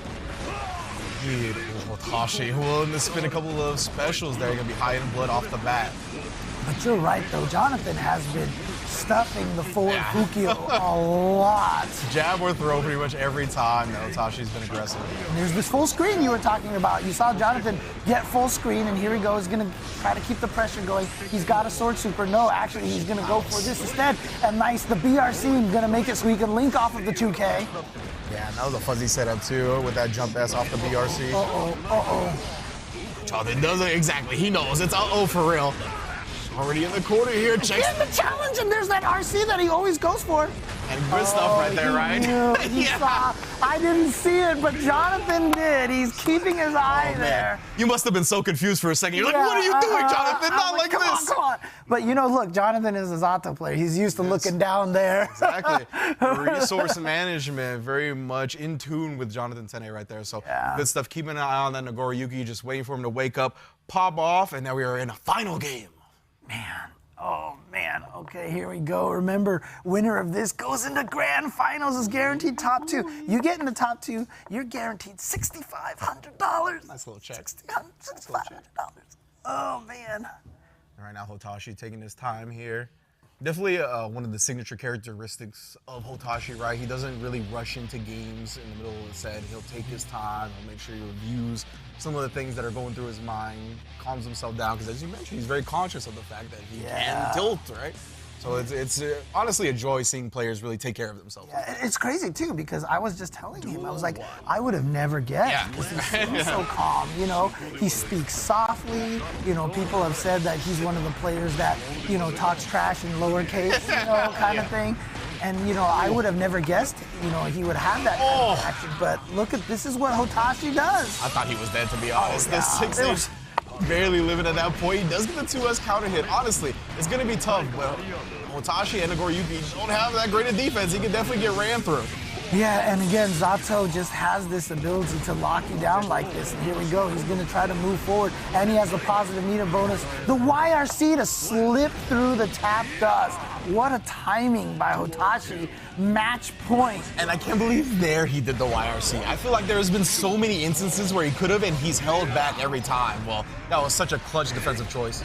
Dude, Hotashi willing to spin a couple of specials there. You're going to be high in blood off the bat. But you're right, though. Jonathan has been stuffing the forward Fukio a lot. Jab or throw pretty much every time that Hotashi's been aggressive. And there's this full screen you were talking about. You saw Jonathan get full screen, and here he goes. He's going to try to keep the pressure going. He's got a sword super. No, actually, he's going to go for this instead. And nice, the BRC going to make it so he can link off of the 2K. Yeah, that was a fuzzy setup, too, with that jump S off the BRC. Uh-oh. Jonathan doesn't exactly. He knows. It's uh-oh for real. Already in the corner here. Checks the challenge, and there's that RC that he always goes for. And good stuff right there, right? He saw. I didn't see it, but Jonathan did. He's keeping his eye there. You must have been so confused for a second. You're like, what are you doing, Jonathan? Not like this. Come on. But you know, look, Jonathan is a Zato player. He's used to looking down there. Exactly. Resource management, very much in tune with Jonathan Tennais right there. So good stuff. Keeping an eye on that Nagoriyuki, just waiting for him to wake up, pop off, and now we are in a final game. Man, oh man, okay, here we go. Remember, winner of this goes into grand finals, is guaranteed top two. You get in the top two, you're guaranteed $6,500. Nice little check. $6,500. Oh man. Right now, Hotashi taking his time here. Definitely one of the signature characteristics of Hotashi, right? He doesn't really rush into games in the middle of the set. He'll take his time. He'll make sure he reviews some of the things that are going through his mind, calms himself down, because as you mentioned, he's very conscious of the fact that he can tilt, right? So it's honestly a joy seeing players really take care of themselves. Yeah, it's crazy too, because I was just telling him, I was like, I would have never guessed, because he's so calm, you know? He speaks softly, you know, people have said that he's one of the players that, you know, talks trash in lowercase, you know, kind of thing. And, you know, I would have never guessed, you know, he would have that kind of action, but look at, this is what Hotashi does. I thought he was dead, to be honest. The 6-inch barely living at that point. He does get the 2S counter hit. Honestly, it's going to be tough, but Hotashi and Nagoriyuki don't have that great a defense. He can definitely get ran through. Yeah, and again, Zato just has this ability to lock you down like this. And here we go. He's going to try to move forward, and he has the positive meter bonus. The YRC to slip through the tap dust. What a timing by Hotashi. Match point. And I can't believe there he did the YRC. I feel like there's been so many instances where he could have, and he's held back every time. Well, that was such a clutch defensive choice.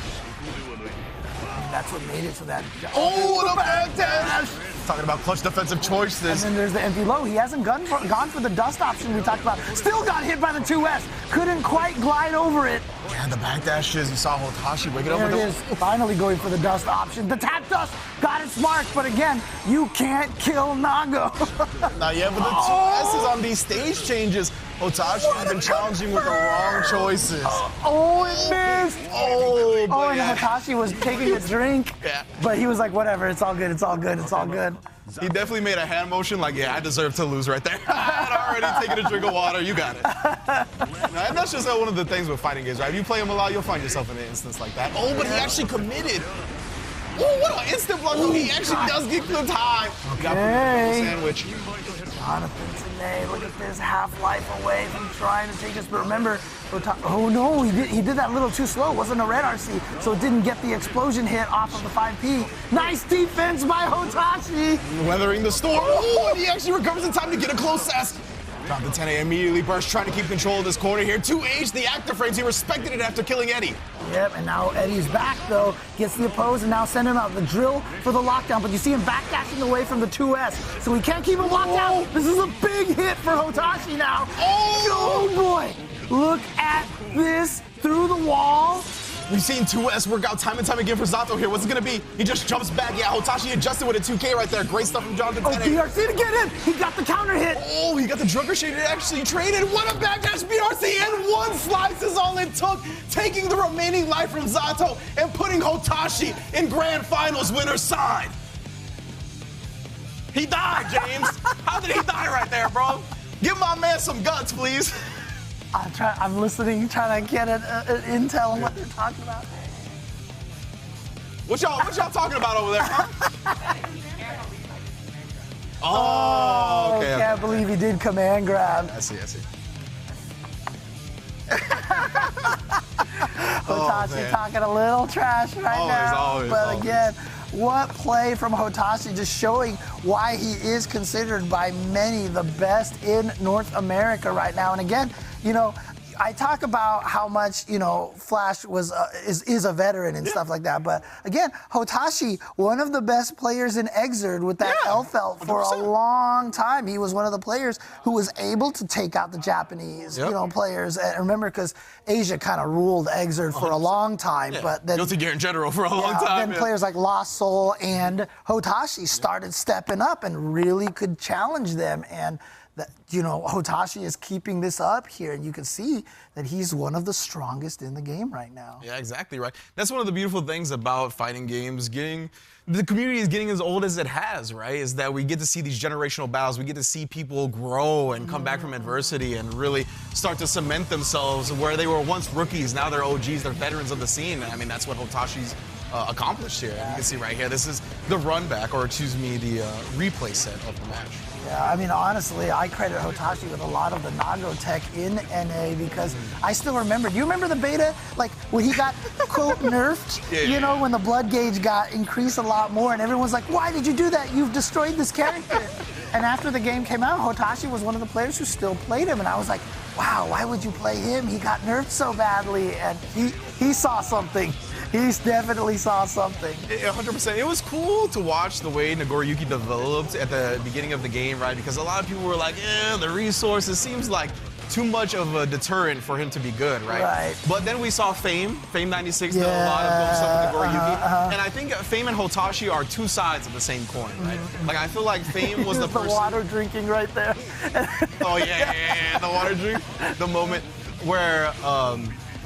That's what made it so that. Oh, the back dash! Talking about clutch defensive choices. And then there's the empty low. He hasn't gone for the dust option we talked about. Still got hit by the 2S. Couldn't quite glide over it. Yeah, the back dashes. You saw Hotashi wake it up. There it is. Finally going for the dust option. The tap dust got its mark, but again, you can't kill Nago. Not yet, but the 2S is on these stage changes. Hotashi has been challenging with the wrong choices. Oh, it missed. Oh, Oh, and Hotashi was taking a drink, but he was like, whatever, it's all good, it's all good, it's all good. He definitely made a hand motion like, yeah, I deserve to lose right there. I'd already taken a drink of water, you got it. And that's just one of the things with fighting games, right? If you play them a lot, you'll find yourself in an instance like that. Oh, but he actually committed. Oh, what an instant block, though. He actually does get the time. Got the sandwich. Jonathan Tennais, look at this, half-life away from trying to take this, but remember, oh no, he did that a little too slow. It wasn't a red RC, so it didn't get the explosion hit off of the 5P. Nice defense by Hotashi. Weathering the storm. Oh, and he actually recovers in time to get a close S. Jonathan Tennais immediately burst, trying to keep control of this corner here. 2H, the active frames, he respected it after killing Eddie. Yep, and now Eddie's back, though. Gets the oppose and now send him out the drill for the lockdown. But you see him backdashing away from the 2S. So we can't keep him locked down. This is a big hit for Hotashi now. Oh boy. Look at this through the wall. We've seen 2S work out time and time again for Zato here. What's it going to be? He just jumps back. Yeah, Hotashi adjusted with a 2K right there. Great stuff from Jonathan Tennais. BRC to get in. He got the counter hit. Oh, he got the drugger shade. It actually traded. What a backdash BRC, and one slice is all it took, taking the remaining life from Zato and putting Hotashi in Grand Finals winner's side. He died, James. How did he die right there, bro? Give my man some guts, please. I'm listening, trying to get an intel on what they're talking about. What y'all talking about over there, huh? Oh, okay. Can't believe he did command grab. I see. Hotashi talking a little trash right now. But again, what play from Hotashi, just showing why he is considered by many the best in North America right now. And again, you know, I talk about how much, you know, Flash was is a veteran and stuff like that. But again, Hotashi, one of the best players in Exerd with that L-Felt for a long time. He was one of the players who was able to take out the Japanese, you know, players. And remember, because Asia kind of ruled Exerd for a long time. But then Guilty Gear in general for a long time. Then players like Lost Soul and Hotashi started stepping up and really could challenge them. And that, you know, Hotashi is keeping this up here, and you can see that he's one of the strongest in the game right now. Yeah, exactly right. That's one of the beautiful things about fighting games. The community is getting as old as it has, right? Is that we get to see these generational battles. We get to see people grow and come back from adversity and really start to cement themselves where they were once rookies. Now they're OGs, they're veterans of the scene. I mean, that's what Hotashi's accomplished here. And you can see right here, this is the run back, or excuse me, the replay set of the match. Yeah, I mean, honestly, I credit Hotashi with a lot of the Nago tech in NA because I still remember. Do you remember the beta? Like, when he got, quote, nerfed? You know, when the blood gauge got increased a lot more, and everyone's like, why did you do that? You've destroyed this character. And after the game came out, Hotashi was one of the players who still played him, and I was like, wow, why would you play him? He got nerfed so badly, and he saw something. He definitely saw something. 100%. It was cool to watch the way Nagoriyuki developed at the beginning of the game, right? Because a lot of people were like, the resources seems like too much of a deterrent for him to be good, right? But then we saw Fame 96 did a lot of dumb stuff with Nagoriyuki. And I think Fame and Hotashi are two sides of the same coin, right? Like, I feel like Fame was the person. The water drinking right there. Oh, yeah, the water drink. The moment where,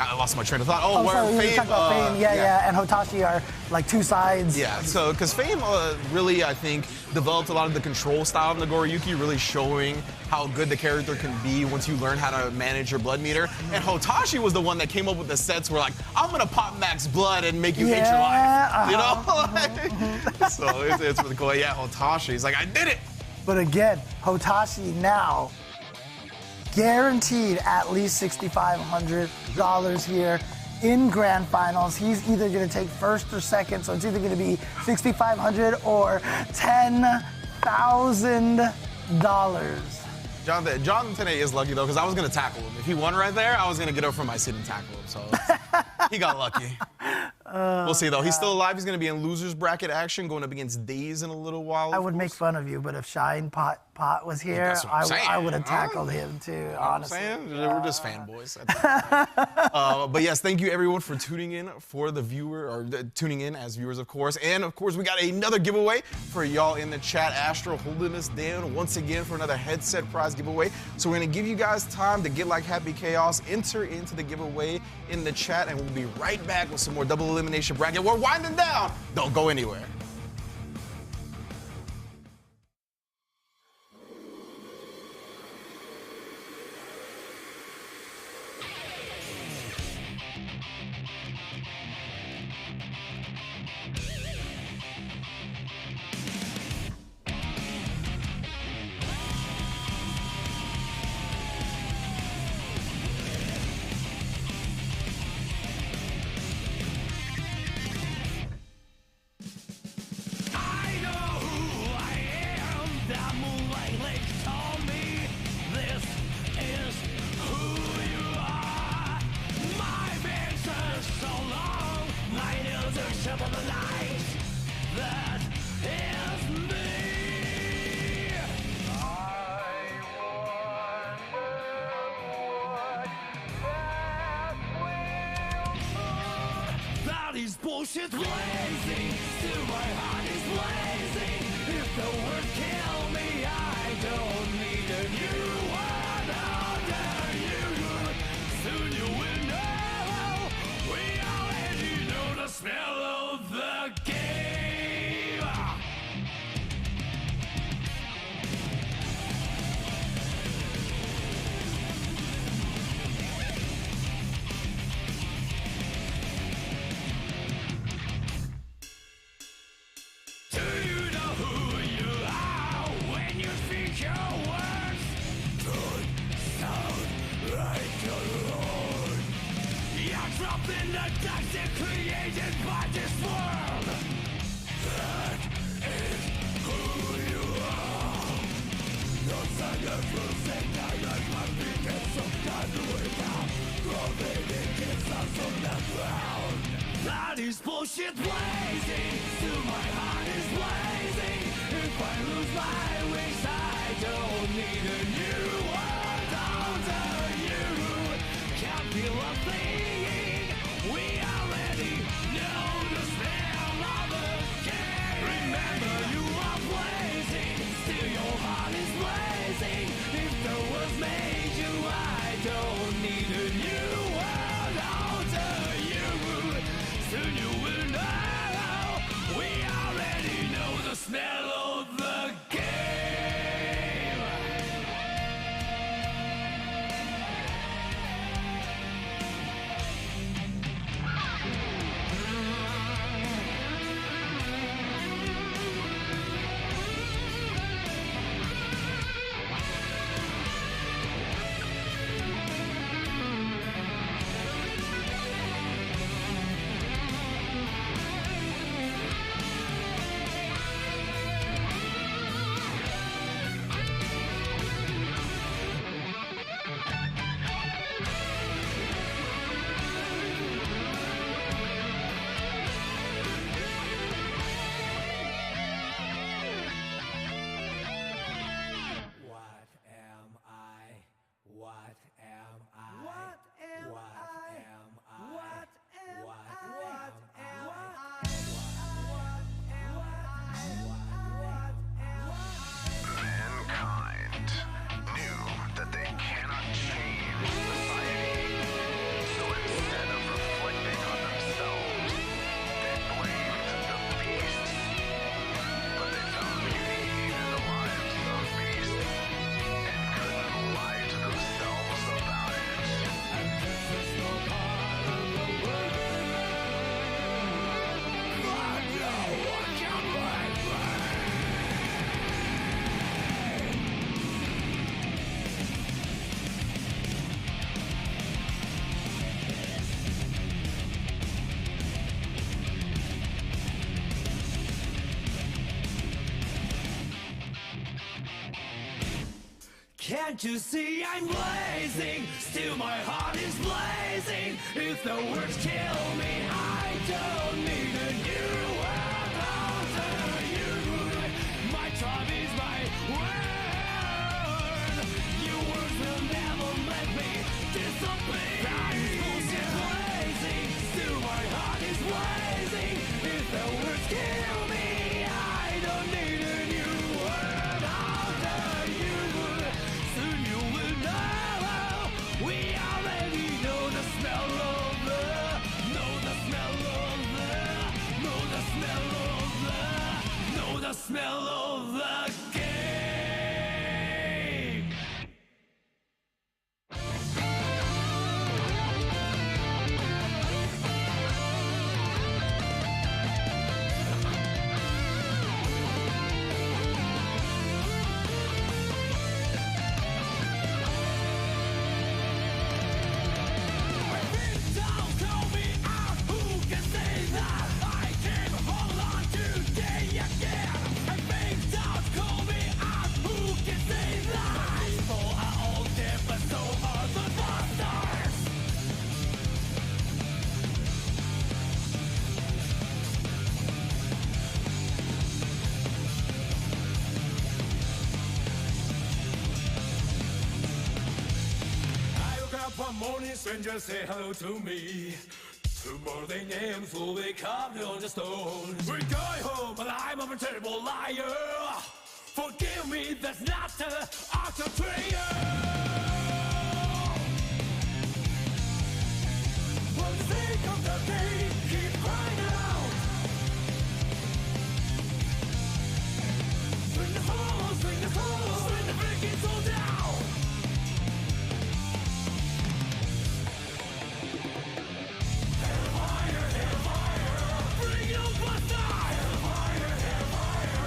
I lost my train of thought. Fame, and Hotashi are like two sides. Yeah, so because Fame really, I think, developed a lot of the control style of Nagoriyuki, really showing how good the character can be once you learn how to manage your blood meter. And Hotashi was the one that came up with the sets where, like, I'm gonna pop max blood and make you hate your life. You know? So it's really cool. Yeah, Hotashi, he's like, I did it. But again, Hotashi now guaranteed at least $6,500 here in Grand Finals. He's either going to take first or second, so it's either going to be $6,500 or $10,000. Jonathan Tennais is lucky, though, because I was going to tackle him. If he won right there, I was going to get up from my seat and tackle him. So he got lucky. We'll see, though. He's still alive. He's going to be in losers bracket action, going up against Daze in a little while. I would make fun of you, but if Shine Pot was here, That's what I'm saying. I would have tackled him too, honestly. We're just fanboys. But yes, thank you everyone for tuning in for the viewer, or tuning in as viewers, of course. And of course, we got another giveaway for y'all in the chat. Astro holding us down once again for another headset prize giveaway. So we're gonna give you guys time to get like Happy Chaos, enter into the giveaway in the chat, and we'll be right back with some more double elimination bracket. We're winding down. Don't go anywhere. Bullshit blazing, still my heart is blazing. If the word kill me, I don't need a new one under you. Soon you will know, we already know the smell of the game. In the toxic created by this world, that is who you are. No science will say that I must be get some kind of way down. Gravity gets us on the ground. That is bullshit blazing, still my heart is blazing. If I lose my wings, I don't need a new world under you. Can't feel a thing. We already know the smell of the game. Remember, you are blazing, still your heart is blazing. If the world made you, I don't need a new world under you. Soon you will know, we already know the smell of the game. Can't you see I'm blazing? Still my heart is blazing. If the words kill me, I don't need a new world under you. My tribe is my way. crazy. If the words kill me, I don't need a new word after you. Soon you will know. We already know the smell of the, know the smell of the, know the smell of the, know the smell of the game. Don't call me out, who can say that I can hold on today again? And please don't call me out, who can say that? People are all dead, but so are the monsters. I woke up one morning, strangers say hello to me. Tomorrow their names will be carved on the stone. We're going home, but I'm a terrible liar. Forgive me, that's not the art of prayer. For the sake of the day, keep crying out. Swing the soul, swing the soul, swing the freaking soul down. Hellfire, hellfire, bring it on buster. Hellfire, hellfire,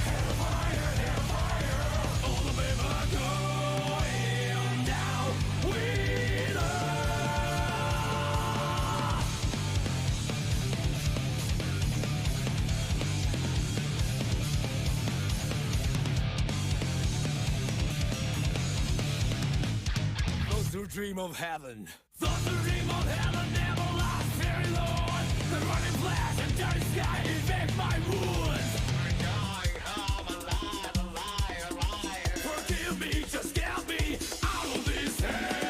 hellfire, hellfire. All the people going down with us. Those who dream of heaven. Those who dream of heaven never last very long. The running flash and dirty sky infect my wounds. We're going home alive, alive, alive. Forgive me, just get me out of this hell.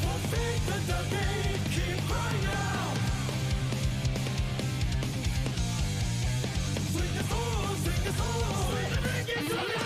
For faith and the game, keep crying out. Swing the soul, swing the soul, swing the freaking soul down.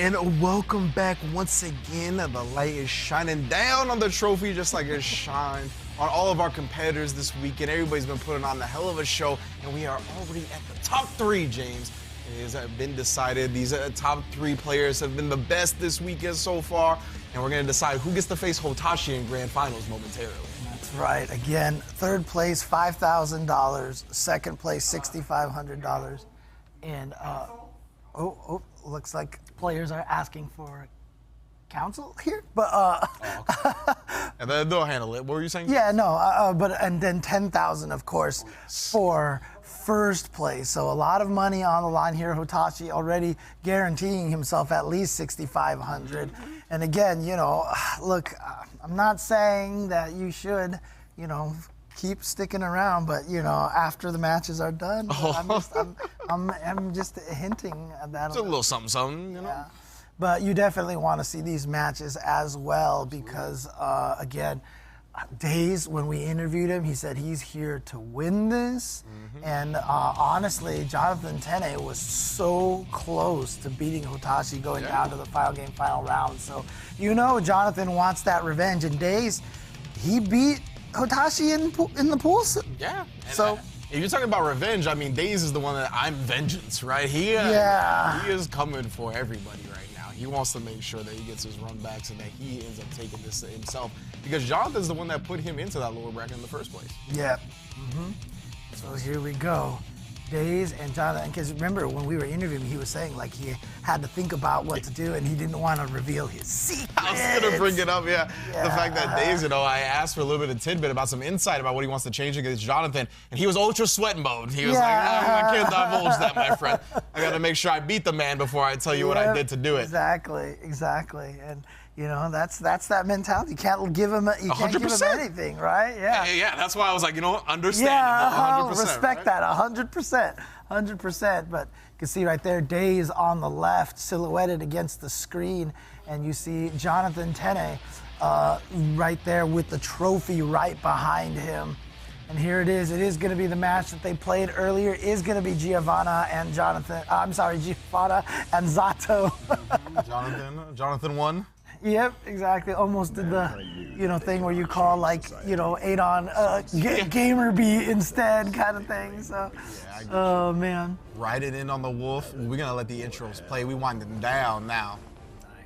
And welcome back once again. The light is shining down on the trophy just like it shined on all of our competitors this weekend. Everybody's been putting on a hell of a show, and we are already at the top 3, James. It has been decided. These top 3 players have been the best this weekend so far, and we're going to decide who gets to face Hotashi in grand finals momentarily. That's right. Again, third place, $5,000. Second place, $6,500. And, looks like players are asking for counsel here, but and then they'll handle it. What were you saying? Yeah, no, and then 10,000, of course, for first place. So a lot of money on the line here. Hotashi already guaranteeing himself at least 6,500. And again, you know, look, I'm not saying that you should, you know, keep sticking around, but you know, after the matches are done, I'm just hinting at that. It's a little something, you know. Yeah. But you definitely want to see these matches as well because, again, Daze, when we interviewed him, he said he's here to win this. And honestly, Jonathan Tennais was so close to beating Hotashi going down to the final game, final round. So, you know, Jonathan wants that revenge. And Daze, he beat Hotashi in the pool. Yeah. So if you're talking about revenge, I mean, Daze is the one that I'm vengeance, right? He is coming for everybody right now. He wants to make sure that he gets his run backs and that he ends up taking this himself because Jonathan's the one that put him into that lower bracket in the first place. Yeah. So here we go. Daze and Jonathan, because remember when we were interviewing, he was saying like he had to think about what to do and he didn't want to reveal his secrets. I was going to bring it up, The fact that Daze, you know, I asked for a little bit of tidbit about some insight about what he wants to change against Jonathan, and he was ultra sweat mode. He was like, I can't divulge that, my friend. I got to make sure I beat the man before I tell you what I did to do it. Exactly. And you know, that's that mentality. You can't give him anything, right? Yeah, that's why I was like, you know, understandable, 100%. Respect that, 100%. But you can see right there, Daze on the left, silhouetted against the screen, and you see Jonathan Tennais right there with the trophy right behind him. And here it is. It is going to be the match that they played earlier. It is going to be Giovanna and Giovanna and Zato. Jonathan won. Yep, exactly. Almost did the, you know, thing where you call like, you know, Adon Gamer B instead kind of thing. So, oh man. Ride it in on the wolf. We're gonna let the intros play. We wind them down now.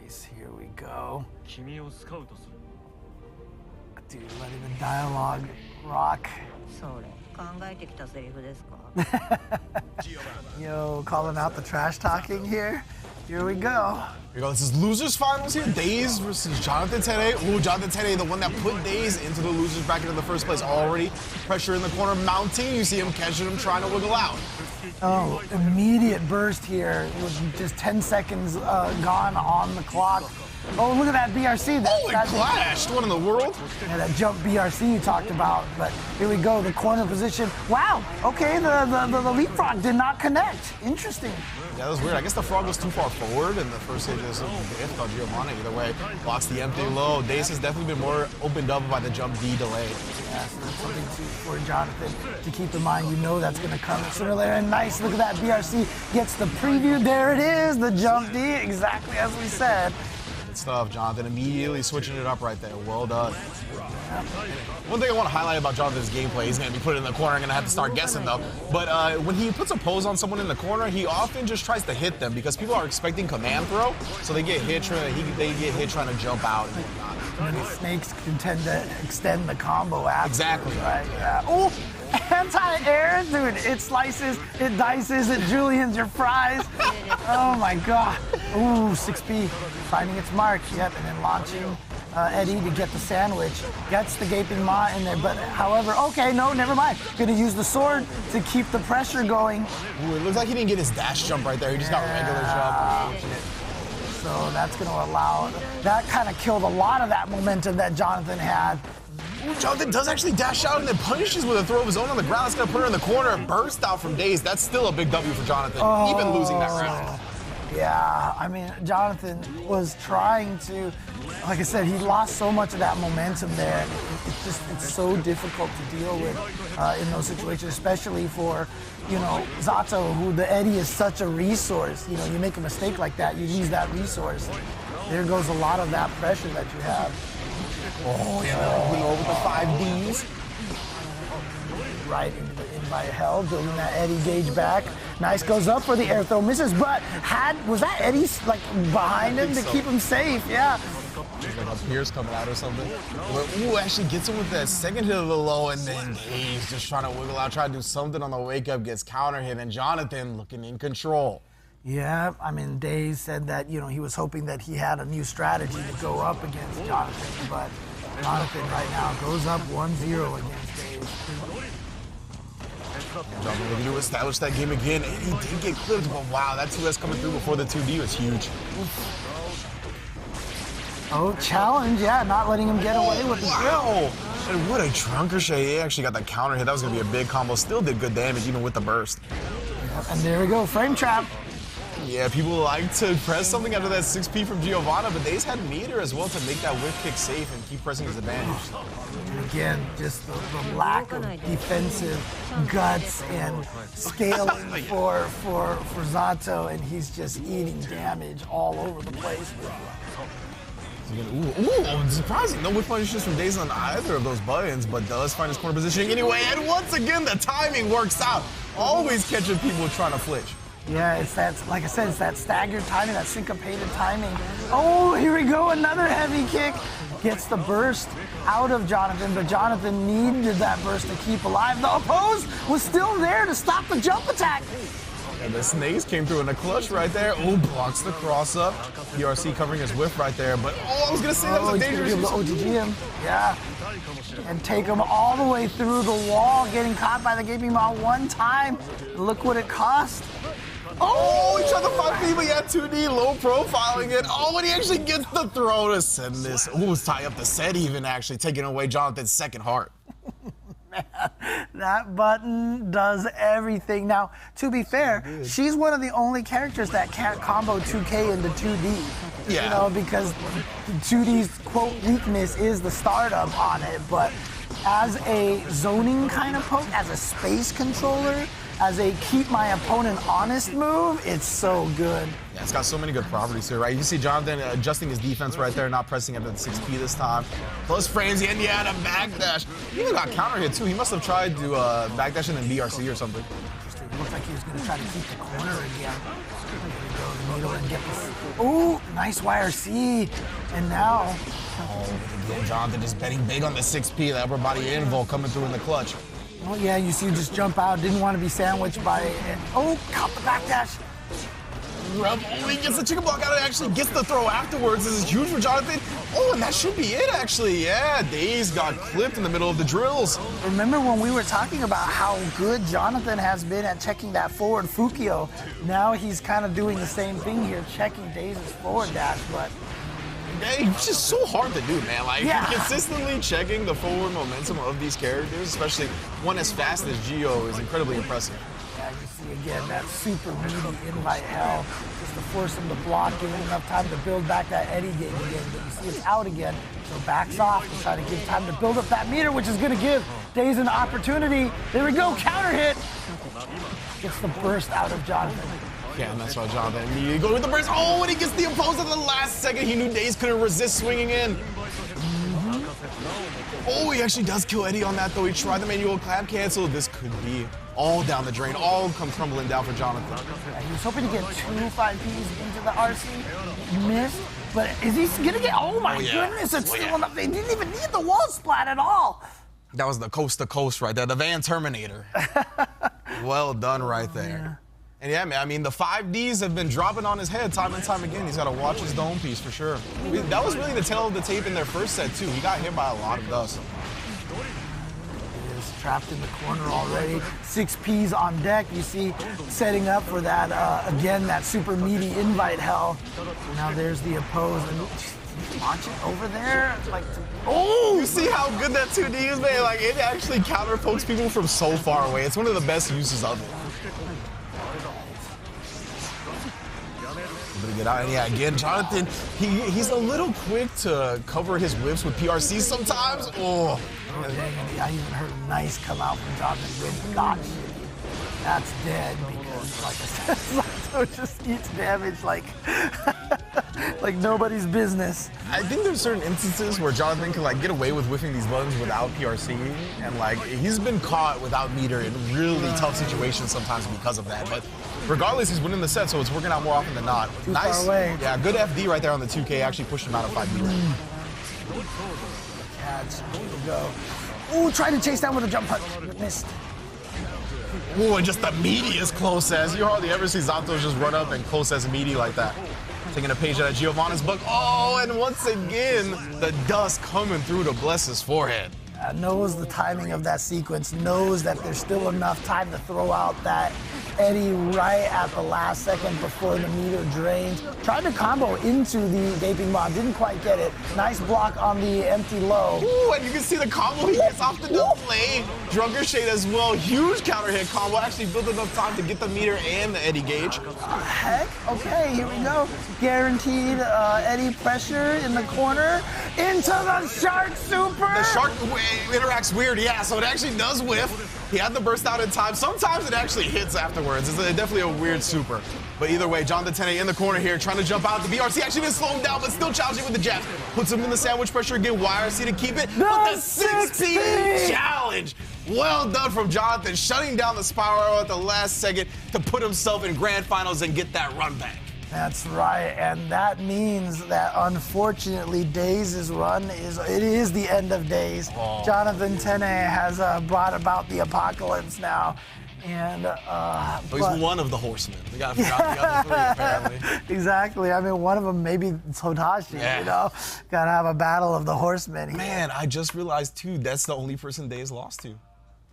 Nice. Here we go. Dude, letting the dialogue rock. Yo, calling out the trash talking here. Here we go. Here we go. This is losers finals here. Daze versus Jonathan Tennais. Ooh, Jonathan Tennais, the one that put Daze into the losers bracket in the first place already. Pressure in the corner mounting. You see him catching him, trying to wiggle out. Oh, immediate burst here with just 10 seconds gone on the clock. Oh, look at that BRC. It clashed. What in the world? Yeah, that jump BRC you talked about. But here we go, the corner position. Wow, okay, the leapfrog did not connect. Interesting. Yeah, that was weird. I guess the frog was too far forward, and the first hit is if on Giovanna either way. Blocks the empty low. Daze has definitely been more opened up by the jump D delay. Yeah, so that's something for Jonathan to keep in mind. You know that's going to come sooner or later. And nice, look at that. BRC gets the preview. There it is, the jump D, exactly as we said. Good stuff, Jonathan. Immediately switching it up right there. Well done. One thing I want to highlight about Jonathan's gameplay, he's going to be put in the corner. I'm going to have to start guessing, though. But when he puts a pose on someone in the corner, he often just tries to hit them because people are expecting command throw, so they get hit trying to jump out and whatnot. And the snakes can tend to extend the combo afterwards. Exactly. Right? Yeah. Oh, anti-air, dude. It slices, it dices, it juliens your fries. Oh my God. Ooh, 6P finding its mark. Yep, and then launching Eddie to get the sandwich. Gets the gaping maw in there, but however, okay, no, never mind. Gonna use the sword to keep the pressure going. Ooh, it looks like he didn't get his dash jump right there. He just got regular jump. So that's going to allow, that kind of killed a lot of that momentum that Jonathan had. Ooh, Jonathan does actually dash out and then punishes with a throw of his own on the ground. That's going to put her in the corner. Burst out from Daze. That's still a big W for Jonathan, even losing that round. Yeah, I mean, Jonathan was trying to, like I said, he lost so much of that momentum there. It it's so difficult to deal with in those situations, especially for, you know, Razzo, who the Eddie is such a resource. You know, you make a mistake like that, you lose that resource. There goes a lot of that pressure that you have. Oh, yeah, we over the 5Ds. Right into the invite hell, building that Eddie gauge back. Nice goes up for the air throw, misses, but was that Eddie's like behind him to keep him safe? Yeah. There's like a Pierce coming out or something. Ooh, actually gets him with that second hit of the low, and then he's just trying to wiggle out, try to do something on the wake up, gets counter hit, and Jonathan looking in control. Yeah, I mean, Daze said that, you know, he was hoping that he had a new strategy to go up against Jonathan, but Jonathan right now goes up 1-0 against Daze. Jonathan looking to establish that game again, and he did get clipped, but wow, that 2S coming through before the 2D was huge. Oh, challenge, yeah, not letting him get away with the drill. And what a trunker shade. He actually got that counter hit. That was going to be a big combo. Still did good damage, even with the burst. And there we go, frame trap. Yeah, people like to press something after that 6P from Giovanna, but Daze had meter as well to make that whip kick safe and keep pressing his advantage. And again, just the lack of defensive guts and scaling for Razzo, and he's just eating damage all over the place. Ooh, surprising. No whip punishes from Daze on either of those buttons, but does find his corner positioning anyway. And once again, the timing works out. Always catching people trying to flinch. Yeah, it's that, like I said, it's that staggered timing, that syncopated timing. Oh, here we go, another heavy kick. Gets the burst out of Jonathan, but Jonathan needed that burst to keep alive. The oppose was still there to stop the jump attack. And the snakes came through in the clutch right there. Oh, blocks the cross up. PRC covering his whiff right there, but I was gonna say that was a dangerous use. OGG him, yeah. And take him all the way through the wall, getting caught by the gaping maw one time. Look what it cost. Oh, he tried the 5P, but yeah, 2D, low profiling it. Oh, and he actually gets the throw to send this. Ooh, tie up the set even, actually, taking away Jonathan's second heart. That button does everything. Now, to be fair, she's one of the only characters that can't combo 2K into 2D. Yeah. You know, because 2D's quote weakness is the startup on it, but as a zoning kind of poke, as a space controller, as a keep my opponent honest move, it's so good. Yeah, it's got so many good properties here, right? You can see Jonathan adjusting his defense right there, not pressing at the 6P this time. Plus frames, and yeah, the backdash. He even got counter hit too. He must have tried to backdash and then BRC or something. It looked like he was going to try to keep the corner again. There we go, the needle and get this. Ooh, nice YRC. And now. Oh, again, Jonathan just betting big on the 6P, the upper body invul coming through in the clutch. Oh yeah, you see him just jump out, didn't want to be sandwiched by it. Oh, caught the backdash. Revo only gets the chicken block out and actually gets the throw afterwards. This is huge for Jonathan. Oh, and that should be it, actually. Yeah, Daze got clipped in the middle of the drills. Remember when we were talking about how good Jonathan has been at checking that forward Fukio? Now he's kind of doing the same thing here, checking Daze's forward dash, but Yeah, it's just so hard to do, man. Like, yeah. Consistently checking the forward momentum of these characters, especially one as fast as Gio, is incredibly impressive. Yeah, you see again that super meaty invite hell, just to force him to block, give him enough time to build back that Eddie game again. But you see it's out again, so backs off to try to give time to build up that meter, which is going to give Daze an opportunity. There we go, counter hit. Gets the burst out of Jonathan. Yeah, and that's why Jonathan immediately goes with the burst. Oh, and he gets the oppose at the last second. He knew Daze couldn't resist swinging in. Oh, he actually does kill Eddie on that, though. He tried the manual clap cancel. This could be all down the drain, all come crumbling down for Jonathan. Yeah, he was hoping to get 2 5Ps into the RC. Missed, but is he going to get, oh my goodness, it's still enough. They didn't even need the wall splat at all. That was the coast to coast right there, the Van Terminator. Well done right there. And yeah, man, I mean, the 5Ds have been dropping on his head time and time again. He's got to watch his dome piece for sure. That was really the tail of the tape in their first set, too. He got hit by a lot of dust. He is trapped in the corner already. 6Ps on deck. You see, setting up for that, again, that super meaty invite hell. Now there's the oppose. And launch it over there. Like, oh! You see how good that 2D is, man? Like, it actually counter pokes people from so far away. It's one of the best uses of it. able to get out. And yeah, again, Jonathan, he's a little quick to cover his whips with PRC sometimes. Oh. I even heard a nice come out from Jonathan with gotcha. That's dead because, like I said, Razzo just eats damage like like nobody's business. I think there's certain instances where Jonathan can like get away with whiffing these buttons without PRC, and like he's been caught without meter in really tough situations sometimes because of that. But regardless, he's winning the set, so it's working out more often than not. Too far away. Yeah, good FD right there on the 2K. Actually pushed him out of 5 meter. Catch. There you go. Ooh, trying to chase down with a jump punch, but missed. Ooh, and just the meaty is close as. You hardly ever see Zato just run up and close as meaty like that. Taking a page out of Giovanna's book. Oh, and once again, the dust coming through to bless his forehead. Knows the timing of that sequence, knows that there's still enough time to throw out that Eddie right at the last second before the meter drains. Tried to combo into the Gaping Maw, didn't quite get it. Nice block on the empty low. Ooh, and you can see the combo he gets off the delay. Drunker Shade as well, huge counter hit combo. Actually built enough time to get the meter and the Eddie gauge. Heck, okay, here we go. Guaranteed Eddie pressure in the corner. Into the Shark Super! The Shark interacts weird, yeah, so it actually does whiff. He had the burst out in time. Sometimes it actually hits afterwards. It's definitely a weird super. But either way, Jonathan Tennais in the corner here, trying to jump out. The BRC actually didn't slow him down, but still challenging with the jabs. Puts him in the sandwich pressure again. YRC to keep it. But the 16 challenge. Well done from Jonathan, shutting down the spiral at the last second to put himself in grand finals and get that run back. That's right, and that means that unfortunately Daze's run is the end of Daze. Oh. Jonathan Tennais has brought about the apocalypse now, and he's one of the horsemen. We gotta figure out the other three apparently. Exactly. I mean, one of them maybe it's Hotashi. Yeah. You know, gotta have a battle of the horsemen here. Man, I just realized too that's the only person Daze lost to.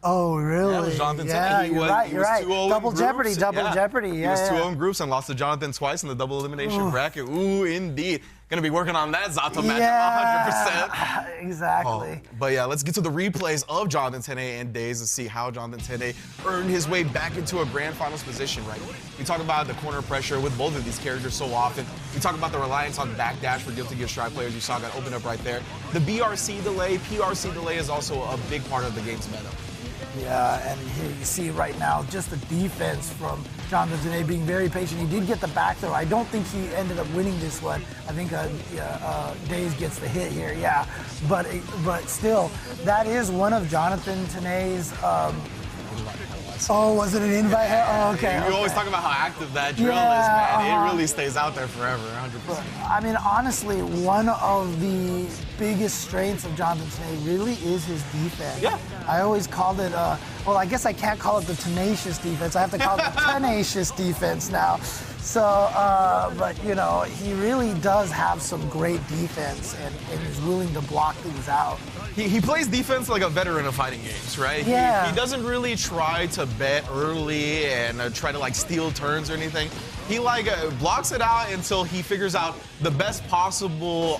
Oh, really? Yeah, it was Jonathan yeah, Tennais. He you're was, right, he you're was right. 2-0 Double in Jeopardy, groups. double Jeopardy. Yeah, He was 2-0 in groups and lost to Jonathan twice in the double elimination bracket. Ooh, indeed. Gonna be working on that Zato matchup 100%. Exactly. Oh, but yeah, let's get to the replays of Jonathan Tennais and Daze to see how Jonathan Tennais earned his way back into a grand finals position, right? We talk about the corner pressure with both of these characters so often. We talk about the reliance on backdash for Guilty Gear Strive players. You saw got open up right there. The BRC delay, PRC delay is also a big part of the game's meta. Yeah, and here you see right now just the defense from Jonathan Tennais being very patient. He did get the back throw. I don't think he ended up winning this one. I think Daze gets the hit here, yeah. But still, that is one of Jonathan Tennais' oh, was it an invite? Oh, okay. You always talk about how active that drill is, man. It really stays out there forever, 100%. I mean, honestly, one of the biggest strengths of Jonathan Tennais really is his defense. Yeah. I always called it, well, I guess I can't call it the tenacious defense. I have to call it the tenacious defense now. So, but, you know, he really does have some great defense and is willing to block things out. He plays defense like a veteran of fighting games, right? Yeah. He doesn't really try to bet early and try to like steal turns or anything. He like blocks it out until he figures out the best possible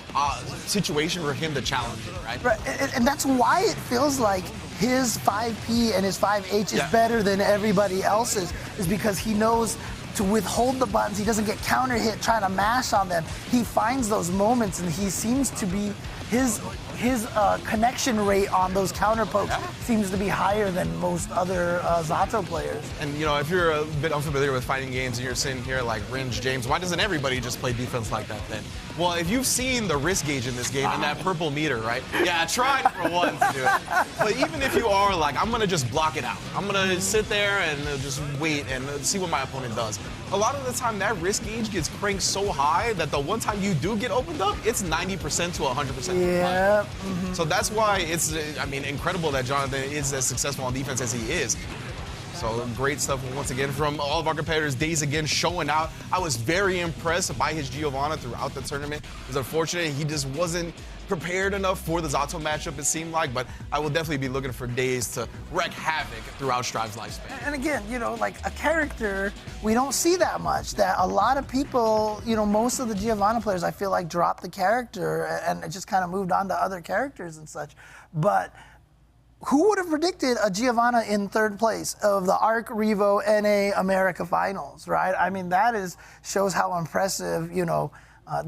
situation for him to challenge it, right? Right, and that's why it feels like his 5P and his 5H is better than everybody else's, is because he knows to withhold the buttons. He doesn't get counter hit trying to mash on them. He finds those moments, and he seems to be his connection rate on those counter pokes seems to be higher than most other Zato players. And you know, if you're a bit unfamiliar with fighting games and you're sitting here like Ringe James, why doesn't everybody just play defense like that then? Well, if you've seen the risk gauge in this game and that purple meter, right? Yeah, try for one to do it. But even if you are like, I'm gonna just block it out. I'm gonna sit there and just wait and see what my opponent does. A lot of the time that risk gauge gets cranked so high that the one time you do get opened up, it's 90% to 100%. Yeah. So that's why it's, I mean, incredible that Jonathan is as successful on defense as he is. So great stuff once again from all of our competitors. Daze again showing out. I was very impressed by his Giovanna throughout the tournament. It was unfortunate he just wasn't prepared enough for the Zato matchup, it seemed like, but I will definitely be looking for Daze to wreak havoc throughout Strive's lifespan. And again, you know, like a character, we don't see that much. That a lot of people, you know, most of the Giovanna players, I feel like dropped the character and just kind of moved on to other characters and such. But who would have predicted a Giovanna in third place of the ARCREVO NA America Finals, right? I mean, that shows how impressive,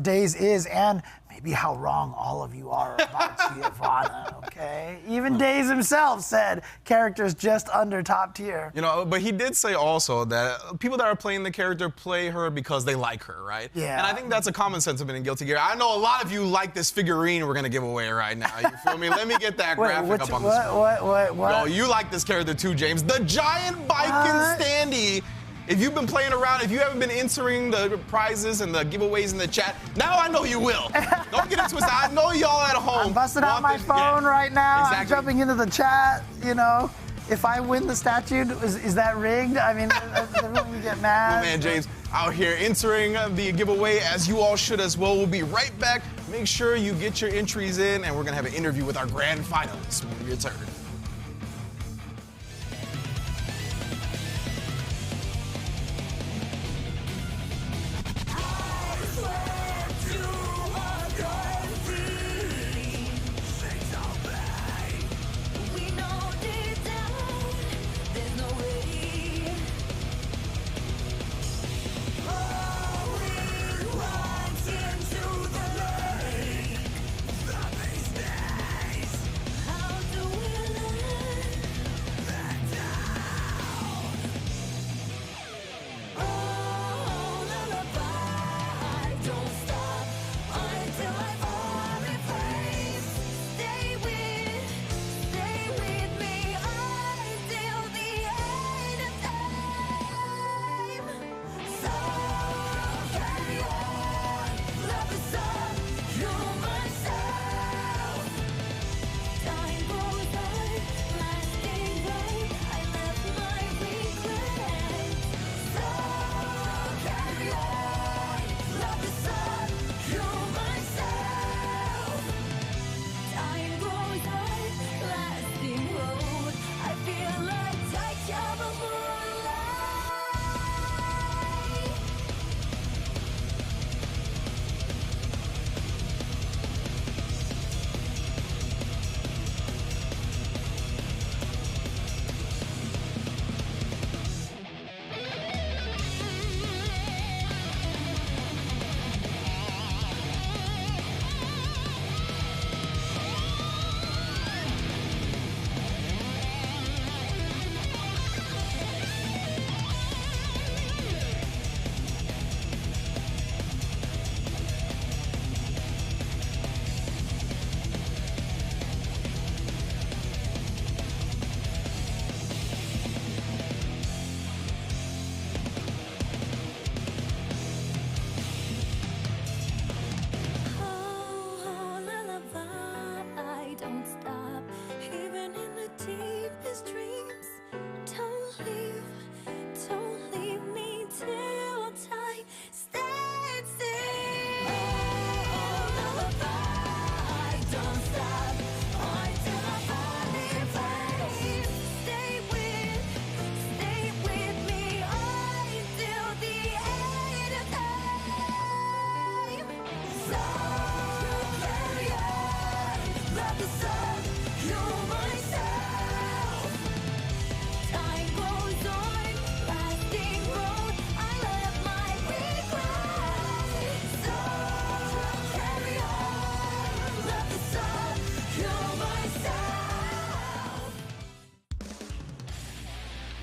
Daze is, and maybe how wrong all of you are about Giovanna, okay? Even Daze himself said character's just under top tier. But he did say also that people that are playing the character play her because they like her, right? Yeah. And I think that's a common sentiment in Guilty Gear. I know a lot of you like this figurine we're going to give away right now. You feel me? Let me get that graphic up on the screen. What? Yo, you like this character too, James. The giant Biken standee. If you've been playing around, if you haven't been answering the prizes and the giveaways in the chat, now I know you will. Don't get it twisted. I know y'all at home. I'm busting out my phone right now. Exactly. I'm jumping into the chat, If I win the statue, is that rigged? I mean, everyone can get mad. My man James out here entering the giveaway, as you all should as well. We'll be right back. Make sure you get your entries in, and we're going to have an interview with our grand finalists when we return.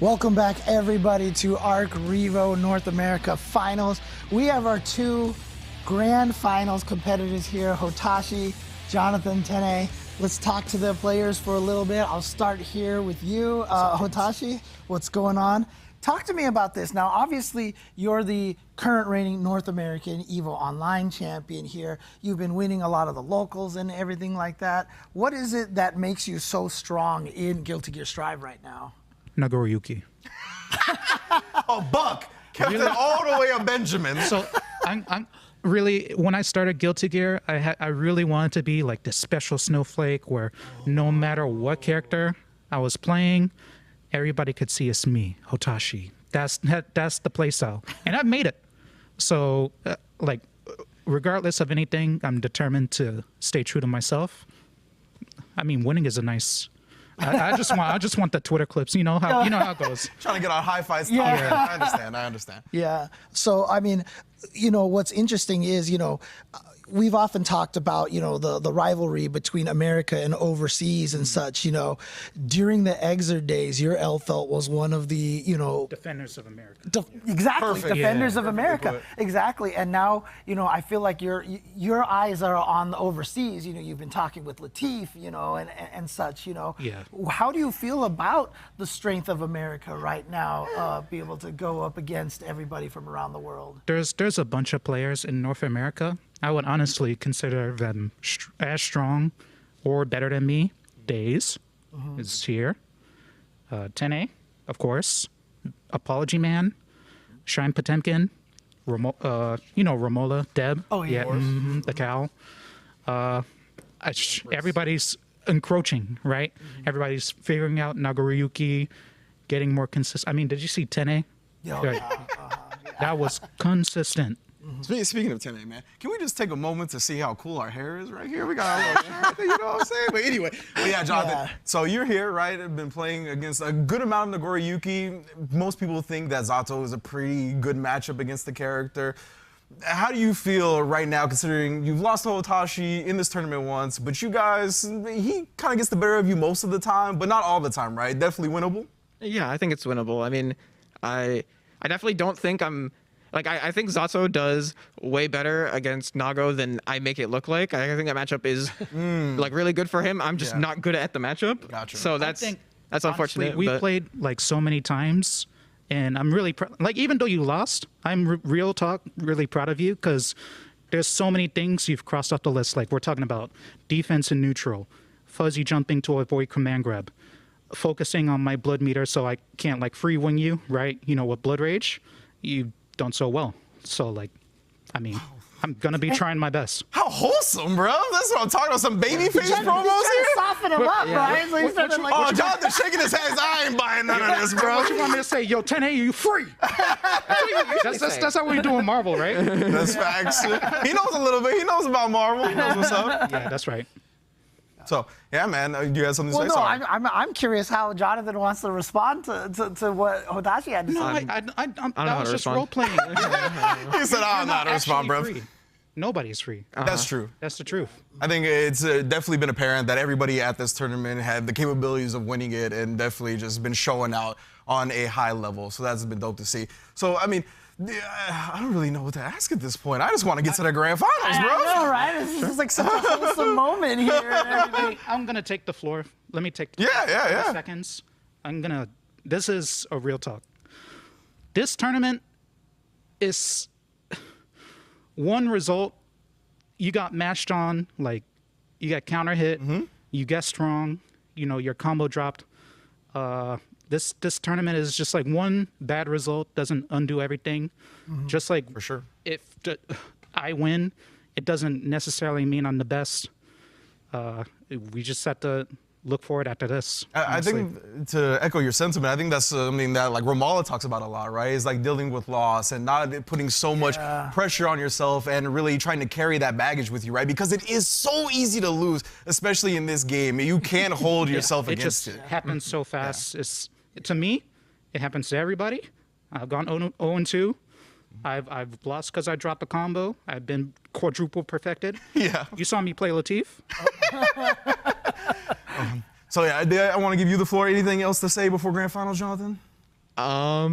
Welcome back, everybody, to ARCREVO North America Finals. We have our two grand finals competitors here, Hotashi, Jonathan, Tennais. Let's talk to the players for a little bit. I'll start here with you, Hotashi. What's going on? Talk to me about this. Now, obviously, you're the current reigning North American EVO Online champion here. You've been winning a lot of the locals and everything like that. What is it that makes you so strong in Guilty Gear Strive right now? Nagoriyuki. Oh, Buck! Kept it all the way on Benjamin. So I'm really, when I started Guilty Gear, I really wanted to be like the special snowflake where no matter what character I was playing, everybody could see it's me, Hotashi. That's the playstyle, and I've made it. So, regardless of anything, I'm determined to stay true to myself. I mean, winning is a nice I just want the Twitter clips. You know how it goes. Trying to get our high fives. Yeah. I understand. Yeah. So, I mean, what's interesting is, we've often talked about, the rivalry between America and overseas and such, during the Exer days, your Elfelt was one of the, Defenders of America. Exactly. Perfect. Defenders of Perfectly America. put. Exactly. And now, I feel like your eyes are on the overseas. You've been talking with Latif, and such, Yeah. How do you feel about the strength of America right now, be able to go up against everybody from around the world? There's a bunch of players in North America. I would honestly consider them as strong or better than me. Daze is here. Tennais, of course. Apology Man. Shine Potemkin. Romola. Deb. Oh, yeah. The cow. Everybody's encroaching, right? Everybody's figuring out Nagoriyuki, getting more consistent. I mean, did you see Tennais? That was consistent. Speaking of Tennais, man, can we just take a moment to see how cool our hair is right here? We got our little hair right there, you know what I'm saying? But anyway, Jonathan, Yeah. so you're here, right? I've been playing against a good amount of Nagoriyuki. Most people think that Zato is a pretty good matchup against the character. How do you feel right now, considering you've lost to Hotashi in this tournament once, but you guys, he kind of gets the better of you most of the time, but not all the time, right? Definitely winnable? Yeah, I think it's winnable. I mean, I definitely don't think I'm... I think Zato does way better against Nago than I make it look like. I think that matchup is really good for him. I'm just not good at the matchup. Gotcha. So that's unfortunate. We but- played so many times, and I'm really even though you lost, I'm real talk really proud of you because there's so many things you've crossed off the list. Like we're talking about defense and neutral, fuzzy jumping to avoid command grab, focusing on my blood meter so I can't free wing you, right? With blood rage, you've done so well. So I'm gonna be trying my best. How wholesome, bro. That's what I'm talking about. Some baby face He's trying promos to here? soften him up, right? So he's starting to Oh, Jonathan's shaking his head. I ain't buying none of this, bro. What you want me to say? Yo, 10A, you free? That's how we do in Marvel, right? That's facts. He knows a little bit. He knows about Marvel. He knows what's up. Yeah, that's right. So, yeah, man. You have something to Well, say? no, Sorry. I'm curious how Jonathan wants to respond to what Hotashi had to say. No, I know how that to was just respond. role playing. He said, I'm not a respond, bro. Nobody's free. That's true. That's the truth. I think it's definitely been apparent that everybody at this tournament had the capabilities of winning it and definitely just been showing out on a high level. So that's been dope to see. So, I mean, I don't really know what to ask at this point. I just want to get to the grand finals, bro. I know, right? This is just like such a wholesome moment here and everything. I'm gonna take the floor. Let me take Yeah. seconds. This is a real talk. This tournament is one result. You got matched on, you got counter hit, you guessed wrong, your combo dropped. This tournament is just one bad result doesn't undo everything. Just like For sure. if I win, it doesn't necessarily mean I'm the best. We just have to look forward after this. I honestly. think to echo your sentiment, I think that's something that Ramallah talks about a lot, right? Is dealing with loss and not putting so much pressure on yourself and really trying to carry that baggage with you, right? Because it is so easy to lose, especially in this game. You can't hold yourself it against just it. happens so fast. To me, it happens to everybody. I've gone 0-2. I've lost because I dropped a combo. I've been quadruple perfected. Yeah. You saw me play Latif. So yeah, I want to give you the floor. Anything else to say before grand finals, Jonathan? I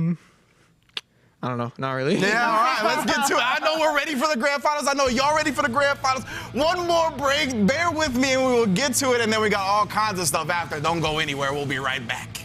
don't know. Not really. Yeah, all right, let's get to it. I know we're ready for the grand finals. I know y'all ready for the grand finals. One more break. Bear with me and we will get to it. And then we got all kinds of stuff after. Don't go anywhere. We'll be right back.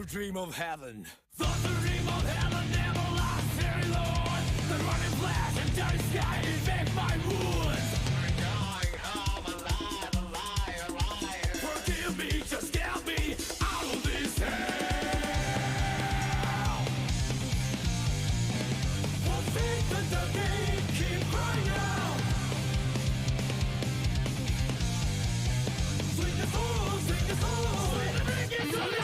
dream of heaven. Thought the dream of heaven never lasts very long. The running flash and dirty sky infect my wounds. Forgive me, just get me out of this hell. One thing that the game keep crying out. Swing the soul, swing the soul, swing the ring, it's so loud.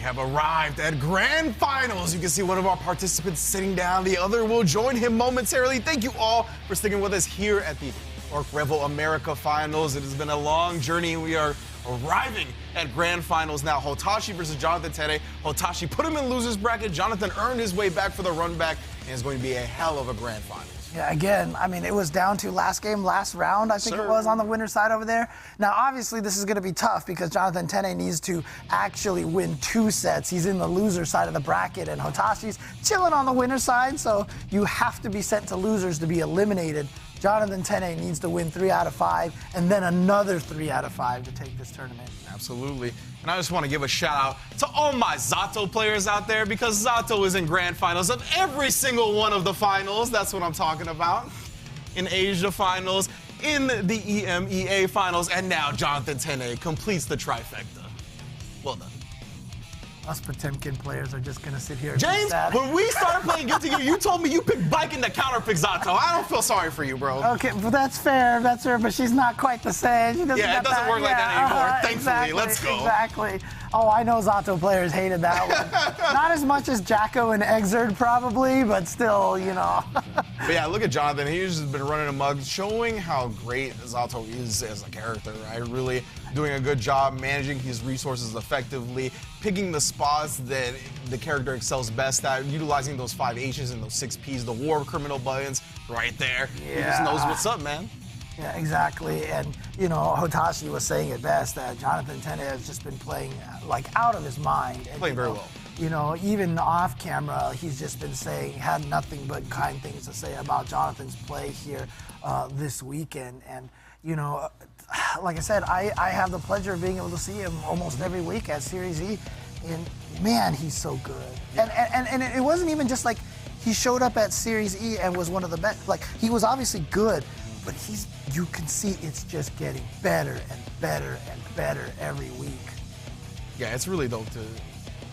Have arrived at Grand Finals. You can see one of our participants sitting down. The other will join him momentarily. Thank you all for sticking with us here at the ARCREVO America Finals. It has been a long journey. We are arriving at Grand Finals now. Hotashi versus Jonathan Tennais. Hotashi put him in loser's bracket. Jonathan earned his way back for the run back, and it's going to be a hell of a Grand Finals. Yeah, again, I mean, it was down to last game, last round, I think it was, on the winner's side over there. Now, obviously, this is going to be tough because Jonathan Tennais needs to actually win 2 sets. He's in the loser side of the bracket, and Hotashi's chilling on the winner's side, so you have to be sent to losers to be eliminated Jonathan Tennais needs to win 3 out of 5 and then another 3 out of 5 to take this tournament. Absolutely. And I just want to give a shout out to all my Zato players out there, because Zato is in grand finals of every single one of the finals. That's what I'm talking about. In Asia finals, in the EMEA finals, and now Jonathan Tennais completes the trifecta. Well done. Us Potemkin players are just going to sit here and be James, sad. when we started playing Guilty Gear, you told me you picked Biking to counterpick Zato. I don't feel sorry for you, bro. Okay, but that's fair, but she's not quite the same. She doesn't Yeah, it got doesn't work like that anymore, thankfully. Exactly, Let's go. Exactly. Oh, I know Zato players hated that one. Not as much as Jacko and Exerd probably, but still, you know. But yeah, look at Jonathan. He's just been running amok, showing how great Zato is as a character, right? Really doing a good job managing his resources effectively, picking the spots that the character excels best at, utilizing those 5 H's and those 6 P's, the war criminal buttons right there. He just knows what's up, man. Yeah, exactly. And, you know, Hotashi was saying it best that Jonathan Tennais has just been playing, like, out of his mind. And, Playing very well. You know, even off camera, he's just been saying, had nothing but kind things to say about Jonathan's play here this weekend. And, you know, like I said, I have the pleasure of being able to see him almost every week at Series E. And, man, he's so good. And it wasn't even just like he showed up at Series E and was one of the best. Like, he was obviously good, but you can see it's just getting better and better and better every week. Yeah, it's really dope to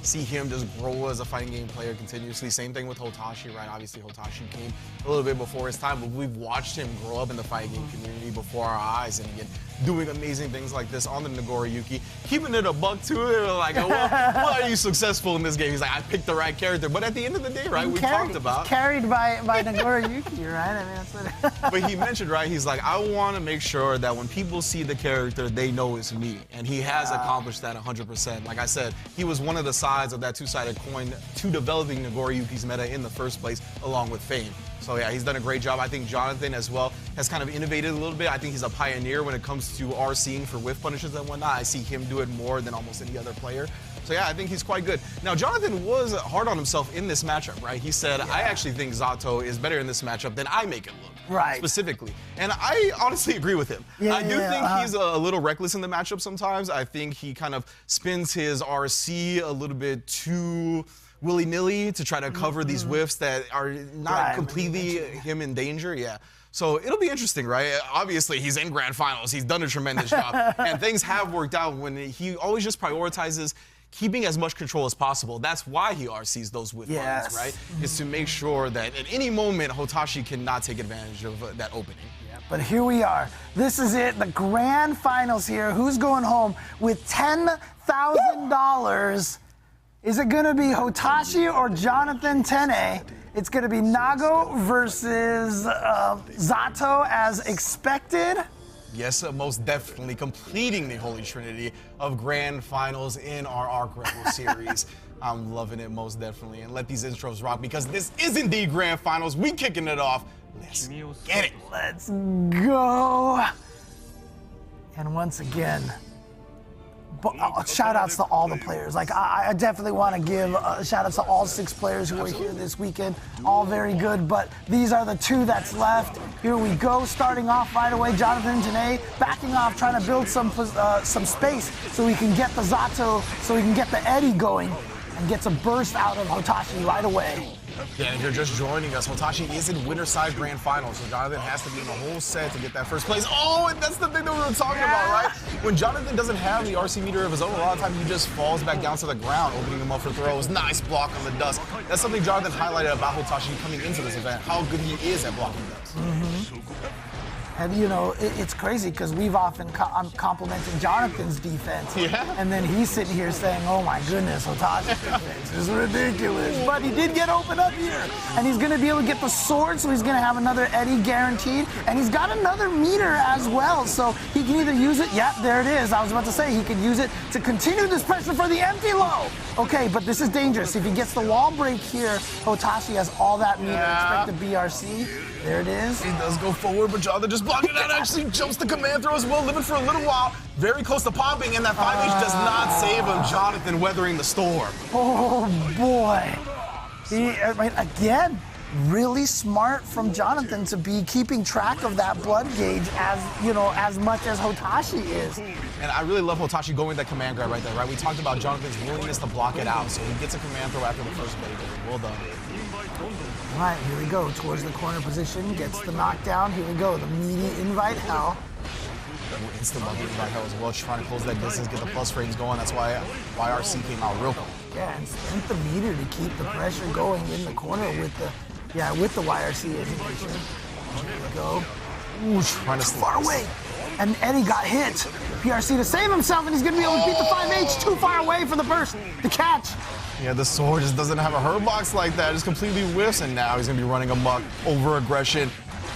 see him just grow as a fighting game player continuously. Same thing with Hotashi, right? Obviously, Hotashi came a little bit before his time, but we've watched him grow up in the fighting game community before our eyes, and again, doing amazing things like this on the Nagoriyuki, keeping it a buck to it. Like, well, why are you successful in this game? He's like, I picked the right character. But at the end of the day, right, we talked about. Carried by Nagoriyuki, right? I mean, that's what it But he mentioned, right, he's like, I want to make sure that when people see the character, they know it's me. And he has accomplished that 100%. Like I said, he was one of the sides of that two-sided coin to developing Nagoriyuki's meta in the first place, along with Fame. So yeah, he's done a great job. I think Jonathan as well has kind of innovated a little bit. I think he's a pioneer when it comes to RCing for whiff punishes and whatnot. I see him do it more than almost any other player. So yeah, I think he's quite good. Now, Jonathan was hard on himself in this matchup, right? He said, I actually think Zato is better in this matchup than I make it look. Right. Specifically. And I honestly agree with him. I do think he's a little reckless in the matchup sometimes. I think he kind of spins his RC a little bit too willy-nilly to try to cover these whiffs that are not completely him in danger. Yeah. So it'll be interesting, right? Obviously, he's in grand finals. He's done a tremendous job. And things have worked out when he always just prioritizes keeping as much control as possible. That's why he RCs those whiff buttons, right? Is to make sure that at any moment, Hotashi cannot take advantage of that opening. But here we are. This is it, the grand finals here. Who's going home with $10,000? Is it going to be Hotashi or Jonathan Tennais? It's going to be Nago versus Zato as expected. Yes, most definitely completing the Holy Trinity of grand finals in our ARCREVO series. I'm loving it most definitely. And let these intros rock, because this is indeed grand finals. We kicking it off. Let's get it. Let's go. And once again, shout outs to all the players. Like, I definitely want to give shout outs to all 6 players who are here this weekend. All very good, but these are the 2 that's left. Here we go, starting off right away. Jonathan Tennais backing off, trying to build some space so we can get the Zato, so we can get the Eddie going and gets a burst out of Hotashi right away. Yeah, and if you're just joining us, Hotashi is in winner side grand finals, so Jonathan has to be in the whole set to get that first place. Oh, and that's the thing that we were talking about, right? When Jonathan doesn't have the RC meter of his own, a lot of times he just falls back down to the ground, opening him up for throws. Nice block on the dust. That's something Jonathan highlighted about Hotashi coming into this event, how good he is at blocking dust. And, you know, it's crazy because we've often complimented Jonathan's defense. Yeah. And then he's sitting here saying, oh my goodness, Hotashi's defense is ridiculous. But he did get open up here. And he's going to be able to get the sword, so he's going to have another Eddie guaranteed. And he's got another meter as well, so he can either use it. Yep, there it is. I was about to say he could use it to continue this pressure for the empty low. Okay, but this is dangerous. If he gets the wall break here, Hotashi has all that meter. Expect the BRC. There it is. He does go forward, but Jonathan just blocked it out. Actually jumps the command throw as well, living for a little while. Very close to popping, and that 5H does not save him. Jonathan weathering the storm. Oh, boy. Again, really smart from Jonathan to be keeping track of that blood gauge as much as Hotashi is. And I really love Hotashi going with that command grab right there, right? We talked about Jonathan's willingness to block it out, so he gets a command throw after the first blade. Well done. All right, here we go. Towards the corner position, gets the knockdown. Here we go. The meaty invite hell. Instant bucket invite hell as well, trying to close that distance, get the plus frames going. That's why RC came out real quick. Yeah, and spent the meter to keep the pressure going in the corner with the YRC as you mentioned. Here we go. Ooh, trying to too far away. And Eddie got hit. PRC to save himself, and he's going to be able to beat the 5H. Too far away for the burst. The catch. Yeah, the sword just doesn't have a hurt box like that. Just completely whiffs, and now he's going to be running amok, over aggression.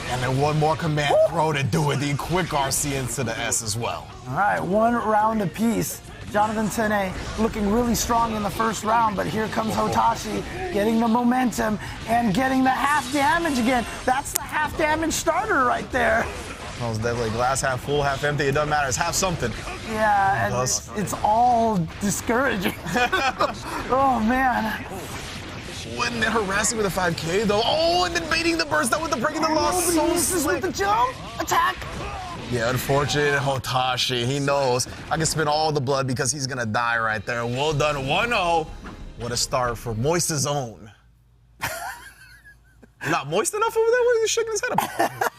And then one more command throw to do it. The quick RC into the S as well. All right, 1 round apiece. Jonathan Tennais looking really strong in the first round, but here comes Hotashi getting the momentum and getting the half damage again. That's the half damage starter right there. Well, it's definitely glass half full, half empty. It doesn't matter. It's half something. Yeah, and it's all discouraging. Oh, man. Wasn't it harassing with a 5K, though? Oh, and then baiting the burst out with the breaking the loss. So misses with the jump attack. Yeah, unfortunate Hotashi. He knows I can spin all the blood because he's going to die right there. Well done, 1-0. What a start for Moist's own. Not moist enough over there? What are you shaking his head about?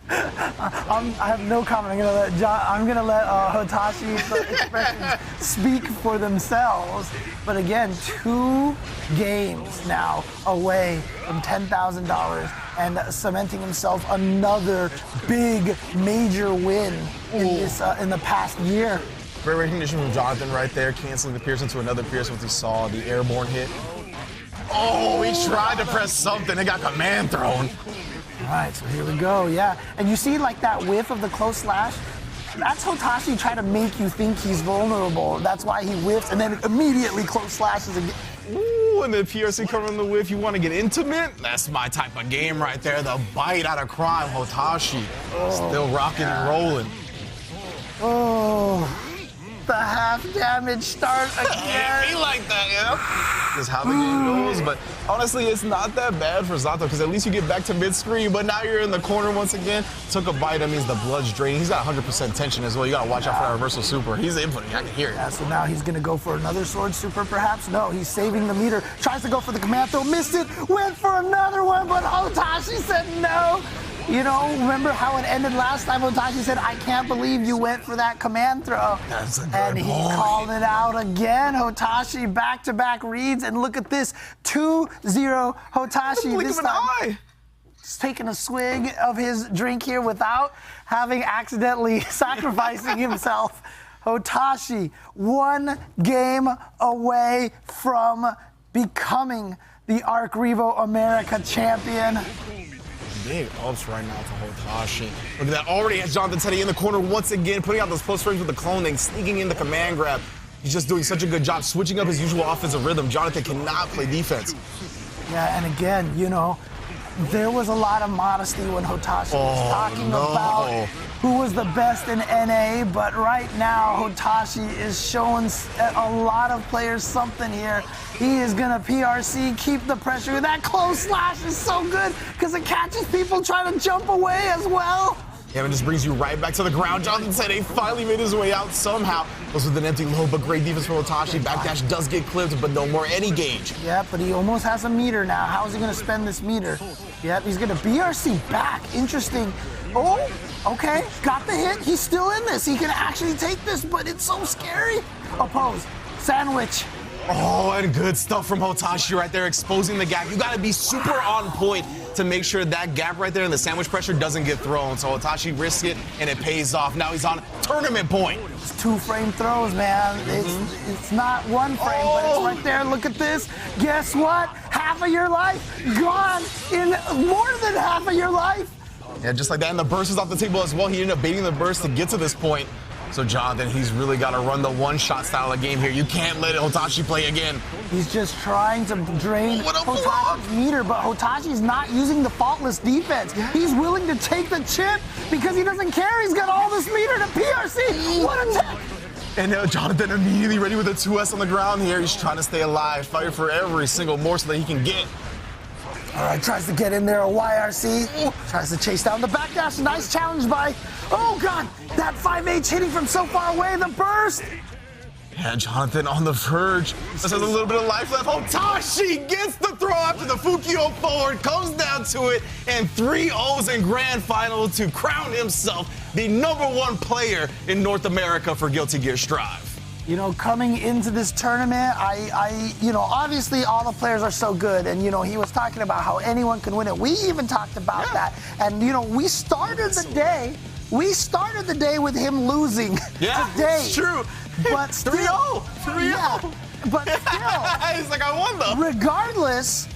I have no comment. I'm gonna let Hotoshi's expressions speak for themselves. But again, 2 games now away from $10,000 and cementing himself another big major win in the past year. Great recognition from Jonathan right there, canceling the Pierce into another Pierce once he saw the airborne hit. Oh, he tried to press something. It got command thrown. All right, so here we go, yeah. And you see like that whiff of the close slash? That's Hotashi trying to make you think he's vulnerable. That's why he whiffs and then immediately close slashes again. Ooh, and the PRC covering the whiff. You want to get intimate? That's my type of game right there. The bite out of crime, Hotashi. Still rocking and rolling. Oh. The half damage start again. He like that, yeah. Just how the game goes, but honestly, it's not that bad for Zato because at least you get back to mid-screen, but now you're in the corner once again. Took a bite, that means the blood's draining. He's got 100% tension as well. You gotta watch out for that reversal super. He's inputting, I can hear it. Yeah, so now he's gonna go for another sword super perhaps? No, he's saving the meter. Tries to go for the command throw, missed it, went for another one, but Hotashi said no. You know, remember how it ended last time? Hotashi said, I can't believe you went for that command throw. That's a good And he point. called it out again. Hotashi back-to-back reads, and look at this, 2-0 Hotashi. Blink This of an time, eye. he's taking a swig of his drink here without having accidentally sacrificing himself. Hotashi, 1 game away from becoming the ARCREVO America champion. Big ups right now to Hotashi. Look at that. Already has Jonathan Tennais in the corner once again, putting out those plus frames with the cloning, sneaking in the command grab. He's just doing such a good job switching up his usual offensive rhythm. Jonathan cannot play defense. Yeah, and again, you know, there was a lot of modesty when Hotashi was talking about who was the best in NA, but right now Hotashi is showing a lot of players something here. He is gonna PRC, keep the pressure. That close slash is so good because it catches people trying to jump away as well. Yeah, it just brings you right back to the ground. Jonathan Tennais finally made his way out somehow. Goes with an empty low, but great defense from Hotashi. Backdash does get clipped, but no more any gauge. Yeah, but he almost has a meter now. How is he gonna spend this meter? Yep, he's gonna BRC back. Interesting. Oh, okay, got the hit. He's still in this. He can actually take this, but it's so scary. Oppose, sandwich. Oh, and good stuff from Hotashi right there, exposing the gap. You gotta be super on point to make sure that gap right there and the sandwich pressure doesn't get thrown. So Hotashi risks it, and it pays off. Now he's on tournament point. It's 2 frame throws, man. It's not 1 frame, but it's right there. Look at this. Guess what? Half of your life gone in more than half of your life. Yeah, just like that. And the burst is off the table as well. He ended up baiting the burst to get to this point. So Jonathan, he's really got to run the one-shot style of game here. You can't let Hotashi play again. He's just trying to drain Hotashi's meter, but Hotashi's not using the faultless defense. He's willing to take the chip because he doesn't care. He's got all this meter to PRC. What a tech! And now Jonathan immediately ready with a 2S on the ground here. He's trying to stay alive, fight for every single morsel that he can get. All right, tries to get in there, a YRC. Tries to chase down the backdash. Nice challenge by, oh God, that 5H hitting from so far away, the burst. Yeah, Jonathan on the verge. This has a little bit of life left. Hotashi gets the throw after the Fukio forward, comes down to it, and 3-0s in grand final to crown himself the #1 player in North America for Guilty Gear Strive. You know, coming into this tournament, obviously all the players are so good, and, he was talking about how anyone can win it. We even talked about that, and, we started the day with him losing today. It's true. But still, 3-0. 3-0. Yeah, but still, he's like, I won though. Regardless,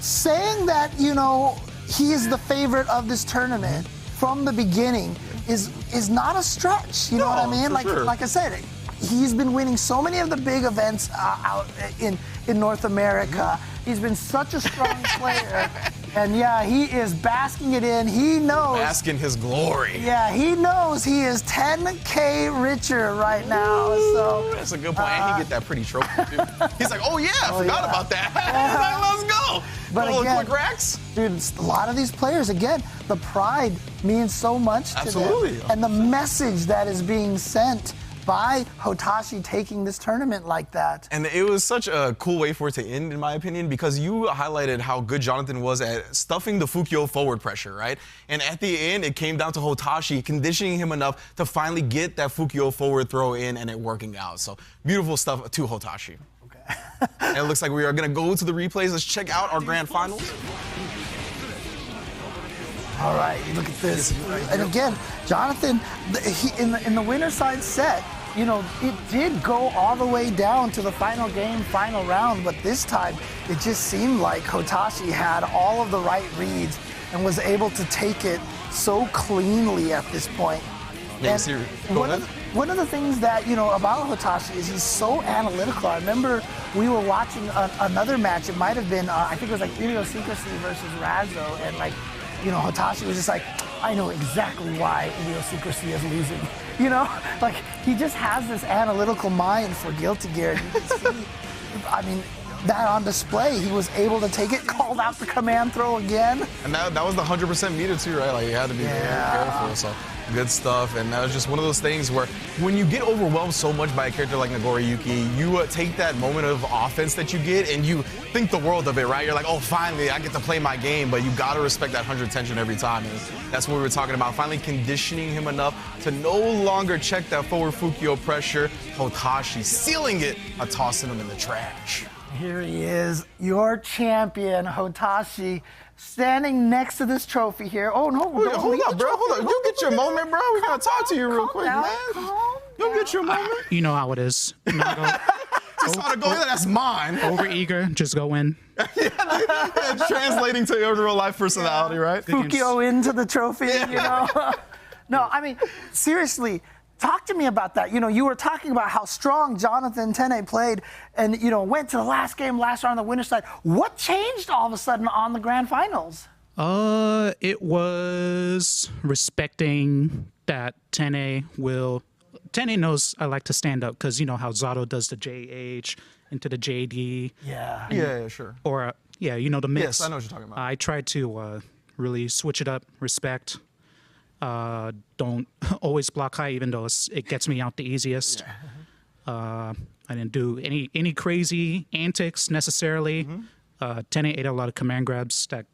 saying that, he is the favorite of this tournament from the beginning is not a stretch. You know what I mean? Like I said, he's been winning so many of the big events out in North America. He's been such a strong player. And yeah, he is basking it in. He knows. Basking his glory. Yeah, he knows he is 10K richer right now. So that's a good point. And he get that pretty trophy too. He's like, oh yeah, I forgot about that. Like, let's go. But again, quick racks. Dude, a lot of these players, again, the pride means so much to them. And the message that is being sent by Hotashi taking this tournament like that. And it was such a cool way for it to end, in my opinion, because you highlighted how good Jonathan was at stuffing the Fukio forward pressure, right? And at the end, it came down to Hotashi conditioning him enough to finally get that Fukio forward throw in and it working out. So beautiful stuff to Hotashi. Okay. And it looks like we are going to go to the replays. Let's check out our grand finals. All right, look at this. And again, Jonathan, in the winner side set, it did go all the way down to the final game, final round, but this time it just seemed like Hotashi had all of the right reads and was able to take it so cleanly at this point. Yeah, one of the things that, about Hotashi is he's so analytical. I remember we were watching another match. It might have been, I think it was like Idiosyncrasy versus Razzo, and Hotashi was just like, I know exactly why Idiosyncrasy is losing. Like he just has this analytical mind for Guilty Gear. And you can see, that on display. He was able to take it, called out the command throw again. And that was the 100% meter too, right? Like you had to be very careful. So good stuff. And that was just one of those things where when you get overwhelmed so much by a character like Nagoriyuki, you take that moment of offense that you get and you think the world of it, right? You're like, oh, finally, I get to play my game, but you got to respect that 100 tension every time. And that's what we were talking about, finally conditioning him enough to no longer check that forward Fukio pressure. Hotashi sealing it, tossing him in the trash. Here he is, your champion, Hotashi, standing next to this trophy here. Oh, no. Hold up, bro. Hold up. You get your moment, bro. We got to talk to you real quick, man. You get your moment. You know how it is. That's mine. Overeager, just go in. Yeah, translating to your real life personality, right? Fukio into the trophy, No, seriously. Talk to me about that. You were talking about how strong Jonathan Tennais played and, went to the last game, last round on the winner's side. What changed all of a sudden on the grand finals? It was respecting that Tennais knows I like to stand up because you know how Zato does the JH into the JD. Yeah, sure. Or, the mix. Yes, I know what you're talking about. I tried to really switch it up, respect. Don't always block high, even though it gets me out the easiest. I didn't do any crazy antics necessarily. Tennais ate a lot of command grabs that,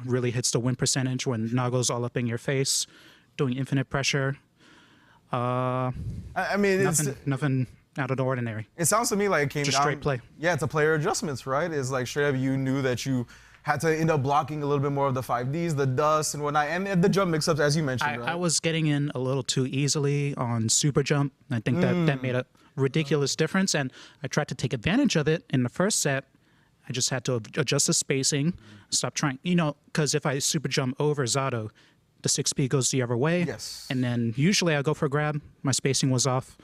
really hits the win percentage when Nago's all up in your face, doing infinite pressure. Nothing out of the ordinary. It sounds to me like it came just down. Straight play. Yeah, it's a player adjustments, right? It's like straight up you knew that you had to end up blocking a little bit more of the 5Ds, the dust and whatnot, and the jump mix-ups, as you mentioned, right? I was getting in a little too easily on super jump. I think that made a ridiculous difference, and I tried to take advantage of it in the first set. I just had to adjust the spacing, stop trying, because if I super jump over Zato, the 6P goes the other way. Yes. And then usually I go for a grab. My spacing was off.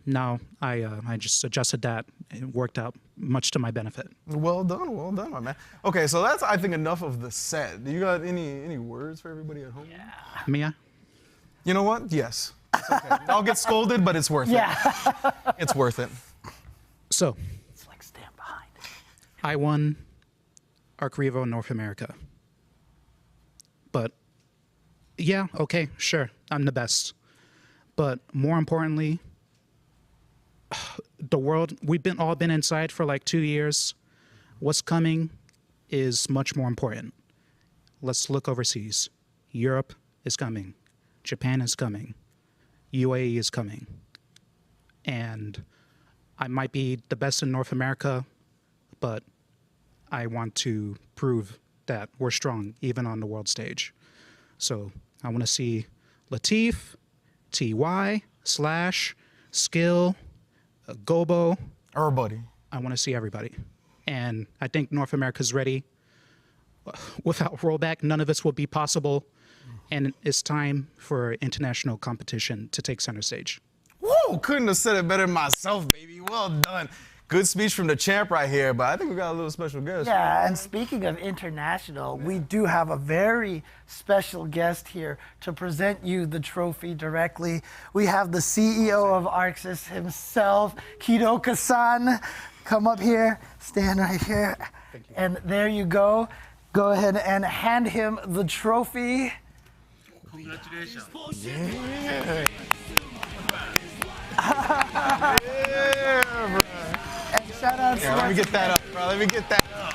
Now I just adjusted that. It worked out much to my benefit. Well done, my man. Okay, so that's, I think, enough of the set. Do you got any words for everybody at home? Yeah. Mia? You know what? Yes. It's okay. I'll get scolded, but it's worth it. It's worth it. So. It's like stand behind. I won ARCREVO North America. But yeah, okay, sure, I'm the best. But more importantly, the world, we've all been inside for like 2 years. What's coming is much more important. Let's look overseas. Europe is coming. Japan is coming. UAE is coming. And I might be the best in North America, but I want to prove that we're strong even on the world stage. So I want to see Latif, TY, Slash, Skill, Gobo. Everybody. I want to see everybody. And I think North America's ready. Without rollback, none of this would be possible. And it's time for international competition to take center stage. Whoa, couldn't have said it better myself, baby. Well done. Good speech from the champ right here, but I think we got a little special guest. Yeah, and speaking of international, we do have a very special guest here to present you the trophy directly. We have the CEO of ARCSys himself, Kidoka-san. Come up here, stand right here. And there you go. Go ahead and hand him the trophy. Congratulations. Yeah. And shout out to let me get that up, bro. Let me get that up.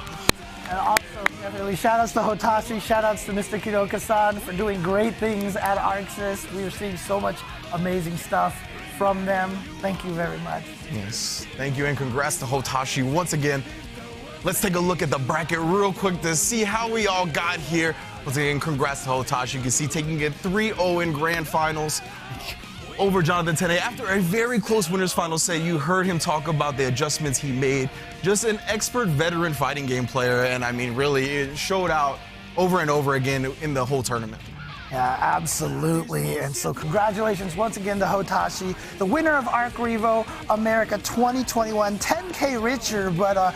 And also, definitely, shout outs to Hotashi, shout outs to Mr. Kidoka-san for doing great things at ARCSys. We are seeing so much amazing stuff from them. Thank you very much. Yes, thank you, and congrats to Hotashi once again. Let's take a look at the bracket real quick to see how we all got here. Once again, congrats to Hotashi. You can see taking it 3-0 in grand finals over Jonathan Tennais. After a very close winners final set, you heard him talk about the adjustments he made. Just an expert veteran fighting game player, and I mean, really, it showed out over and over again in the whole tournament. Yeah, absolutely. And so congratulations once again to Hotashi, the winner of ARCREVO America 2021, 10K richer, but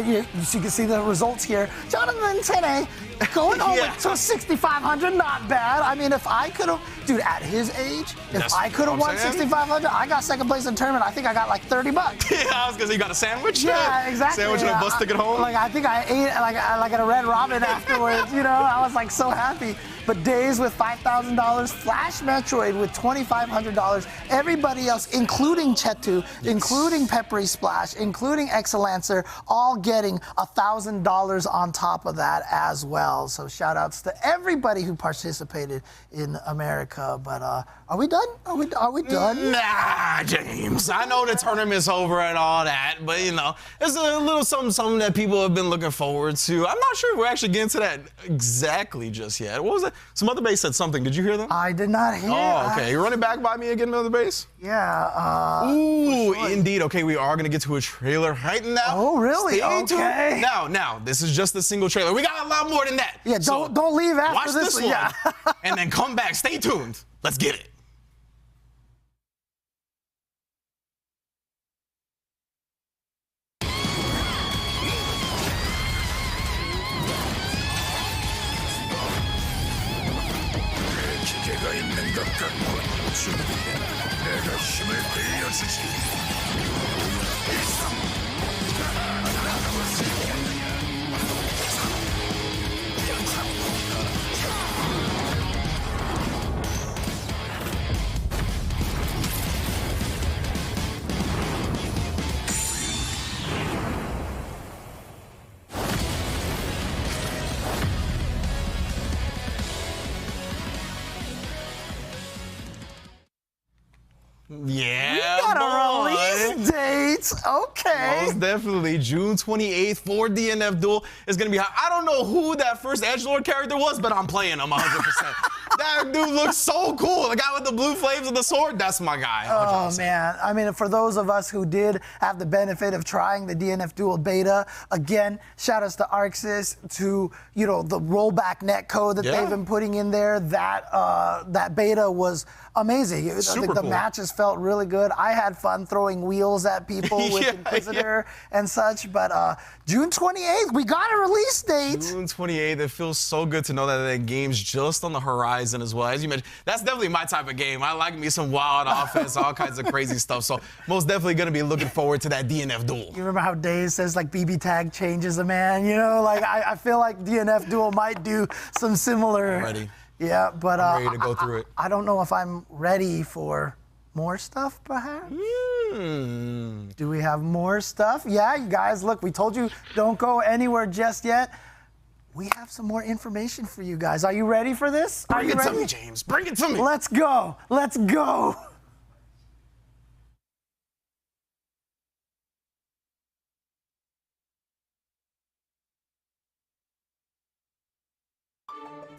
you can see the results here. Jonathan Tennais going home Yeah. with 6,500, not bad. I mean, if I could have, dude, at his age, if I could have won 6,500, I got second place in the tournament. I think I got like $30. Yeah, I was gonna say you got a sandwich. Yeah, exactly. Sandwich and a bus ticket home. Like I think I ate like at a Red Robin afterwards. You know, I was like so happy. But Daze with $5,000, Flash Metroid with $2,500. Everybody else, including Chetu, including Peppery Splash, including Excelancer, all getting $1,000 on top of that as well. So shout outs to everybody who participated in America. But are we done? Are we done? Nah, James. I know the tournament's over and all that, but you know, it's a little something that people have been looking forward to. I'm not sure if we're actually getting to that exactly just yet. What was it? Some other base said something. Did you hear them? I did not hear. Oh, okay. You're running back by me again, another base? Yeah. Ooh, sure. indeed. Okay, we are going to get to a trailer right now. Oh, really? Stay tuned. Okay. Now, this is just a single trailer. We got a lot more than that. Yeah, don't leave after watch this one. Yeah. And then come back. Stay tuned. Let's get it. Yeah, We got a release date. Okay. Most definitely. June 28th for DNF Duel is going to be hot. I don't know who that first Edgelord character was, but I'm playing him 100%. That dude looks so cool. The guy with the blue flames and the sword, that's my guy. 100%. Oh, man. I mean, for those of us who did have the benefit of trying the DNF Duel beta, again, shout outs to ARCSys, to, you know, the rollback netcode that they've been putting in there. That beta was amazing. I think the matches felt really good. I had fun throwing wheels at people with Inquisitor and such. But June 28th, we got a release date. June 28th. It feels so good to know that the game's just on the horizon. in as well. As you mentioned, that's definitely my type of game. I like me some wild offense, all kinds of crazy stuff. So most definitely going to be looking forward to that DNF duel. You remember how Daze says like BB tag changes a man? You know, like I feel like DNF duel might do some similar. I'm ready. Yeah, but I'm ready to go through it. I don't know if I'm ready for more stuff, perhaps. Do we have more stuff? Yeah, you guys, look, we told you don't go anywhere just yet. We have some more information for you guys. Are you ready for this? Are you ready? Bring it to me, James. Bring it to me. Let's go. Let's go.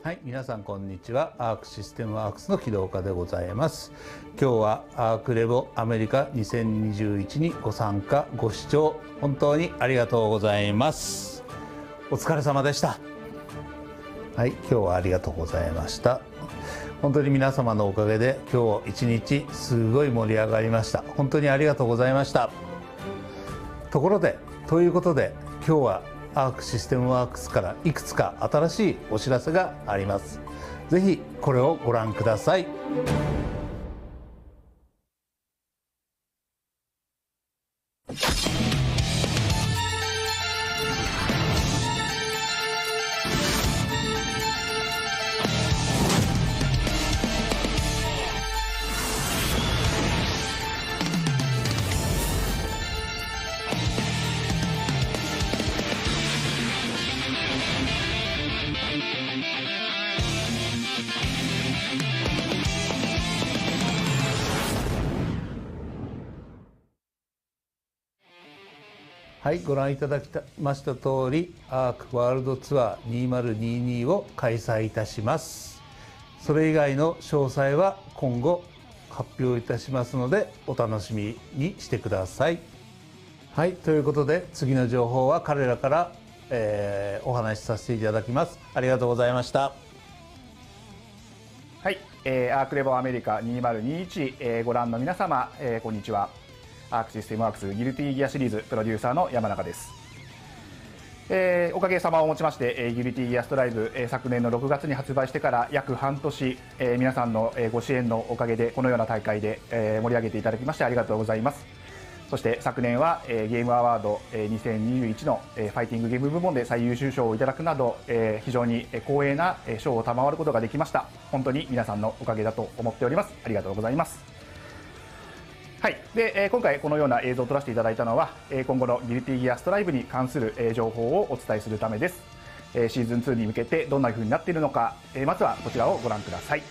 はい、皆さんこんにちは。アークシステムワークスの起動家でございます。今日はアークレボアメリカ2021にご参加、ご視聴本当にありがとうございます。お疲れ様でした。はい、今日はありがとうございました。本当に皆様のおかげで今日一日すごい盛り上がりました。本当にありがとうございました。ということで今日はアークシステムワークスからいくつか新しいお知らせがあります。ぜひこれをご覧ください。はい、ご覧いただきました通り、アークワールドツアー2022を開催いたします。それ以外の詳細は今後発表いたしますので、お楽しみにしてください。はい、ということで次の情報は彼らから、お話しさせていただきます。ありがとうございました。はい、アークレボアメリカ2021、ご覧の皆様、こんにちは。アークシステムワークスギルティギアシリーズプロデューサーの山中です。おかげさまをもちまして、ギルティギアストライブ、昨年の6月に発売してから約半年、皆さんの、ご支援のおかげでこのような大会で、盛り上げていただきましてありがとうございます。そして昨年は、ゲームアワード、2021の、ファイティングゲーム部門で最優秀賞をいただくなど、非常に光栄な賞を賜ることができました。本当に皆さんのおかげだと思っております。ありがとうございます。はい、で今回このような映像を撮らせていただいたのは今後のギルティギアストライブに関する情報をお伝えするためです。シーズン2に向けてどんな風になっているのか、まずはこちらをご覧ください。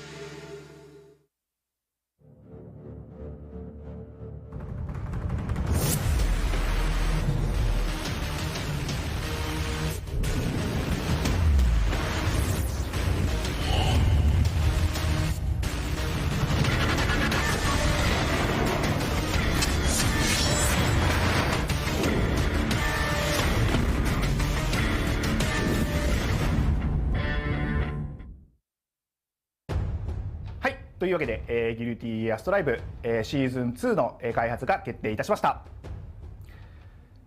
というわけで、ギルティギアストライブ、シーズン2の、開発が決定いたしました。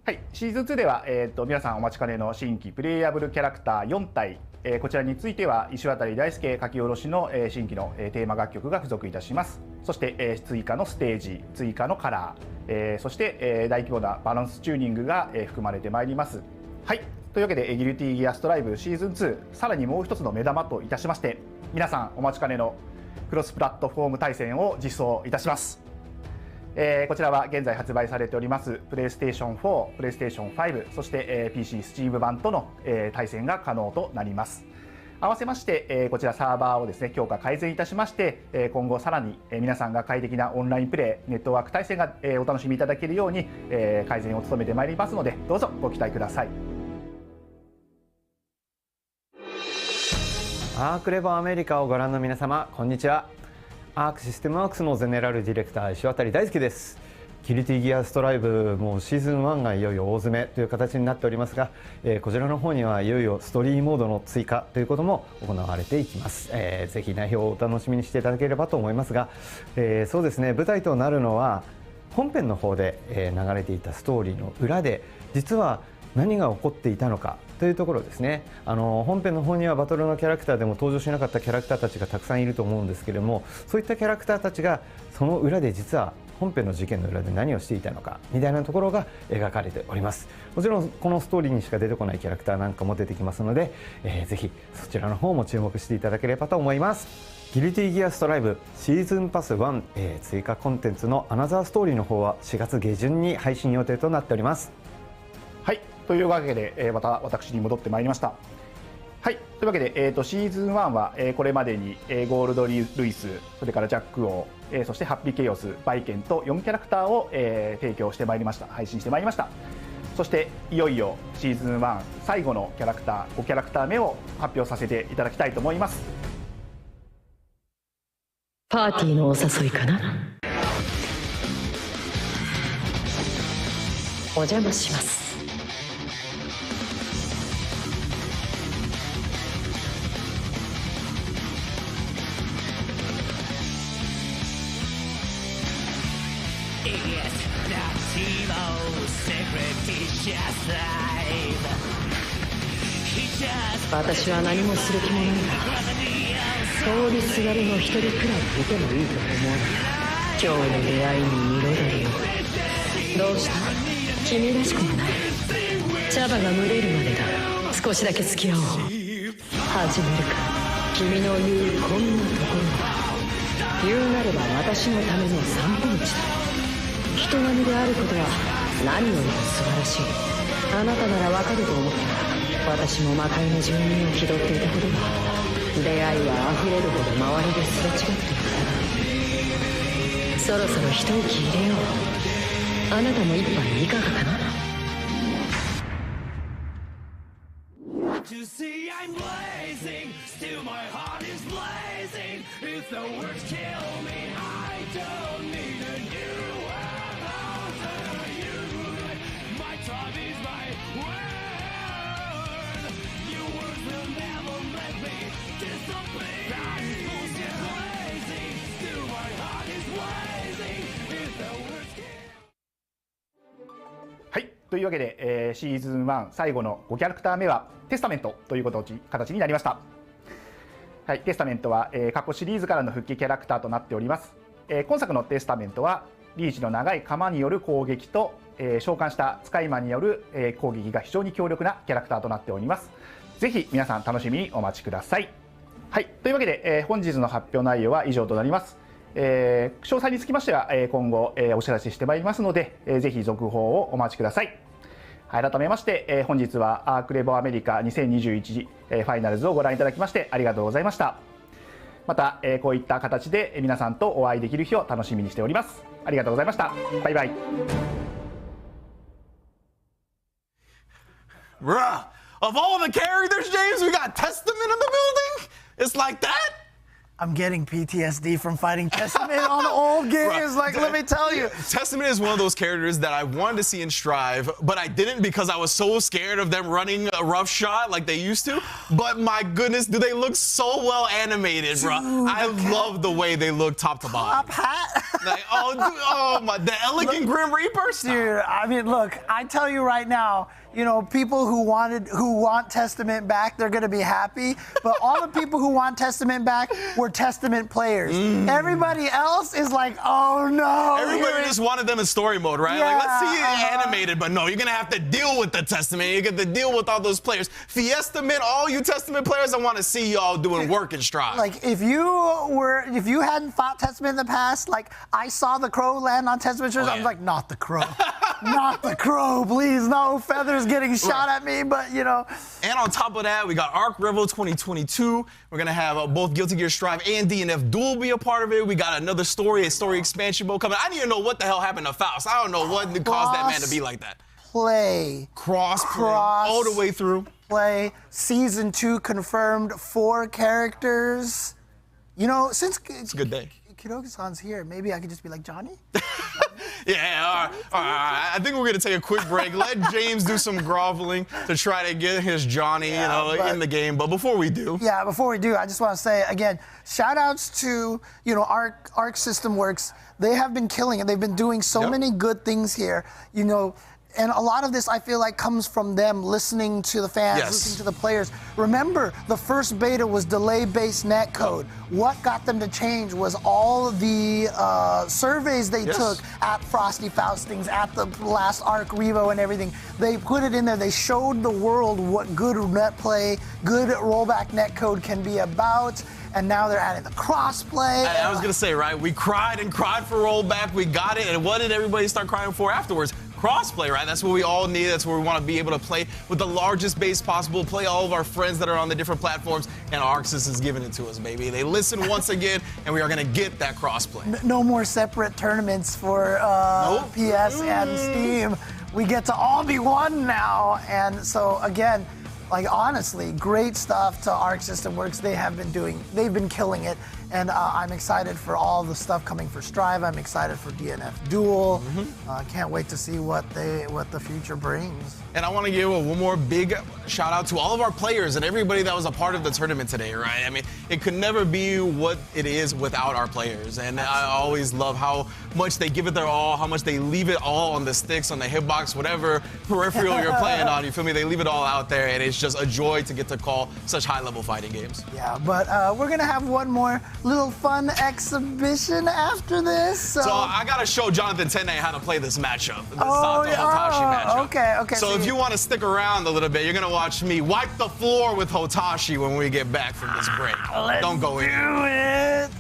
はい、シーズン2では、皆さんお待ちかねの新規プレイヤブルキャラクター4体、こちらについては石渡大輔書き下ろしの、新規の、テーマ楽曲が付属いたします。そして、追加のステージ、追加のカラー、そして、大規模なバランスチューニングが、含まれてまいります。はい、というわけでギルティギアストライブシーズン2、さらにもう一つの目玉といたしまして、皆さんお待ちかねのクロスプラットフォーム対戦を実装いたします。こちらは現在発売されておりますプレイステーション4、プレイステーション5、そして、PC スチーム版との、対戦が可能となります。合わせまして、こちらサーバーをですね強化改善いたしまして、今後さらに、皆さんが快適なオンラインプレイネットワーク対戦が、お楽しみいただけるように、改善を努めてまいりますので、どうぞご期待ください。アークレボアメリカをご覧の皆様、こんにちは。アークシステムワークスのゼネラルディレクター石渡大輔です。ギルティギアストライブもうシーズン1がいよいよ大詰めという形になっておりますが、こちらの方にはいよいよストーリーモードの追加ということも行われていきます。ぜひ内容をお楽しみにしていただければと思いますが、そうですね、舞台となるのは本編の方で、流れていたストーリーの裏で実は何が起こっていたのかとというところですね。本編の方にはバトルのキャラクターでも登場しなかったキャラクターたちがたくさんいると思うんですけれども、そういったキャラクターたちがその裏で実は本編の事件の裏で何をしていたのかみたいなところが描かれております。もちろんこのストーリーにしか出てこないキャラクターなんかも出てきますので、ぜひそちらの方も注目していただければと思います。ギルティギアストライブシーズンパス1、追加コンテンツのアナザーストーリーの方は4月下旬に配信予定となっております。はい、というわけで、また私に戻ってまいりました。はい、というわけで、シーズン1は、これまでに、ゴールド・ルイス、それからジャック王、そしてハッピー・ケイオス、バイケンと4キャラクターを、提供してまいりました。配信してまいりました。そしていよいよシーズン1最後のキャラクター5キャラクター目を発表させていただきたいと思います。パーティーのお誘いかな。お邪魔します。私は何もする気もないが、通りすがりの一人くらいいてもいいと思う。今日の出会いに彩りを。どうした？君らしくもない。茶葉が蒸れるまでだ。少しだけ付き合おう。始めるか。君の言うこんなところは、言うなれば私のための散歩道だ。人並みであることは何よりも素晴らしい。あなたならわかると思った。私も魔界の住人を気取っていたことが、出会いは溢れるほど周りですれ違っていた。そろそろ一息入れよう。あなたも一杯いかがかな。はい、というわけで、シーズン1最後の5キャラクター目はテスタメントという形になりました。はい、テスタメントは、過去シリーズからの復帰キャラクターとなっております。今作のテスタメントはリーチの長い鎌による攻撃と、召喚した使い魔による、攻撃が非常に強力なキャラクターとなっております。ぜひ皆さん楽しみにお待ちください。はい、というわけで、本日の発表内容は以上となります。詳細につきましては、今後、お知らせしてまいりますので、ぜひ続報をお待ちください。改めまして、本日はアークレボアメリカ2021、ファイナルズをご覧いただきましてありがとうございました。また、こういった形で皆さんとお会いできる日を楽しみにしております。ありがとうございました。バイバイ。Bruh, of all the characters, James, we got Testament in the building? It's like that? I'm getting PTSD from fighting Testament on old games. Like, let me tell you. Testament is one of those characters that I wanted to see in Strive, but I didn't because I was so scared of them running a rough shot like they used to. But my goodness, do they look so well animated, bro. I love the way they look top to bottom. Top hat? Like, oh my, the elegant Grim Reaper stuff. Dude, I mean, look, I tell you right now, you know, people who want Testament back, they're going to be happy. But all the people who want Testament back were Testament players. Everybody else is like, oh no. Everybody just wanted them in story mode, right? Yeah, like, let's see it animated, but no, you're going to have to deal with the Testament. You get to deal with all those players. Fiestaman, all you Testament players, I want to see y'all doing work in Strive. Like, if you hadn't fought Testament in the past, like, I saw the crow land on Testament shirts, I was like, not the crow. Not the crow, please. No feathers getting shot at me, but you know. And on top of that, we got ARCREVO 2022. We're gonna have both Guilty Gear Strive and DNF Duel be a part of it. We got another story, a story expansion mode coming. I didn't even know what the hell happened to Faust. I don't know what caused that man to be like that. Cross all the way through. Play. Season 2 confirmed 4 characters. You know, since it's a good day. Kidogi-san's here, maybe I could just be like, Johnny? Yeah, all right. I think we're going to take a quick break. Let James do some groveling to try to get his Johnny in the game. But before we do. Yeah, before we do, I just want to say, again, shout outs to, you know, Arc System Works. They have been killing it. They've been doing so many good things here. You know, And a lot of this, I feel like, comes from them listening to the fans, listening to the players. Remember, the first beta was delay-based netcode. What got them to change was all the surveys they took at Frosty Faustings, at the last ARCREVO and everything. They put it in there. They showed the world what good net play, good rollback netcode can be about. And now they're adding the crossplay. I was gonna say, right? We cried and cried for rollback. We got it, and what did everybody start crying for afterwards? Crossplay, right? That's what we all need. That's where we want to be able to play with the largest base possible, play all of our friends that are on the different platforms, and ArcSys is giving it to us, baby. They listen once again, and we are gonna get that crossplay. No more separate tournaments for PS and Steam. We get to all be one now, and so again, like, honestly, great stuff to Arc System Works. They've been killing it, and I'm excited for all the stuff coming for Strive. I'm excited for DNF Duel. Can't wait to see what the future brings. And I want to give one more big shout out to all of our players and everybody that was a part of the tournament today, right? I mean, it could never be what it is without our players. And I always love how much they give it their all, how much they leave it all on the sticks, on the hitbox, whatever peripheral you're playing on, you feel me? They leave it all out there, and it's just a joy to get to call such high-level fighting games. Yeah, but we're going to have one more little fun exhibition after this. So I got to show Jonathan Tennais how to play this matchup, the Zato Hotashi matchup. Okay. So if you want to stick around a little bit, you're going to watch me wipe the floor with Hotashi when we get back from this break. Don't go in. Let's do it.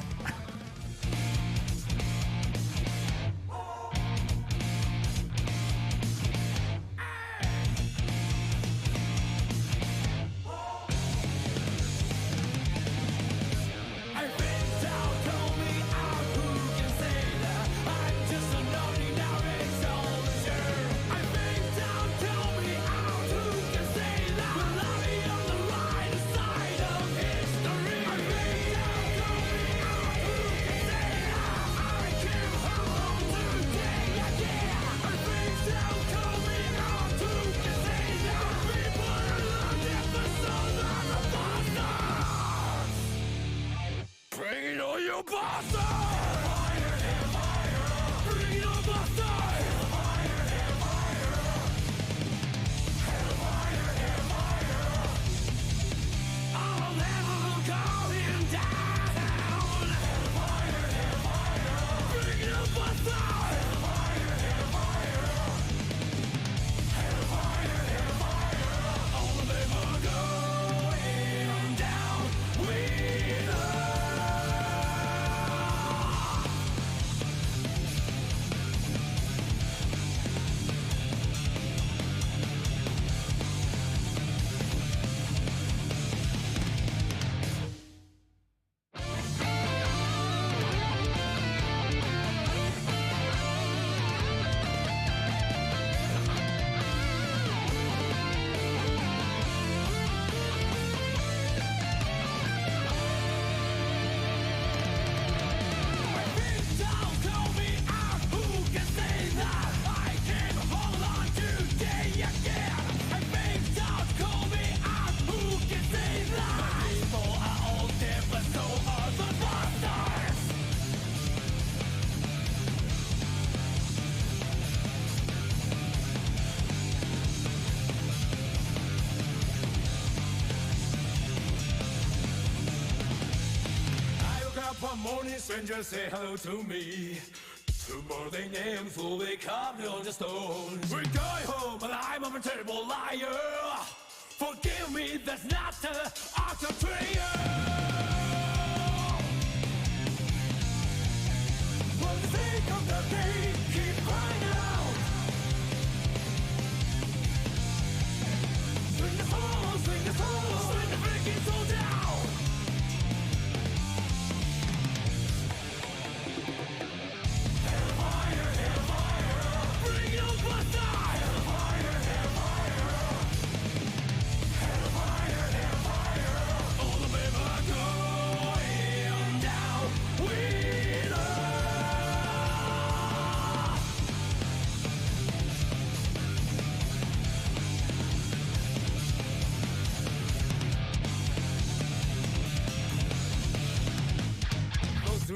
Morning strangers say hello to me. Tomorrow they names will be carved on the stone. We're going home, but I'm a terrible liar. Forgive me, that's not the art of prayer. For the sake of the day, keep crying out. Swing the soul, swing the soul, swing the freaking soul down.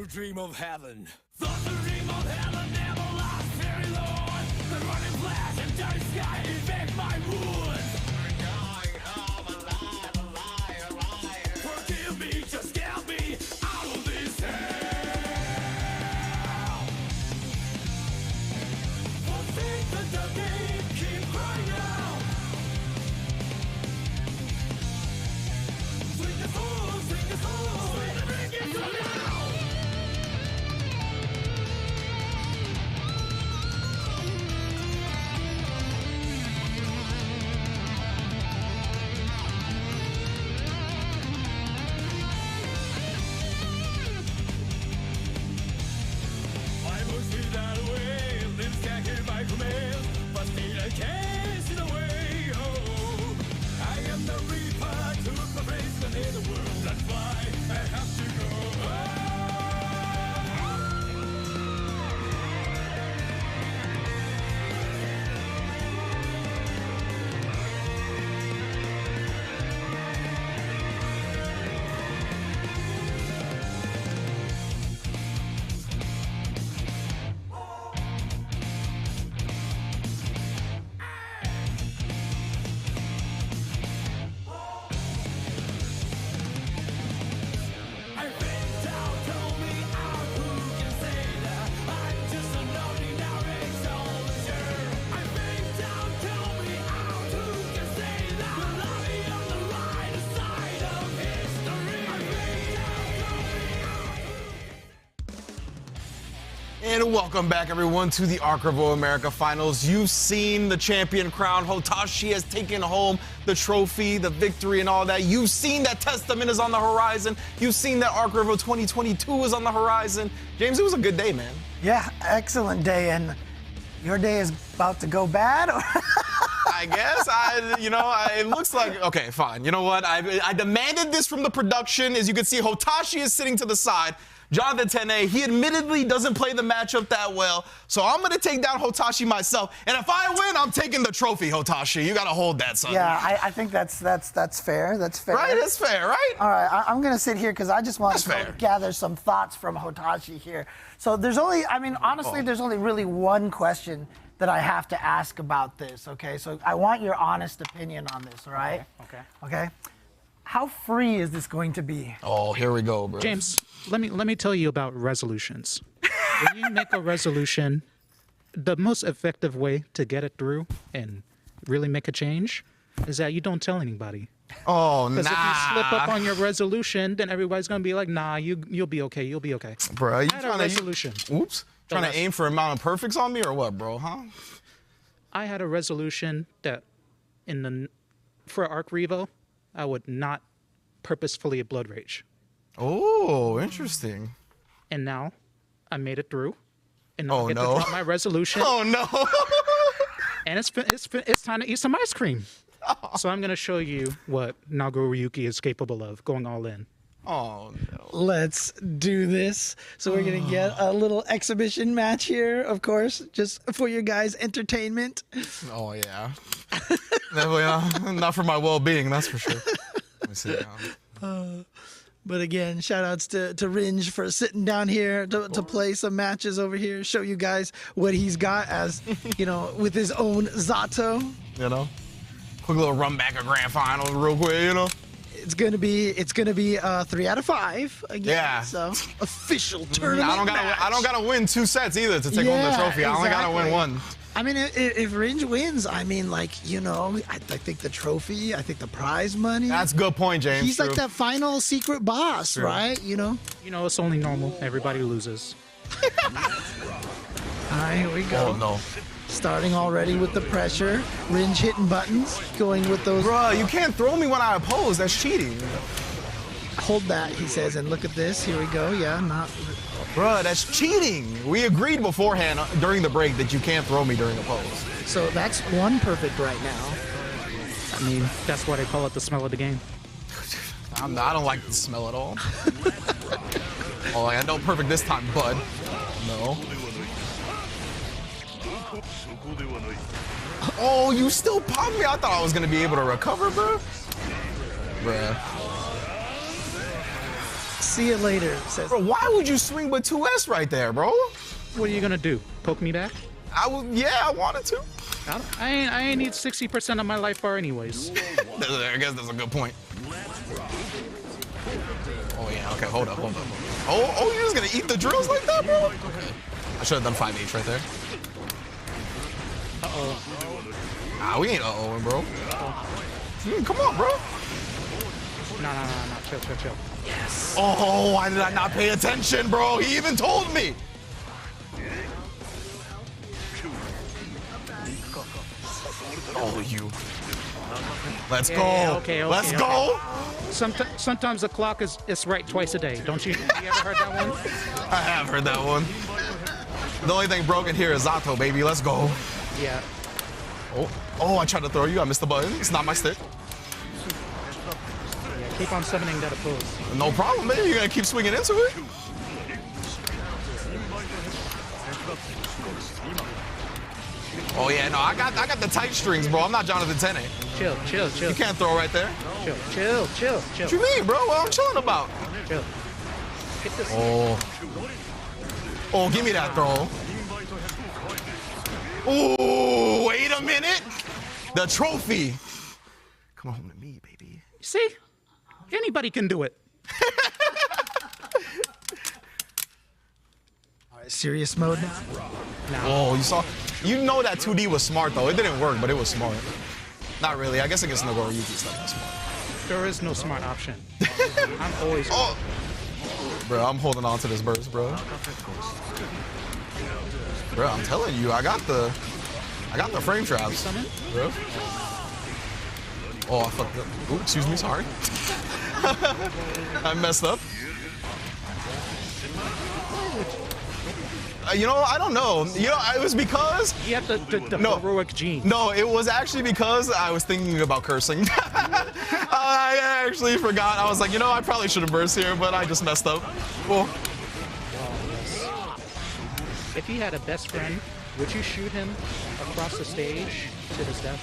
Dream of heaven. Thought the dream of heaven never lasts very long. The running flash and dice. And welcome back, everyone, to the ARCREVO America Finals. You've seen the champion crown. Hotashi has taken home the trophy, the victory, and all that. You've seen that Testament is on the horizon. You've seen that ARCREVO 2022 is on the horizon. James, it was a good day, man. Yeah, excellent day. And your day is about to go bad? Or I guess. It looks like, okay, fine. You know what? I demanded this from the production. As you can see, Hotashi is sitting to the side. Jonathan Tennais, he admittedly doesn't play the matchup that well, so I'm going to take down Hotashi myself. And if I win, I'm taking the trophy, Hotashi. You got to hold that, son. Yeah, I think that's fair. That's fair. Right? That's fair, right? All right, I'm going to sit here because I just want to gather some thoughts from Hotashi here. So there's only, honestly, there's only really one question that I have to ask about this, okay? So I want your honest opinion on this, all right? Okay. How free is this going to be? Oh, here we go, bro. James, let me tell you about resolutions. When you make a resolution, the most effective way to get it through and really make a change is that you don't tell anybody. Oh, nah. Because if you slip up on your resolution, then everybody's gonna be like, nah, you'll be okay, you'll be okay. Bro, you I had a resolution. Trying to aim for amount of perfects on me or what, bro, huh? I had a resolution that for ARCREVO, I would not purposefully blood rage. Oh, interesting. And now I made it through. And now I get to drop my resolution. Oh, no. And it's time to eat some ice cream. So I'm going to show you what Nago Ryuki is capable of, going all in. Oh, no. Let's do this. So we're going to get a little exhibition match here, of course, just for your guys' entertainment. Oh, yeah. Not for my well-being, that's for sure. Let me sit down. But again, shout outs to Ringe for sitting down here to play some matches over here, show you guys what he's got as, with his own Zato. Quick little run back of grand finals real quick, It's gonna be 3 out of 5 again. Yeah. So official tournament. I don't gotta win 2 sets either to take home the trophy. I only gotta win 1. I mean, if Ringe wins, I think the trophy, I think the prize money. That's a good point, James. He's like that final secret boss, right? It's only normal. Everybody loses. All right, here we go. Oh, no. Starting already with the pressure. Ringe hitting buttons, going with those. Bruh, you can't throw me when I oppose. That's cheating. Hold that, he says, and look at this. Here we go. Yeah, not. Bruh, that's cheating. We agreed beforehand during the break that you can't throw me during oppose. So that's 1 perfect right now. I mean, that's why they call it the smell of the game. I don't like the smell at all. Oh, I got no perfect this time, bud. No. Oh, you still popped me? I thought I was gonna be able to recover, bro. Bruh. See you later, says. Bro, why would you swing with 2S right there, bro? What are you gonna do? Poke me back? I wanted to. I ain't need 60% of my life bar anyways. I guess that's a good point. Oh yeah, okay, hold up. Oh, you're just gonna eat the drills like that, bro? Okay. I should have done 5H right there. Uh-oh. We ain't uh-ohing, bro. Come on, bro. No. Chill. Yes. Oh, why did I not pay attention, bro? He even told me. Oh, you. Let's go. Okay. Let's go. Sometimes the clock is right twice a day. Don't you? Have you ever heard that one? I have heard that one. The only thing broken here is Zato, baby. Let's go. Yeah. Oh, I tried to throw you. I missed the button. It's not my stick. Yeah, keep on summoning that oppose. No problem, man. You're going to keep swinging into it. Oh, yeah, no, I got the tight strings, bro. I'm not Jonathan Tennais. Chill. You can't throw right there. Chill. What you mean, bro? What I'm chilling about? Chill. Get this. Oh, give me that throw. Oh, wait a minute. The trophy. Come home to me, baby. See? Anybody can do it. All right, serious mode now. Oh, you know that 2D was smart, though. It didn't work, but it was smart. Not really. I guess against Nago Ryuki stuff was smart. There is no smart option. I'm always. Bro, I'm holding on to this burst, bro. Bro, I'm telling you, I got the frame traps. Bro. Oh, I fucked up. Ooh, excuse me, sorry. I messed up. You know, I don't know. You know, it was because... You have the heroic gene. No, it was actually because I was thinking about cursing. I actually forgot. I was like, you know, I probably should have burst here, but I just messed up. Well, if he had a best friend, would you shoot him across the stage to his death?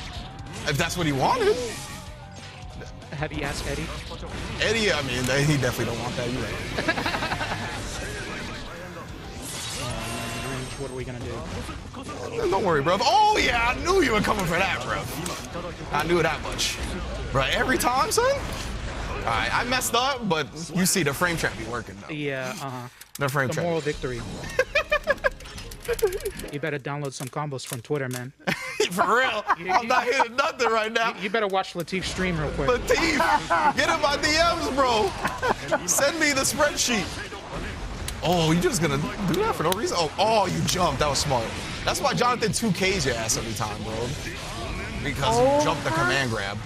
if that's what he wanted. Have you asked Eddie? Eddie, I mean, he definitely don't want that either. What are we gonna do? Don't worry, bro. Oh yeah, I knew you were coming for that, bro. I knew that much. Bro, every time, son? All right, I messed up, but you see the frame trap be working, though. Yeah, The frame trap. moral victory. You better download some combos from Twitter, man. For real. I'm not hitting nothing right now. You better watch Latif stream real quick. Latif, get in my DMs, bro. Send me the spreadsheet. Oh, you just gonna do that for no reason? Oh, you jumped. That was smart. That's why Jonathan 2Ks your ass every time, bro. Because you jumped the command grab.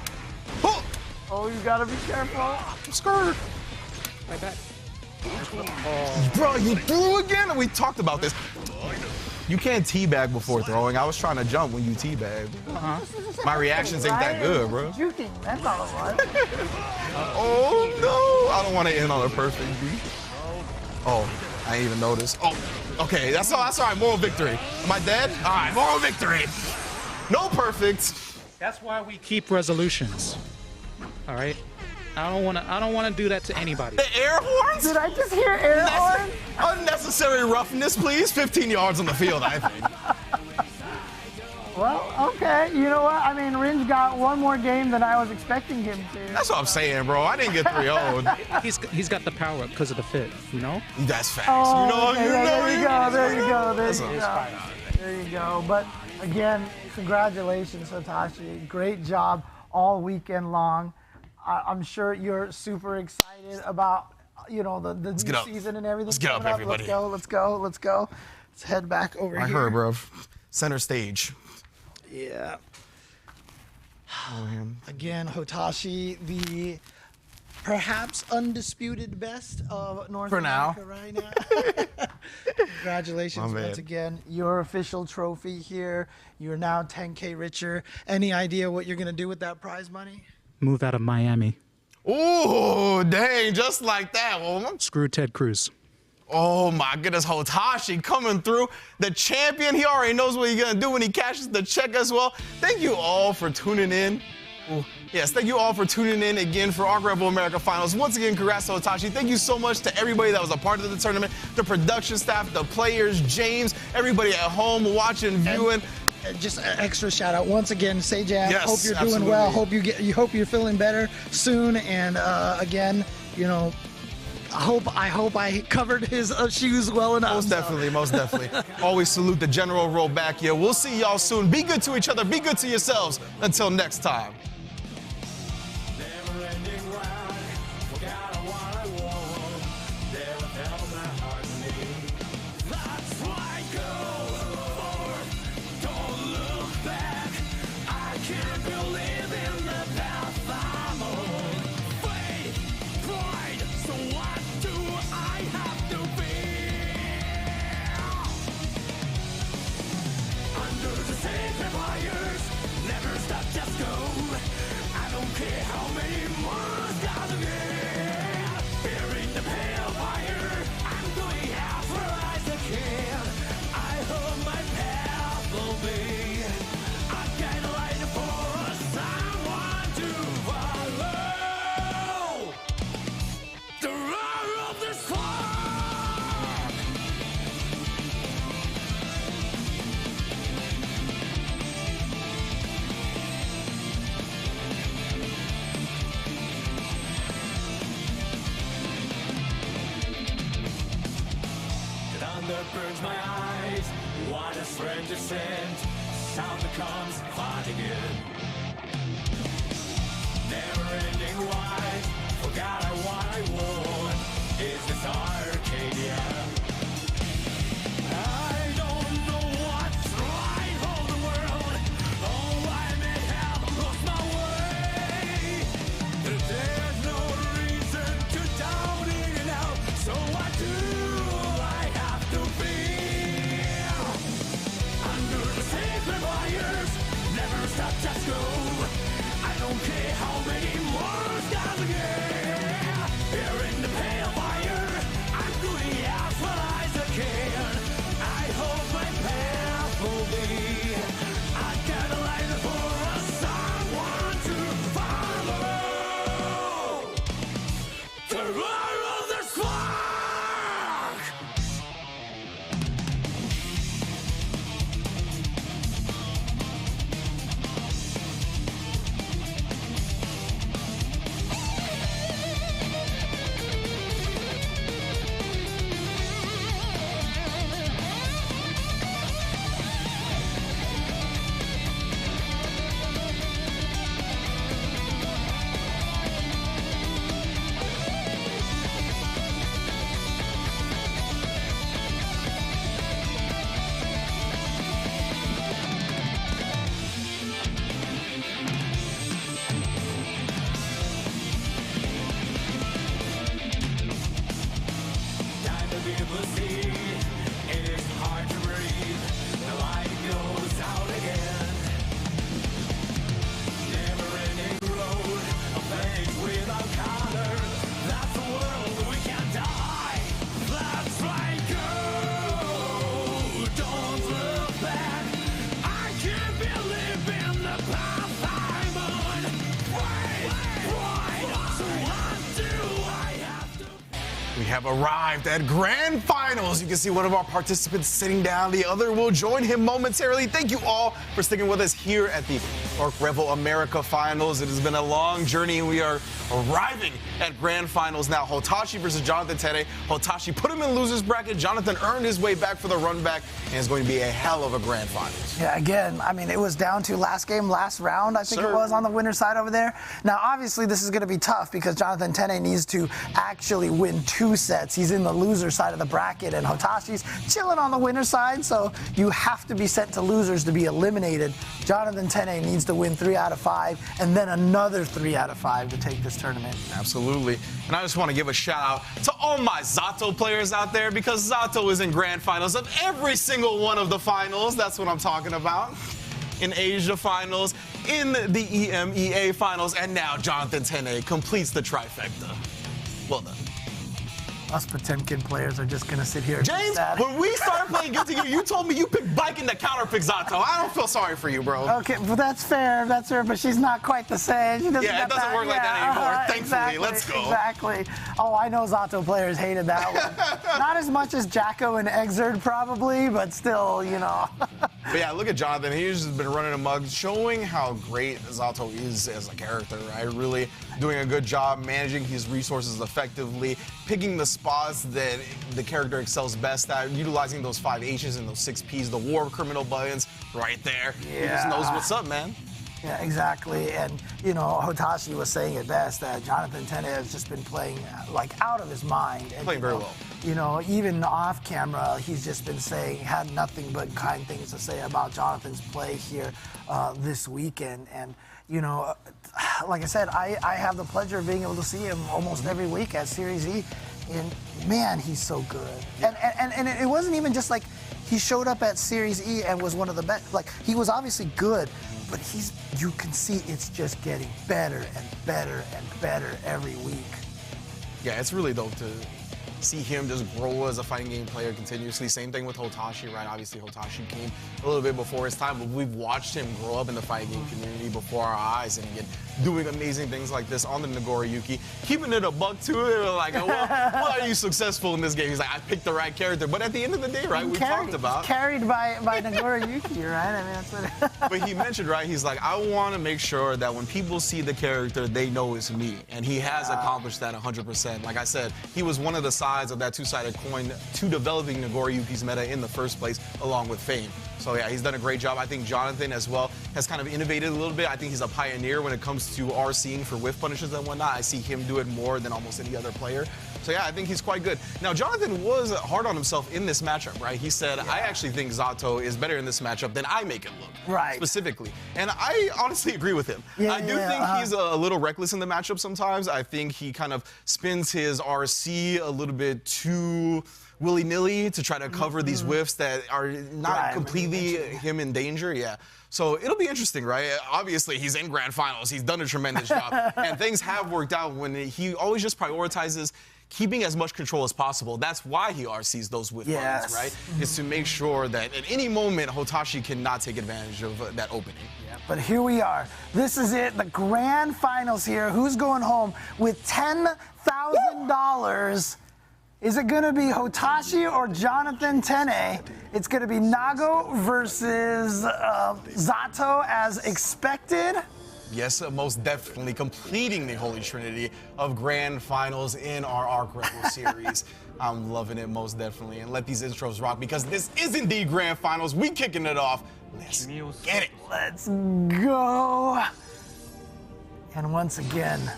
Oh, you gotta be careful. I'm scared. Right back. Bro, you threw again? We talked about this. You can't teabag before throwing. I was trying to jump when you teabag. My reactions ain't that good, bro. Juking, that's all it was. Oh, no. I don't want to end on a perfect beat. Oh, I didn't even notice. Oh, okay. That's all right. Moral victory. Am I dead? All right, moral victory. No perfect. That's why we keep resolutions. All right? I don't want to do that to anybody. The air horns? Did I just hear air horns? Unnecessary roughness, please. 15 yards on the field, I think. Well, okay. You know what? I mean, Ringe got one more game than I was expecting him to. That's what I'm saying, bro. I didn't get 3-0'd. He's got the power up because of the fit, you know? That's facts. Oh, you know, okay, you know. There you go. There you go. But again, congratulations, Hotashi. Great job all weekend long. I'm sure you're super excited about, you know, the new season and everything. Let's get up, everybody. Let's go. Let's head back over here. I heard, bro. Center stage. Yeah. Again, Hotashi, the perhaps undisputed best of North America right now. Congratulations once again. Your official trophy here. You're now 10K richer. Any idea what you're going to do with that prize money? Move out of Miami. Ooh, dang, just like that. Well, screw Ted Cruz. Oh my goodness, Hotashi coming through. The champion, he already knows what he's gonna do when he cashes the check as well. Thank you all for tuning in. Ooh. Yes, thank you all for tuning in again for ARCREVO America Finals. Once again, congrats to Hotashi. Thank you so much to everybody that was a part of the tournament, the production staff, the players, James, everybody at home watching, viewing. Just an extra shout out once again, Sajam. Yes, hope you're absolutely. doing well. Hope you're feeling better soon. And again, you know, I hope I covered his shoes well enough. Most definitely. Always salute the general roll back here. We'll see y'all soon. Be good to each other. Be good to yourselves. Until next time. Burns my eyes, what a strange descent, sound that comes fighting in. Never ending wise, forgot what I want, is this Arcadia? I don't know never stop, just go. I don't care how many more stars again. Here in the pale fire, I'm going as far as I can. I hope my path will be a catalyst for someone to follow. Tomorrow the spark. Time to be able to see. It is hard to breathe. The light goes out again. Never-ending road, a place without color. That's the world we can't die. That's right, go. Don't look back. I can't believe in the path I'm on. Wait, so what do I have to? We have arrived at Grand Finals. You can see one of our participants sitting down. The other will join him momentarily. Thank you all for sticking with us here at the ARCREVO America Finals. It has been a long journey, and we are arriving at Grand Finals now. Hotashi versus Jonathan Tennais. Hotashi put him in loser's bracket. Jonathan earned his way back for the run back, and it's going to be a hell of a Grand Finals. Yeah, again, I mean, it was down to last game, last round, I think it was, on the winner's side over there. Now, obviously, this is going to be tough because Jonathan Tennais needs to actually win 2 sets. He's in the loser side of the bracket, and Hotashi's chilling on the winner's side, so you have to be sent to losers to be eliminated. Jonathan Tennais needs to win 3 out of 5, and then another 3 out of 5 to take this tournament. Absolutely. And I just want to give a shout out to all my Zato players out there, because Zato is in Grand Finals of every single one of the finals. That's what I'm talking about. In Asia Finals, in the EMEA Finals, and now Jonathan Tennais completes the trifecta. Well done. Us Potemkin players are just going to sit here. James, when we started playing Guilty Gear, you told me you picked Biking to counterpick Zato. I don't feel sorry for you, bro. Okay, well, that's fair, but she's not quite the same. She doesn't Yeah, it doesn't work like that anymore, thankfully. Exactly, Let's go. Exactly. Oh, I know Zato players hated that one. Not as much as Jacko and Exerd, probably, but still, you know. But yeah, look at Jonathan. He's just been running amok, showing how great Zato is as a character, right? Really doing a good job managing his resources effectively, picking the spots that the character excels best at, utilizing those 5 H's and those 6 P's, the war criminal buttons right there. Yeah. He just knows what's up, man. Yeah, exactly. And, you know, Hotashi was saying it best that Jonathan Tennais has just been playing, like, out of his mind. And, Playing very well. You know, even off camera, he's just been saying, had nothing but kind things to say about Jonathan's play here this weekend. And, you know, like I said, I have the pleasure of being able to see him almost every week at Series E. And, man, he's so good. And it wasn't even just like he showed up at Series E and was one of the best. Like, he was obviously good, but you can see it's just getting better and better and better every week. Yeah, it's really dope to see him just grow as a fighting game player continuously. Same thing with Hotashi, right? Obviously, Hotashi came a little bit before his time, but we've watched him grow up in the fighting game community before our eyes, and again, doing amazing things like this on the Nagoriyuki, keeping it a buck to it. We're like, well, why are you successful in this game? He's like, I picked the right character. But at the end of the day, right, we talked about carried by Nagoriyuki, right? I mean, that's what. But he mentioned, right, he's like, I want to make sure that when people see the character, they know it's me. And he has accomplished that 100%. Like I said, he was one of the sides of that two-sided coin to developing Nagoriyuki's meta in the first place, along with Fame. So yeah, he's done a great job. I think Jonathan as well has kind of innovated a little bit. I think he's a pioneer when it comes to RCing for whiff punishes and whatnot. I see him do it more than almost any other player. So yeah, I think he's quite good. Now, Jonathan was hard on himself in this matchup, right? He said, I actually think Zato is better in this matchup than I make it look. Right. Specifically. And I honestly agree with him. Yeah, I do think he's a little reckless in the matchup sometimes. I think he kind of spins his RC a little bit too willy-nilly to try to cover these whiffs that are not completely him in danger. Yeah. So it'll be interesting, right? Obviously, he's in grand finals. He's done a tremendous job. And things have worked out when he always just prioritizes keeping as much control as possible. That's why he RCs those whiff buttons, right? Is to make sure that at any moment, Hotashi cannot take advantage of that opening. But here we are. This is it, the grand finals here. Who's going home with $10,000? Is it going to be Hotashi or Jonathan Tennais? It's going to be Nago versus Zato as expected. Yes, most definitely completing the Holy Trinity of grand finals in our ARCREVO series. I'm loving it most definitely. And let these intros rock because this is indeed grand finals. We kicking it off. Let's get it. Let's go. And once again,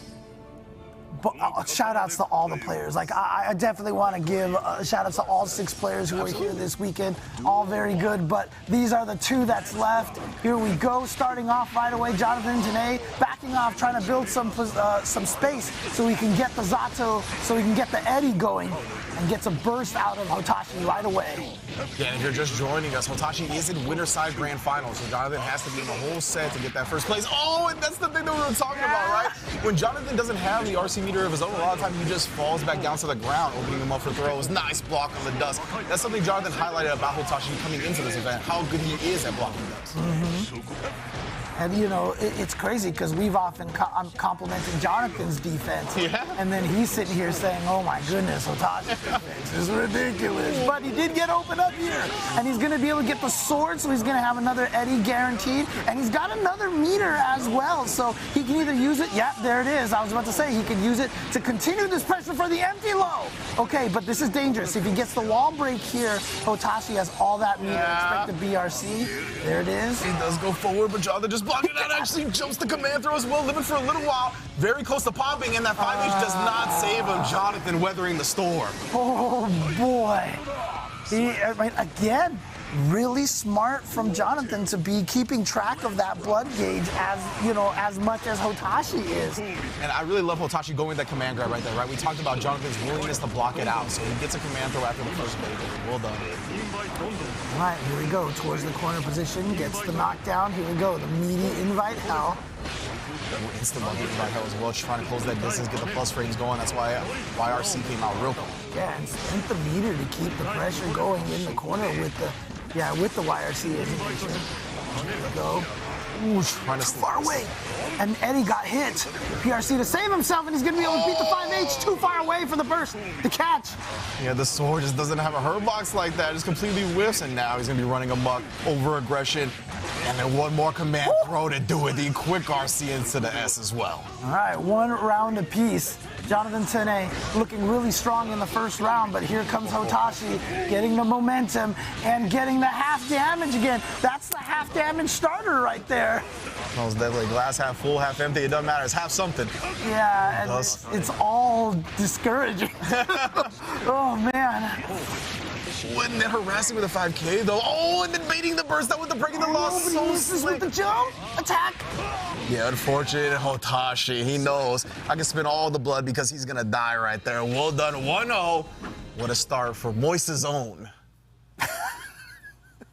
shout outs to all the players. Like, I definitely want to give shout outs to all 6 players who are here this weekend. All very good, but these are the 2 that's left. Here we go, starting off right away. Jonathan Tennais backing off, trying to build some space so we can get the Zato, so we can get the Eddie going and gets a burst out of Hotashi right away. Yeah, and if you're just joining us, Hotashi is in winner side grand finals, so Jonathan has to be in the whole set to get that first place. Oh, and that's the thing that we were talking about, right? When Jonathan doesn't have the RC meter of his own, a lot of times he just falls back down to the ground, opening him up for throws. Nice block on the dust. That's something Jonathan highlighted about Hotashi coming into this event, how good he is at blocking dust. And, you know, it's crazy because we've often complimented Jonathan's defense. Yeah. And then he's sitting here saying, oh, my goodness, Hotashi's defense is ridiculous. But he did get open up here. And he's going to be able to get the sword, so he's going to have another Eddie guaranteed. And he's got another meter as well. So he can either use it. Yeah, there it is. I was about to say he can use it to continue this pressure for the empty low. Okay, but this is dangerous. If he gets the wall break here, Hotashi has all that meter. Expect the BRC. There it is. He does go forward, but Jonathan just blocking that actually jumps the command throw as well, living for a little while, very close to popping, and that 5H does not save him. Jonathan weathering the storm. Oh boy. Again, really smart from Jonathan to be keeping track of that blood gauge as, you know, as much as Hotashi is. And I really love Hotashi going with that command grab right there, right? We talked about Jonathan's willingness to block it out, so he gets a command throw after the first bait. Well done. All right, here we go. Towards the corner position, gets the knockdown. Here we go, the meaty invite hell. Instant monkey invite hell as well, just trying to close that distance, get the plus frames going. That's why RC came out real quick. Yeah, and spent the meter to keep the pressure going in the corner with the YRC execution. Here we go. Ooh, trying to far away. And Eddie got hit. PRC to save himself, and he's going to be able to beat the 5H too far away for the burst. The catch. Yeah, the sword just doesn't have a hurt box like that. Just completely whiffs, and now he's going to be running amok, over aggression. And then one more command throw to do it. The quick RC into the S as well. All right, 1 round apiece. Jonathan Tennais looking really strong in the first round, but here comes Hotashi getting the momentum and getting the half damage again. That's the half damage starter right there. It's definitely glass half full, half empty. It doesn't matter. It's half something. Yeah, and it's all discouraging. Oh, man. Wasn't it harassing with a 5K, though? Oh, and then baiting the burst out with the breaking the loss. So misses with the jump attack. Yeah, unfortunate Hotashi. He knows I can spin all the blood because he's going to die right there. Well done, 1-0. What a start for Moist's own.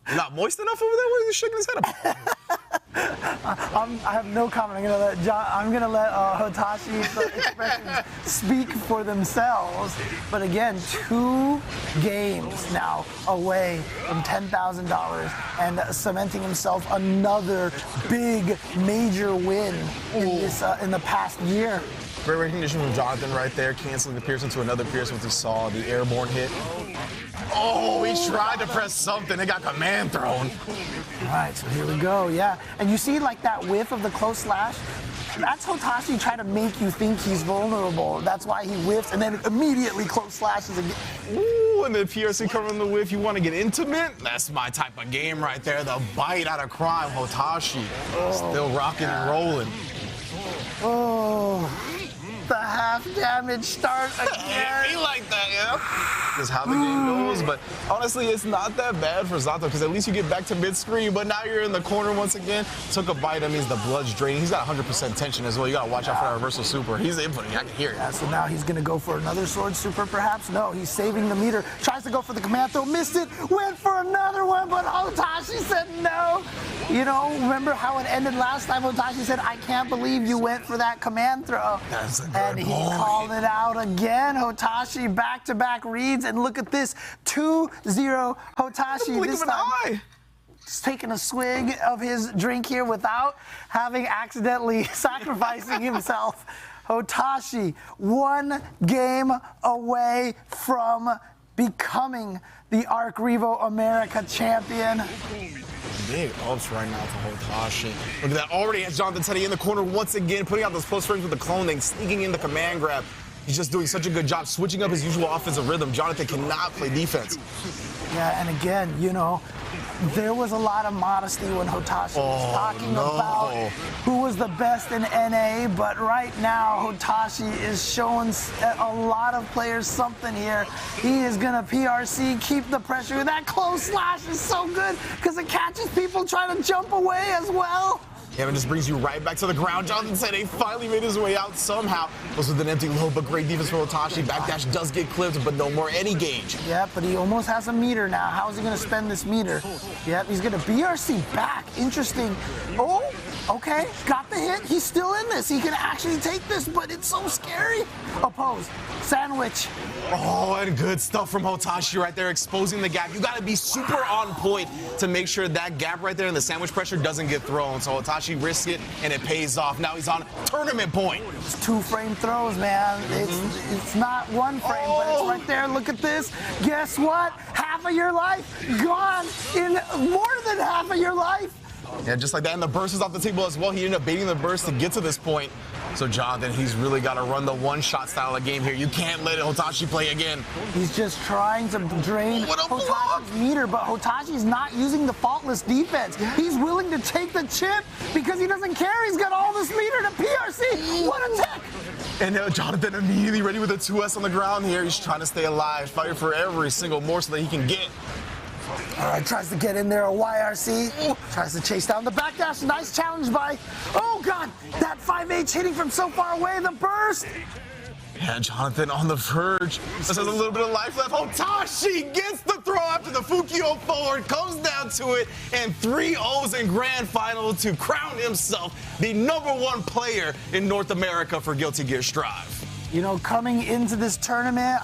You're not moist enough over there? What are you shaking his head about? I have no comment. I'm gonna let Hotashi's expressions speak for themselves. But again, 2 games now away from $10,000 and cementing himself another big major win in the past year. Great recognition from Jonathan right there, canceling the Pierce into another Pierce once he saw the airborne hit. Oh, he tried to press something. It got command thrown. All right, so here we go, yeah. And you see like that whiff of the close slash? That's Hotashi trying to make you think he's vulnerable. That's why he whiffs and then immediately close slashes again. Ooh, and the PRC covering the whiff. You want to get intimate? That's my type of game right there. The bite out of crime, Hotashi. Still rocking and rolling. Oh. The half damage start again. He like that, yeah. Just how the game goes. But honestly, it's not that bad for Zato because at least you get back to mid-screen. But now you're in the corner once again. Took a bite. That means the blood's draining. He's got 100% tension as well. You got to watch out for that reversal super. He's inputting. I can hear it. Yeah, so now he's going to go for another sword super, perhaps? No, he's saving the meter. Tries to go for the command throw. Missed it. Went for another one, but Hotashi said no. You know, remember how it ended last time? Hotashi said, I can't believe you went for that command throw. That's a good And he called it out again. Hotashi back-to-back reads, and look at this, 2-0 Hotashi. This time, just taking a swig of his drink here without having accidentally sacrificing himself. Hotashi, one game away from becoming the ARCREVO America champion. Big ups right now for Hotashi. Look at that. Already has Jonathan Tennais in the corner once again, putting out those close frames with the cloning, sneaking in the command grab. He's just doing such a good job switching up his usual offensive rhythm. Jonathan cannot play defense. Yeah, and again, you know, there was a lot of modesty when Hotashi was talking about who was the best in NA, but right now Hotashi is showing a lot of players something here. He is going to PRC, keep the pressure. That close slash is so good because it catches people trying to jump away as well. Yeah, and this brings you right back to the ground. Jonathan Tennais finally made his way out somehow. Goes with an empty low, but great defense for Hotashi. Backdash does get clipped, but no more any gauge. Yeah, but he almost has a meter now. How is he going to spend this meter? Yep, he's going to BRC back. Interesting. Oh, okay, got the hit. He's still in this. He can actually take this, but it's so scary. Opposed. Sandwich. Oh, and good stuff from Hotashi right there, exposing the gap. You got to be super on point to make sure that gap right there and the sandwich pressure doesn't get thrown. So Hotashi risks it, and it pays off. Now he's on tournament point. It's 2-frame throws, man. It's not 1 frame, but it's right there. Look at this. Guess what? Half of your life gone in more than half of your life. Yeah, just like that. And the burst is off the table as well. He ended up baiting the burst to get to this point. So Jonathan, he's really got to run the one-shot style of game here. You can't let Hotashi play again. He's just trying to drain Hotashi's meter, but Hotashi's not using the faultless defense. He's willing to take the chip because he doesn't care. He's got all this meter to PRC. What a tech! And Jonathan immediately ready with a 2S on the ground here. He's trying to stay alive, fighting for every single morsel that he can get. All right, tries to get in there, a YRC. Tries to chase down the backdash. Nice challenge by, oh God, that 5H hitting from so far away, the burst. Yeah, Jonathan on the verge. This has a little bit of life left. Hotashi gets the throw after the Fukio forward, comes down to it, and 3-0s in grand final to crown himself the #1 player in North America for Guilty Gear Strive. You know, coming into this tournament,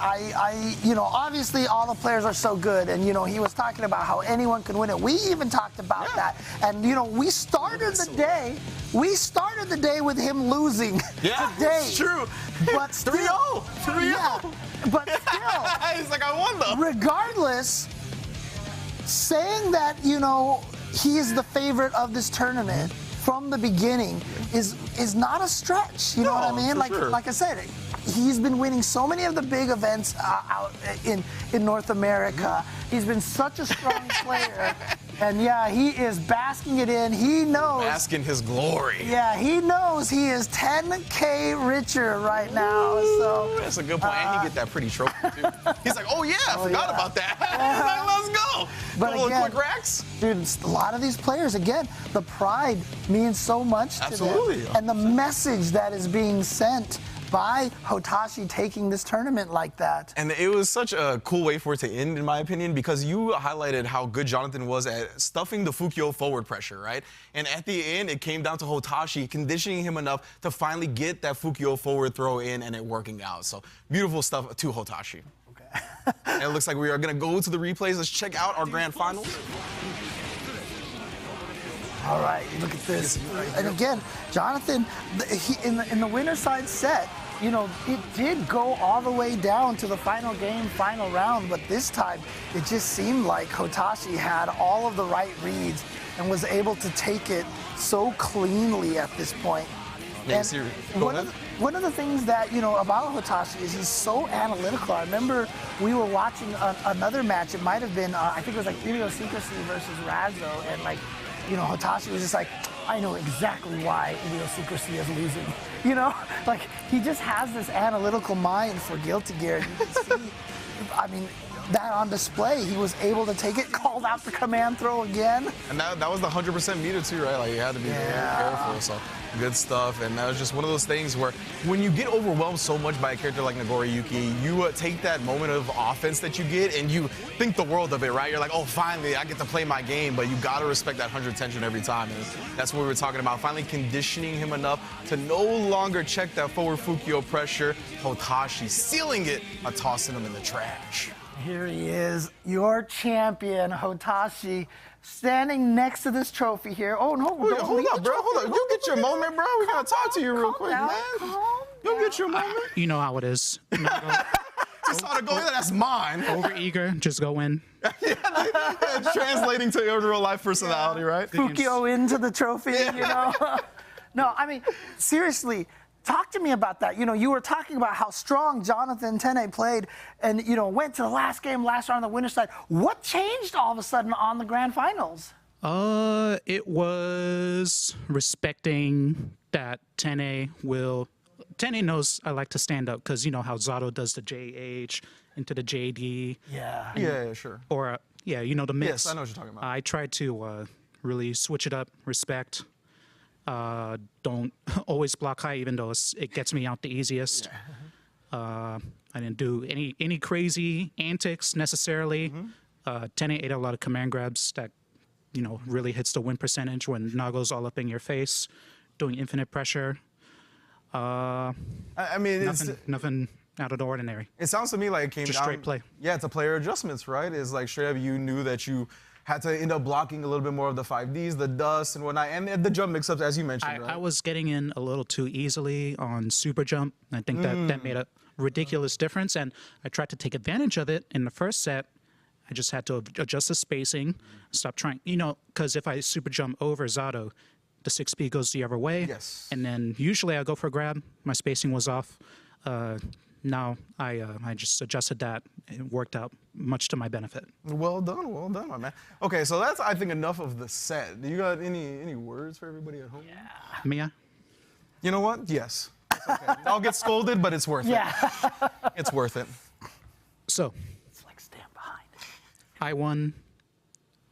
you know, obviously all the players are so good, and, you know, he was talking about how anyone can win it. We even talked about that. And, you know, we started the day with him losing Yeah, today. it's true. But still, 3-0. yeah, but still, he's like, I won though. Regardless, saying that, you know, he is the favorite of this tournament from the beginning is not a stretch. You know what I mean? Like I said, he's been winning so many of the big events out in North America. He's been such a strong player. And yeah, he is basking it in. He knows. Basking his glory. Yeah, he knows he is 10K richer right now. So that's a good point. And he get that pretty trophy too. He's like, oh yeah, I forgot about that. Like, let's go. But again, quick racks. Dude, a lot of these players, again, the pride means so much to them. And the message that is being sent by Hotashi taking this tournament like that. And it was such a cool way for it to end, in my opinion, because you highlighted how good Jonathan was at stuffing the Fukio forward pressure, right? And at the end, it came down to Hotashi conditioning him enough to finally get that Fukio forward throw in and it working out. So beautiful stuff to Hotashi. Okay. And it looks like we are going to go to the replays. Let's check out our grand finals. All right, look at this. And again, Jonathan, in the winner side set, you know, it did go all the way down to the final game, final round, but this time it just seemed like Hotashi had all of the right reads and was able to take it so cleanly at this point. And one of the things that, you know, about Hotashi is he's so analytical. I remember we were watching another match. It might have been, I think it was like Idiosyncrasy versus Razzo, and like, you know, Hotashi was just like, I know exactly why Leo Secrecy is losing. You know, like he just has this analytical mind for Guilty Gear. And you can see, I mean, that on display. He was able to take it, called out the command throw again. And that was the 100% meter too, right? Like you had to be very careful. So good stuff. And that was just one of those things where when you get overwhelmed so much by a character like Nagoriyuki, you take that moment of offense that you get and you think the world of it, right? You're like, oh, finally, I get to play my game, but you got to respect that 100 tension every time. And that's what we were talking about, finally conditioning him enough to no longer check that forward Fukio pressure. Hotashi sealing it, tossing him in the trash. Here he is, your champion, Hotashi, standing next to this trophy here. Oh, no. Hold up, bro. Hold up. You get your moment, bro. We got to talk to you real quick, man. You get your moment. You know how it is. I saw the goal. That's mine. Over eager, just go in. It's translating to your real life personality, right? Fukio into the trophy, you know? No, I mean, seriously. Talk to me about that. You know, you were talking about how strong Jonathan Tennais played and, you know, went to the last game, last round on the winner's side. What changed all of a sudden on the grand finals? It was respecting that Tennais knows I like to stand up because you know how Zato does the JH into the JD. Yeah, sure. Or, you know, the mix. Yes, I know what you're talking about. I tried to really switch it up, respect. Don't always block high, even though it gets me out the easiest. I didn't do any crazy antics necessarily. Tennais ate a lot of command grabs that, you know, really hits the win percentage when Nago's all up in your face, doing infinite pressure. I mean, nothing out of the ordinary. It sounds to me like it came just down. Straight play. Yeah, it's a player adjustments, right? It's like straight up you knew that you had to end up blocking a little bit more of the 5Ds, the dust and whatnot, and the jump mix-ups, as you mentioned, right? I was getting in a little too easily on super jump. I think that made a ridiculous difference, and I tried to take advantage of it in the first set. I just had to adjust the spacing, stop trying, you know, because if I super jump over Zato, the 6 speed goes the other way. Yes. And then usually I go for a grab. My spacing was off. Now I just adjusted that. It worked out much to my benefit. Well done, my man. Okay, so that's, I think, enough of the set. Do you got any words for everybody at home? Yeah. Mia? You know what? Yes. It's okay. I'll get scolded, but it's worth it. It's worth it. So. It's like stand behind. I won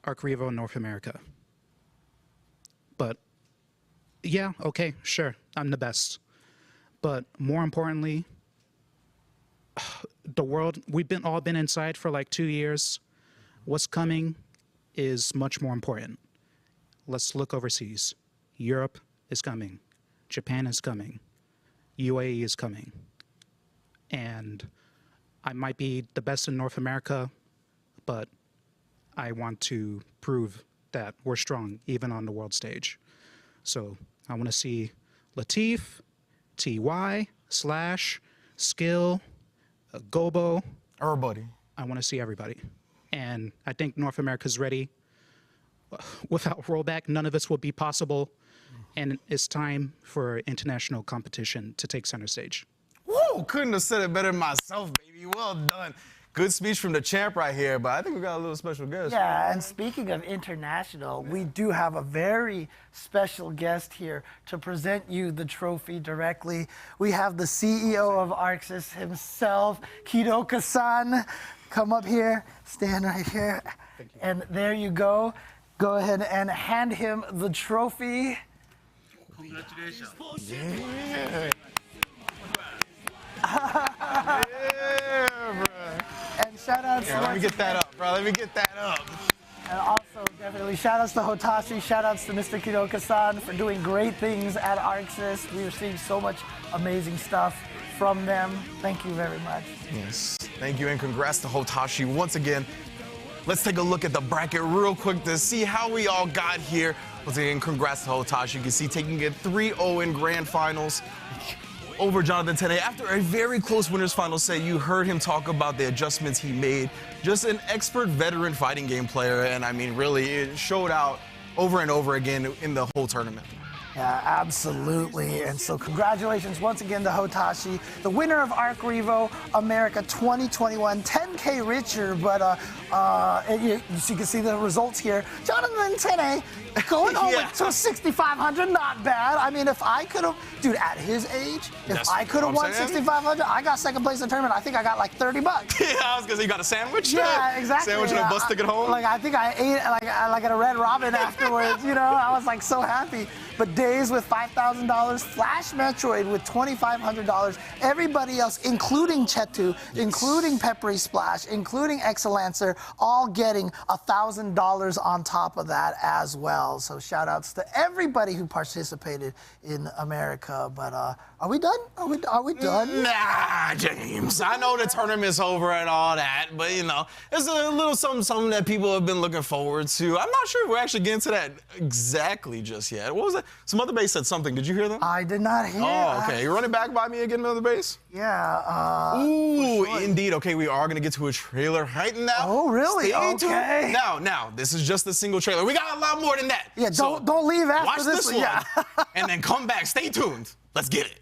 ARCREVO North America. But, yeah, okay, sure, I'm the best. But more importantly, the world, we've all been inside for like 2 years. What's coming is much more important. Let's look overseas. Europe is coming. Japan is coming. UAE is coming. And I might be the best in North America, but I want to prove that we're strong even on the world stage. So I want to see Latif, TY, Slash, Skill, Gobo. Everybody. I want to see everybody. And I think North America's ready. Without rollback, none of this will be possible. And it's time for international competition to take center stage. Whoa, couldn't have said it better myself, baby. Well done. Good speech from the champ right here, but I think we got a little special guest. Yeah, and speaking of international, we do have a very special guest here to present you the trophy directly. We have the CEO of ARCSys himself, Kidoka-san. Come up here, stand right here, and there you go. Go ahead and hand him the trophy. Congratulations. Yeah. And shout outs to let me get that up, bro. Let me get that up. And also, definitely, shout outs to Hotashi, shout outs to Mr. Kidoka-san for doing great things at ARCSys. We received so much amazing stuff from them. Thank you very much. Yes, thank you, and congrats to Hotashi once again. Let's take a look at the bracket real quick to see how we all got here. Once again, congrats to Hotashi. You can see taking it 3-0 in grand finals over Jonathan Tennais. After a very close winners final set, you heard him talk about the adjustments he made. Just an expert veteran fighting game player, and I mean, really, it showed out over and over again in the whole tournament. Yeah, absolutely. And so congratulations once again to Hotashi, the winner of ARCREVO America 2021, 10K richer, but you can see the results here. Jonathan Tennais Going home with 6,500, not bad. I mean, if I could have, dude, at his age, if I could have won 6,500, I got second place in the tournament. I think I got like $30. Yeah, I was gonna say you got a sandwich. Yeah, exactly. Sandwich and a bus ticket home. Like I think I ate like at a Red Robin afterwards. You know, I was like so happy. But Daze with $5,000, Flash Metroid with $2,500. Everybody else, including Chetu, including Peppery Splash, including Excelancer, all getting $1,000 on top of that as well. So shout outs to everybody who participated in America. But are we done? Are we done? Nah, James. I know the tournament's over and all that, but you know, it's a little something that people have been looking forward to. I'm not sure if we're actually getting to that exactly just yet. What was that? Some other base said something. Did you hear them? I did not hear. Oh, okay. You're running back by me again, another base? Yeah. Ooh, indeed. Okay, we are gonna get to a trailer right now. Oh, really? Stay Okay. tuned. Now, this is just a single trailer. We got a lot more than that. Yeah, don't leave after watch this one. Yeah. And then come back. Stay tuned. Let's get it.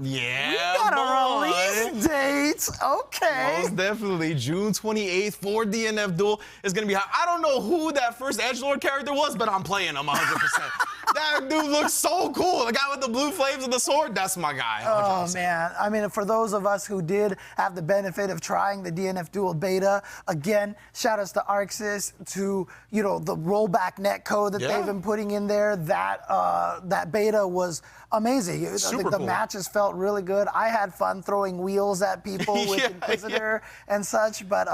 Yeah, we got a release date. Okay. Most definitely. June 28th for DNF Duel is going to be hot. I don't know who that first Edgelord character was, but I'm playing him 100%. That dude looks so cool. The guy with the blue flames and the sword, that's my guy. 100%. Oh, man. I mean, for those of us who did have the benefit of trying the DNF Duel beta, again, shout outs to ARCSys, to, you know, the rollback netcode that they've been putting in there. That beta was amazing. I think the matches felt really good. I had fun throwing wheels at people with Inquisitor and such. But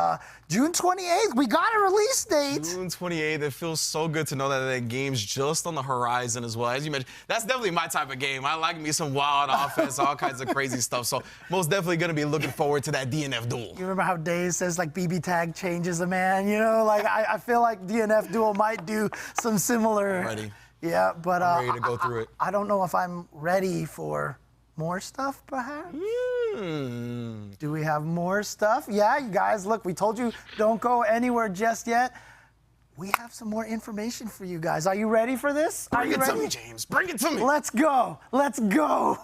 June 28th, we got a release date. June 28th. It feels so good to know that that game's just on the horizon as well. As you mentioned, that's definitely my type of game. I like me some wild offense, all kinds of crazy stuff. So most definitely going to be looking forward to that DNF Duel. You remember how Daze says, like, BB tag changes a man? You know, like, I feel like DNF Duel might do some similar. Ready. Yeah, but I'm ready to go through it. I don't know if I'm ready for more stuff, perhaps. Do we have more stuff? Yeah, you guys, look, we told you don't go anywhere just yet. We have some more information for you guys. Are you ready for this? Bring it to me, James. Bring it to me. Let's go. Let's go.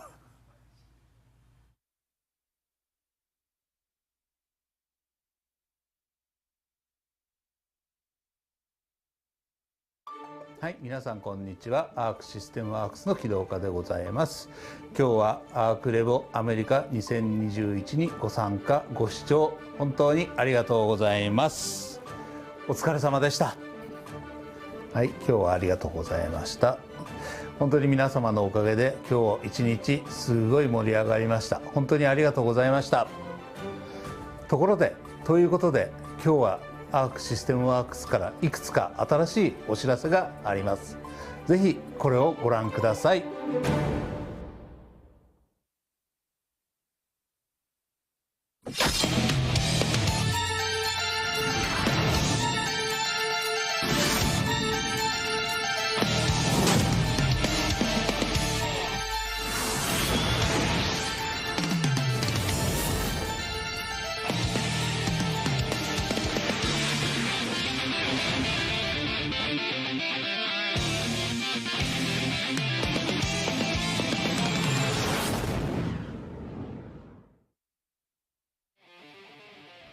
はい、皆さんこんにちは。アークシステムワークスの起動家でございます。今日はアークレボアメリカ2021にご参加、ご視聴本当にありがとうございます。お疲れ様でした。はい、今日はありがとうございました。本当に皆様のおかげで今日一日すごい盛り上がりました。本当にありがとうございました。ところで、ということで今日はアークシステムワークスからいくつか新しいお知らせがあります。ぜひこれをご覧ください。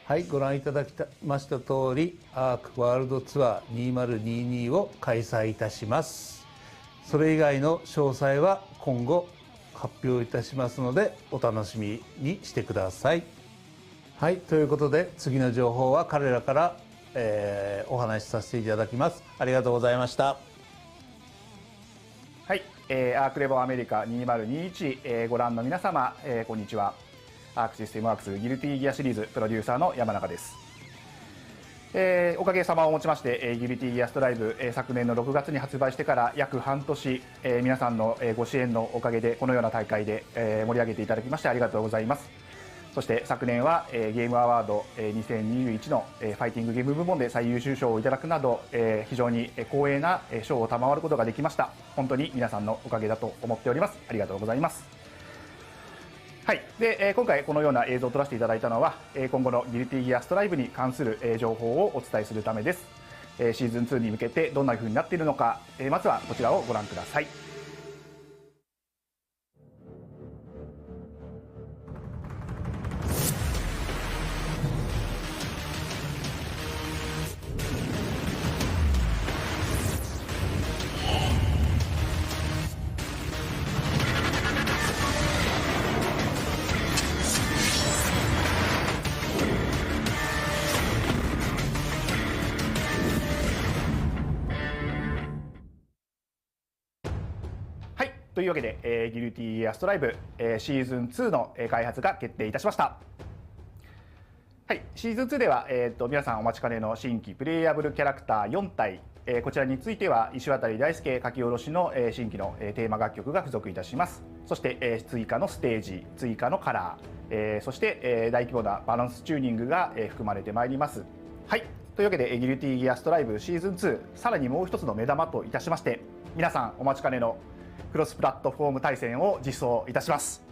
はい、ご覧いただきました通り、アークワールドツアー2022を開催いたします。それ以外の詳細は今後発表いたしますので、お楽しみにしてください。はい、ということで次の情報は彼らから、お話しさせていただきます。ありがとうございました。はい、アークレボアメリカ2021、ご覧の皆様、こんにちは。アークシステムワークスギルティギアシリーズプロデューサーの山中です。おかげさまをもちまして、ギルティギアストライブ、昨年の6月に発売してから約半年、皆さんの、ご支援のおかげでこのような大会で、盛り上げていただきましてありがとうございます。そして昨年は、ゲームアワード、2021の、ファイティングゲーム部門で最優秀賞をいただくなど、非常に光栄な賞を賜ることができました。本当に皆さんのおかげだと思っております。ありがとうございます。はい、で今回このような映像を撮らせていただいたのは今後のギルティギアストライブに関する情報をお伝えするためです。シーズン2に向けてどんな風になっているのかまずはこちらをご覧ください。というわけで、ギルティギアストライブ、シーズン2の、開発が決定いたしました。はい、シーズン2では、皆さんお待ちかねの新規プレイヤブルキャラクター4体、こちらについては石渡大輔書き下ろしの、新規の、テーマ楽曲が付属いたします。そして、追加のステージ、追加のカラー、そして、大規模なバランスチューニングが、含まれてまいります。はい、というわけでギルティギアストライブシーズン2、さらにもう一つの目玉といたしまして、皆さんお待ちかねのクロスプラットフォーム対戦を実装いたします。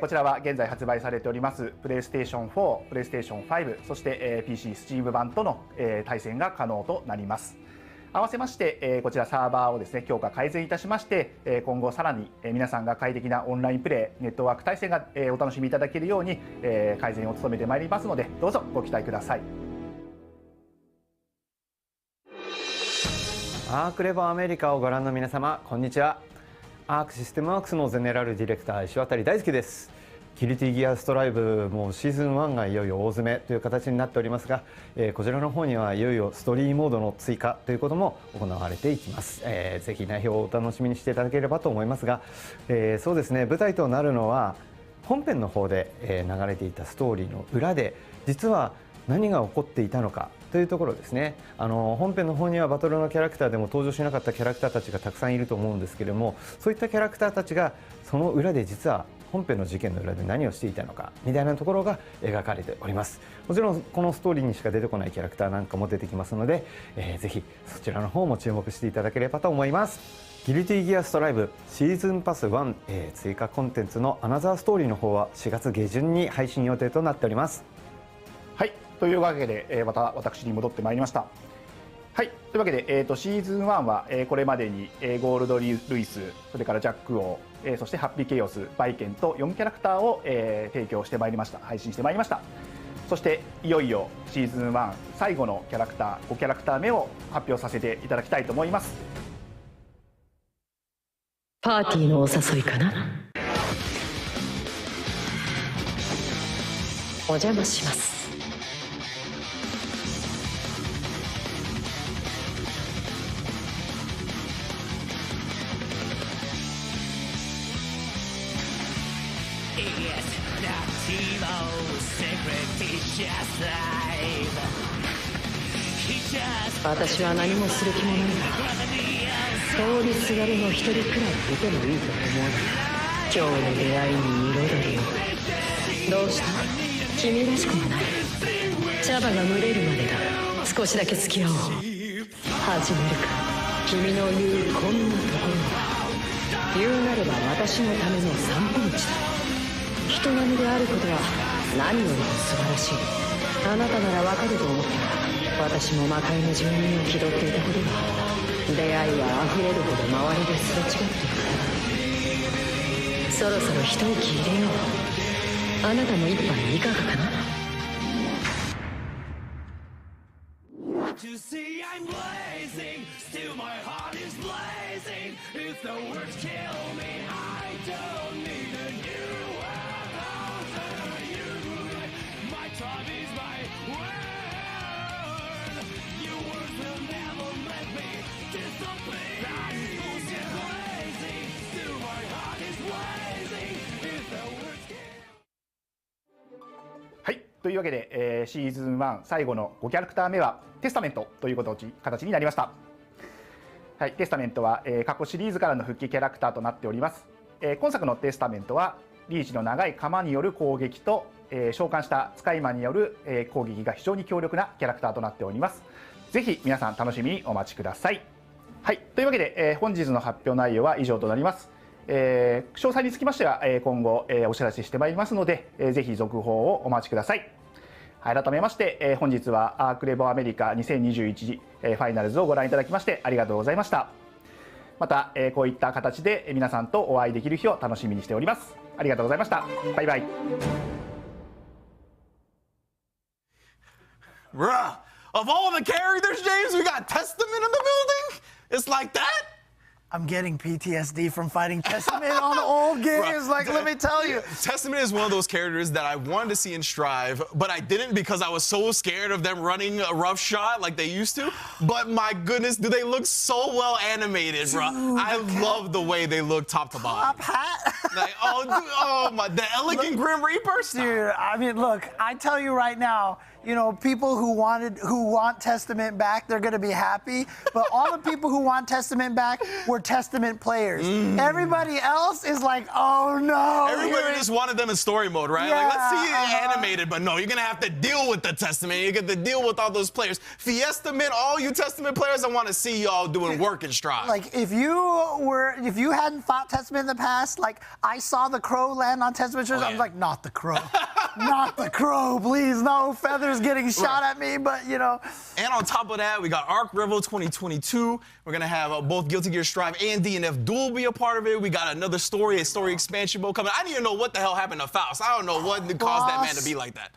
こちらは現在発売されておりますプレイステーション4、プレイステーション5、そして、PC スチーム版との、対戦が可能となります。合わせまして、こちらサーバーをですね強化改善いたしまして、今後さらに、皆さんが快適なオンラインプレイネットワーク対戦が、お楽しみいただけるように、改善を努めてまいりますのでどうぞご期待ください。アークレボアメリカをご覧の皆様こんにちは。アークシステムワークスのゼネラルディレクター石渡大輔です。ギルティギアストライブもうシーズン1がいよいよ大詰めという形になっておりますが、こちらの方にはいよいよストーリーモードの追加ということも行われていきます。ぜひ内容をお楽しみにしていただければと思いますが、そうですね、舞台となるのは本編の方で、流れていたストーリーの裏で実は何が起こっていたのかというところですね。本編の方にはバトルのキャラクターでも登場しなかったキャラクターたちがたくさんいると思うんですけれども、そういったキャラクターたちがその裏で実は本編の事件の裏で何をしていたのかみたいなところが描かれております。もちろんこのストーリーにしか出てこないキャラクターなんかも出てきますので、ぜひそちらの方も注目していただければと思います。ギルティギアストライブシーズンパス1、追加コンテンツのアナザーストーリーの方は4月下旬に配信予定となっております。はい、というわけで、また私に戻ってまいりました。はい、というわけで、シーズン1は、これまでに、ゴールド・ルイス、それからジャック・オー、そしてハッピー・ケイオス、バイケンと4キャラクターを、提供してまいりました。配信してまいりました。そしていよいよシーズン1最後のキャラクター5キャラクター目を発表させていただきたいと思います。パーティーのお誘いかな。お邪魔します。私は何もする気もないが、通りすがりの一人くらいいてもいいと思う。今日の出会いに彩りを。どうした？君らしくもない。茶葉が蒸れるまでだ。少しだけ付き合おう。始めるか。君の言うこんなところは、言うなれば私のための散歩道だ。人並みであることは何よりも素晴らしい。あなたならわかると思った。私も魔界の住人を気取っていたことがある。出会いは溢れるほど周りですれ違っていく。そろそろ一息入れよう。あなたも一杯いかがかな。はい、というわけで、シーズン1最後の5キャラクター目はテスタメントという形になりました。はい、テスタメントは、過去シリーズからの復帰キャラクターとなっております。今作のテスタメントはリーチの長い鎌による攻撃と、召喚した使い魔による、攻撃が非常に強力なキャラクターとなっております。ぜひ皆さん楽しみにお待ちください。はい、というわけで、本日の発表内容は以上となります。詳細につきましては、今後、お知らせしてまいりますので、ぜひ続報をお待ちください。改めまして、本日はアークレボアメリカ2021、ファイナルズをご覧いただきましてありがとうございました。また、こういった形で皆さんとお会いできる日を楽しみにしております。ありがとうございました。バイバイ。Bruh, of all the characters, James, we got Testament in the building? It's like that? I'm getting PTSD from fighting Testament on old games. Like, let me tell you. Testament is one of those characters that I wanted to see in Strive, but I didn't because I was so scared of them running a rough shot like they used to. But my goodness, do they look so well animated, bro? I love the way they look top to bottom. Top hat? Like, oh my, the elegant Grim Reaper style. Dude, I mean, look, I tell you right now, you know, people who want Testament back, they're gonna be happy. But all the people who want Testament back were Testament players. Everybody else is like, oh no. Everybody just wanted them in story mode, right? Yeah, like, let's see it animated, but no, you're gonna have to deal with the Testament. You get to deal with all those players. Fiestaman, all you Testament players, I want to see y'all doing work in Strive. Like, if you hadn't fought Testament in the past, like I saw the crow land on Testament shirts, I was like, not the crow. Not the crow, please, no feathers getting shot at me, but you know. And on top of that, we got ARCREVO 2022. We're gonna have both Guilty Gear Strive and DNF Duel be a part of it. We got another story, a story expansion mode coming. I didn't even know what the hell happened to Faust. I don't know what caused that man to be like that.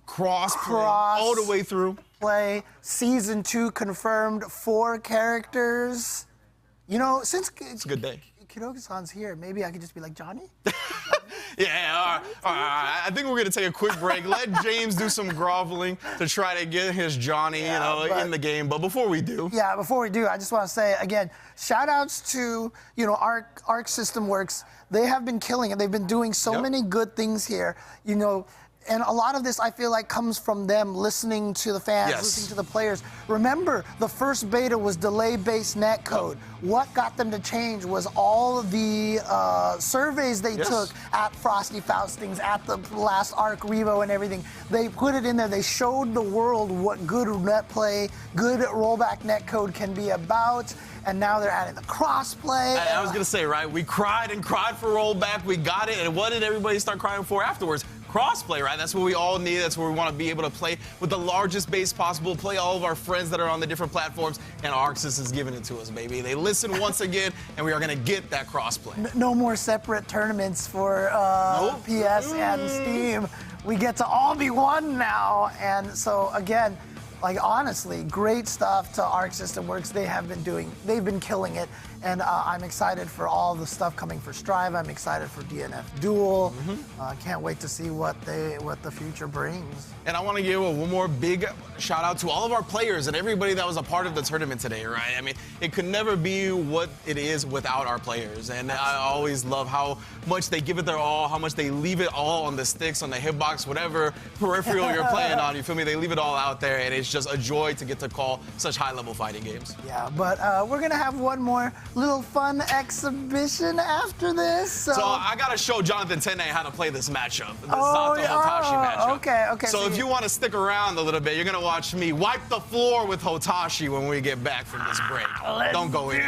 Cross play all the way through. Season 2 confirmed 4 characters. You know, since it's a good day. Kidoga-san's here, maybe I could just be like, Johnny? Yeah, all right. I think we're going to take a quick break. Let James do some groveling to try to get his Johnny in the game. But before we do. Yeah, before we do, I just want to say, again, shout-outs to, you know, Arc System Works. They have been killing it. They've been doing so many good things here. You know, and a lot of this, I feel like, comes from them listening to the fans, listening to the players. Remember, the first beta was delay-based netcode. What got them to change was all of the surveys they took at Frosty Faustings, at the last ARCREVO and everything. They put it in there. They showed the world what good net play, good rollback netcode can be about. And now they're adding the crossplay. I was going to say, right, we cried and cried for rollback. We got it. And what did everybody start crying for afterwards? Crossplay, right? That's what we all need. That's where we want to be able to play with the largest base possible, play all of our friends that are on the different platforms, and ArcSys is giving it to us, baby. They listen once again, and we are going to get that crossplay. No more separate tournaments for PS and Steam. We get to all be one now. And so, again, like, honestly, great stuff to Arc System Works. They've been killing it. And I'm excited for all the stuff coming for Strive. I'm excited for DNF Duel. Can't wait to see what the future brings. And I want to give one more big shout out to all of our players and everybody that was a part of the tournament today, right? I mean, it could never be what it is without our players. And I always love how much they give it their all, how much they leave it all on the sticks, on the hitbox, whatever peripheral you're playing on, you feel me? They leave it all out there, and it's just a joy to get to call such high-level fighting games. Yeah, but we're going to have one more little fun exhibition after this. So I got to show Jonathan Tennais how to play this matchup, the Zato Hotashi matchup. Okay. So if you want to stick around a little bit, you're going to watch me wipe the floor with Hotashi when we get back from this break. Don't go in.